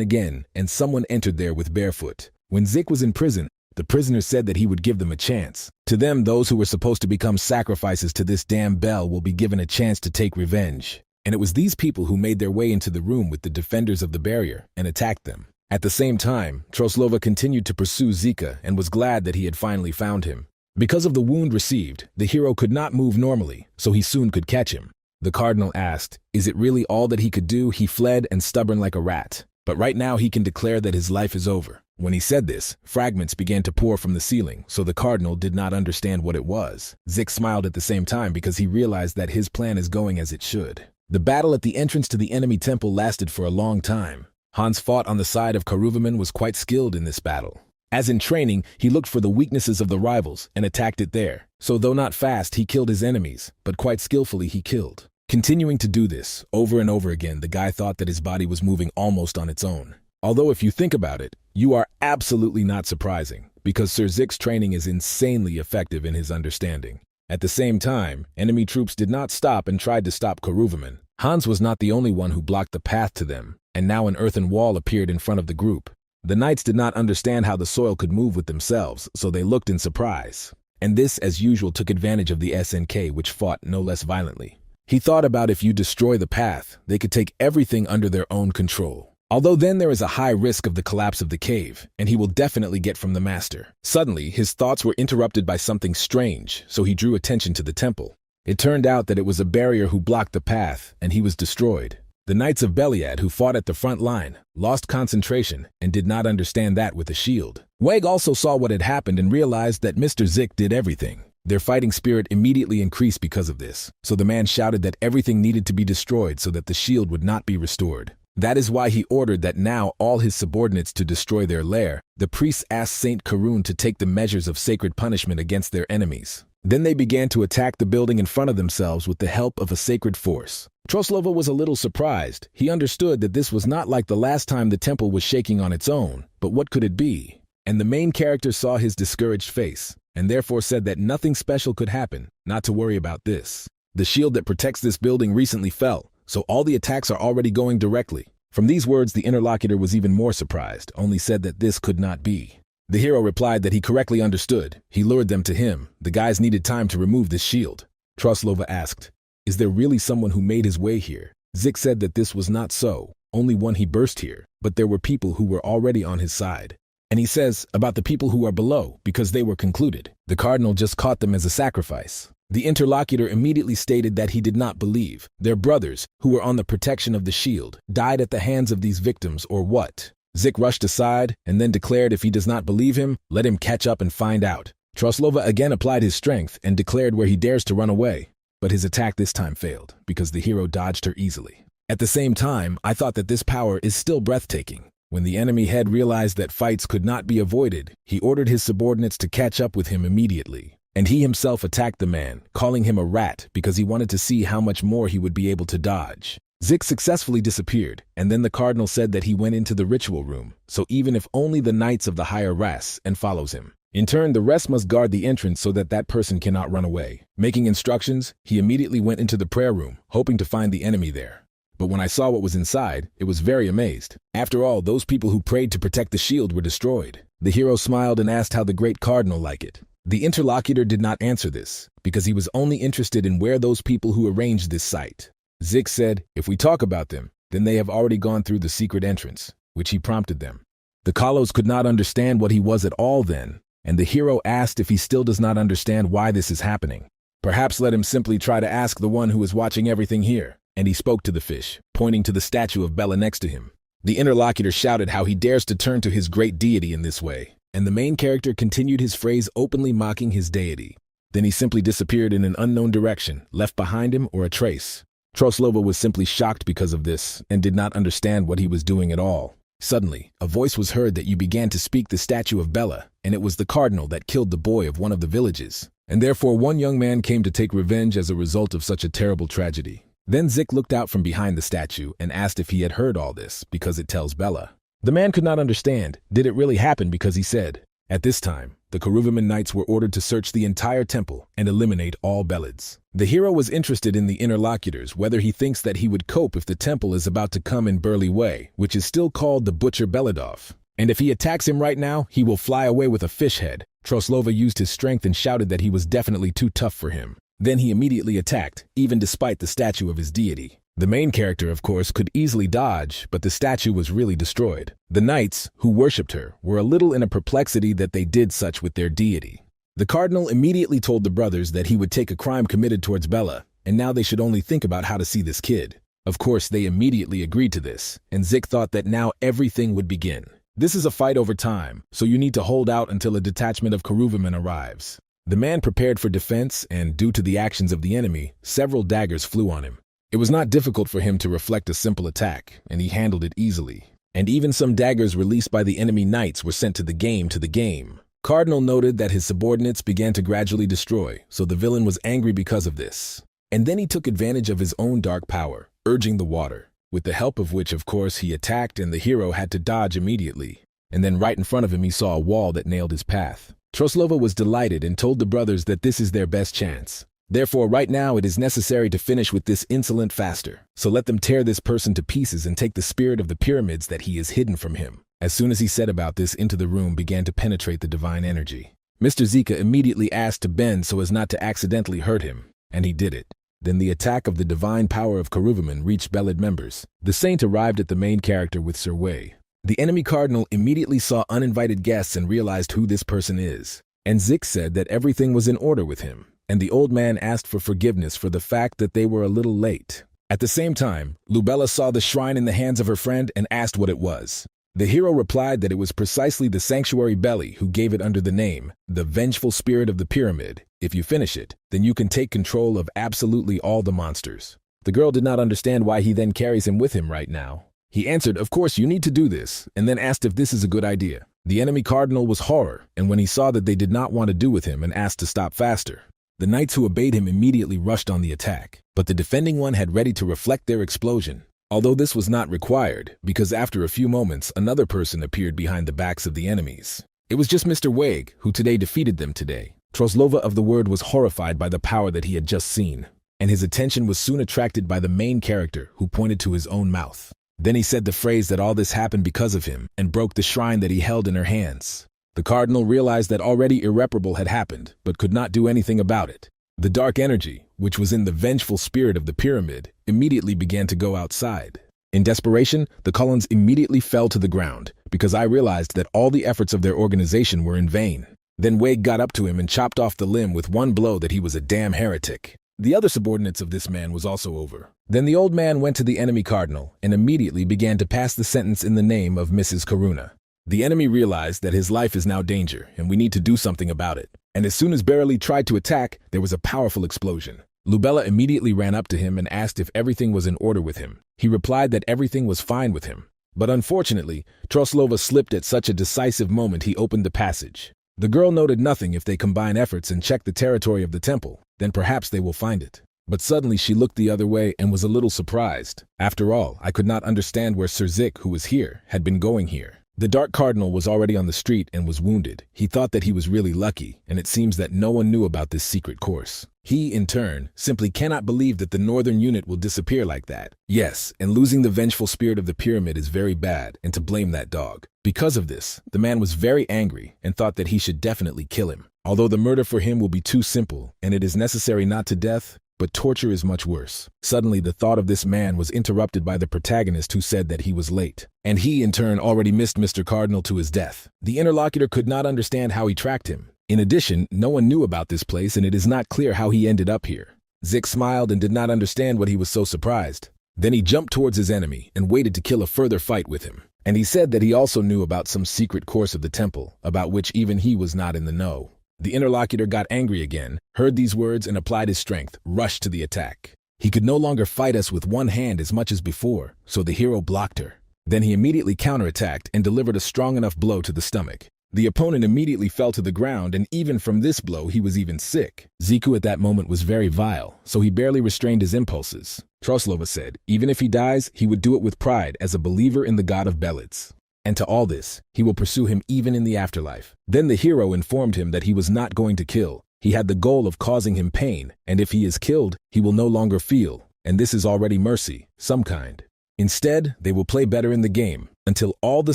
again, and someone entered there with barefoot. When Zik was in prison, the prisoner said that he would give them a chance. To them, those who were supposed to become sacrifices to this damn bell will be given a chance to take revenge. And it was these people who made their way into the room with the defenders of the barrier and attacked them. At the same time, Troslova continued to pursue Zika and was glad that he had finally found him. Because of the wound received, the hero could not move normally, so he soon could catch him. The cardinal asked, is it really all that he could do? He fled and stubborn like a rat. But right now he can declare that his life is over. When he said this, fragments began to pour from the ceiling, so the cardinal did not understand what it was. Zik smiled at the same time because he realized that his plan is going as it should. The battle at the entrance to the enemy temple lasted for a long time. Hans fought on the side of Karuvaman was quite skilled in this battle. As in training, he looked for the weaknesses of the rivals and attacked it there. So though not fast, he killed his enemies, but quite skillfully he killed. Continuing to do this, over and over again, the guy thought that his body was moving almost on its own. Although if you think about it, you are absolutely not surprising, because Sir Zik's training is insanely effective in his understanding. At the same time, enemy troops did not stop and tried to stop Karuvaman. Hans was not the only one who blocked the path to them, and now an earthen wall appeared in front of the group. The knights did not understand how the soil could move with themselves, so they looked in surprise. And this, as usual, took advantage of the SNK, which fought no less violently. He thought about if you destroy the path, they could take everything under their own control. Although then there is a high risk of the collapse of the cave, and he will definitely get from the master. Suddenly, his thoughts were interrupted by something strange, so he drew attention to the temple. It turned out that it was a barrier who blocked the path, and he was destroyed. The Knights of Beliad, who fought at the front line, lost concentration and did not understand that with a shield. Weg also saw what had happened and realized that Mr. Zik did everything. Their fighting spirit immediately increased because of this, so the man shouted that everything needed to be destroyed so that the shield would not be restored. That is why he ordered that now all his subordinates to destroy their lair. The priests asked Saint Karun to take the measures of sacred punishment against their enemies. Then they began to attack the building in front of themselves with the help of a sacred force. Troslova was a little surprised. He understood that this was not like the last time the temple was shaking on its own, but what could it be? And the main character saw his discouraged face, and therefore said that nothing special could happen, not to worry about this. The shield that protects this building recently fell, so all the attacks are already going directly. From these words, the interlocutor was even more surprised, only said that this could not be. The hero replied that he correctly understood. He lured them to him. The guys needed time to remove this shield. Troslova asked, "Is there really someone who made his way here?" Zik said that this was not so, only one he burst here, but there were people who were already on his side. And he says about the people who are below, because they were concluded. The cardinal just caught them as a sacrifice. The interlocutor immediately stated that he did not believe their brothers, who were on the protection of the shield, died at the hands of these victims or what. Zik rushed aside and then declared if he does not believe him, let him catch up and find out. Troslova again applied his strength and declared where he dares to run away. But his attack this time failed, because the hero dodged her easily. At the same time, I thought that this power is still breathtaking. When the enemy head realized that fights could not be avoided, he ordered his subordinates to catch up with him immediately. And he himself attacked the man, calling him a rat because he wanted to see how much more he would be able to dodge. Zik successfully disappeared, and then the cardinal said that he went into the ritual room, so even if only the knights of the higher ras and follows him. In turn, the rest must guard the entrance so that that person cannot run away. Making instructions, he immediately went into the prayer room, hoping to find the enemy there. But when I saw what was inside, it was very amazed. After all, those people who prayed to protect the shield were destroyed. The hero smiled and asked how the great cardinal liked it. The interlocutor did not answer this, because he was only interested in where those people who arranged this site. Zik said, if we talk about them, then they have already gone through the secret entrance, which he prompted them. The Kalos could not understand what he was at all then, and the hero asked if he still does not understand why this is happening. Perhaps let him simply try to ask the one who is watching everything here. And he spoke to the fish, pointing to the statue of Bella next to him. The interlocutor shouted how he dares to turn to his great deity in this way, and the main character continued his phrase openly mocking his deity. Then he simply disappeared in an unknown direction, left behind him or a trace. Troslova was simply shocked because of this and did not understand what he was doing at all. Suddenly, a voice was heard that you began to speak the statue of Bella, and it was the cardinal that killed the boy of one of the villages. And therefore one young man came to take revenge as a result of such a terrible tragedy. Then Zik looked out from behind the statue and asked if he had heard all this, because it tells Bella. The man could not understand, did it really happen, because he said, at this time, the Karuvaman knights were ordered to search the entire temple and eliminate all Belids. The hero was interested in the interlocutors whether he thinks that he would cope if the temple is about to come in Burly Way, which is still called the Butcher Belidov. And if he attacks him right now, he will fly away with a fish head. Troslova used his strength and shouted that he was definitely too tough for him. Then he immediately attacked, even despite the statue of his deity. The main character, of course, could easily dodge, but the statue was really destroyed. The knights, who worshipped her, were a little in a perplexity that they did such with their deity. The cardinal immediately told the brothers that he would take a crime committed towards Bella, and now they should only think about how to see this kid. Of course, they immediately agreed to this, and Zik thought that now everything would begin. This is a fight over time, so you need to hold out until a detachment of Karuvaman arrives. The man prepared for defense, and due to the actions of the enemy, several daggers flew on him. It was not difficult for him to reflect a simple attack, and he handled it easily. And even some daggers released by the enemy knights were sent to the game. Cardinal noted that his subordinates began to gradually destroy, so the villain was angry because of this. And then he took advantage of his own dark power, urging the water, with the help of which, of course, he attacked and the hero had to dodge immediately. And then right in front of him he saw a wall that nailed his path. Troslova was delighted and told the brothers that this is their best chance. Therefore, right now it is necessary to finish with this insolent faster. So let them tear this person to pieces and take the spirit of the pyramids that he is hidden from him. As soon as he said about this, into the room began to penetrate the divine energy. Mr. Zika immediately asked to bend so as not to accidentally hurt him, and he did it. Then the attack of the divine power of Karuvaman reached Belid members. The saint arrived at the main character with Sir Wei. The enemy cardinal immediately saw uninvited guests and realized who this person is. And Zik said that everything was in order with him. And the old man asked for forgiveness for the fact that they were a little late. At the same time, Lubella saw the shrine in the hands of her friend and asked what it was. The hero replied that it was precisely the sanctuary Belly who gave it under the name, the vengeful spirit of the pyramid. If you finish it, then you can take control of absolutely all the monsters. The girl did not understand why he then carries him with him right now. He answered, of course you need to do this, and then asked if this is a good idea. The enemy cardinal was horror, and when he saw that they did not want to do with him and asked to stop faster. The knights who obeyed him immediately rushed on the attack, but the defending one had ready to reflect their explosion. Although this was not required, because after a few moments another person appeared behind the backs of the enemies. It was just Mr. Waig, who today defeated them today. Troslova of the Word was horrified by the power that he had just seen, and his attention was soon attracted by the main character, who pointed to his own mouth. Then he said the phrase that all this happened because of him, and broke the shrine that he held in her hands. The cardinal realized that already irreparable had happened, but could not do anything about it. The dark energy, which was in the vengeful spirit of the pyramid, immediately began to go outside. In desperation, the colons immediately fell to the ground, because I realized that all the efforts of their organization were in vain. Then Wade got up to him and chopped off the limb with one blow that he was a damn heretic. The other subordinates of this man was also over. Then the old man went to the enemy cardinal and immediately began to pass the sentence in the name of Mrs. Karuna. The enemy realized that his life is now danger and we need to do something about it. And as soon as Barely tried to attack, there was a powerful explosion. Lubella immediately ran up to him and asked if everything was in order with him. He replied that everything was fine with him. But unfortunately, Troslova slipped at such a decisive moment he opened the passage. The girl noted nothing. If they combine efforts and check the territory of the temple, then perhaps they will find it. But suddenly she looked the other way and was a little surprised. After all, I could not understand where Sir Zik, who was here, had been going here. The Dark Cardinal was already on the street and was wounded. He thought that he was really lucky, and it seems that no one knew about this secret course. He, in turn, simply cannot believe that the northern unit will disappear like that. Yes, and losing the vengeful spirit of the pyramid is very bad, and to blame that dog. Because of this, the man was very angry and thought that he should definitely kill him. Although the murder for him will be too simple, and it is necessary not to death, but torture is much worse. Suddenly, the thought of this man was interrupted by the protagonist who said that he was late. And he, in turn, already missed Mr. Cardinal to his death. The interlocutor could not understand how he tracked him. In addition, no one knew about this place and it is not clear how he ended up here. Zik smiled and did not understand what he was so surprised. Then he jumped towards his enemy and waited to kill a further fight with him. And he said that he also knew about some secret course of the temple, about which even he was not in the know. The interlocutor got angry again, heard these words and applied his strength, rushed to the attack. He could no longer fight us with one hand as much as before, so the hero blocked her. Then he immediately counterattacked and delivered a strong enough blow to the stomach. The opponent immediately fell to the ground, and even from this blow he was even sick. Ziku at that moment was very vile, so he barely restrained his impulses. Troslova said, even if he dies, he would do it with pride as a believer in the god of Belitz. And to all this, he will pursue him even in the afterlife. Then the hero informed him that he was not going to kill. He had the goal of causing him pain, and if he is killed, he will no longer feel, and this is already mercy, some kind. Instead, they will play better in the game. Until all the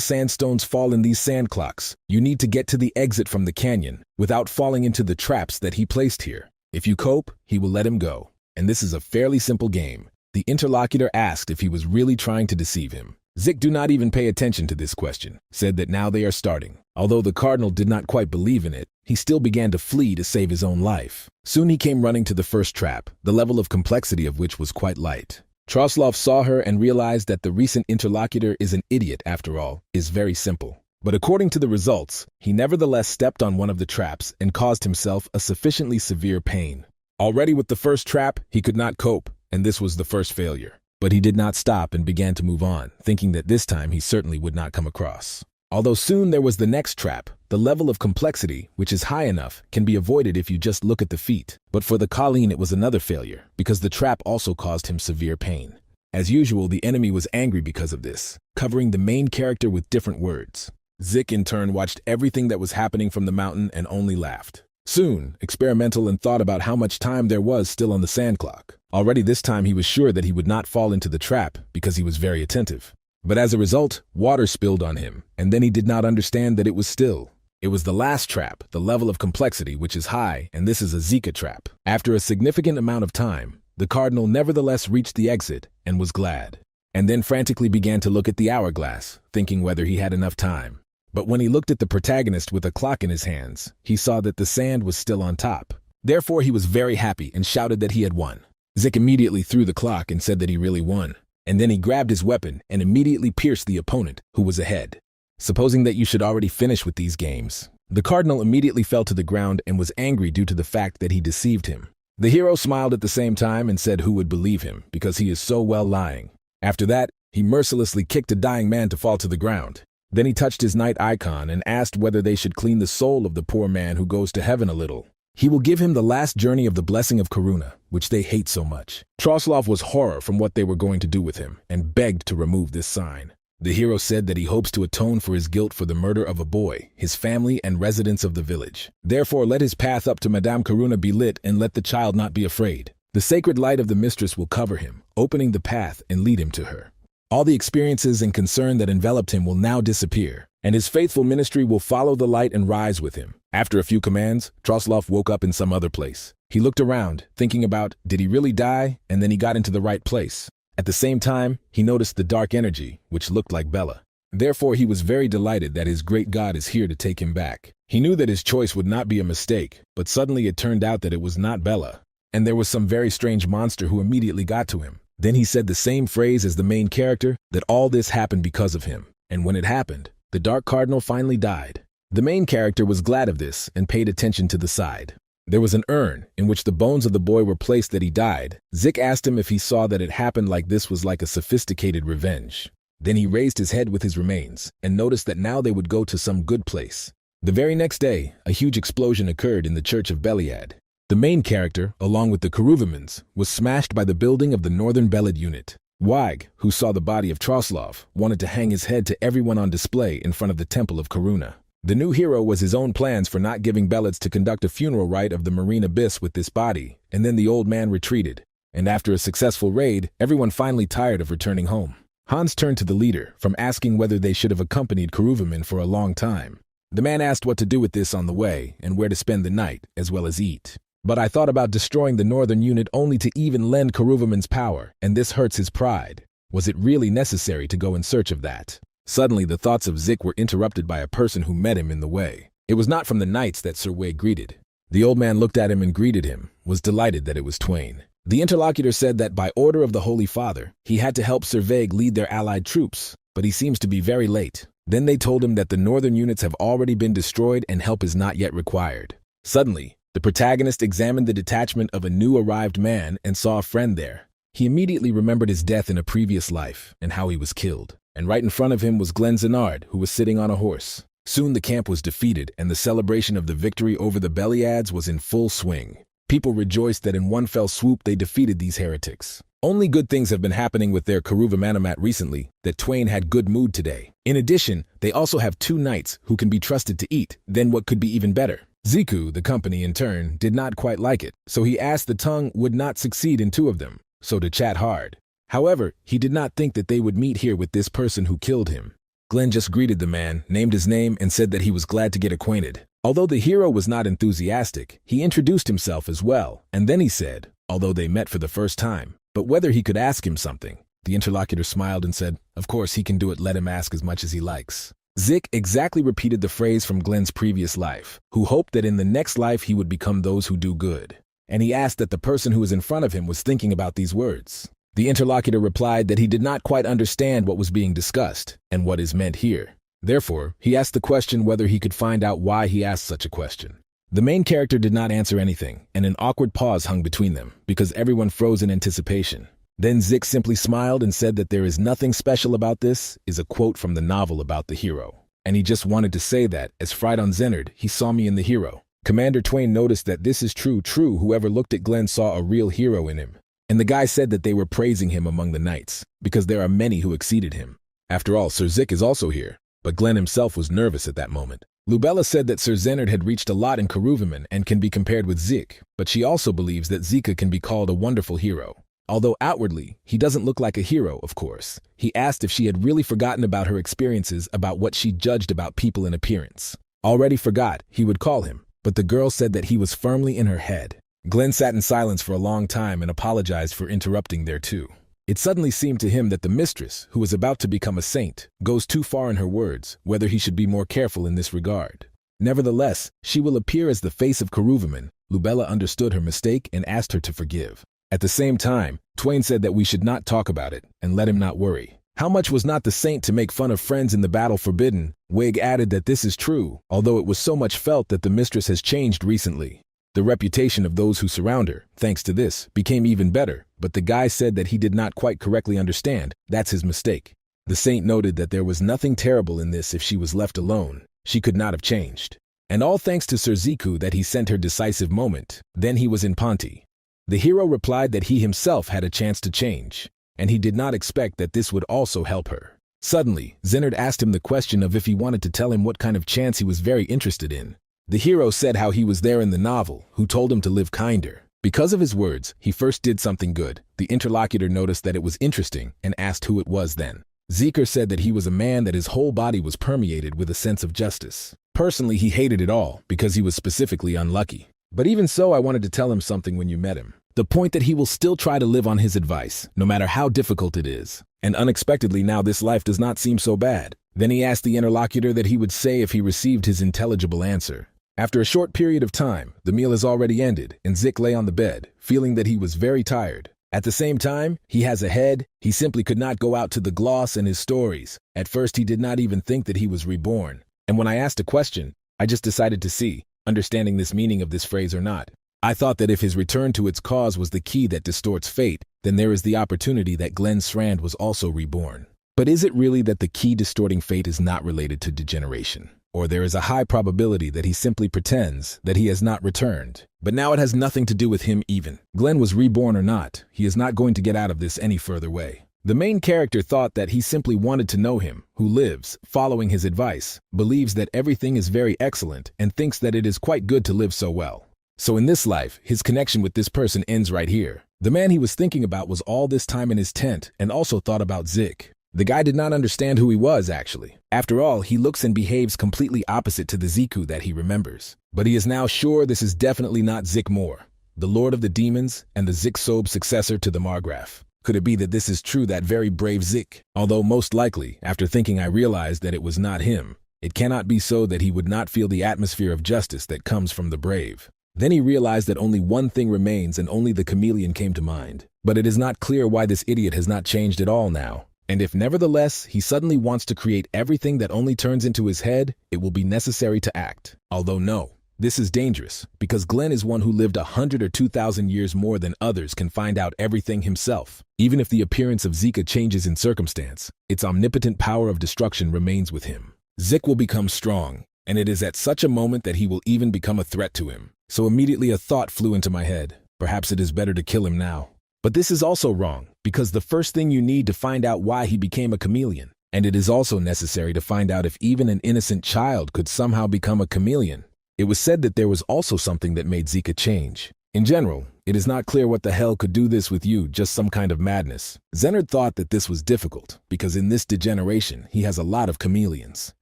sandstones fall in these sand clocks, you need to get to the exit from the canyon without falling into the traps that he placed here. If you cope, he will let him go. And this is a fairly simple game. The interlocutor asked if he was really trying to deceive him. Zik do not even pay attention to this question, said that now they are starting. Although the cardinal did not quite believe in it, he still began to flee to save his own life. Soon he came running to the first trap, the level of complexity of which was quite light. Troslov saw her and realized that the recent interlocutor is an idiot after all, is very simple. But according to the results, he nevertheless stepped on one of the traps and caused himself a sufficiently severe pain. Already with the first trap, he could not cope, and this was the first failure. But he did not stop and began to move on, thinking that this time he certainly would not come across. Although soon there was the next trap, the level of complexity, which is high enough, can be avoided if you just look at the feet. But for the Colleen it was another failure, because the trap also caused him severe pain. As usual, the enemy was angry because of this, covering the main character with different words. Zik in turn watched everything that was happening from the mountain and only laughed. Soon, experimental and thought about how much time there was still on the sand clock. Already this time he was sure that he would not fall into the trap because he was very attentive. But as a result, water spilled on him, and then he did not understand that it was still. It was the last trap, the level of complexity, which is high, and this is a Zika trap. After a significant amount of time, the cardinal nevertheless reached the exit and was glad. And then frantically began to look at the hourglass, thinking whether he had enough time. But when he looked at the protagonist with a clock in his hands, he saw that the sand was still on top. Therefore he was very happy and shouted that he had won. Zik immediately threw the clock and said that he really won. And then he grabbed his weapon and immediately pierced the opponent, who was ahead. Supposing that you should already finish with these games. The cardinal immediately fell to the ground and was angry due to the fact that he deceived him. The hero smiled at the same time and said who would believe him, because he is so well lying. After that, he mercilessly kicked a dying man to fall to the ground. Then he touched his knight icon and asked whether they should clean the soul of the poor man who goes to heaven a little. He will give him the last journey of the blessing of Karuna, which they hate so much. Troslov was horror from what they were going to do with him and begged to remove this sign. The hero said that he hopes to atone for his guilt for the murder of a boy, his family, and residents of the village. Therefore, let his path up to Madame Karuna be lit and let the child not be afraid. The sacred light of the mistress will cover him, opening the path and lead him to her. All the experiences and concern that enveloped him will now disappear, and his faithful ministry will follow the light and rise with him. After a few commands, Troslov woke up in some other place. He looked around, thinking about, did he really die? And then he got into the right place. At the same time, he noticed the dark energy, which looked like Bella. Therefore, he was very delighted that his great god is here to take him back. He knew that his choice would not be a mistake, but suddenly it turned out that it was not Bella, and there was some very strange monster who immediately got to him. Then he said the same phrase as the main character, that all this happened because of him. And when it happened, the Dark Cardinal finally died. The main character was glad of this and paid attention to the side. There was an urn in which the bones of the boy were placed that he died. Zik asked him if he saw that it happened like this was like a sophisticated revenge. Then he raised his head with his remains and noticed that now they would go to some good place. The very next day, a huge explosion occurred in the church of Beliad. The main character, along with the Keruvimans, was smashed by the building of the Northern Belid unit. Wag, who saw the body of Troslov, wanted to hang his head to everyone on display in front of the Temple of Karuna. The new hero was his own plans for not giving Belids to conduct a funeral rite of the Marine Abyss with this body, and then the old man retreated. And after a successful raid, everyone finally tired of returning home. Hans turned to the leader, from asking whether they should have accompanied Keruvimin for a long time. The man asked what to do with this on the way, and where to spend the night, as well as eat. But I thought about destroying the northern unit only to even lend Keruvimin's power, and this hurts his pride. Was it really necessary to go in search of that? Suddenly, the thoughts of Zik were interrupted by a person who met him in the way. It was not from the knights that Sir Wei greeted. The old man looked at him and greeted him, was delighted that it was Twain. The interlocutor said that by order of the Holy Father, he had to help Sir Vague lead their allied troops, but he seems to be very late. Then they told him that the northern units have already been destroyed and help is not yet required. Suddenly, the protagonist examined the detachment of a new arrived man and saw a friend there. He immediately remembered his death in a previous life and how he was killed. And right in front of him was Glenn Zenard, who was sitting on a horse. Soon the camp was defeated and the celebration of the victory over the Beliads was in full swing. People rejoiced that in one fell swoop they defeated these heretics. Only good things have been happening with their Keruvimanamat recently, that Twain had good mood today. In addition, they also have 2 knights who can be trusted to eat, then what could be even better? Ziku, the company in turn, did not quite like it, so he asked the tongue would not succeed in 2 of them, so to chat hard. However, he did not think that they would meet here with this person who killed him. Glenn just greeted the man, named his name, and said that he was glad to get acquainted. Although the hero was not enthusiastic, he introduced himself as well, and then he said, although they met for the first time, but whether he could ask him something. The interlocutor smiled and said, of course he can do it, let him ask as much as he likes. Zik exactly repeated the phrase from Glenn's previous life, who hoped that in the next life he would become those who do good. And he asked that the person who was in front of him was thinking about these words. The interlocutor replied that he did not quite understand what was being discussed and what is meant here. Therefore, he asked the question whether he could find out why he asked such a question. The main character did not answer anything, and an awkward pause hung between them, because everyone froze in anticipation. Then Zik simply smiled and said that there is nothing special about this, is a quote from the novel about the hero. And he just wanted to say that, as Friedon Zennard, he saw me in the hero. Commander Twain noticed that this is true, whoever looked at Glenn saw a real hero in him. And the guy said that they were praising him among the knights, because there are many who exceeded him. After all, Sir Zik is also here, but Glenn himself was nervous at that moment. Lubella said that Sir Zennard had reached a lot in Keruvimin and can be compared with Zik, but she also believes that Zika can be called a wonderful hero. Although outwardly, he doesn't look like a hero, of course. He asked if she had really forgotten about her experiences about what she judged about people in appearance. Already forgot, he would call him, but the girl said that he was firmly in her head. Glenn sat in silence for a long time and apologized for interrupting there too. It suddenly seemed to him that the mistress, who was about to become a saint, goes too far in her words, whether he should be more careful in this regard. Nevertheless, she will appear as the face of Keruvimin. Lubella understood her mistake and asked her to forgive. At the same time, Twain said that we should not talk about it, and let him not worry. How much was not the saint to make fun of friends in the battle forbidden? Wig added that this is true, although it was so much felt that the mistress has changed recently. The reputation of those who surround her, thanks to this, became even better, but the guy said that he did not quite correctly understand. That's his mistake. The saint noted that there was nothing terrible in this if she was left alone. She could not have changed. And all thanks to Sir Ziku that he sent her decisive moment. Then he was in Ponti. The hero replied that he himself had a chance to change, and he did not expect that this would also help her. Suddenly, Zennard asked him the question of if he wanted to tell him what kind of chance he was very interested in. The hero said how he was there in the novel, who told him to live kinder. Because of his words, he first did something good. The interlocutor noticed that it was interesting and asked who it was then. Zeker said that he was a man that his whole body was permeated with a sense of justice. Personally, he hated it all because he was specifically unlucky. But even so, I wanted to tell him something when you met him. The point that he will still try to live on his advice, no matter how difficult it is. And unexpectedly now this life does not seem so bad. Then he asked the interlocutor that he would say if he received his intelligible answer. After a short period of time, the meal has already ended, and Zik lay on the bed, feeling that he was very tired. At the same time, he has a head. He simply could not go out to the gloss and his stories. At first, he did not even think that he was reborn. And when I asked a question, I just decided to see, understanding this meaning of this phrase or not. I thought that if his return to its cause was the key that distorts fate, then there is the opportunity that Glenn Strand was also reborn. But is it really that the key distorting fate is not related to degeneration? Or there is a high probability that he simply pretends that he has not returned. But now it has nothing to do with him even. Glenn was reborn or not, he is not going to get out of this any further way. The main character thought that he simply wanted to know him, who lives, following his advice, believes that everything is very excellent, and thinks that it is quite good to live so well. So in this life, his connection with this person ends right here. The man he was thinking about was all this time in his tent and also thought about Zik. The guy did not understand who he was, actually. After all, he looks and behaves completely opposite to the Ziku that he remembers. But he is now sure this is definitely not Zik Moore, the Lord of the Demons and the Zik Sob successor to the Margraf. Could it be that this is true, that very brave Zik? Although most likely, after thinking, I realized that it was not him. It cannot be so that he would not feel the atmosphere of justice that comes from the brave. Then he realized that only one thing remains, and only the chameleon came to mind. But it is not clear why this idiot has not changed at all now. And if nevertheless he suddenly wants to create everything that only turns into his head, it will be necessary to act. Although no, this is dangerous, because Glenn is one who lived 100 or 2,000 years more than others can find out everything himself. Even if the appearance of Zika changes in circumstance, its omnipotent power of destruction remains with him. Zik will become strong, and it is at such a moment that he will even become a threat to him. So immediately a thought flew into my head. Perhaps it is better to kill him now. But this is also wrong, because the first thing you need to find out why he became a chameleon. And it is also necessary to find out if even an innocent child could somehow become a chameleon. It was said that there was also something that made Zika change. In general, it is not clear what the hell could do this with you, just some kind of madness. Zennard thought that this was difficult, because in this degeneration, he has a lot of chameleons.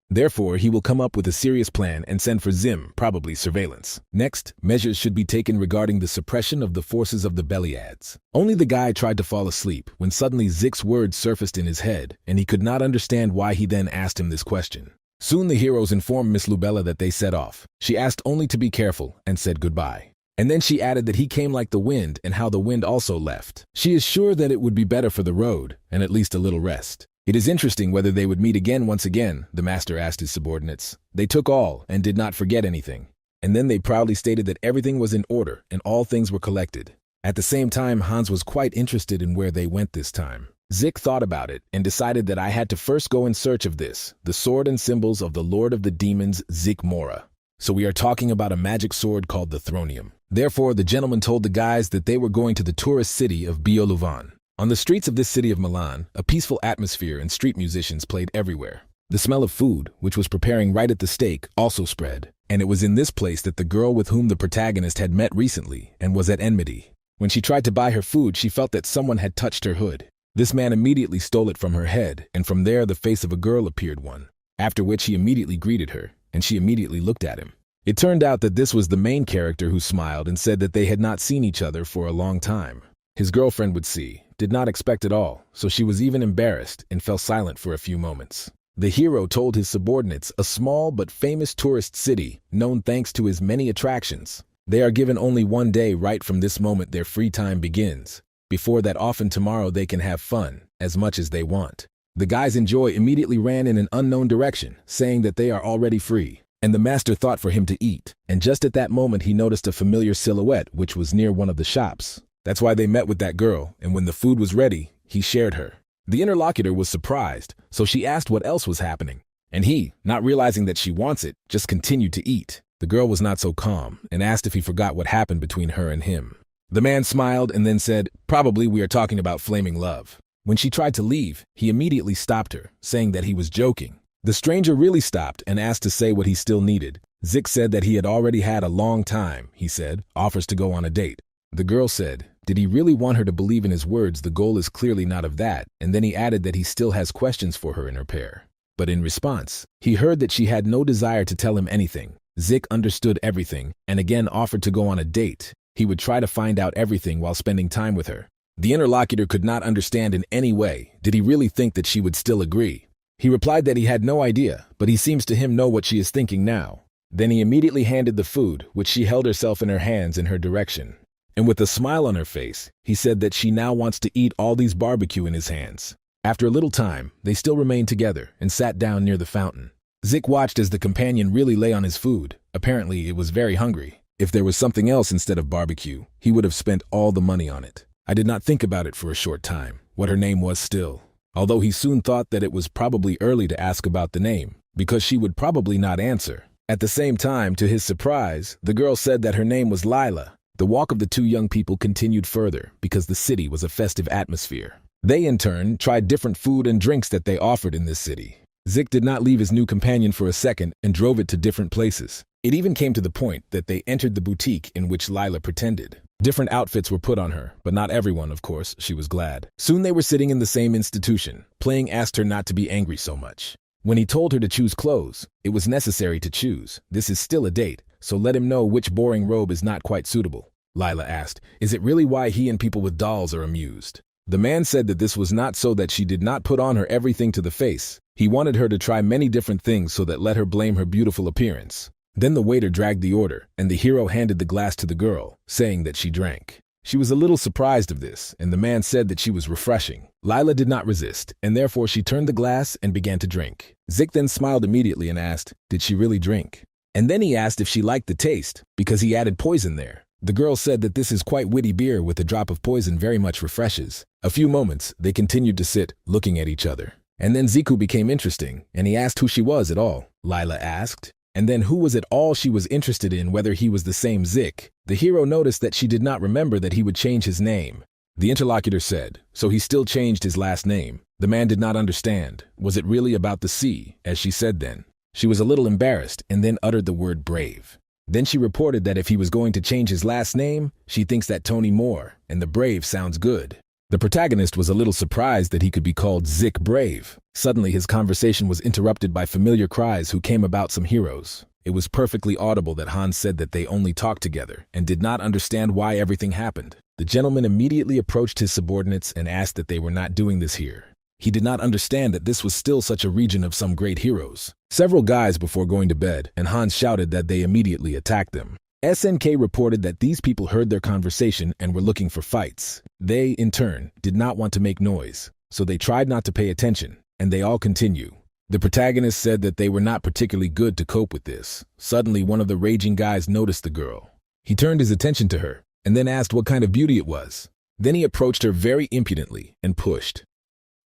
Therefore, he will come up with a serious plan and send for Zim, probably surveillance. Next, measures should be taken regarding the suppression of the forces of the Beliads. Only the guy tried to fall asleep when suddenly Zik's words surfaced in his head, and he could not understand why he then asked him this question. Soon the heroes informed Miss Lubella that they set off. She asked only to be careful and said goodbye. And then she added that he came like the wind and how the wind also left. She is sure that it would be better for the road and at least a little rest. It is interesting whether they would meet again once again, the master asked his subordinates. They took all and did not forget anything. And then they proudly stated that everything was in order and all things were collected. At the same time, Hans was quite interested in where they went this time. Zik thought about it and decided that I had to first go in search of this, the sword and symbols of the Lord of the Demons, Zik Mora. So we are talking about a magic sword called the Thronium. Therefore, the gentleman told the guys that they were going to the tourist city of Bioluvan. On the streets of this city of Milan, a peaceful atmosphere and street musicians played everywhere. The smell of food, which was preparing right at the stake, also spread. And it was in this place that the girl with whom the protagonist had met recently and was at enmity. When she tried to buy her food, she felt that someone had touched her hood. This man immediately stole it from her head, and from there the face of a girl appeared one. After which he immediately greeted her, and she immediately looked at him. It turned out that this was the main character who smiled and said that they had not seen each other for a long time. His girlfriend would see, did not expect it all, so she was even embarrassed and fell silent for a few moments. The hero told his subordinates a small but famous tourist city, known thanks to his many attractions. They are given only one day. Right from this moment their free time begins. Before that, often tomorrow they can have fun, as much as they want. The guys Enjoy immediately ran in an unknown direction, saying that they are already free. And the master thought for him to eat, and just at that moment he noticed a familiar silhouette which was near one of the shops. That's why they met with that girl, and when the food was ready, he shared her. The interlocutor was surprised, so she asked what else was happening. And he, not realizing that she wants it, just continued to eat. The girl was not so calm, and asked if he forgot what happened between her and him. The man smiled and then said, "Probably we are talking about flaming love." When she tried to leave, he immediately stopped her, saying that he was joking. The stranger really stopped and asked to say what he still needed. Zik said that he had already had a long time, he said, offers to go on a date. The girl said, did he really want her to believe in his words? The goal is clearly not of that, and then he added that he still has questions for her in her pair. But in response, he heard that she had no desire to tell him anything. Zik understood everything, and again offered to go on a date. He would try to find out everything while spending time with her. The interlocutor could not understand in any way. Did he really think that she would still agree? He replied that he had no idea, but he seems to him know what she is thinking now. Then he immediately handed the food, which she held herself in her hands in her direction. And with a smile on her face, he said that she now wants to eat all these barbecue in his hands. After a little time, they still remained together and sat down near the fountain. Zik watched as the companion really lay on his food. Apparently, it was very hungry. If there was something else instead of barbecue, he would have spent all the money on it. I did not think about it for a short time, what her name was still. Although he soon thought that it was probably early to ask about the name, because she would probably not answer. At the same time, to his surprise, the girl said that her name was Lila. The walk of the two young people continued further because the city was a festive atmosphere. They, in turn, tried different food and drinks that they offered in this city. Zik did not leave his new companion for a second and drove it to different places. It even came to the point that they entered the boutique in which Lila pretended. Different outfits were put on her, but not everyone, of course. She was glad. Soon they were sitting in the same institution. Playing asked her not to be angry so much. When he told her to choose clothes, it was necessary to choose. This is still a date, so let him know which boring robe is not quite suitable. Lila asked, is it really why he and people with dolls are amused? The man said that this was not so that she did not put on her everything to the face. He wanted her to try many different things so that let her blame her beautiful appearance. Then the waiter dragged the order, and the hero handed the glass to the girl, saying that she drank. She was a little surprised of this, and the man said that she was refreshing. Lila did not resist, and therefore she turned the glass and began to drink. Zik then smiled immediately and asked, did she really drink? And then he asked if she liked the taste, because he added poison there. The girl said that this is quite witty beer with a drop of poison very much refreshes. A few moments, they continued to sit, looking at each other. And then Ziku became interesting, and he asked who she was at all. Lila asked. And then who was it all she was interested in, whether he was the same Zik. The hero noticed that she did not remember that he would change his name. The interlocutor said, so he still changed his last name. The man did not understand. Was it really about the sea, as she said then? She was a little embarrassed and then uttered the word brave. Then she reported that if he was going to change his last name, she thinks that Tony Moore, and the brave sounds good. The protagonist was a little surprised that he could be called Zik Brave. Suddenly his conversation was interrupted by familiar cries who came about some heroes. It was perfectly audible that Hans said that they only talked together and did not understand why everything happened. The gentleman immediately approached his subordinates and asked that they were not doing this here. He did not understand that this was still such a region of some great heroes. Several guys before going to bed, and Hans shouted that they immediately attacked them. SNK reported that these people heard their conversation and were looking for fights. They, in turn, did not want to make noise, so they tried not to pay attention, and they all continue. The protagonist said that they were not particularly good to cope with this. Suddenly, one of the raging guys noticed the girl. He turned his attention to her, and then asked what kind of beauty it was. Then he approached her very impudently and pushed.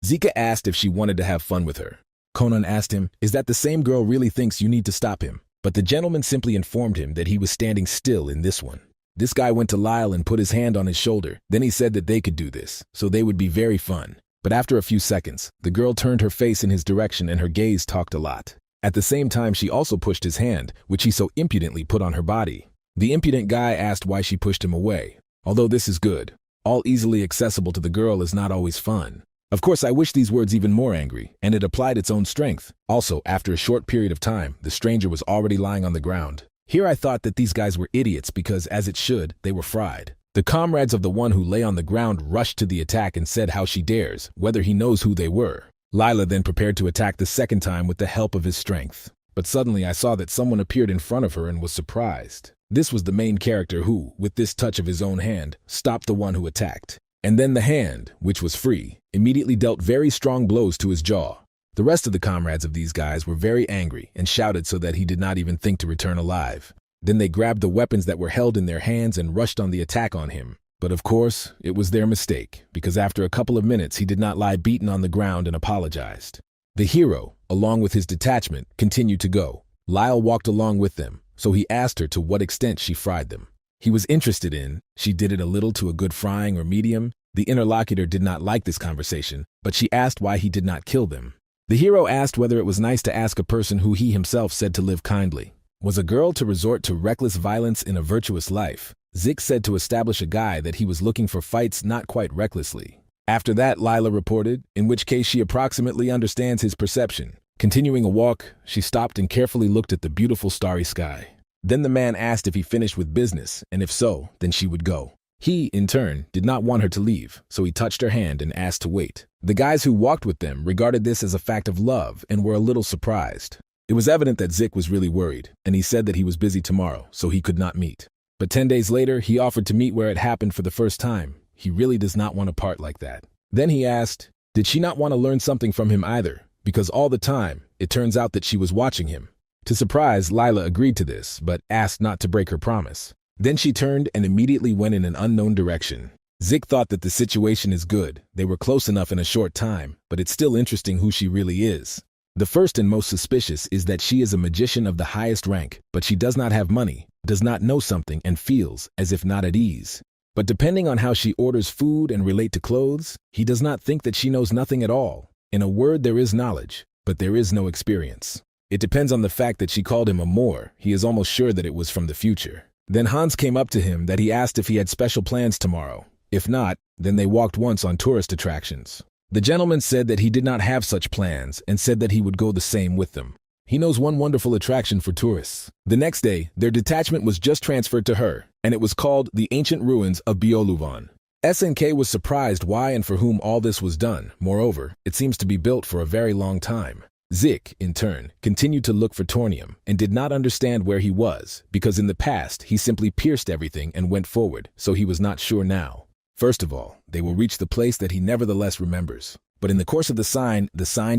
Zika asked if she wanted to have fun with her. Conan asked him, is that the same girl really thinks you need to stop him? But the gentleman simply informed him that he was standing still in this one. This guy went to Lyle and put his hand on his shoulder. Then he said that they could do this, so they would be very fun. But after a few seconds, the girl turned her face in his direction and her gaze talked a lot. At the same time, she also pushed his hand, which he so impudently put on her body. The impudent guy asked why she pushed him away. Although this is good, all easily accessible to the girl is not always fun. Of course, I wish these words even more angry, and it applied its own strength. Also, after a short period of time, the stranger was already lying on the ground. Here I thought that these guys were idiots because, as it should, they were fried. The comrades of the one who lay on the ground rushed to the attack and said how she dares, whether he knows who they were. Lila then prepared to attack the second time with the help of his strength. But suddenly I saw that someone appeared in front of her and was surprised. This was the main character who, with this touch of his own hand, stopped the one who attacked. And then the hand, which was free, immediately dealt very strong blows to his jaw. The rest of the comrades of these guys were very angry and shouted so that he did not even think to return alive. Then they grabbed the weapons that were held in their hands and rushed on the attack on him. But of course, it was their mistake, because after a couple of minutes he did not lie beaten on the ground and apologized. The hero, along with his detachment, continued to go. Lyle walked along with them, so he asked her to what extent she fried them. He was interested in, she did it a little to a good frying or medium. The interlocutor did not like this conversation, but she asked why he did not kill them. The hero asked whether it was nice to ask a person who he himself said to live kindly. Was a girl to resort to reckless violence in a virtuous life? Zik said to establish a guy that he was looking for fights not quite recklessly. After that, Lila reported, in which case she approximately understands his perception. Continuing a walk, she stopped and carefully looked at the beautiful starry sky. Then the man asked if he finished with business, and if so, then she would go. He, in turn, did not want her to leave, so he touched her hand and asked to wait. The guys who walked with them regarded this as a fact of love and were a little surprised. It was evident that Zik was really worried, and he said that he was busy tomorrow, so he could not meet. But 10 days later, he offered to meet where it happened for the first time. He really does not want to part like that. Then he asked, did she not want to learn something from him either? Because all the time, it turns out that she was watching him. To surprise, Lila agreed to this, but asked not to break her promise. Then she turned and immediately went in an unknown direction. Zik thought that the situation is good. They were close enough in a short time, but it's still interesting who she really is. The first and most suspicious is that she is a magician of the highest rank, but she does not have money, does not know something, and feels as if not at ease. But depending on how she orders food and relate to clothes, he does not think that she knows nothing at all. In a word, there is knowledge, but there is no experience. It depends on the fact that she called him a Moor. He is almost sure that it was from the future. Then Hans came up to him that he asked if he had special plans tomorrow. If not, then they walked once on tourist attractions. The gentleman said that he did not have such plans and said that he would go the same with them. He knows one wonderful attraction for tourists. The next day, their detachment was just transferred to her, and it was called the Ancient Ruins of Bioluvan. SNK was surprised why and for whom all this was done. Moreover, it seems to be built for a very long time. Zik, in turn, continued to look for Tornium and did not understand where he was, because in the past he simply pierced everything and went forward, so he was not sure now. First of all, they will reach the place that he nevertheless remembers. But in the course of the sign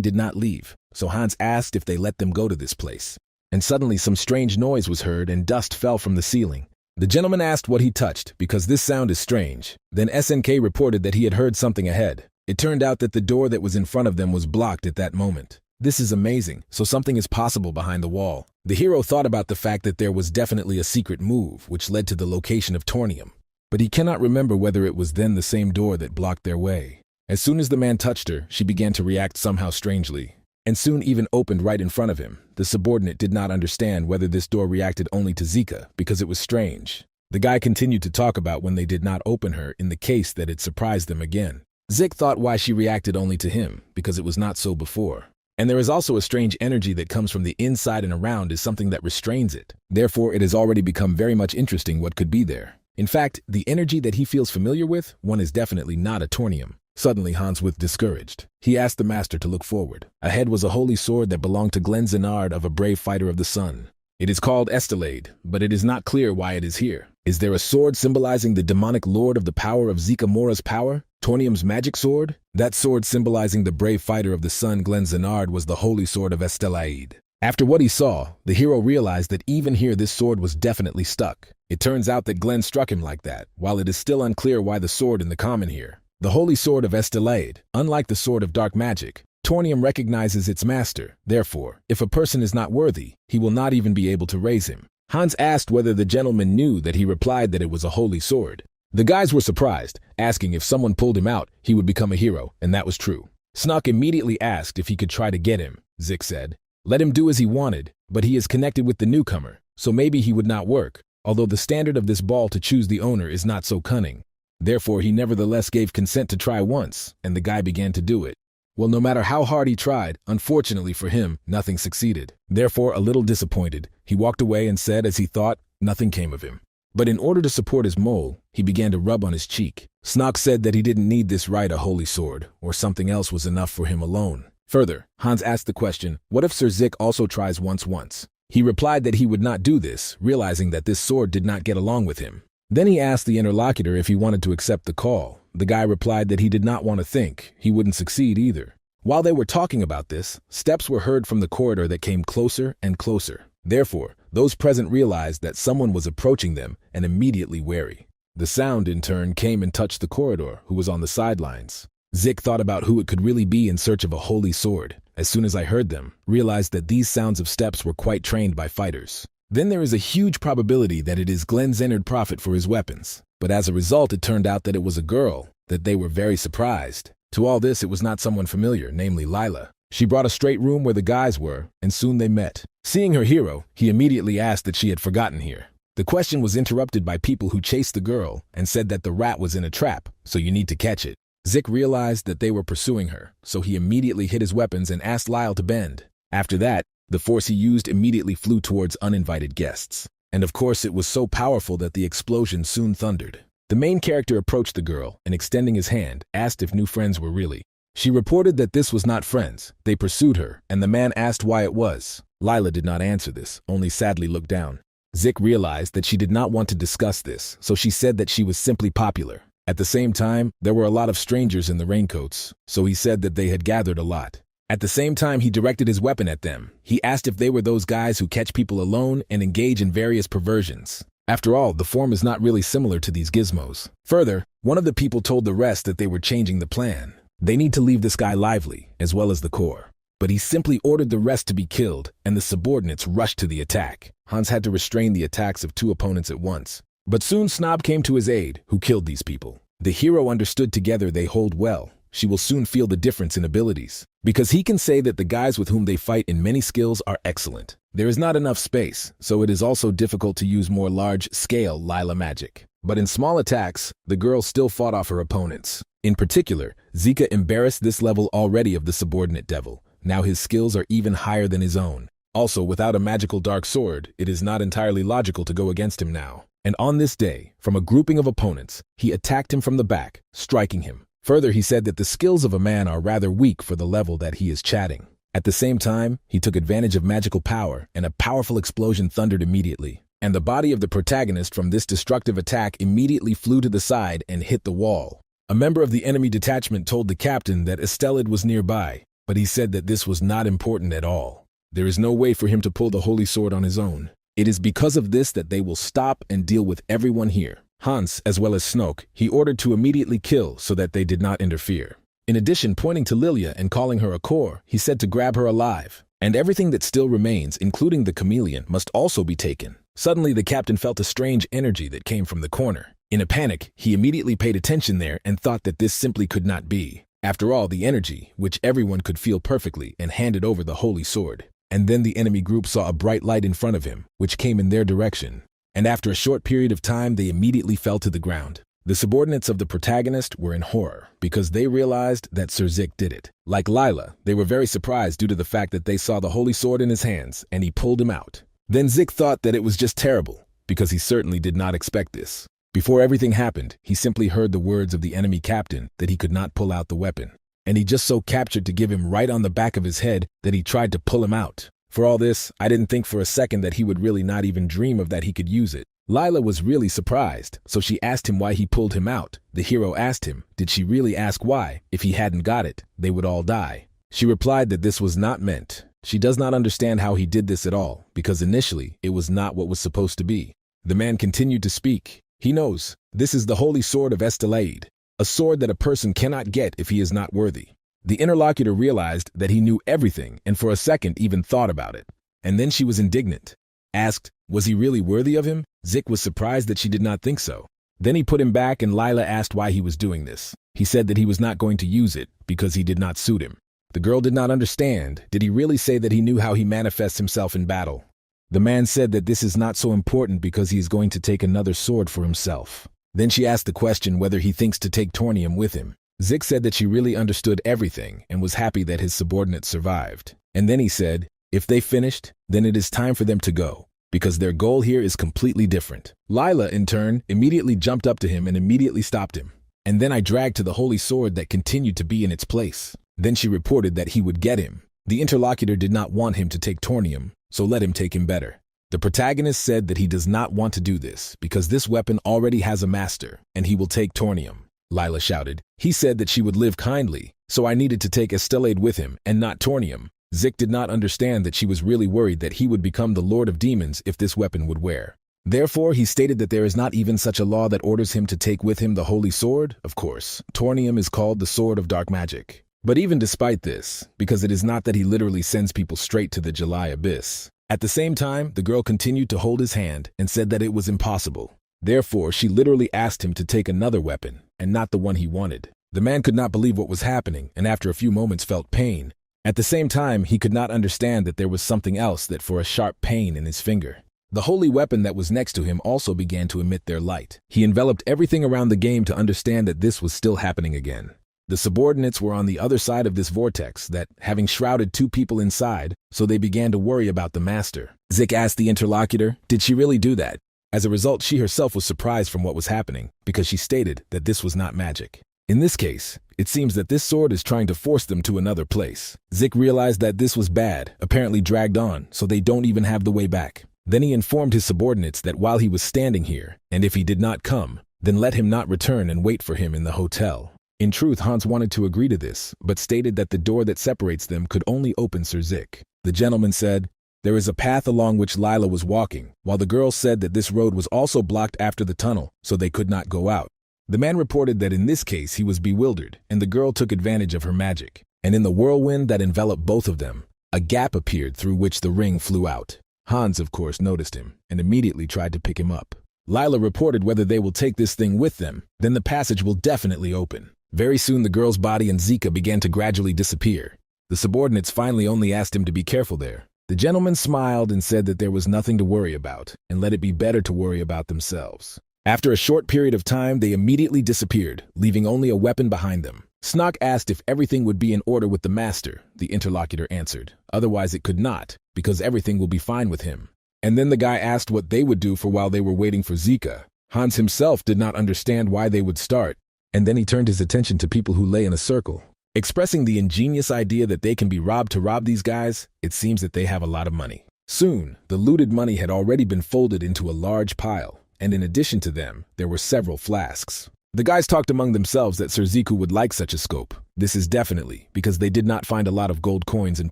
did not leave, so Hans asked if they let them go to this place. And suddenly some strange noise was heard and dust fell from the ceiling. The gentleman asked what he touched, because this sound is strange. Then SNK reported that he had heard something ahead. It turned out that the door that was in front of them was blocked at that moment. This is amazing, so something is possible behind the wall. The hero thought about the fact that there was definitely a secret move, which led to the location of Tornium. But he cannot remember whether it was then the same door that blocked their way. As soon as the man touched her, she began to react somehow strangely, and soon even opened right in front of him. The subordinate did not understand whether this door reacted only to Zika, because it was strange. The guy continued to talk about when they did not open her in the case that it surprised them again. Zik thought why she reacted only to him, because it was not so before. And there is also a strange energy that comes from the inside and around is something that restrains it. Therefore, it has already become very much interesting what could be there. In fact, the energy that he feels familiar with, one is definitely not a Tornium. Suddenly, Hans was discouraged. He asked the master to look forward. Ahead was a holy sword that belonged to Glenzanard of a brave fighter of the sun. It is called Estelade, but it is not clear why it is here. Is there a sword symbolizing the demonic lord of the power of Zika Mora's power? Tornium's magic sword? That sword symbolizing the brave fighter of the sun Glenzanard was the holy sword of Estelaide. After what he saw, the hero realized that even here this sword was definitely stuck. It turns out that Glenn struck him like that, while it is still unclear why the sword in the common here. The holy sword of Estelaide, unlike the sword of dark magic, Tornium recognizes its master. Therefore, if a person is not worthy, he will not even be able to raise him. Hans asked whether the gentleman knew that he replied that it was a holy sword. The guys were surprised, asking if someone pulled him out, he would become a hero, and that was true. Snuck immediately asked if he could try to get him. Zik said, let him do as he wanted, but he is connected with the newcomer, so maybe he would not work, although the standard of this ball to choose the owner is not so cunning. Therefore, he nevertheless gave consent to try once, and the guy began to do it. Well, no matter how hard he tried, unfortunately for him, nothing succeeded. Therefore, a little disappointed, he walked away and said, as he thought, nothing came of him. But in order to support his mole, he began to rub on his cheek. Snock said that he didn't need this right a holy sword, or something else was enough for him alone. Further, Hans asked the question, what if Sir Zik also tries once? He replied that he would not do this, realizing that this sword did not get along with him. Then he asked the interlocutor if he wanted to accept the call. The guy replied that he did not want to think, he wouldn't succeed either. While they were talking about this, steps were heard from the corridor that came closer and closer. Therefore, those present realized that someone was approaching them and immediately wary. The sound, in turn, came and touched the corridor, who was on the sidelines. Zik thought about who it could really be in search of a holy sword. As soon as I heard them, realized that these sounds of steps were quite trained by fighters. Then there is a huge probability that it is Glenn's entered prophet for his weapons. But as a result, it turned out that it was a girl, that they were very surprised. To all this, it was not someone familiar, namely Lila. She brought a straight room where the guys were, and soon they met. Seeing her hero, he immediately asked that she had forgotten here. The question was interrupted by people who chased the girl and said that the rat was in a trap, so you need to catch it. Zik realized that they were pursuing her, so he immediately hid his weapons and asked Lyle to bend. After that, the force he used immediately flew towards uninvited guests. And of course, it was so powerful that the explosion soon thundered. The main character approached the girl and, extending his hand, asked if new friends were really. She reported that this was not friends. They pursued her, and the man asked why it was. Lila did not answer this, only sadly looked down. Zik realized that she did not want to discuss this, so she said that she was simply popular. At the same time, there were a lot of strangers in the raincoats, so he said that they had gathered a lot. At the same time, he directed his weapon at them. He asked if they were those guys who catch people alone and engage in various perversions. After all, the form is not really similar to these gizmos. Further, one of the people told the rest that they were changing the plan. They need to leave this guy lively, as well as the core. But he simply ordered the rest to be killed, and the subordinates rushed to the attack. Hans had to restrain the attacks of two opponents at once. But soon Snob came to his aid, who killed these people. The hero understood together they hold well. She will soon feel the difference in abilities, because he can say that the guys with whom they fight in many skills are excellent. There is not enough space, so it is also difficult to use more large-scale Lila magic. But in small attacks, the girl still fought off her opponents. In particular, Zika embarrassed this level already of the subordinate devil. Now his skills are even higher than his own. Also, without a magical dark sword, it is not entirely logical to go against him now. And on this day, from a grouping of opponents, he attacked him from the back, striking him. Further, he said that the skills of a man are rather weak for the level that he is chatting. At the same time, he took advantage of magical power, and a powerful explosion thundered immediately. And the body of the protagonist from this destructive attack immediately flew to the side and hit the wall. A member of the enemy detachment told the captain that Estelid was nearby, but he said that this was not important at all. There is no way for him to pull the holy sword on his own. It is because of this that they will stop and deal with everyone here. Hans, as well as Snoke, he ordered to immediately kill so that they did not interfere. In addition, pointing to Lilia and calling her a core, he said to grab her alive. And everything that still remains, including the chameleon, must also be taken. Suddenly, the captain felt a strange energy that came from the corner. In a panic, he immediately paid attention there and thought that this simply could not be. After all, the energy, which everyone could feel perfectly, and handed over the holy sword. And then the enemy group saw a bright light in front of him, which came in their direction. And after a short period of time, they immediately fell to the ground. The subordinates of the protagonist were in horror, because they realized that Sir Zik did it. Like Lila, they were very surprised due to the fact that they saw the holy sword in his hands, and he pulled him out. Then Zik thought that it was just terrible, because he certainly did not expect this. Before everything happened, he simply heard the words of the enemy captain that he could not pull out the weapon. And he just so captured to give him right on the back of his head that he tried to pull him out. For all this, I didn't think for a second that he would really not even dream of that he could use it. Lila was really surprised, so she asked him why he pulled him out. The hero asked him, did she really ask why? If he hadn't got it, they would all die. She replied that this was not meant. She does not understand how he did this at all, because initially, it was not what was supposed to be. The man continued to speak. He knows, this is the holy sword of Estelaid, a sword that a person cannot get if he is not worthy. The interlocutor realized that he knew everything and for a second even thought about it. And then she was indignant. Asked, was he really worthy of him? Zik was surprised that she did not think so. Then he put him back and Lila asked why he was doing this. He said that he was not going to use it because he did not suit him. The girl did not understand. Did he really say that he knew how he manifests himself in battle? The man said that this is not so important because he is going to take another sword for himself. Then she asked the question whether he thinks to take Tornium with him. Zik said that she really understood everything and was happy that his subordinates survived. And then he said, if they finished, then it is time for them to go, because their goal here is completely different. Lila, in turn, immediately jumped up to him and immediately stopped him. And then I dragged to the holy sword that continued to be in its place. Then she reported that he would get him. The interlocutor did not want him to take Tornium, so let him take him better. The protagonist said that he does not want to do this because this weapon already has a master, and he will take Tornium. Lila shouted. He said that she would live kindly, so I needed to take Estelade with him and not Tornium. Zik did not understand that she was really worried that he would become the Lord of Demons if this weapon would wear. Therefore, he stated that there is not even such a law that orders him to take with him the holy sword. Of course, Tornium is called the Sword of Dark Magic. But even despite this, because it is not that he literally sends people straight to the July Abyss. At the same time, the girl continued to hold his hand and said that it was impossible. Therefore, she literally asked him to take another weapon, and not the one he wanted. The man could not believe what was happening, and after a few moments felt pain. At the same time, he could not understand that there was something else that for a sharp pain in his finger. The holy weapon that was next to him also began to emit their light. He enveloped everything around the game to understand that this was still happening again. The subordinates were on the other side of this vortex that, having shrouded two people inside, so they began to worry about the master. Zik asked the interlocutor, did she really do that? As a result, she herself was surprised from what was happening because she stated that this was not magic. In this case, it seems that this sword is trying to force them to another place. Zik realized that this was bad, apparently dragged on, so they don't even have the way back. Then he informed his subordinates that while he was standing here, and if he did not come, then let him not return and wait for him in the hotel. In truth, Hans wanted to agree to this, but stated that the door that separates them could only open Sir Zik. The gentleman said, "There is a path along which Lila was walking," while the girl said that this road was also blocked after the tunnel, so they could not go out. The man reported that in this case he was bewildered, and the girl took advantage of her magic. And in the whirlwind that enveloped both of them, a gap appeared through which the ring flew out. Hans, of course, noticed him, and immediately tried to pick him up. Lila reported whether they will take this thing with them, then the passage will definitely open. Very soon the girl's body and Zika began to gradually disappear. The subordinates finally only asked him to be careful there. The gentleman smiled and said that there was nothing to worry about, and let it be better to worry about themselves. After a short period of time, they immediately disappeared, leaving only a weapon behind them. Snock asked if everything would be in order with the master. The interlocutor answered, otherwise it could not, because everything will be fine with him. And then the guy asked what they would do for while they were waiting for Zika. Hans himself did not understand why they would start, and then he turned his attention to people who lay in a circle. Expressing the ingenious idea that they can be robbed to rob these guys, it seems that they have a lot of money. Soon, the looted money had already been folded into a large pile, and in addition to them, there were several flasks. The guys talked among themselves that Sir Ziku would like such a scope. This is definitely because they did not find a lot of gold coins and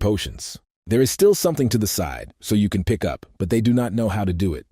potions. There is still something to the side, so you can pick up, but they do not know how to do it.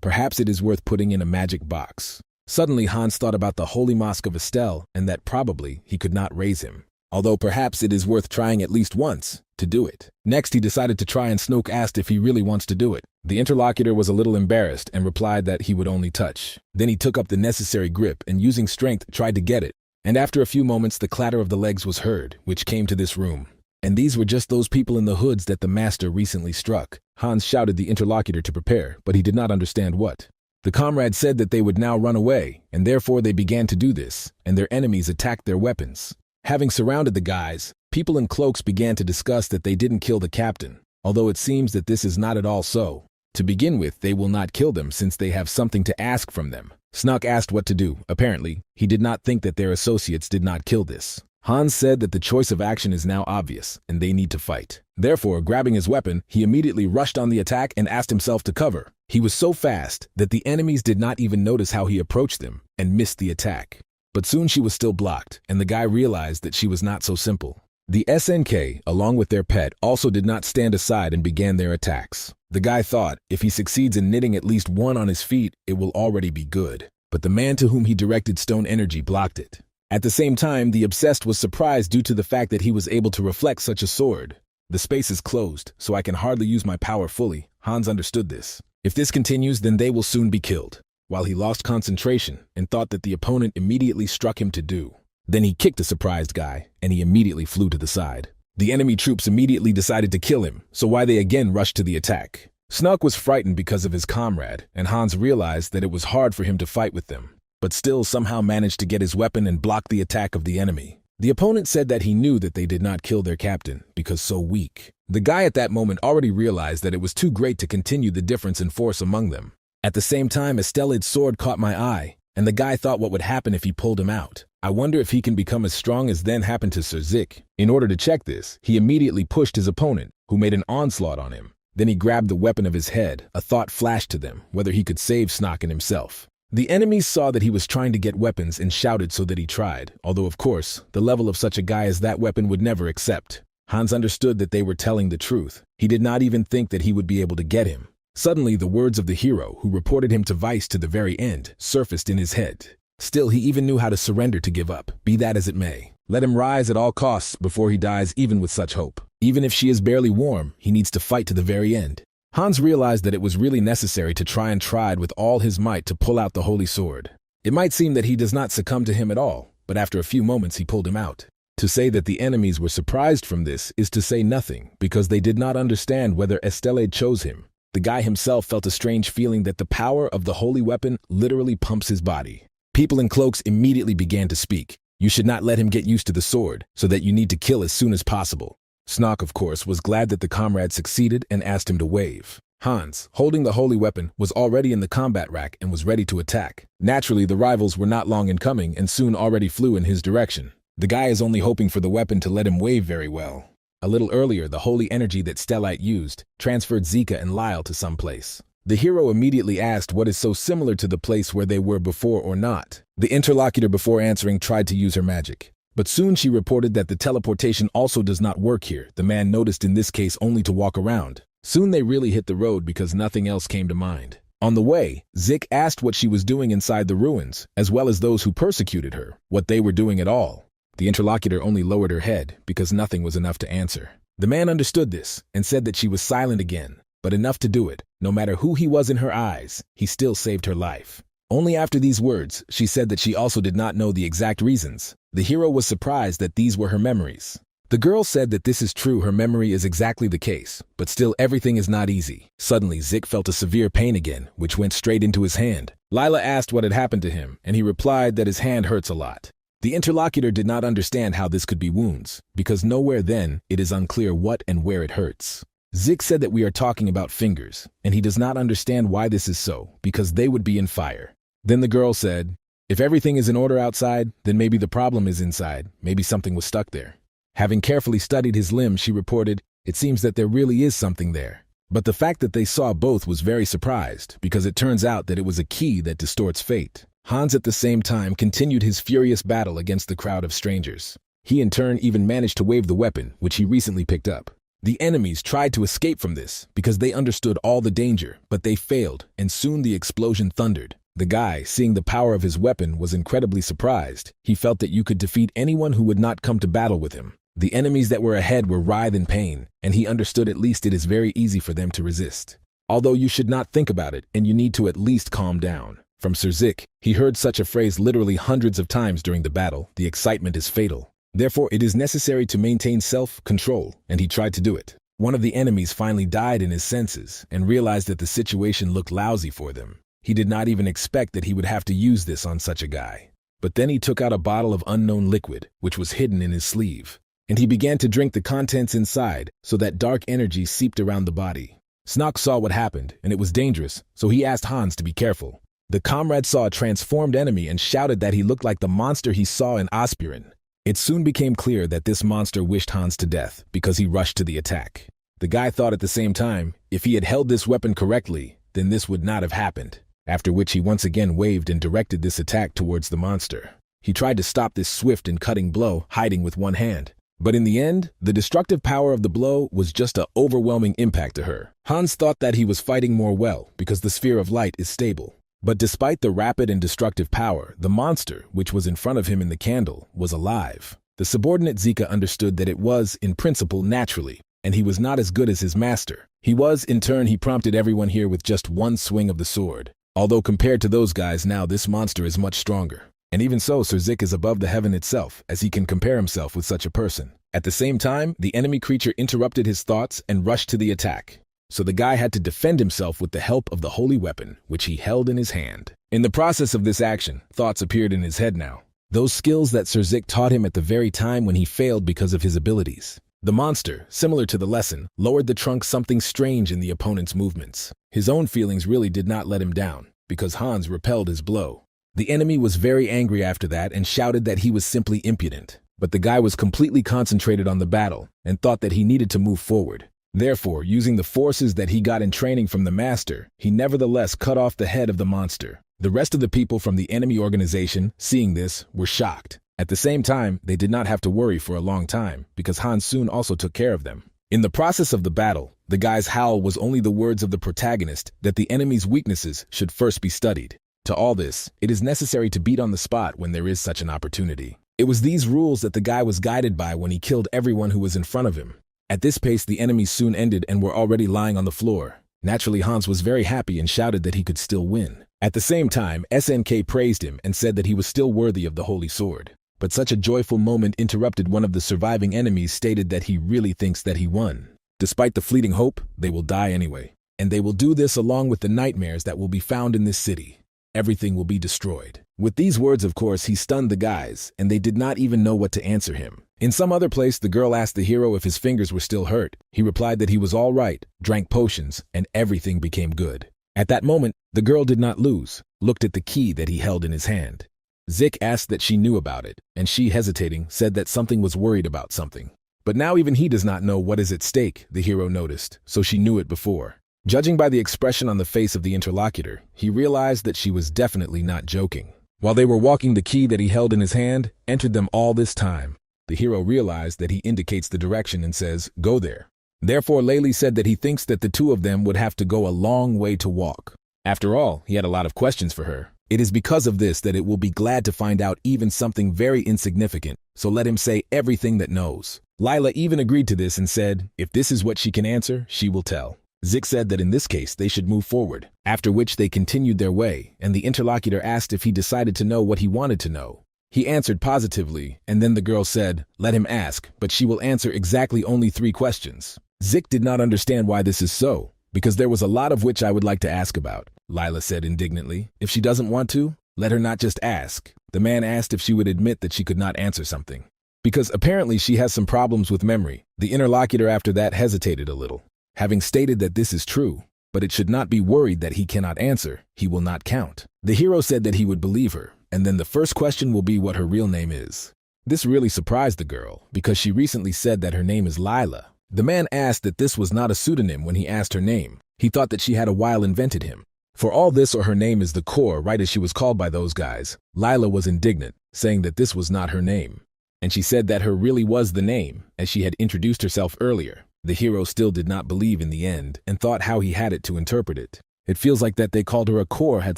Perhaps it is worth putting in a magic box. Suddenly, Hans thought about the Holy Mosque of Estelle and that probably he could not raise him. Although perhaps it is worth trying at least once to do it. Next, he decided to try, and Snoke asked if he really wants to do it. The interlocutor was a little embarrassed and replied that he would only touch. Then he took up the necessary grip and using strength tried to get it. And after a few moments, the clatter of the legs was heard, which came to this room. And these were just those people in the hoods that the master recently struck. Hans shouted the interlocutor to prepare, but he did not understand what. The comrade said that they would now run away, and therefore they began to do this, and their enemies attacked their weapons. Having surrounded the guys, people in cloaks began to discuss that they didn't kill the captain, although it seems that this is not at all so. To begin with, they will not kill them since they have something to ask from them. Snook asked what to do. Apparently, he did not think that their associates did not kill this. Hans said that the choice of action is now obvious, and they need to fight. Therefore, grabbing his weapon, he immediately rushed on the attack and asked himself to cover. He was so fast that the enemies did not even notice how he approached them and missed the attack. But soon she was still blocked, and the guy realized that she was not so simple. The SNK, along with their pet, also did not stand aside and began their attacks. The guy thought, if he succeeds in knitting at least one on his feet, it will already be good. But the man to whom he directed stone energy blocked it. At the same time, the obsessed was surprised due to the fact that he was able to reflect such a sword. The space is closed, so I can hardly use my power fully. Hans understood this. If this continues, then they will soon be killed. While he lost concentration and thought that the opponent immediately struck him to do. Then he kicked the surprised guy, and he immediately flew to the side. The enemy troops immediately decided to kill him, so why they again rushed to the attack. Snook was frightened because of his comrade, and Hans realized that it was hard for him to fight with them, but still somehow managed to get his weapon and block the attack of the enemy. The opponent said that he knew that they did not kill their captain because so weak. The guy at that moment already realized that it was too great to continue the difference in force among them. At the same time, Estela's sword caught my eye, and the guy thought what would happen if he pulled him out. I wonder if he can become as strong as then happened to Sir Zik. In order to check this, he immediately pushed his opponent, who made an onslaught on him. Then he grabbed the weapon of his head. A thought flashed to them, whether he could save Snook and himself. The enemies saw that he was trying to get weapons and shouted so that he tried, although of course, the level of such a guy as that weapon would never accept. Hans understood that they were telling the truth. He did not even think that he would be able to get him. Suddenly, the words of the hero, who reported him to Vice to the very end, surfaced in his head. Still, he even knew how to surrender to give up, be that as it may. Let him rise at all costs before he dies, even with such hope. Even if she is barely warm, he needs to fight to the very end. Hans realized that it was really necessary to try and tried with all his might to pull out the holy sword. It might seem that he does not succumb to him at all, but after a few moments he pulled him out. To say that the enemies were surprised from this is to say nothing, because they did not understand whether Estelle chose him. The guy himself felt a strange feeling that the power of the holy weapon literally pumps his body. People in cloaks immediately began to speak. You should not let him get used to the sword, so that you need to kill as soon as possible. Snook, of course, was glad that the comrade succeeded and asked him to wave. Hans, holding the holy weapon, was already in the combat rack and was ready to attack. Naturally, the rivals were not long in coming and soon already flew in his direction. The guy is only hoping for the weapon to let him wave very well. A little earlier, the holy energy that Stellite used transferred Zika and Lyle to some place. The hero immediately asked what is so similar to the place where they were before or not. The interlocutor, before answering, tried to use her magic. But soon she reported that the teleportation also does not work here. The man noticed in this case only to walk around. Soon they really hit the road because nothing else came to mind. On the way, Zik asked what she was doing inside the ruins, as well as those who persecuted her, what they were doing at all. The interlocutor only lowered her head because nothing was enough to answer. The man understood this and said that she was silent again, but enough to do it. No matter who he was in her eyes, he still saved her life. Only after these words, she said that she also did not know the exact reasons. The hero was surprised that these were her memories. The girl said that this is true, her memory is exactly the case, but still everything is not easy. Suddenly, Zik felt a severe pain again, which went straight into his hand. Lila asked what had happened to him, and he replied that his hand hurts a lot. The interlocutor did not understand how this could be wounds, because nowhere then it is unclear what and where it hurts. Zik said that we are talking about fingers, and he does not understand why this is so, because they would be in fire. Then the girl said, if everything is in order outside, then maybe the problem is inside, maybe something was stuck there. Having carefully studied his limb, she reported, it seems that there really is something there. But the fact that they saw both was very surprised, because it turns out that it was a key that distorts fate. Hans at the same time continued his furious battle against the crowd of strangers. He in turn even managed to wave the weapon, which he recently picked up. The enemies tried to escape from this because they understood all the danger, but they failed, and soon the explosion thundered. The guy, seeing the power of his weapon, was incredibly surprised. He felt that you could defeat anyone who would not come to battle with him. The enemies that were ahead were writhed in pain, and he understood at least it is very easy for them to resist. Although you should not think about it, and you need to at least calm down. From Sir Zik, he heard such a phrase literally hundreds of times during the battle, the excitement is fatal. Therefore, it is necessary to maintain self-control, and he tried to do it. One of the enemies finally died in his senses, and realized that the situation looked lousy for them. He did not even expect that he would have to use this on such a guy. But then he took out a bottle of unknown liquid, which was hidden in his sleeve. And he began to drink the contents inside, so that dark energy seeped around the body. Snock saw what happened, and it was dangerous, so he asked Hans to be careful. The comrade saw a transformed enemy and shouted that he looked like the monster he saw in Aspirin. It soon became clear that this monster wished Hans to death, because he rushed to the attack. The guy thought at the same time, if he had held this weapon correctly, then this would not have happened. After which he once again waved and directed this attack towards the monster. He tried to stop this swift and cutting blow, hiding with one hand. But in the end, the destructive power of the blow was just an overwhelming impact to her. Hans thought that he was fighting more well, because the sphere of light is stable. But despite the rapid and destructive power, the monster, which was in front of him in the candle, was alive. The subordinate Zika understood that it was, in principle, naturally, and he was not as good as his master. He prompted everyone here with just one swing of the sword. Although compared to those guys now, this monster is much stronger. And even so, Sir Zik is above the heaven itself, as he can compare himself with such a person. At the same time, the enemy creature interrupted his thoughts and rushed to the attack. So the guy had to defend himself with the help of the holy weapon, which he held in his hand. In the process of this action, thoughts appeared in his head now. Those skills that Sir Zik taught him at the very time when he failed because of his abilities. The monster, similar to the lesson, lowered the trunk something strange in the opponent's movements. His own feelings really did not let him down, because Hans repelled his blow. The enemy was very angry after that and shouted that he was simply impudent. But the guy was completely concentrated on the battle and thought that he needed to move forward. Therefore, using the forces that he got in training from the master, he nevertheless cut off the head of the monster. The rest of the people from the enemy organization, seeing this, were shocked. At the same time, they did not have to worry for a long time, because Hans soon also took care of them. In the process of the battle, the guy's howl was only the words of the protagonist that the enemy's weaknesses should first be studied. To all this, it is necessary to beat on the spot when there is such an opportunity. It was these rules that the guy was guided by when he killed everyone who was in front of him. At this pace, the enemies soon ended and were already lying on the floor. Naturally, Hans was very happy and shouted that he could still win. At the same time, SNK praised him and said that he was still worthy of the holy sword. But such a joyful moment interrupted one of the surviving enemies stated that he really thinks that he won. Despite the fleeting hope, they will die anyway. And they will do this along with the nightmares that will be found in this city. Everything will be destroyed. With these words, of course, he stunned the guys, and they did not even know what to answer him. In some other place, the girl asked the hero if his fingers were still hurt. He replied that he was all right, drank potions, and everything became good. At that moment, the girl did not lose, looked at the key that he held in his hand. Zik asked that she knew about it, and she, hesitating, said that something was worried about something. But now even he does not know what is at stake, the hero noticed, so she knew it before. Judging by the expression on the face of the interlocutor, he realized that she was definitely not joking. While they were walking, the key that he held in his hand entered them all this time. The hero realized that he indicates the direction and says, "Go there." Therefore, Layli said that he thinks that the two of them would have to go a long way to walk. After all, he had a lot of questions for her. It is because of this that it will be glad to find out even something very insignificant, so let him say everything that knows. Lila even agreed to this and said, if this is what she can answer, she will tell. Zik said that in this case they should move forward, after which they continued their way, and the interlocutor asked if he decided to know what he wanted to know. He answered positively, and then the girl said, let him ask, but she will answer exactly only 3 questions. Zik did not understand why this is so, because there was a lot of which I would like to ask about. Lila said indignantly, if she doesn't want to, let her not just ask. The man asked if she would admit that she could not answer something. Because apparently she has some problems with memory, the interlocutor after that hesitated a little. Having stated that this is true, but it should not be worried that he cannot answer, he will not count. The hero said that he would believe her, and then the first question will be what her real name is. This really surprised the girl, because she recently said that her name is Lila. The man asked that this was not a pseudonym when he asked her name. He thought that she had a while invented him. For all this, or her name is the core, right as she was called by those guys. Lila was indignant, saying that this was not her name. And she said that her really was the name, as she had introduced herself earlier. The hero still did not believe in the end, and thought how he had it to interpret it. It feels like that they called her a core had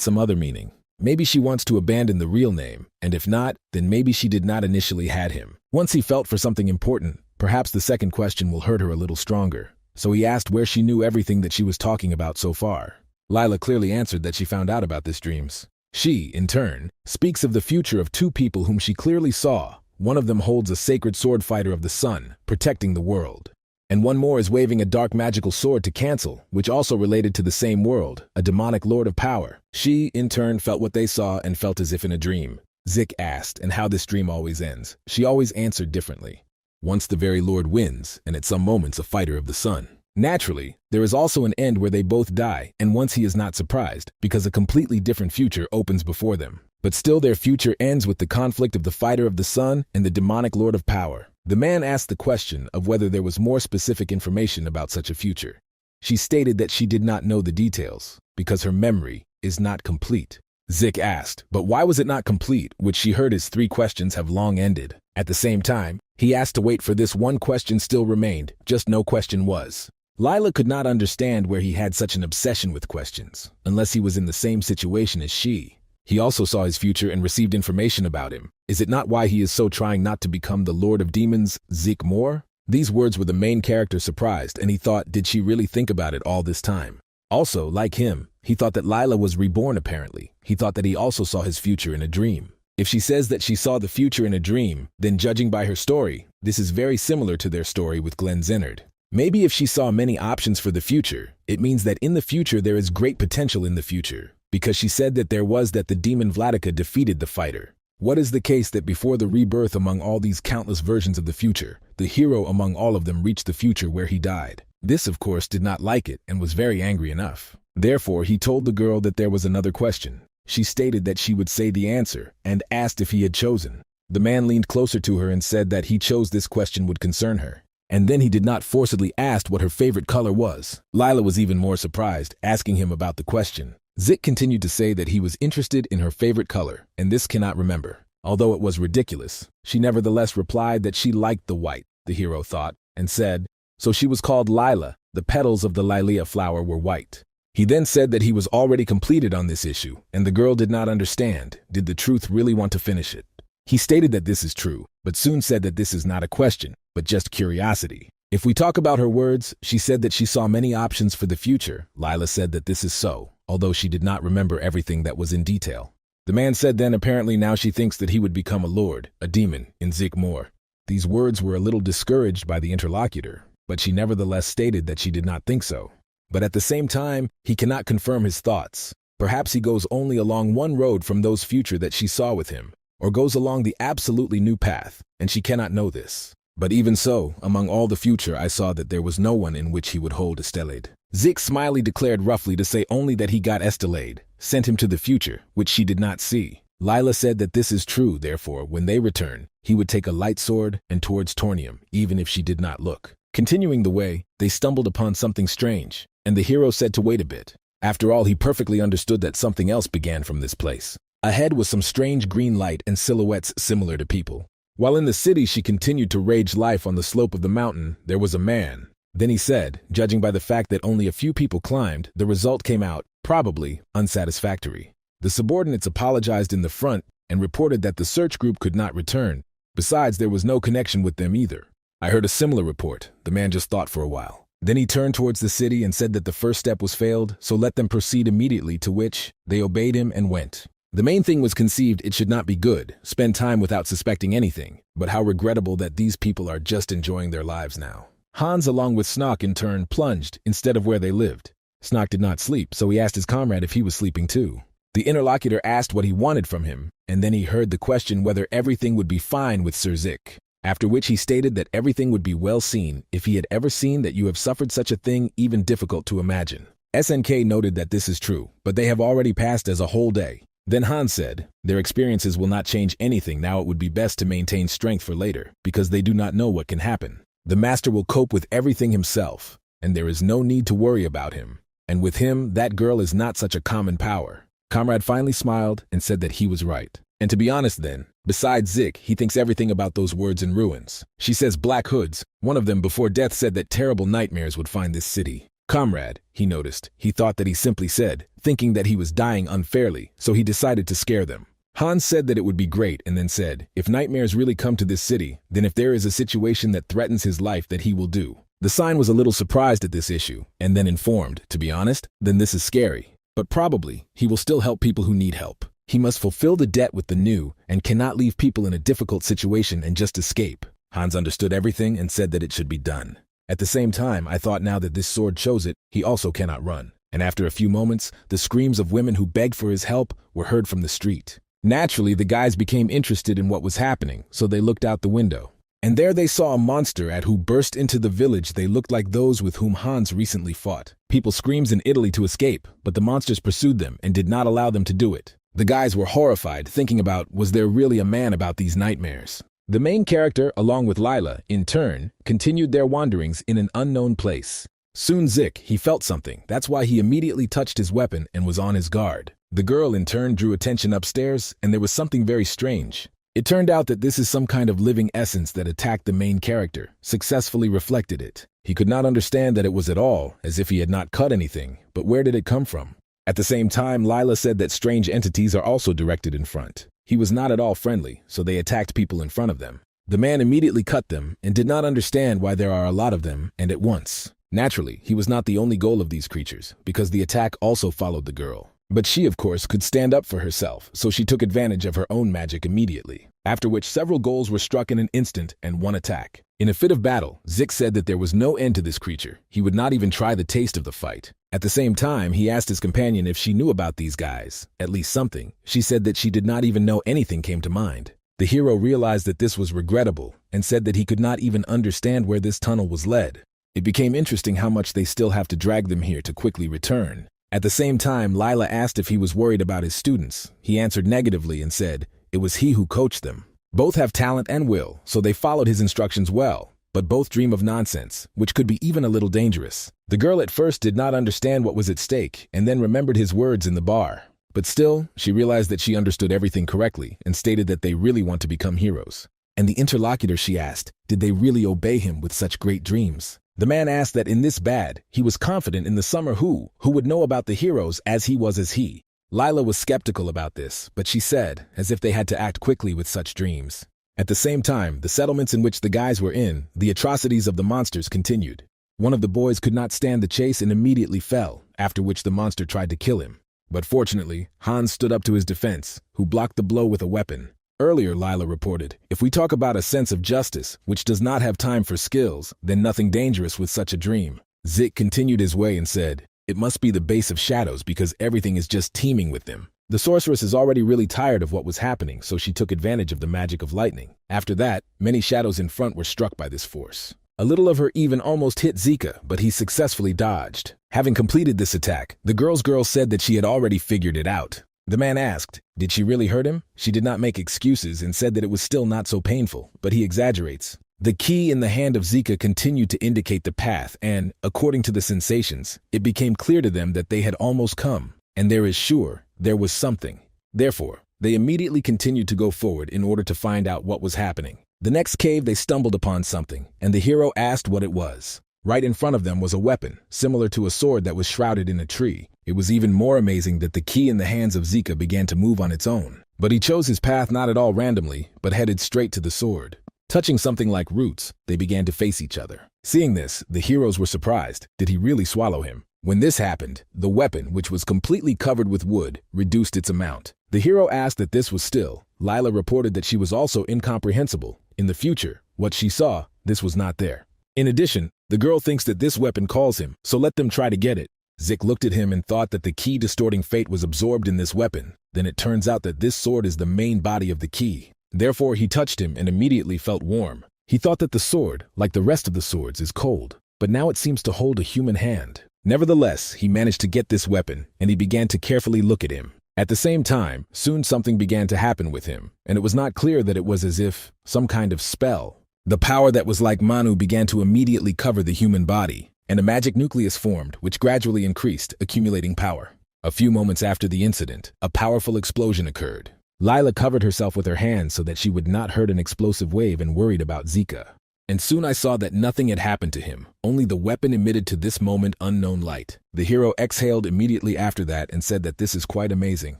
some other meaning. Maybe she wants to abandon the real name, and if not, then maybe she did not initially had him. Once he felt for something important, perhaps the second question will hurt her a little stronger. So he asked where she knew everything that she was talking about so far. Lila clearly answered that she found out about this dreams. She, in turn, speaks of the future of 2 people whom she clearly saw. One of them holds a sacred sword fighter of the sun, protecting the world. And one more is waving a dark magical sword to cancel, which also related to the same world, a demonic lord of power. She, in turn, felt what they saw and felt as if in a dream. Zik asked, and how this dream always ends. She always answered differently. Once the very lord wins, and at some moments a fighter of the sun. Naturally, there is also an end where they both die, and once he is not surprised, because a completely different future opens before them. But still their future ends with the conflict of the fighter of the sun and the demonic lord of power. The man asked the question of whether there was more specific information about such a future. She stated that she did not know the details, because her memory is not complete. Zik asked, but why was it not complete, which she heard his 3 questions have long ended. At the same time, he asked to wait for this one question still remained, just no question was. Lila could not understand where he had such an obsession with questions, unless he was in the same situation as she. He also saw his future and received information about him. Is it not why he is so trying not to become the Lord of Demons, Zik Moore? These words were the main character surprised, and he thought, did she really think about it all this time? Also, like him, he thought that Lila was reborn apparently. He thought that he also saw his future in a dream. If she says that she saw the future in a dream, then judging by her story, this is very similar to their story with Glenn Zennard. Maybe if she saw many options for the future, it means that in the future there is great potential in the future. Because she said that there was that the demon Vladika defeated the fighter. What is the case that before the rebirth among all these countless versions of the future, the hero among all of them reached the future where he died? This, of course, did not like it and was very angry enough. Therefore, he told the girl that there was another question. She stated that she would say the answer and asked if he had chosen. The man leaned closer to her and said that he chose this question would concern her. And then he did not forcibly ask what her favorite color was. Lila was even more surprised, asking him about the question. Zik continued to say that he was interested in her favorite color, and this cannot remember. Although it was ridiculous, she nevertheless replied that she liked the white, the hero thought, and said, so she was called Lila. The petals of the lilia flower were white. He then said that he was already completed on this issue, and the girl did not understand. Did the truth really want to finish it? He stated that this is true, but soon said that this is not a question, but just curiosity. If we talk about her words, she said that she saw many options for the future. Lila said that this is so, although she did not remember everything that was in detail. The man said then apparently now she thinks that he would become a lord, a demon, in Zik Moore. These words were a little discouraged by the interlocutor, but she nevertheless stated that she did not think so. But at the same time, he cannot confirm his thoughts. Perhaps he goes only along one road from those future that she saw with him, or goes along the absolutely new path, and she cannot know this. But even so, among all the future I saw that there was no one in which he would hold Estelade. Zik smiley declared roughly to say only that he got Estelade, sent him to the future, which she did not see. Lila said that this is true, therefore, when they return, he would take a light sword and towards Tornium, even if she did not look. Continuing the way, they stumbled upon something strange, and the hero said to wait a bit. After all, he perfectly understood that something else began from this place. Ahead was some strange green light and silhouettes similar to people. While in the city she continued to rage life on the slope of the mountain, there was a man. Then he said, judging by the fact that only a few people climbed, the result came out, probably, unsatisfactory. The subordinates apologized in the front and reported that the search group could not return. Besides, there was no connection with them either. I heard a similar report. The man just thought for a while. Then he turned towards the city and said that the first step was failed, so let them proceed immediately, to which they obeyed him and went. The main thing was conceived it should not be good, spend time without suspecting anything, but how regrettable that these people are just enjoying their lives now. Hans along with Snock in turn plunged instead of where they lived. Snock did not sleep, so he asked his comrade if he was sleeping too. The interlocutor asked what he wanted from him, and then he heard the question whether everything would be fine with Sir Zik. After which he stated that everything would be well seen if he had ever seen that you have suffered such a thing, even difficult to imagine. SNK noted that this is true, but they have already passed as a whole day. Then Hans said, their experiences will not change anything now, it would be best to maintain strength for later, because they do not know what can happen. The master will cope with everything himself, and there is no need to worry about him. And with him, that girl is not such a common power. Comrade finally smiled and said that he was right. And to be honest then, besides Zik, he thinks everything about those words in ruins. She says black hoods. One of them before death said that terrible nightmares would find this city. Comrade, he noticed. He thought that he simply said, thinking that he was dying unfairly, so he decided to scare them. Hans said that it would be great and then said, if nightmares really come to this city, then if there is a situation that threatens his life that he will do. The sign was a little surprised at this issue, and then informed, to be honest, then this is scary. But probably, he will still help people who need help. He must fulfill the debt with the new and cannot leave people in a difficult situation and just escape. Hans understood everything and said that it should be done. At the same time, I thought now that this sword shows it, he also cannot run. And after a few moments, the screams of women who begged for his help were heard from the street. Naturally, the guys became interested in what was happening, so they looked out the window. And there they saw a monster who burst into the village. They looked like those with whom Hans recently fought. People screamed in Italy to escape, but the monsters pursued them and did not allow them to do it. The guys were horrified, thinking about, was there really a man about these nightmares? The main character, along with Lila, in turn, continued their wanderings in an unknown place. Soon Zik, he felt something. That's why he immediately touched his weapon and was on his guard. The girl in turn drew attention upstairs, and there was something very strange. It turned out that this is some kind of living essence that attacked the main character, successfully reflected it. He could not understand that it was at all, as if he had not cut anything, but where did it come from? At the same time, Lila said that strange entities are also directed in front. He was not at all friendly, so they attacked people in front of them. The man immediately cut them and did not understand why there are a lot of them and at once. Naturally, he was not the only goal of these creatures, because the attack also followed the girl. But she, of course, could stand up for herself, so she took advantage of her own magic immediately. After which several goals were struck in an instant and one attack. In a fit of battle, Zik said that there was no end to this creature. He would not even try the taste of the fight. At the same time, he asked his companion if she knew about these guys, at least something. She said that she did not even know anything came to mind. The hero realized that this was regrettable and said that he could not even understand where this tunnel was led. It became interesting how much they still have to drag them here to quickly return. At the same time, Lila asked if he was worried about his students. He answered negatively and said it was he who coached them. Both have talent and will, so they followed his instructions well, but both dream of nonsense, which could be even a little dangerous. The girl at first did not understand what was at stake and then remembered his words in the bar. But still, she realized that she understood everything correctly and stated that they really want to become heroes. And the interlocutor, she asked, did they really obey him with such great dreams? The man asked that in this bad, he was confident in the summer who would know about the heroes as he was as he. Lila was skeptical about this, but she said, as if they had to act quickly with such dreams. At the same time, the settlements in which the guys were in, the atrocities of the monsters continued. One of the boys could not stand the chase and immediately fell, after which the monster tried to kill him. But fortunately, Hans stood up to his defense, who blocked the blow with a weapon. Earlier, Lila reported, if we talk about a sense of justice, which does not have time for skills, then nothing dangerous with such a dream. Zik continued his way and said, It must be the base of shadows because everything is just teeming with them. The sorceress is already really tired of what was happening, so she took advantage of the magic of lightning. After that, many shadows in front were struck by this force. A little of her even almost hit Zika, but he successfully dodged. Having completed this attack, the girl said that she had already figured it out. The man asked, did she really hurt him? She did not make excuses and said that it was still not so painful, but he exaggerates. The key in the hand of Zika continued to indicate the path and, according to the sensations, it became clear to them that they had almost come. And there was something. Therefore, they immediately continued to go forward in order to find out what was happening. The next cave they stumbled upon something, and the hero asked what it was. Right in front of them was a weapon, similar to a sword that was shrouded in a tree. It was even more amazing that the key in the hands of Zika began to move on its own. But he chose his path not at all randomly, but headed straight to the sword. Touching something like roots, they began to face each other. Seeing this, the heroes were surprised. Did he really swallow him? When this happened, the weapon, which was completely covered with wood, reduced its amount. The hero asked that this was still. Lila reported that she was also incomprehensible. In the future, what she saw, this was not there. In addition, the girl thinks that this weapon calls him, so let them try to get it. Zik looked at him and thought that the key distorting fate was absorbed in this weapon. Then it turns out that this sword is the main body of the key. Therefore, he touched him and immediately felt warm. He thought that the sword, like the rest of the swords, is cold, but now it seems to hold a human hand. Nevertheless, he managed to get this weapon, and he began to carefully look at him. At the same time, soon something began to happen with him, and it was not clear that it was as if some kind of spell. The power that was like Manu began to immediately cover the human body, and a magic nucleus formed, which gradually increased, accumulating power. A few moments after the incident, a powerful explosion occurred. Lila covered herself with her hands so that she would not hurt an explosive wave and worried about Zika. And soon I saw that nothing had happened to him, only the weapon emitted to this moment unknown light. The hero exhaled immediately after that and said that this is quite amazing.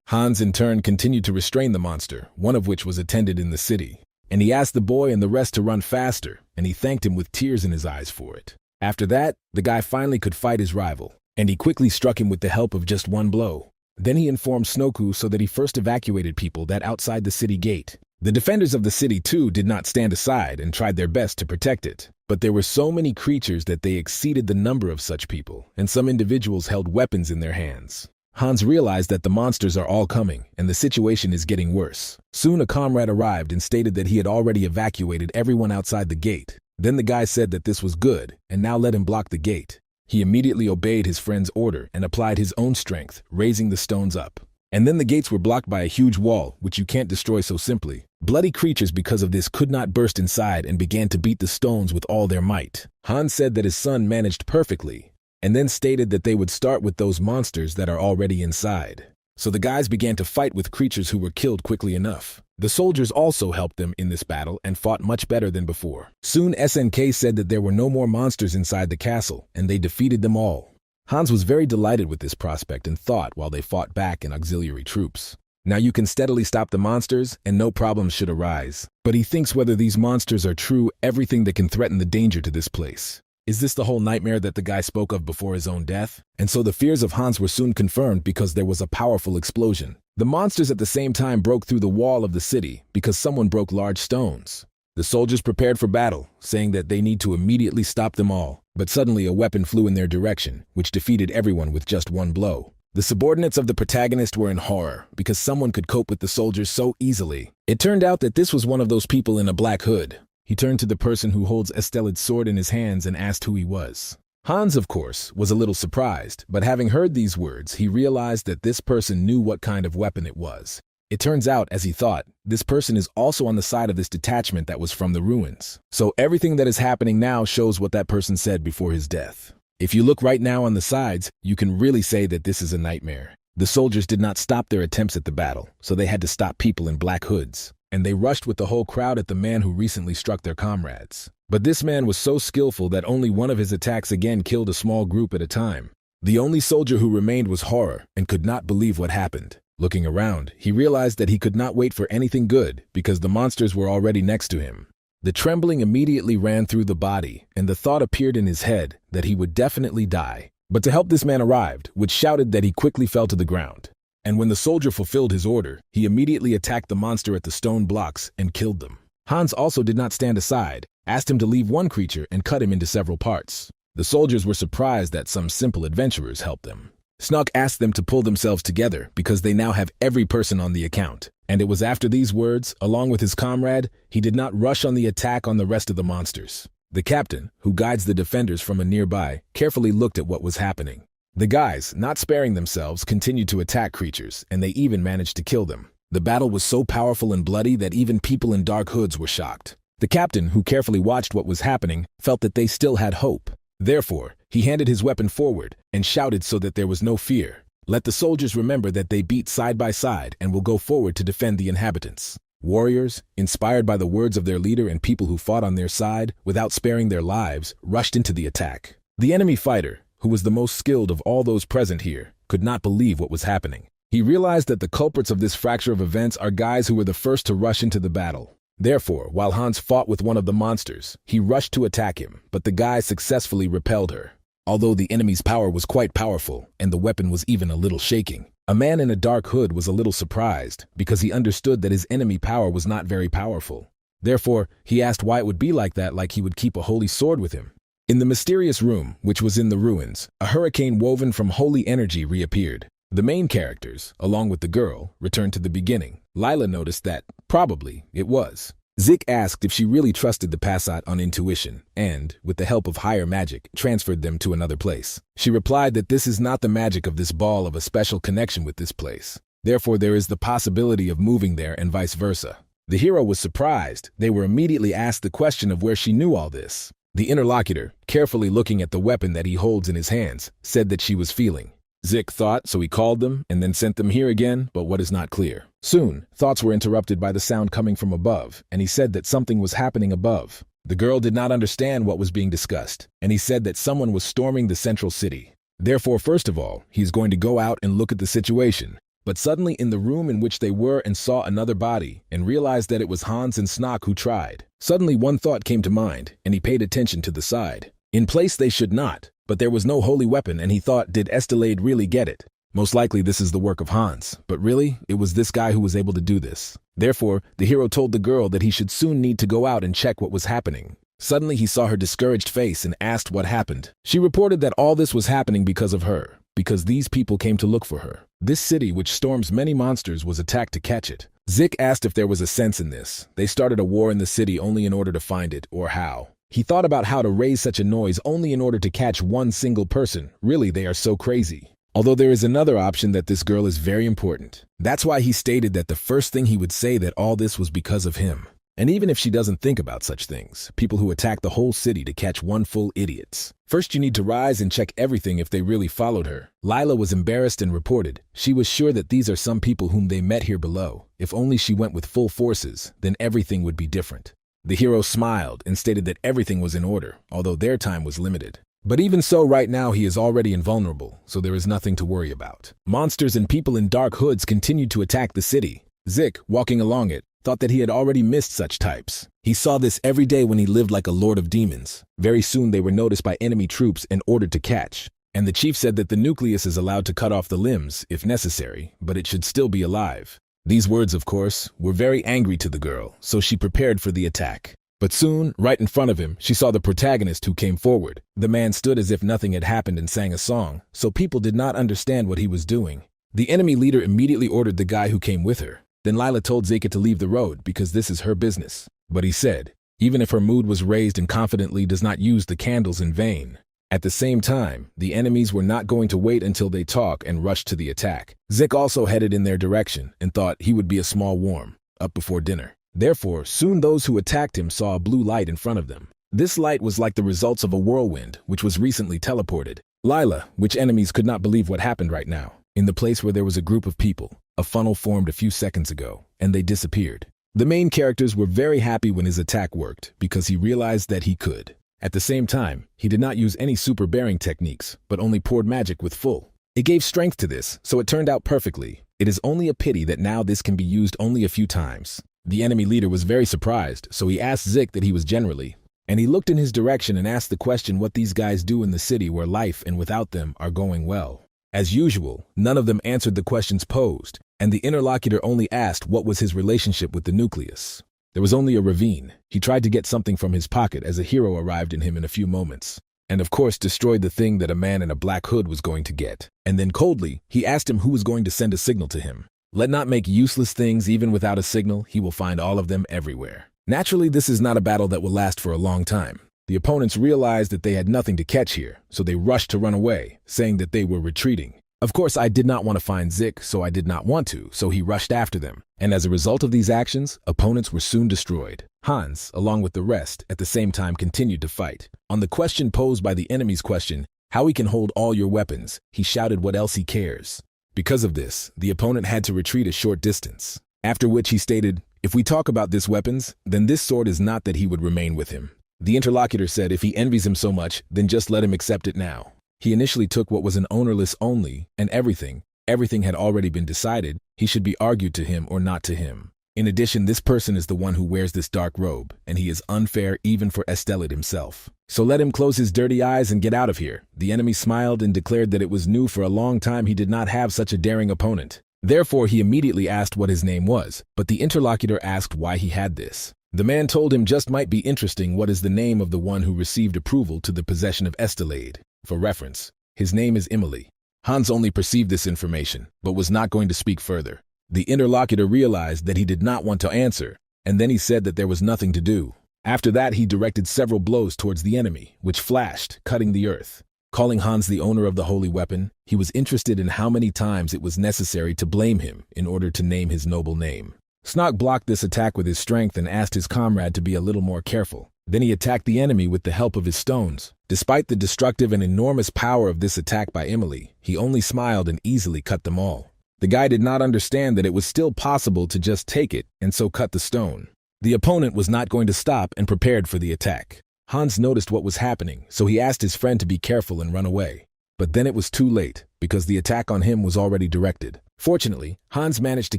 Hans in turn continued to restrain the monster, one of which was attended in the city. And he asked the boy and the rest to run faster, and he thanked him with tears in his eyes for it. After that, the guy finally could fight his rival, and he quickly struck him with the help of just one blow. Then he informed Snoku so that he first evacuated people that outside the city gate. The defenders of the city too did not stand aside and tried their best to protect it. But there were so many creatures that they exceeded the number of such people, and some individuals held weapons in their hands. Hans realized that the monsters are all coming, and the situation is getting worse. Soon a comrade arrived and stated that he had already evacuated everyone outside the gate. Then the guy said that this was good, and now let him block the gate. He immediately obeyed his friend's order and applied his own strength, raising the stones up. And then the gates were blocked by a huge wall, which you can't destroy so simply. Bloody creatures because of this could not burst inside and began to beat the stones with all their might. Hans said that his son managed perfectly, and then stated that they would start with those monsters that are already inside. So the guys began to fight with creatures who were killed quickly enough. The soldiers also helped them in this battle and fought much better than before. Soon SNK said that there were no more monsters inside the castle, and they defeated them all. Hans was very delighted with this prospect and thought while they fought back in auxiliary troops. Now you can steadily stop the monsters and no problems should arise. But he thinks whether these monsters are true, everything that can threaten the danger to this place. Is this the whole nightmare that the guy spoke of before his own death? And so the fears of Hans were soon confirmed because there was a powerful explosion. The monsters at the same time broke through the wall of the city because someone broke large stones. The soldiers prepared for battle, saying that they need to immediately stop them all. But suddenly a weapon flew in their direction, which defeated everyone with just one blow. The subordinates of the protagonist were in horror because someone could cope with the soldiers so easily. It turned out that this was one of those people in a black hood. He turned to the person who holds Estelad's sword in his hands and asked who he was. Hans, of course, was a little surprised, but having heard these words, he realized that this person knew what kind of weapon it was. It turns out, as he thought, this person is also on the side of this detachment that was from the ruins. So everything that is happening now shows what that person said before his death. If you look right now on the sides, you can really say that this is a nightmare. The soldiers did not stop their attempts at the battle, so they had to stop people in black hoods. And they rushed with the whole crowd at the man who recently struck their comrades. But this man was so skillful that only one of his attacks again killed a small group at a time. The only soldier who remained was horror and could not believe what happened. Looking around, he realized that he could not wait for anything good because the monsters were already next to him. The trembling immediately ran through the body, and the thought appeared in his head that he would definitely die. But to help this man arrived, which shouted that he quickly fell to the ground. And when the soldier fulfilled his order, he immediately attacked the monster at the stone blocks and killed them. Hans also did not stand aside, asked him to leave one creature and cut him into several parts. The soldiers were surprised that some simple adventurers helped them. Snook asked them to pull themselves together because they now have every person on the account. And it was after these words, along with his comrade, he did not rush on the attack on the rest of the monsters. The captain, who guides the defenders from a nearby, carefully looked at what was happening. The guys, not sparing themselves, continued to attack creatures, and they even managed to kill them. The battle was so powerful and bloody that even people in dark hoods were shocked. The captain, who carefully watched what was happening, felt that they still had hope. Therefore, he handed his weapon forward and shouted so that there was no fear. Let the soldiers remember that they beat side by side and will go forward to defend the inhabitants. Warriors, inspired by the words of their leader and people who fought on their side, without sparing their lives, rushed into the attack. The enemy fighter, who was the most skilled of all those present here, could not believe what was happening. He realized that the culprits of this fracture of events are guys who were the first to rush into the battle. Therefore, while Hans fought with one of the monsters, he rushed to attack him, but the guy successfully repelled her. Although the enemy's power was quite powerful, and the weapon was even a little shaking, a man in a dark hood was a little surprised because he understood that his enemy power was not very powerful. Therefore, he asked why it would be like that, like he would keep a holy sword with him. In the mysterious room, which was in the ruins, a hurricane woven from holy energy reappeared. The main characters, along with the girl, returned to the beginning. Lila noticed that, probably, it was. Zik asked if she really trusted the Passat on intuition and, with the help of higher magic, transferred them to another place. She replied that this is not the magic of this ball of a special connection with this place. Therefore, there is the possibility of moving there and vice versa. The hero was surprised. They were immediately asked the question of where she knew all this. The interlocutor, carefully looking at the weapon that he holds in his hands, said that she was feeling. Zik thought, so he called them and then sent them here again, but what is not clear. Soon, thoughts were interrupted by the sound coming from above, and he said that something was happening above. The girl did not understand what was being discussed, and he said that someone was storming the central city. Therefore, first of all, he is going to go out and look at the situation. But suddenly in the room in which they were and saw another body, and realized that it was Hans and Snook who tried. Suddenly one thought came to mind, and he paid attention to the side. In place they should not, but there was no holy weapon, and he thought, did Estelade really get it? Most likely this is the work of Hans, but really, it was this guy who was able to do this. Therefore, the hero told the girl that he should soon need to go out and check what was happening. Suddenly he saw her discouraged face and asked what happened. She reported that all this was happening because of her, because these people came to look for her. This city, which storms many monsters, was attacked to catch it. Zik asked if there was a sense in this. They started a war in the city only in order to find it, or how. He thought about how to raise such a noise only in order to catch one single person. Really, they are so crazy. Although there is another option that this girl is very important. That's why he stated that the first thing he would say that all this was because of him. And even if she doesn't think about such things, people who attack the whole city to catch one full idiots. First you need to rise and check everything if they really followed her. Lila was embarrassed and reported. She was sure that these are some people whom they met here below. If only she went with full forces, then everything would be different. The hero smiled and stated that everything was in order, although their time was limited. But even so, right now he is already invulnerable, so there is nothing to worry about. Monsters and people in dark hoods continued to attack the city. Zik, walking along it, thought that he had already missed such types. He saw this every day when he lived like a lord of demons. Very soon they were noticed by enemy troops and ordered to catch. And the chief said that the nucleus is allowed to cut off the limbs, if necessary, but it should still be alive. These words, of course, were very angry to the girl, so she prepared for the attack. But soon, right in front of him, she saw the protagonist who came forward. The man stood as if nothing had happened and sang a song, so people did not understand what he was doing. The enemy leader immediately ordered the guy who came with her. Then Lila told Zeka to leave the road because this is her business. But he said, even if her mood was raised and confidently does not use the candles in vain. At the same time, the enemies were not going to wait until they talk and rush to the attack. Zik also headed in their direction and thought he would be a small warm, up before dinner. Therefore, soon those who attacked him saw a blue light in front of them. This light was like the results of a whirlwind, which was recently teleported. Lila, which enemies could not believe what happened right now. In the place where there was a group of people, a funnel formed a few seconds ago, and they disappeared. The main characters were very happy when his attack worked, because he realized that he could. At the same time, he did not use any super bearing techniques, but only poured magic with full. It gave strength to this, so it turned out perfectly. It is only a pity that now this can be used only a few times. The enemy leader was very surprised, so he asked Zik that he was generally, and he looked in his direction and asked the question what these guys do in the city where life and without them are going well. As usual, none of them answered the questions posed, and the interlocutor only asked what was his relationship with the nucleus. There was only a ravine. He tried to get something from his pocket as a hero arrived in him in a few moments. and of course destroyed the thing that a man in a black hood was going to get. And then coldly, he asked him who was going to send a signal to him. Let not make useless things even without a signal, he will find all of them everywhere. Naturally, this is not a battle that will last for a long time. The opponents realized that they had nothing to catch here, so they rushed to run away, saying that they were retreating. Of course, I did not want to find Zik, so I did not want to, so he rushed after them. And as a result of these actions, opponents were soon destroyed. Hans, along with the rest, at the same time continued to fight. On the question posed by the enemy's question, how he can hold all your weapons, he shouted what else he cares. Because of this, the opponent had to retreat a short distance. After which he stated, if we talk about this weapons, then this sword is not that he would remain with him. The interlocutor said if he envies him so much, then just let him accept it now. He initially took what was an ownerless only, and everything had already been decided, he should be argued to him or not to him. In addition, this person is the one who wears this dark robe, and he is unfair even for Estelid himself. So let him close his dirty eyes and get out of here. The enemy smiled and declared that it was new for a long time he did not have such a daring opponent. Therefore, he immediately asked what his name was, but the interlocutor asked why he had this. The man told him just might be interesting what is the name of the one who received approval to the possession of Estelid. For reference, his name is Emily. Hans only perceived this information, but was not going to speak further. The interlocutor realized that he did not want to answer, and then he said that there was nothing to do. After that, he directed several blows towards the enemy, which flashed, cutting the earth. Calling Hans the owner of the holy weapon, he was interested in how many times it was necessary to blame him in order to name his noble name. Snog blocked this attack with his strength and asked his comrade to be a little more careful. Then he attacked the enemy with the help of his stones. Despite the destructive and enormous power of this attack by Emily, he only smiled and easily cut them all. The guy did not understand that it was still possible to just take it and so cut the stone. The opponent was not going to stop and prepared for the attack. Hans noticed what was happening, so he asked his friend to be careful and run away. But then it was too late, because the attack on him was already directed. Fortunately, Hans managed to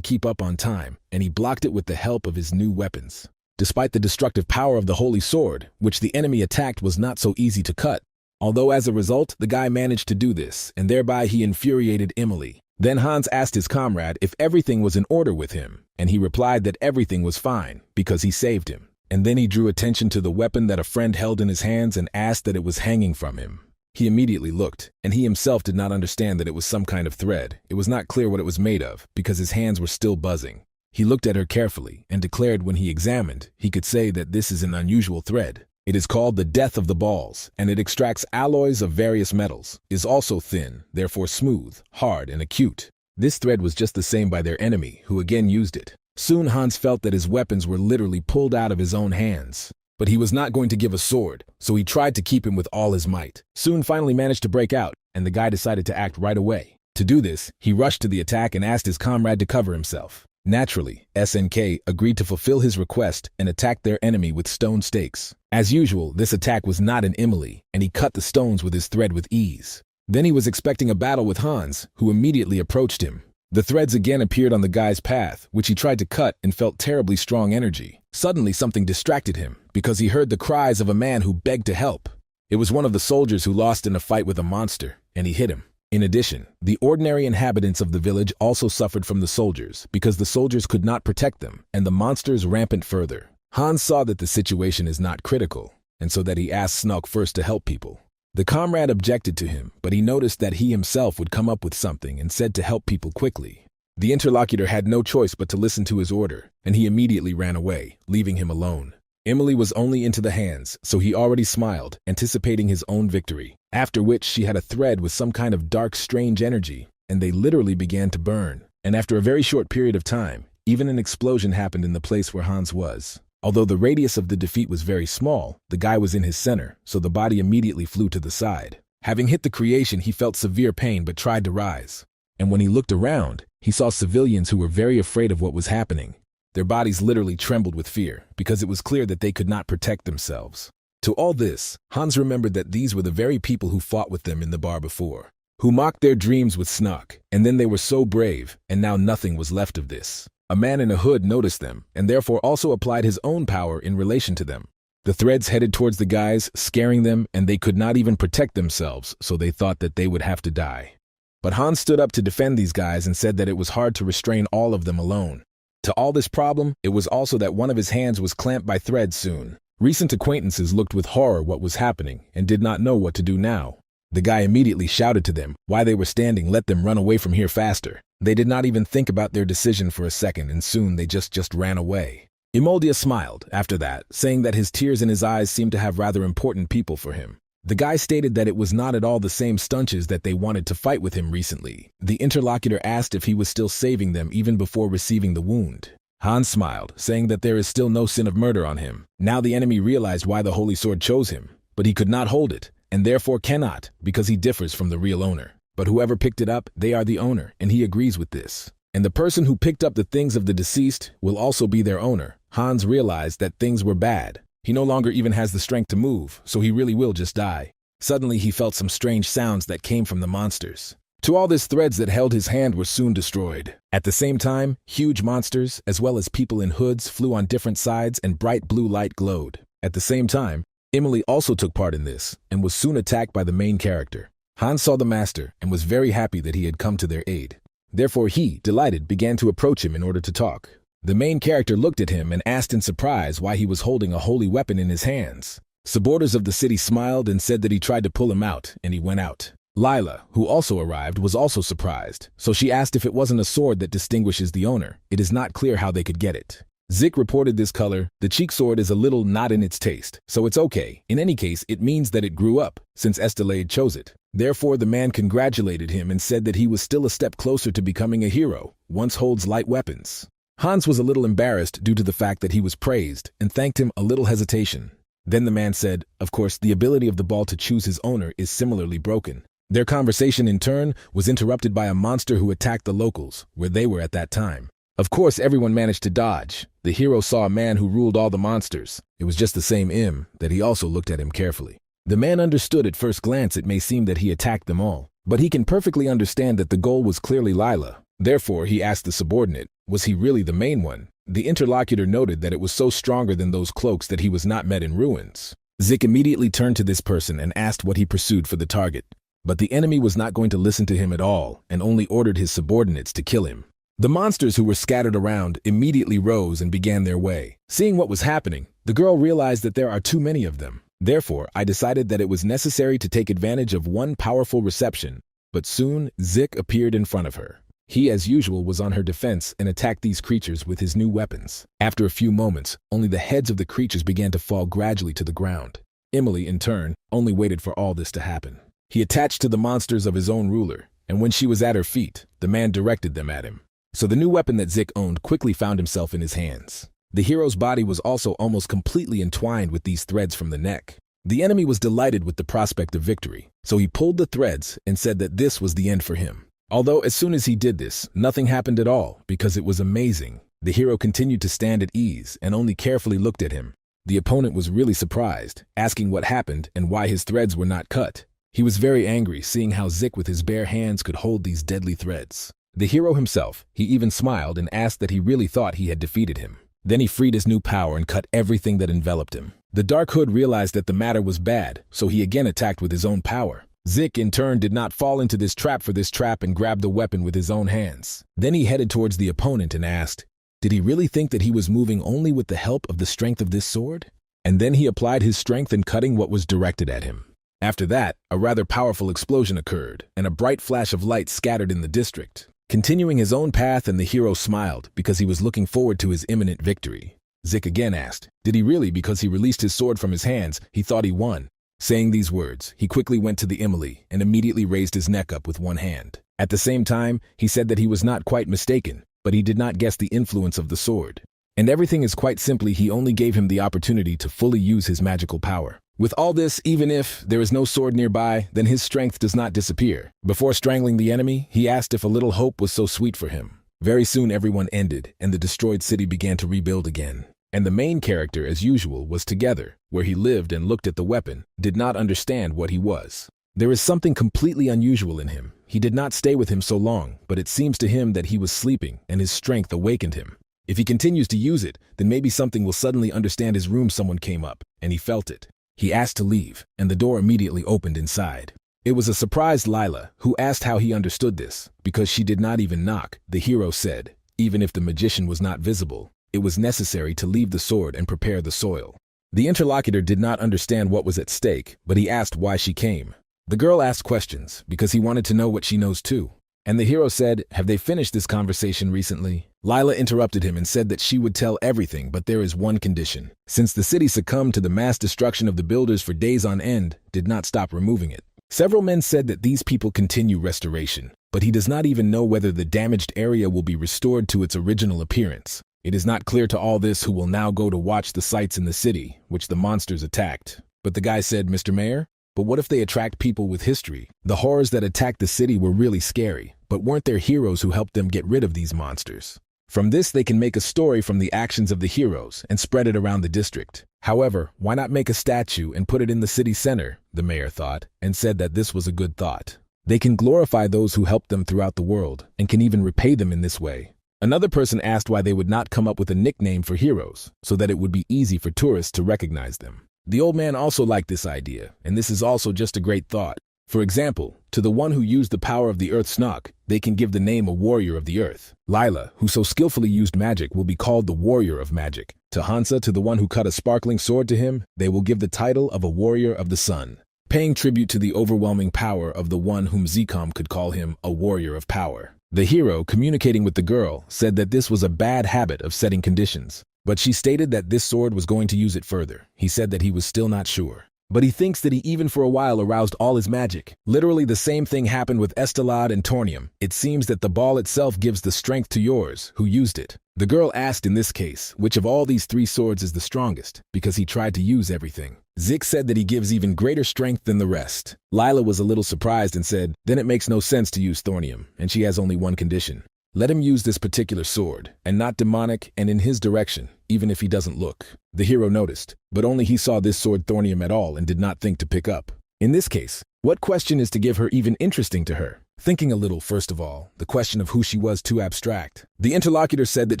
keep up on time, and he blocked it with the help of his new weapons. Despite the destructive power of the holy sword, which the enemy attacked was not so easy to cut. Although as a result, the guy managed to do this, and thereby he infuriated Emily. Then Hans asked his comrade if everything was in order with him, and he replied that everything was fine, because he saved him. And then he drew attention to the weapon that a friend held in his hands and asked that it was hanging from him. He immediately looked, and he himself did not understand that it was some kind of thread. It was not clear what it was made of, because his hands were still buzzing. He looked at her carefully and declared when he examined, he could say that this is an unusual thread. It is called the death of the balls, and it extracts alloys of various metals, is also thin, therefore smooth, hard, and acute. This thread was just the same by their enemy, who again used it. Soon Hans felt that his weapons were literally pulled out of his own hands. But he was not going to give a sword, so he tried to keep him with all his might. Soon finally managed to break out, and the guy decided to act right away. To do this, he rushed to the attack and asked his comrade to cover himself. Naturally, SNK agreed to fulfill his request and attacked their enemy with stone stakes. As usual, this attack was not an Emily, and he cut the stones with his thread with ease. Then he was expecting a battle with Hans, who immediately approached him. The threads again appeared on the guy's path, which he tried to cut and felt terribly strong energy. Suddenly something distracted him, because he heard the cries of a man who begged to help. It was one of the soldiers who lost in a fight with a monster, and he hit him. In addition, the ordinary inhabitants of the village also suffered from the soldiers, because the soldiers could not protect them, and the monsters rampant further. Hans saw that the situation is not critical, and so that he asked Snog first to help people. The comrade objected to him, but he noticed that he himself would come up with something and said to help people quickly. The interlocutor had no choice but to listen to his order, and he immediately ran away, leaving him alone. Emily was only into the hands, so he already smiled, anticipating his own victory. After which she had a thread with some kind of dark, strange energy, and they literally began to burn. And after a very short period of time, even an explosion happened in the place where Hans was. Although the radius of the defeat was very small, the guy was in his center, so the body immediately flew to the side. Having hit the creation, he felt severe pain but tried to rise. And when he looked around, he saw civilians who were very afraid of what was happening. Their bodies literally trembled with fear, because it was clear that they could not protect themselves. To all this, Hans remembered that these were the very people who fought with them in the bar before, who mocked their dreams with Snog, and then they were so brave, and now nothing was left of this. A man in a hood noticed them, and therefore also applied his own power in relation to them. The threads headed towards the guys, scaring them, and they could not even protect themselves, so they thought that they would have to die. But Hans stood up to defend these guys and said that it was hard to restrain all of them alone. To all this problem, it was also that one of his hands was clamped by threads soon. Recent acquaintances looked with horror what was happening and did not know what to do now. The guy immediately shouted to them why they were standing, let them run away from here faster. They did not even think about their decision for a second, and soon they just ran away. Imoldia smiled after that, saying that his tears in his eyes seemed to have rather important people for him. The guy stated that it was not at all the same stunches that they wanted to fight with him recently. The interlocutor asked if he was still saving them even before receiving the wound. Han smiled, saying that there is still no sin of murder on him. Now the enemy realized why the Holy Sword chose him, but he could not hold it, and therefore cannot, because he differs from the real owner. But whoever picked it up, they are the owner, and he agrees with this. And the person who picked up the things of the deceased will also be their owner. Hans realized that things were bad. He no longer even has the strength to move, so he really will just die. Suddenly he felt some strange sounds that came from the monsters. To all this, threads that held his hand were soon destroyed. At the same time, huge monsters, as well as people in hoods, flew on different sides and bright blue light glowed. At the same time, Emily also took part in this and was soon attacked by the main character. Hans saw the master and was very happy that he had come to their aid. Therefore he, delighted, began to approach him in order to talk. The main character looked at him and asked in surprise why he was holding a holy weapon in his hands. Supporters of the city smiled and said that he tried to pull him out, and he went out. Lila, who also arrived, was also surprised, so she asked if it wasn't a sword that distinguishes the owner. It is not clear how they could get it. Zik reported this color. The cheek sword is a little not in its taste, so it's okay. In any case, it means that it grew up, since Estelade chose it. Therefore, the man congratulated him and said that he was still a step closer to becoming a hero, once holds light weapons. Hans was a little embarrassed due to the fact that he was praised, and thanked him a little hesitation. Then the man said, of course, the ability of the ball to choose his owner is similarly broken. Their conversation, in turn, was interrupted by a monster who attacked the locals, where they were at that time. Of course, everyone managed to dodge. The hero saw a man who ruled all the monsters. It was just the same that he also looked at him carefully. The man understood at first glance it may seem that he attacked them all, but he can perfectly understand that the goal was clearly Lila. Therefore, he asked the subordinate, was he really the main one? The interlocutor noted that it was so stronger than those cloaks that he was not met in ruins. Zik immediately turned to this person and asked what he pursued for the target. But the enemy was not going to listen to him at all and only ordered his subordinates to kill him. The monsters who were scattered around immediately rose and began their way. Seeing what was happening, the girl realized that there are too many of them. Therefore, I decided that it was necessary to take advantage of one powerful reception. But soon, Zik appeared in front of her. He, as usual, was on her defense and attacked these creatures with his new weapons. After a few moments, only the heads of the creatures began to fall gradually to the ground. Emily, in turn, only waited for all this to happen. He attached to the monsters of his own ruler, and when she was at her feet, the man directed them at him. So the new weapon that Zik owned quickly found himself in his hands. The hero's body was also almost completely entwined with these threads from the neck. The enemy was delighted with the prospect of victory, so he pulled the threads and said that this was the end for him. Although as soon as he did this, nothing happened at all, because it was amazing. The hero continued to stand at ease and only carefully looked at him. The opponent was really surprised, asking what happened and why his threads were not cut. He was very angry, seeing how Zik with his bare hands could hold these deadly threads. The hero himself, he even smiled and asked that he really thought he had defeated him. Then he freed his new power and cut everything that enveloped him. The Dark Hood realized that the matter was bad, so he again attacked with his own power. Zik, in turn, did not fall into this trap for this trap and grabbed the weapon with his own hands. Then he headed towards the opponent and asked, did he really think that he was moving only with the help of the strength of this sword? And then he applied his strength in cutting what was directed at him. After that, a rather powerful explosion occurred, and a bright flash of light scattered in the district. Continuing his own path, and the hero smiled because he was looking forward to his imminent victory. Zik again asked, did he really, because he released his sword from his hands, he thought he won? Saying these words, he quickly went to the Emily and immediately raised his neck up with one hand. At the same time, he said that he was not quite mistaken, but he did not guess the influence of the sword. And everything is quite simply he only gave him the opportunity to fully use his magical power. With all this, even if there is no sword nearby, then his strength does not disappear. Before strangling the enemy, he asked if a little hope was so sweet for him. Very soon everyone ended, and the destroyed city began to rebuild again. And the main character, as usual, was together, where he lived and looked at the weapon, did not understand what he was. There is something completely unusual in him. He did not stay with him so long, but it seems to him that he was sleeping, and his strength awakened him. If he continues to use it, then maybe something will suddenly understand his room. Someone came up, and he felt it. He asked to leave, and the door immediately opened inside. It was a surprised Lila, who asked how he understood this, because she did not even knock. The hero said, even if the magician was not visible, it was necessary to leave the sword and prepare the soil. The interlocutor did not understand what was at stake, but he asked why she came. The girl asked questions because he wanted to know what she knows too. And the hero said, "Have they finished this conversation recently?" Lila interrupted him and said that she would tell everything, but there is one condition. Since the city succumbed to the mass destruction of the builders for days on end, did not stop removing it. Several men said that these people continue restoration, but he does not even know whether the damaged area will be restored to its original appearance. It is not clear to all this who will now go to watch the sites in the city, which the monsters attacked. But the guy said, "Mr. Mayor, but what if they attract people with history? The horrors that attacked the city were really scary, but weren't there heroes who helped them get rid of these monsters? From this they can make a story from the actions of the heroes and spread it around the district. However, why not make a statue and put it in the city center?" the mayor thought, and said that this was a good thought. They can glorify those who helped them throughout the world, and can even repay them in this way. Another person asked why they would not come up with a nickname for heroes, so that it would be easy for tourists to recognize them. The old man also liked this idea, and this is also just a great thought. For example, to the one who used the power of the Earth's knock, they can give the name a warrior of the earth. Lila, who so skillfully used magic, will be called the warrior of magic. To Hansa, to the one who cut a sparkling sword to him, they will give the title of a warrior of the sun, paying tribute to the overwhelming power of the one whom Zcom could call him a warrior of power. The hero, communicating with the girl, said that this was a bad habit of setting conditions, but she stated that this sword was going to use it further. He said that he was still not sure, but he thinks that he even for a while aroused all his magic. Literally the same thing happened with Estelade and Tornium. It seems that the ball itself gives the strength to yours, who used it. The girl asked in this case, which of all these three swords is the strongest, because he tried to use everything. Zik said that he gives even greater strength than the rest. Lila was a little surprised and said, then it makes no sense to use Thornium, and she has only one condition. Let him use this particular sword, and not demonic and in his direction, even if he doesn't look. The hero noticed, but only he saw this sword Thornium at all and did not think to pick up. In this case, what question is to give her even interesting to her? Thinking a little, first of all, the question of who she was too abstract. The interlocutor said that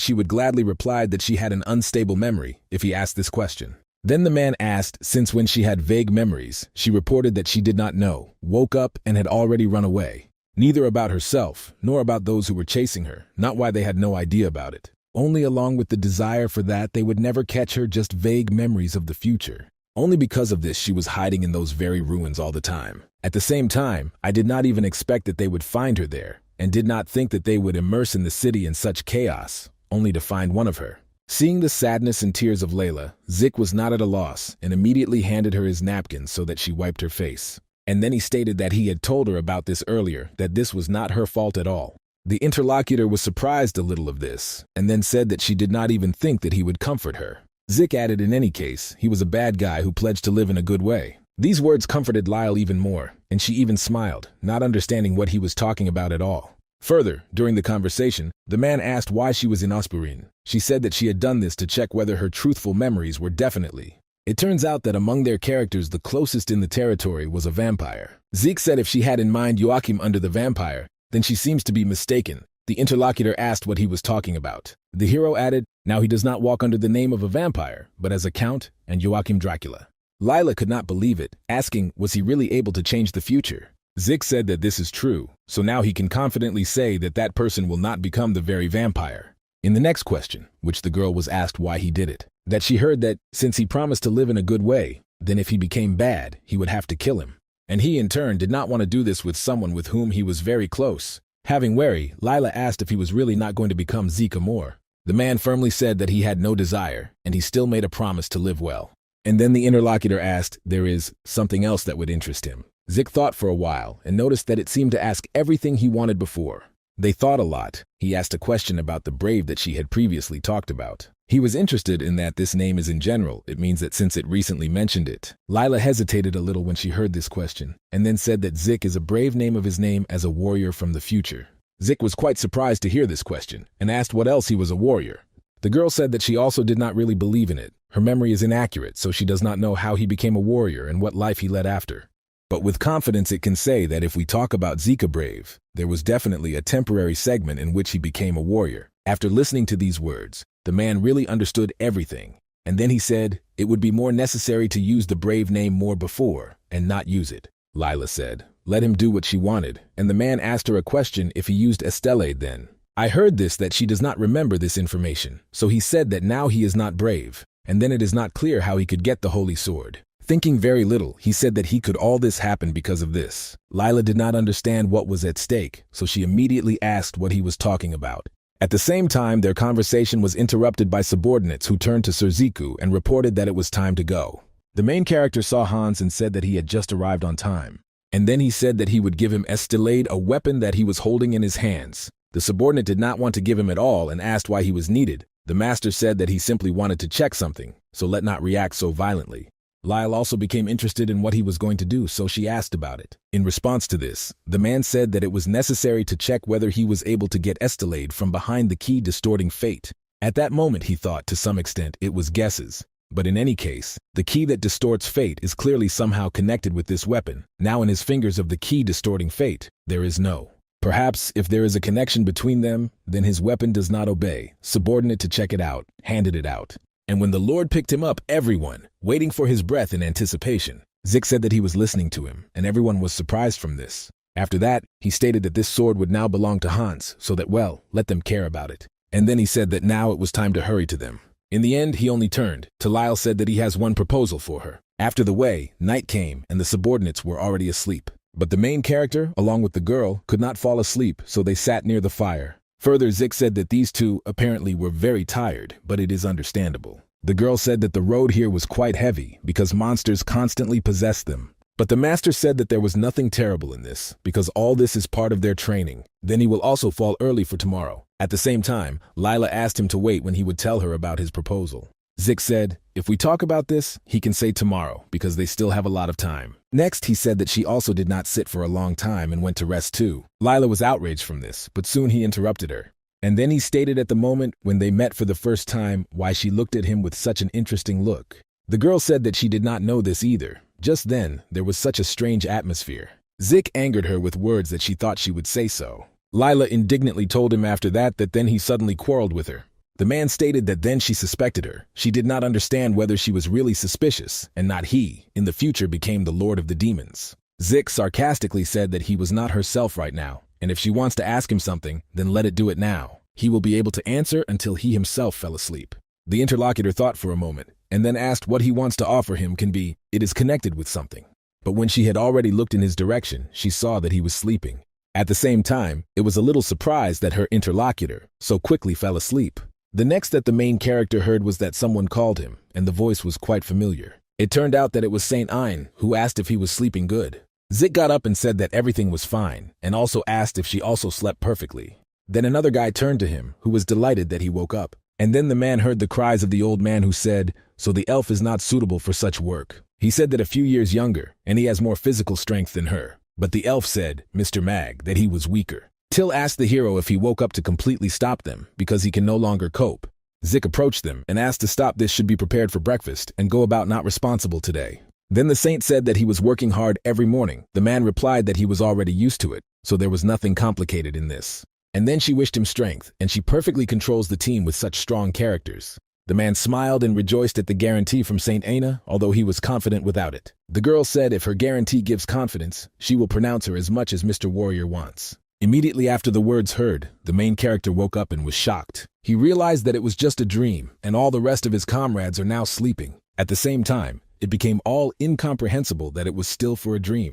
she would gladly reply that she had an unstable memory if he asked this question. Then the man asked, since when she had vague memories, she reported that she did not know, woke up and had already run away. Neither about herself, nor about those who were chasing her, not why they had no idea about it. Only along with the desire for that they would never catch her, just vague memories of the future. Only because of this she was hiding in those very ruins all the time. At the same time, I did not even expect that they would find her there, and did not think that they would immerse in the city in such chaos, only to find one of her. Seeing the sadness and tears of Layla, Zik was not at a loss and immediately handed her his napkin so that she wiped her face. And then he stated that he had told her about this earlier, that this was not her fault at all. The interlocutor was surprised a little of this, and then said that she did not even think that he would comfort her. Zik added in any case, he was a bad guy who pledged to live in a good way. These words comforted Lyle even more, and she even smiled, not understanding what he was talking about at all. Further, during the conversation, the man asked why she was in Ospurin. She said that she had done this to check whether her truthful memories were definitely. It turns out that among their characters the closest in the territory was a vampire. Zeke said if she had in mind Joachim under the vampire, then she seems to be mistaken. The interlocutor asked what he was talking about. The hero added, now he does not walk under the name of a vampire, but as a count and Joachim Dracula. Lila could not believe it, asking, was he really able to change the future? Zik said that this is true, so now he can confidently say that that person will not become the very vampire. In the next question, which the girl was asked why he did it, that she heard that, since he promised to live in a good way, then if he became bad, he would have to kill him. And he in turn did not want to do this with someone with whom he was very close. Having wary, Lila asked if he was really not going to become Zeke Amor. The man firmly said that he had no desire, and he still made a promise to live well. And then the interlocutor asked, there is something else that would interest him. Zik thought for a while and noticed that it seemed to ask everything he wanted before. They thought a lot. He asked a question about the brave that she had previously talked about. He was interested in that this name is in general. It means that since it recently mentioned it. Lila hesitated a little when she heard this question, and then said that Zik is a brave name of his name as a warrior from the future. Zik was quite surprised to hear this question, and asked what else he was a warrior. The girl said that she also did not really believe in it. Her memory is inaccurate, so she does not know how he became a warrior and what life he led after. But with confidence it can say that if we talk about Zika Brave, there was definitely a temporary segment in which he became a warrior. After listening to these words, the man really understood everything. And then he said, it would be more necessary to use the brave name more before, and not use it. Lila said, let him do what she wanted, and the man asked her a question if he used Estelade then. I heard this that she does not remember this information, so he said that now he is not brave. and then it is not clear how he could get the holy sword. Thinking very little, he said that he could all this happen because of this. Lila did not understand what was at stake, so she immediately asked what he was talking about. At the same time, their conversation was interrupted by subordinates who turned to Sir Ziku and reported that it was time to go. The main character saw Hans and said that he had just arrived on time. And then he said that he would give him Estelade, a weapon that he was holding in his hands. The subordinate did not want to give him at all and asked why he was needed. The master said that he simply wanted to check something, so let not react so violently. Lyle also became interested in what he was going to do, so she asked about it. In response to this, the man said that it was necessary to check whether he was able to get Estelade from behind the key distorting fate. At that moment he thought to some extent it was guesses. But in any case, the key that distorts fate is clearly somehow connected with this weapon. Now in his fingers of the key distorting fate, there is no. Perhaps if there is a connection between them, then his weapon does not obey. Subordinate to check it out, handed it out. And when the Lord picked him up, everyone, waiting for his breath in anticipation. Zik said that he was listening to him, and everyone was surprised from this. After that, he stated that this sword would now belong to Hans, so that, well, let them care about it. And then he said that now it was time to hurry to them. In the end, he only turned. Talile said that he has one proposal for her. After the way, night came, and the subordinates were already asleep. But the main character, along with the girl, could not fall asleep, so they sat near the fire. Further, Zik said that these two apparently were very tired, but it is understandable. The girl said that the road here was quite heavy because monsters constantly possessed them. But the master said that there was nothing terrible in this, because all this is part of their training. Then he will also fall early for tomorrow. At the same time, Lila asked him to wait when he would tell her about his proposal. Zik said, if we talk about this, he can say tomorrow, because they still have a lot of time. Next, he said that she also did not sit for a long time and went to rest too. Lila was outraged from this, but soon he interrupted her. And then he stated at the moment when they met for the first time why she looked at him with such an interesting look. The girl said that she did not know this either. Just then, there was such a strange atmosphere. Zik angered her with words that she thought she would say so. Lila indignantly told him after that then he suddenly quarreled with her. The man stated that then she suspected her. She did not understand whether she was really suspicious, and not he, in the future became the Lord of the Demons. Zik sarcastically said that he was not herself right now, and if she wants to ask him something, then let it do it now. He will be able to answer until he himself fell asleep. The interlocutor thought for a moment, and then asked what he wants to offer him can be, it is connected with something. But when she had already looked in his direction, she saw that he was sleeping. At the same time, it was a little surprised that her interlocutor so quickly fell asleep. The next that the main character heard was that someone called him, and the voice was quite familiar. It turned out that it was Saint Ein, who asked if he was sleeping good. Zik got up and said that everything was fine, and also asked if she also slept perfectly. Then another guy turned to him, who was delighted that he woke up. And then the man heard the cries of the old man who said, so the elf is not suitable for such work. He said that a few years younger, and he has more physical strength than her. But the elf said, Mr. Mag, that he was weaker. Till asked the hero if he woke up to completely stop them, because he can no longer cope. Zik approached them and asked to stop this should be prepared for breakfast and go about not responsible today. Then the saint said that he was working hard every morning. The man replied that he was already used to it, so there was nothing complicated in this. And then she wished him strength, and she perfectly controls the team with such strong characters. The man smiled and rejoiced at the guarantee from Saint Aina, although he was confident without it. The girl said if her guarantee gives confidence, she will pronounce her as much as Mr. Warrior wants. Immediately after the words heard, the main character woke up and was shocked. He realized that it was just a dream, and all the rest of his comrades are now sleeping. At the same time, it became all incomprehensible that it was still for a dream.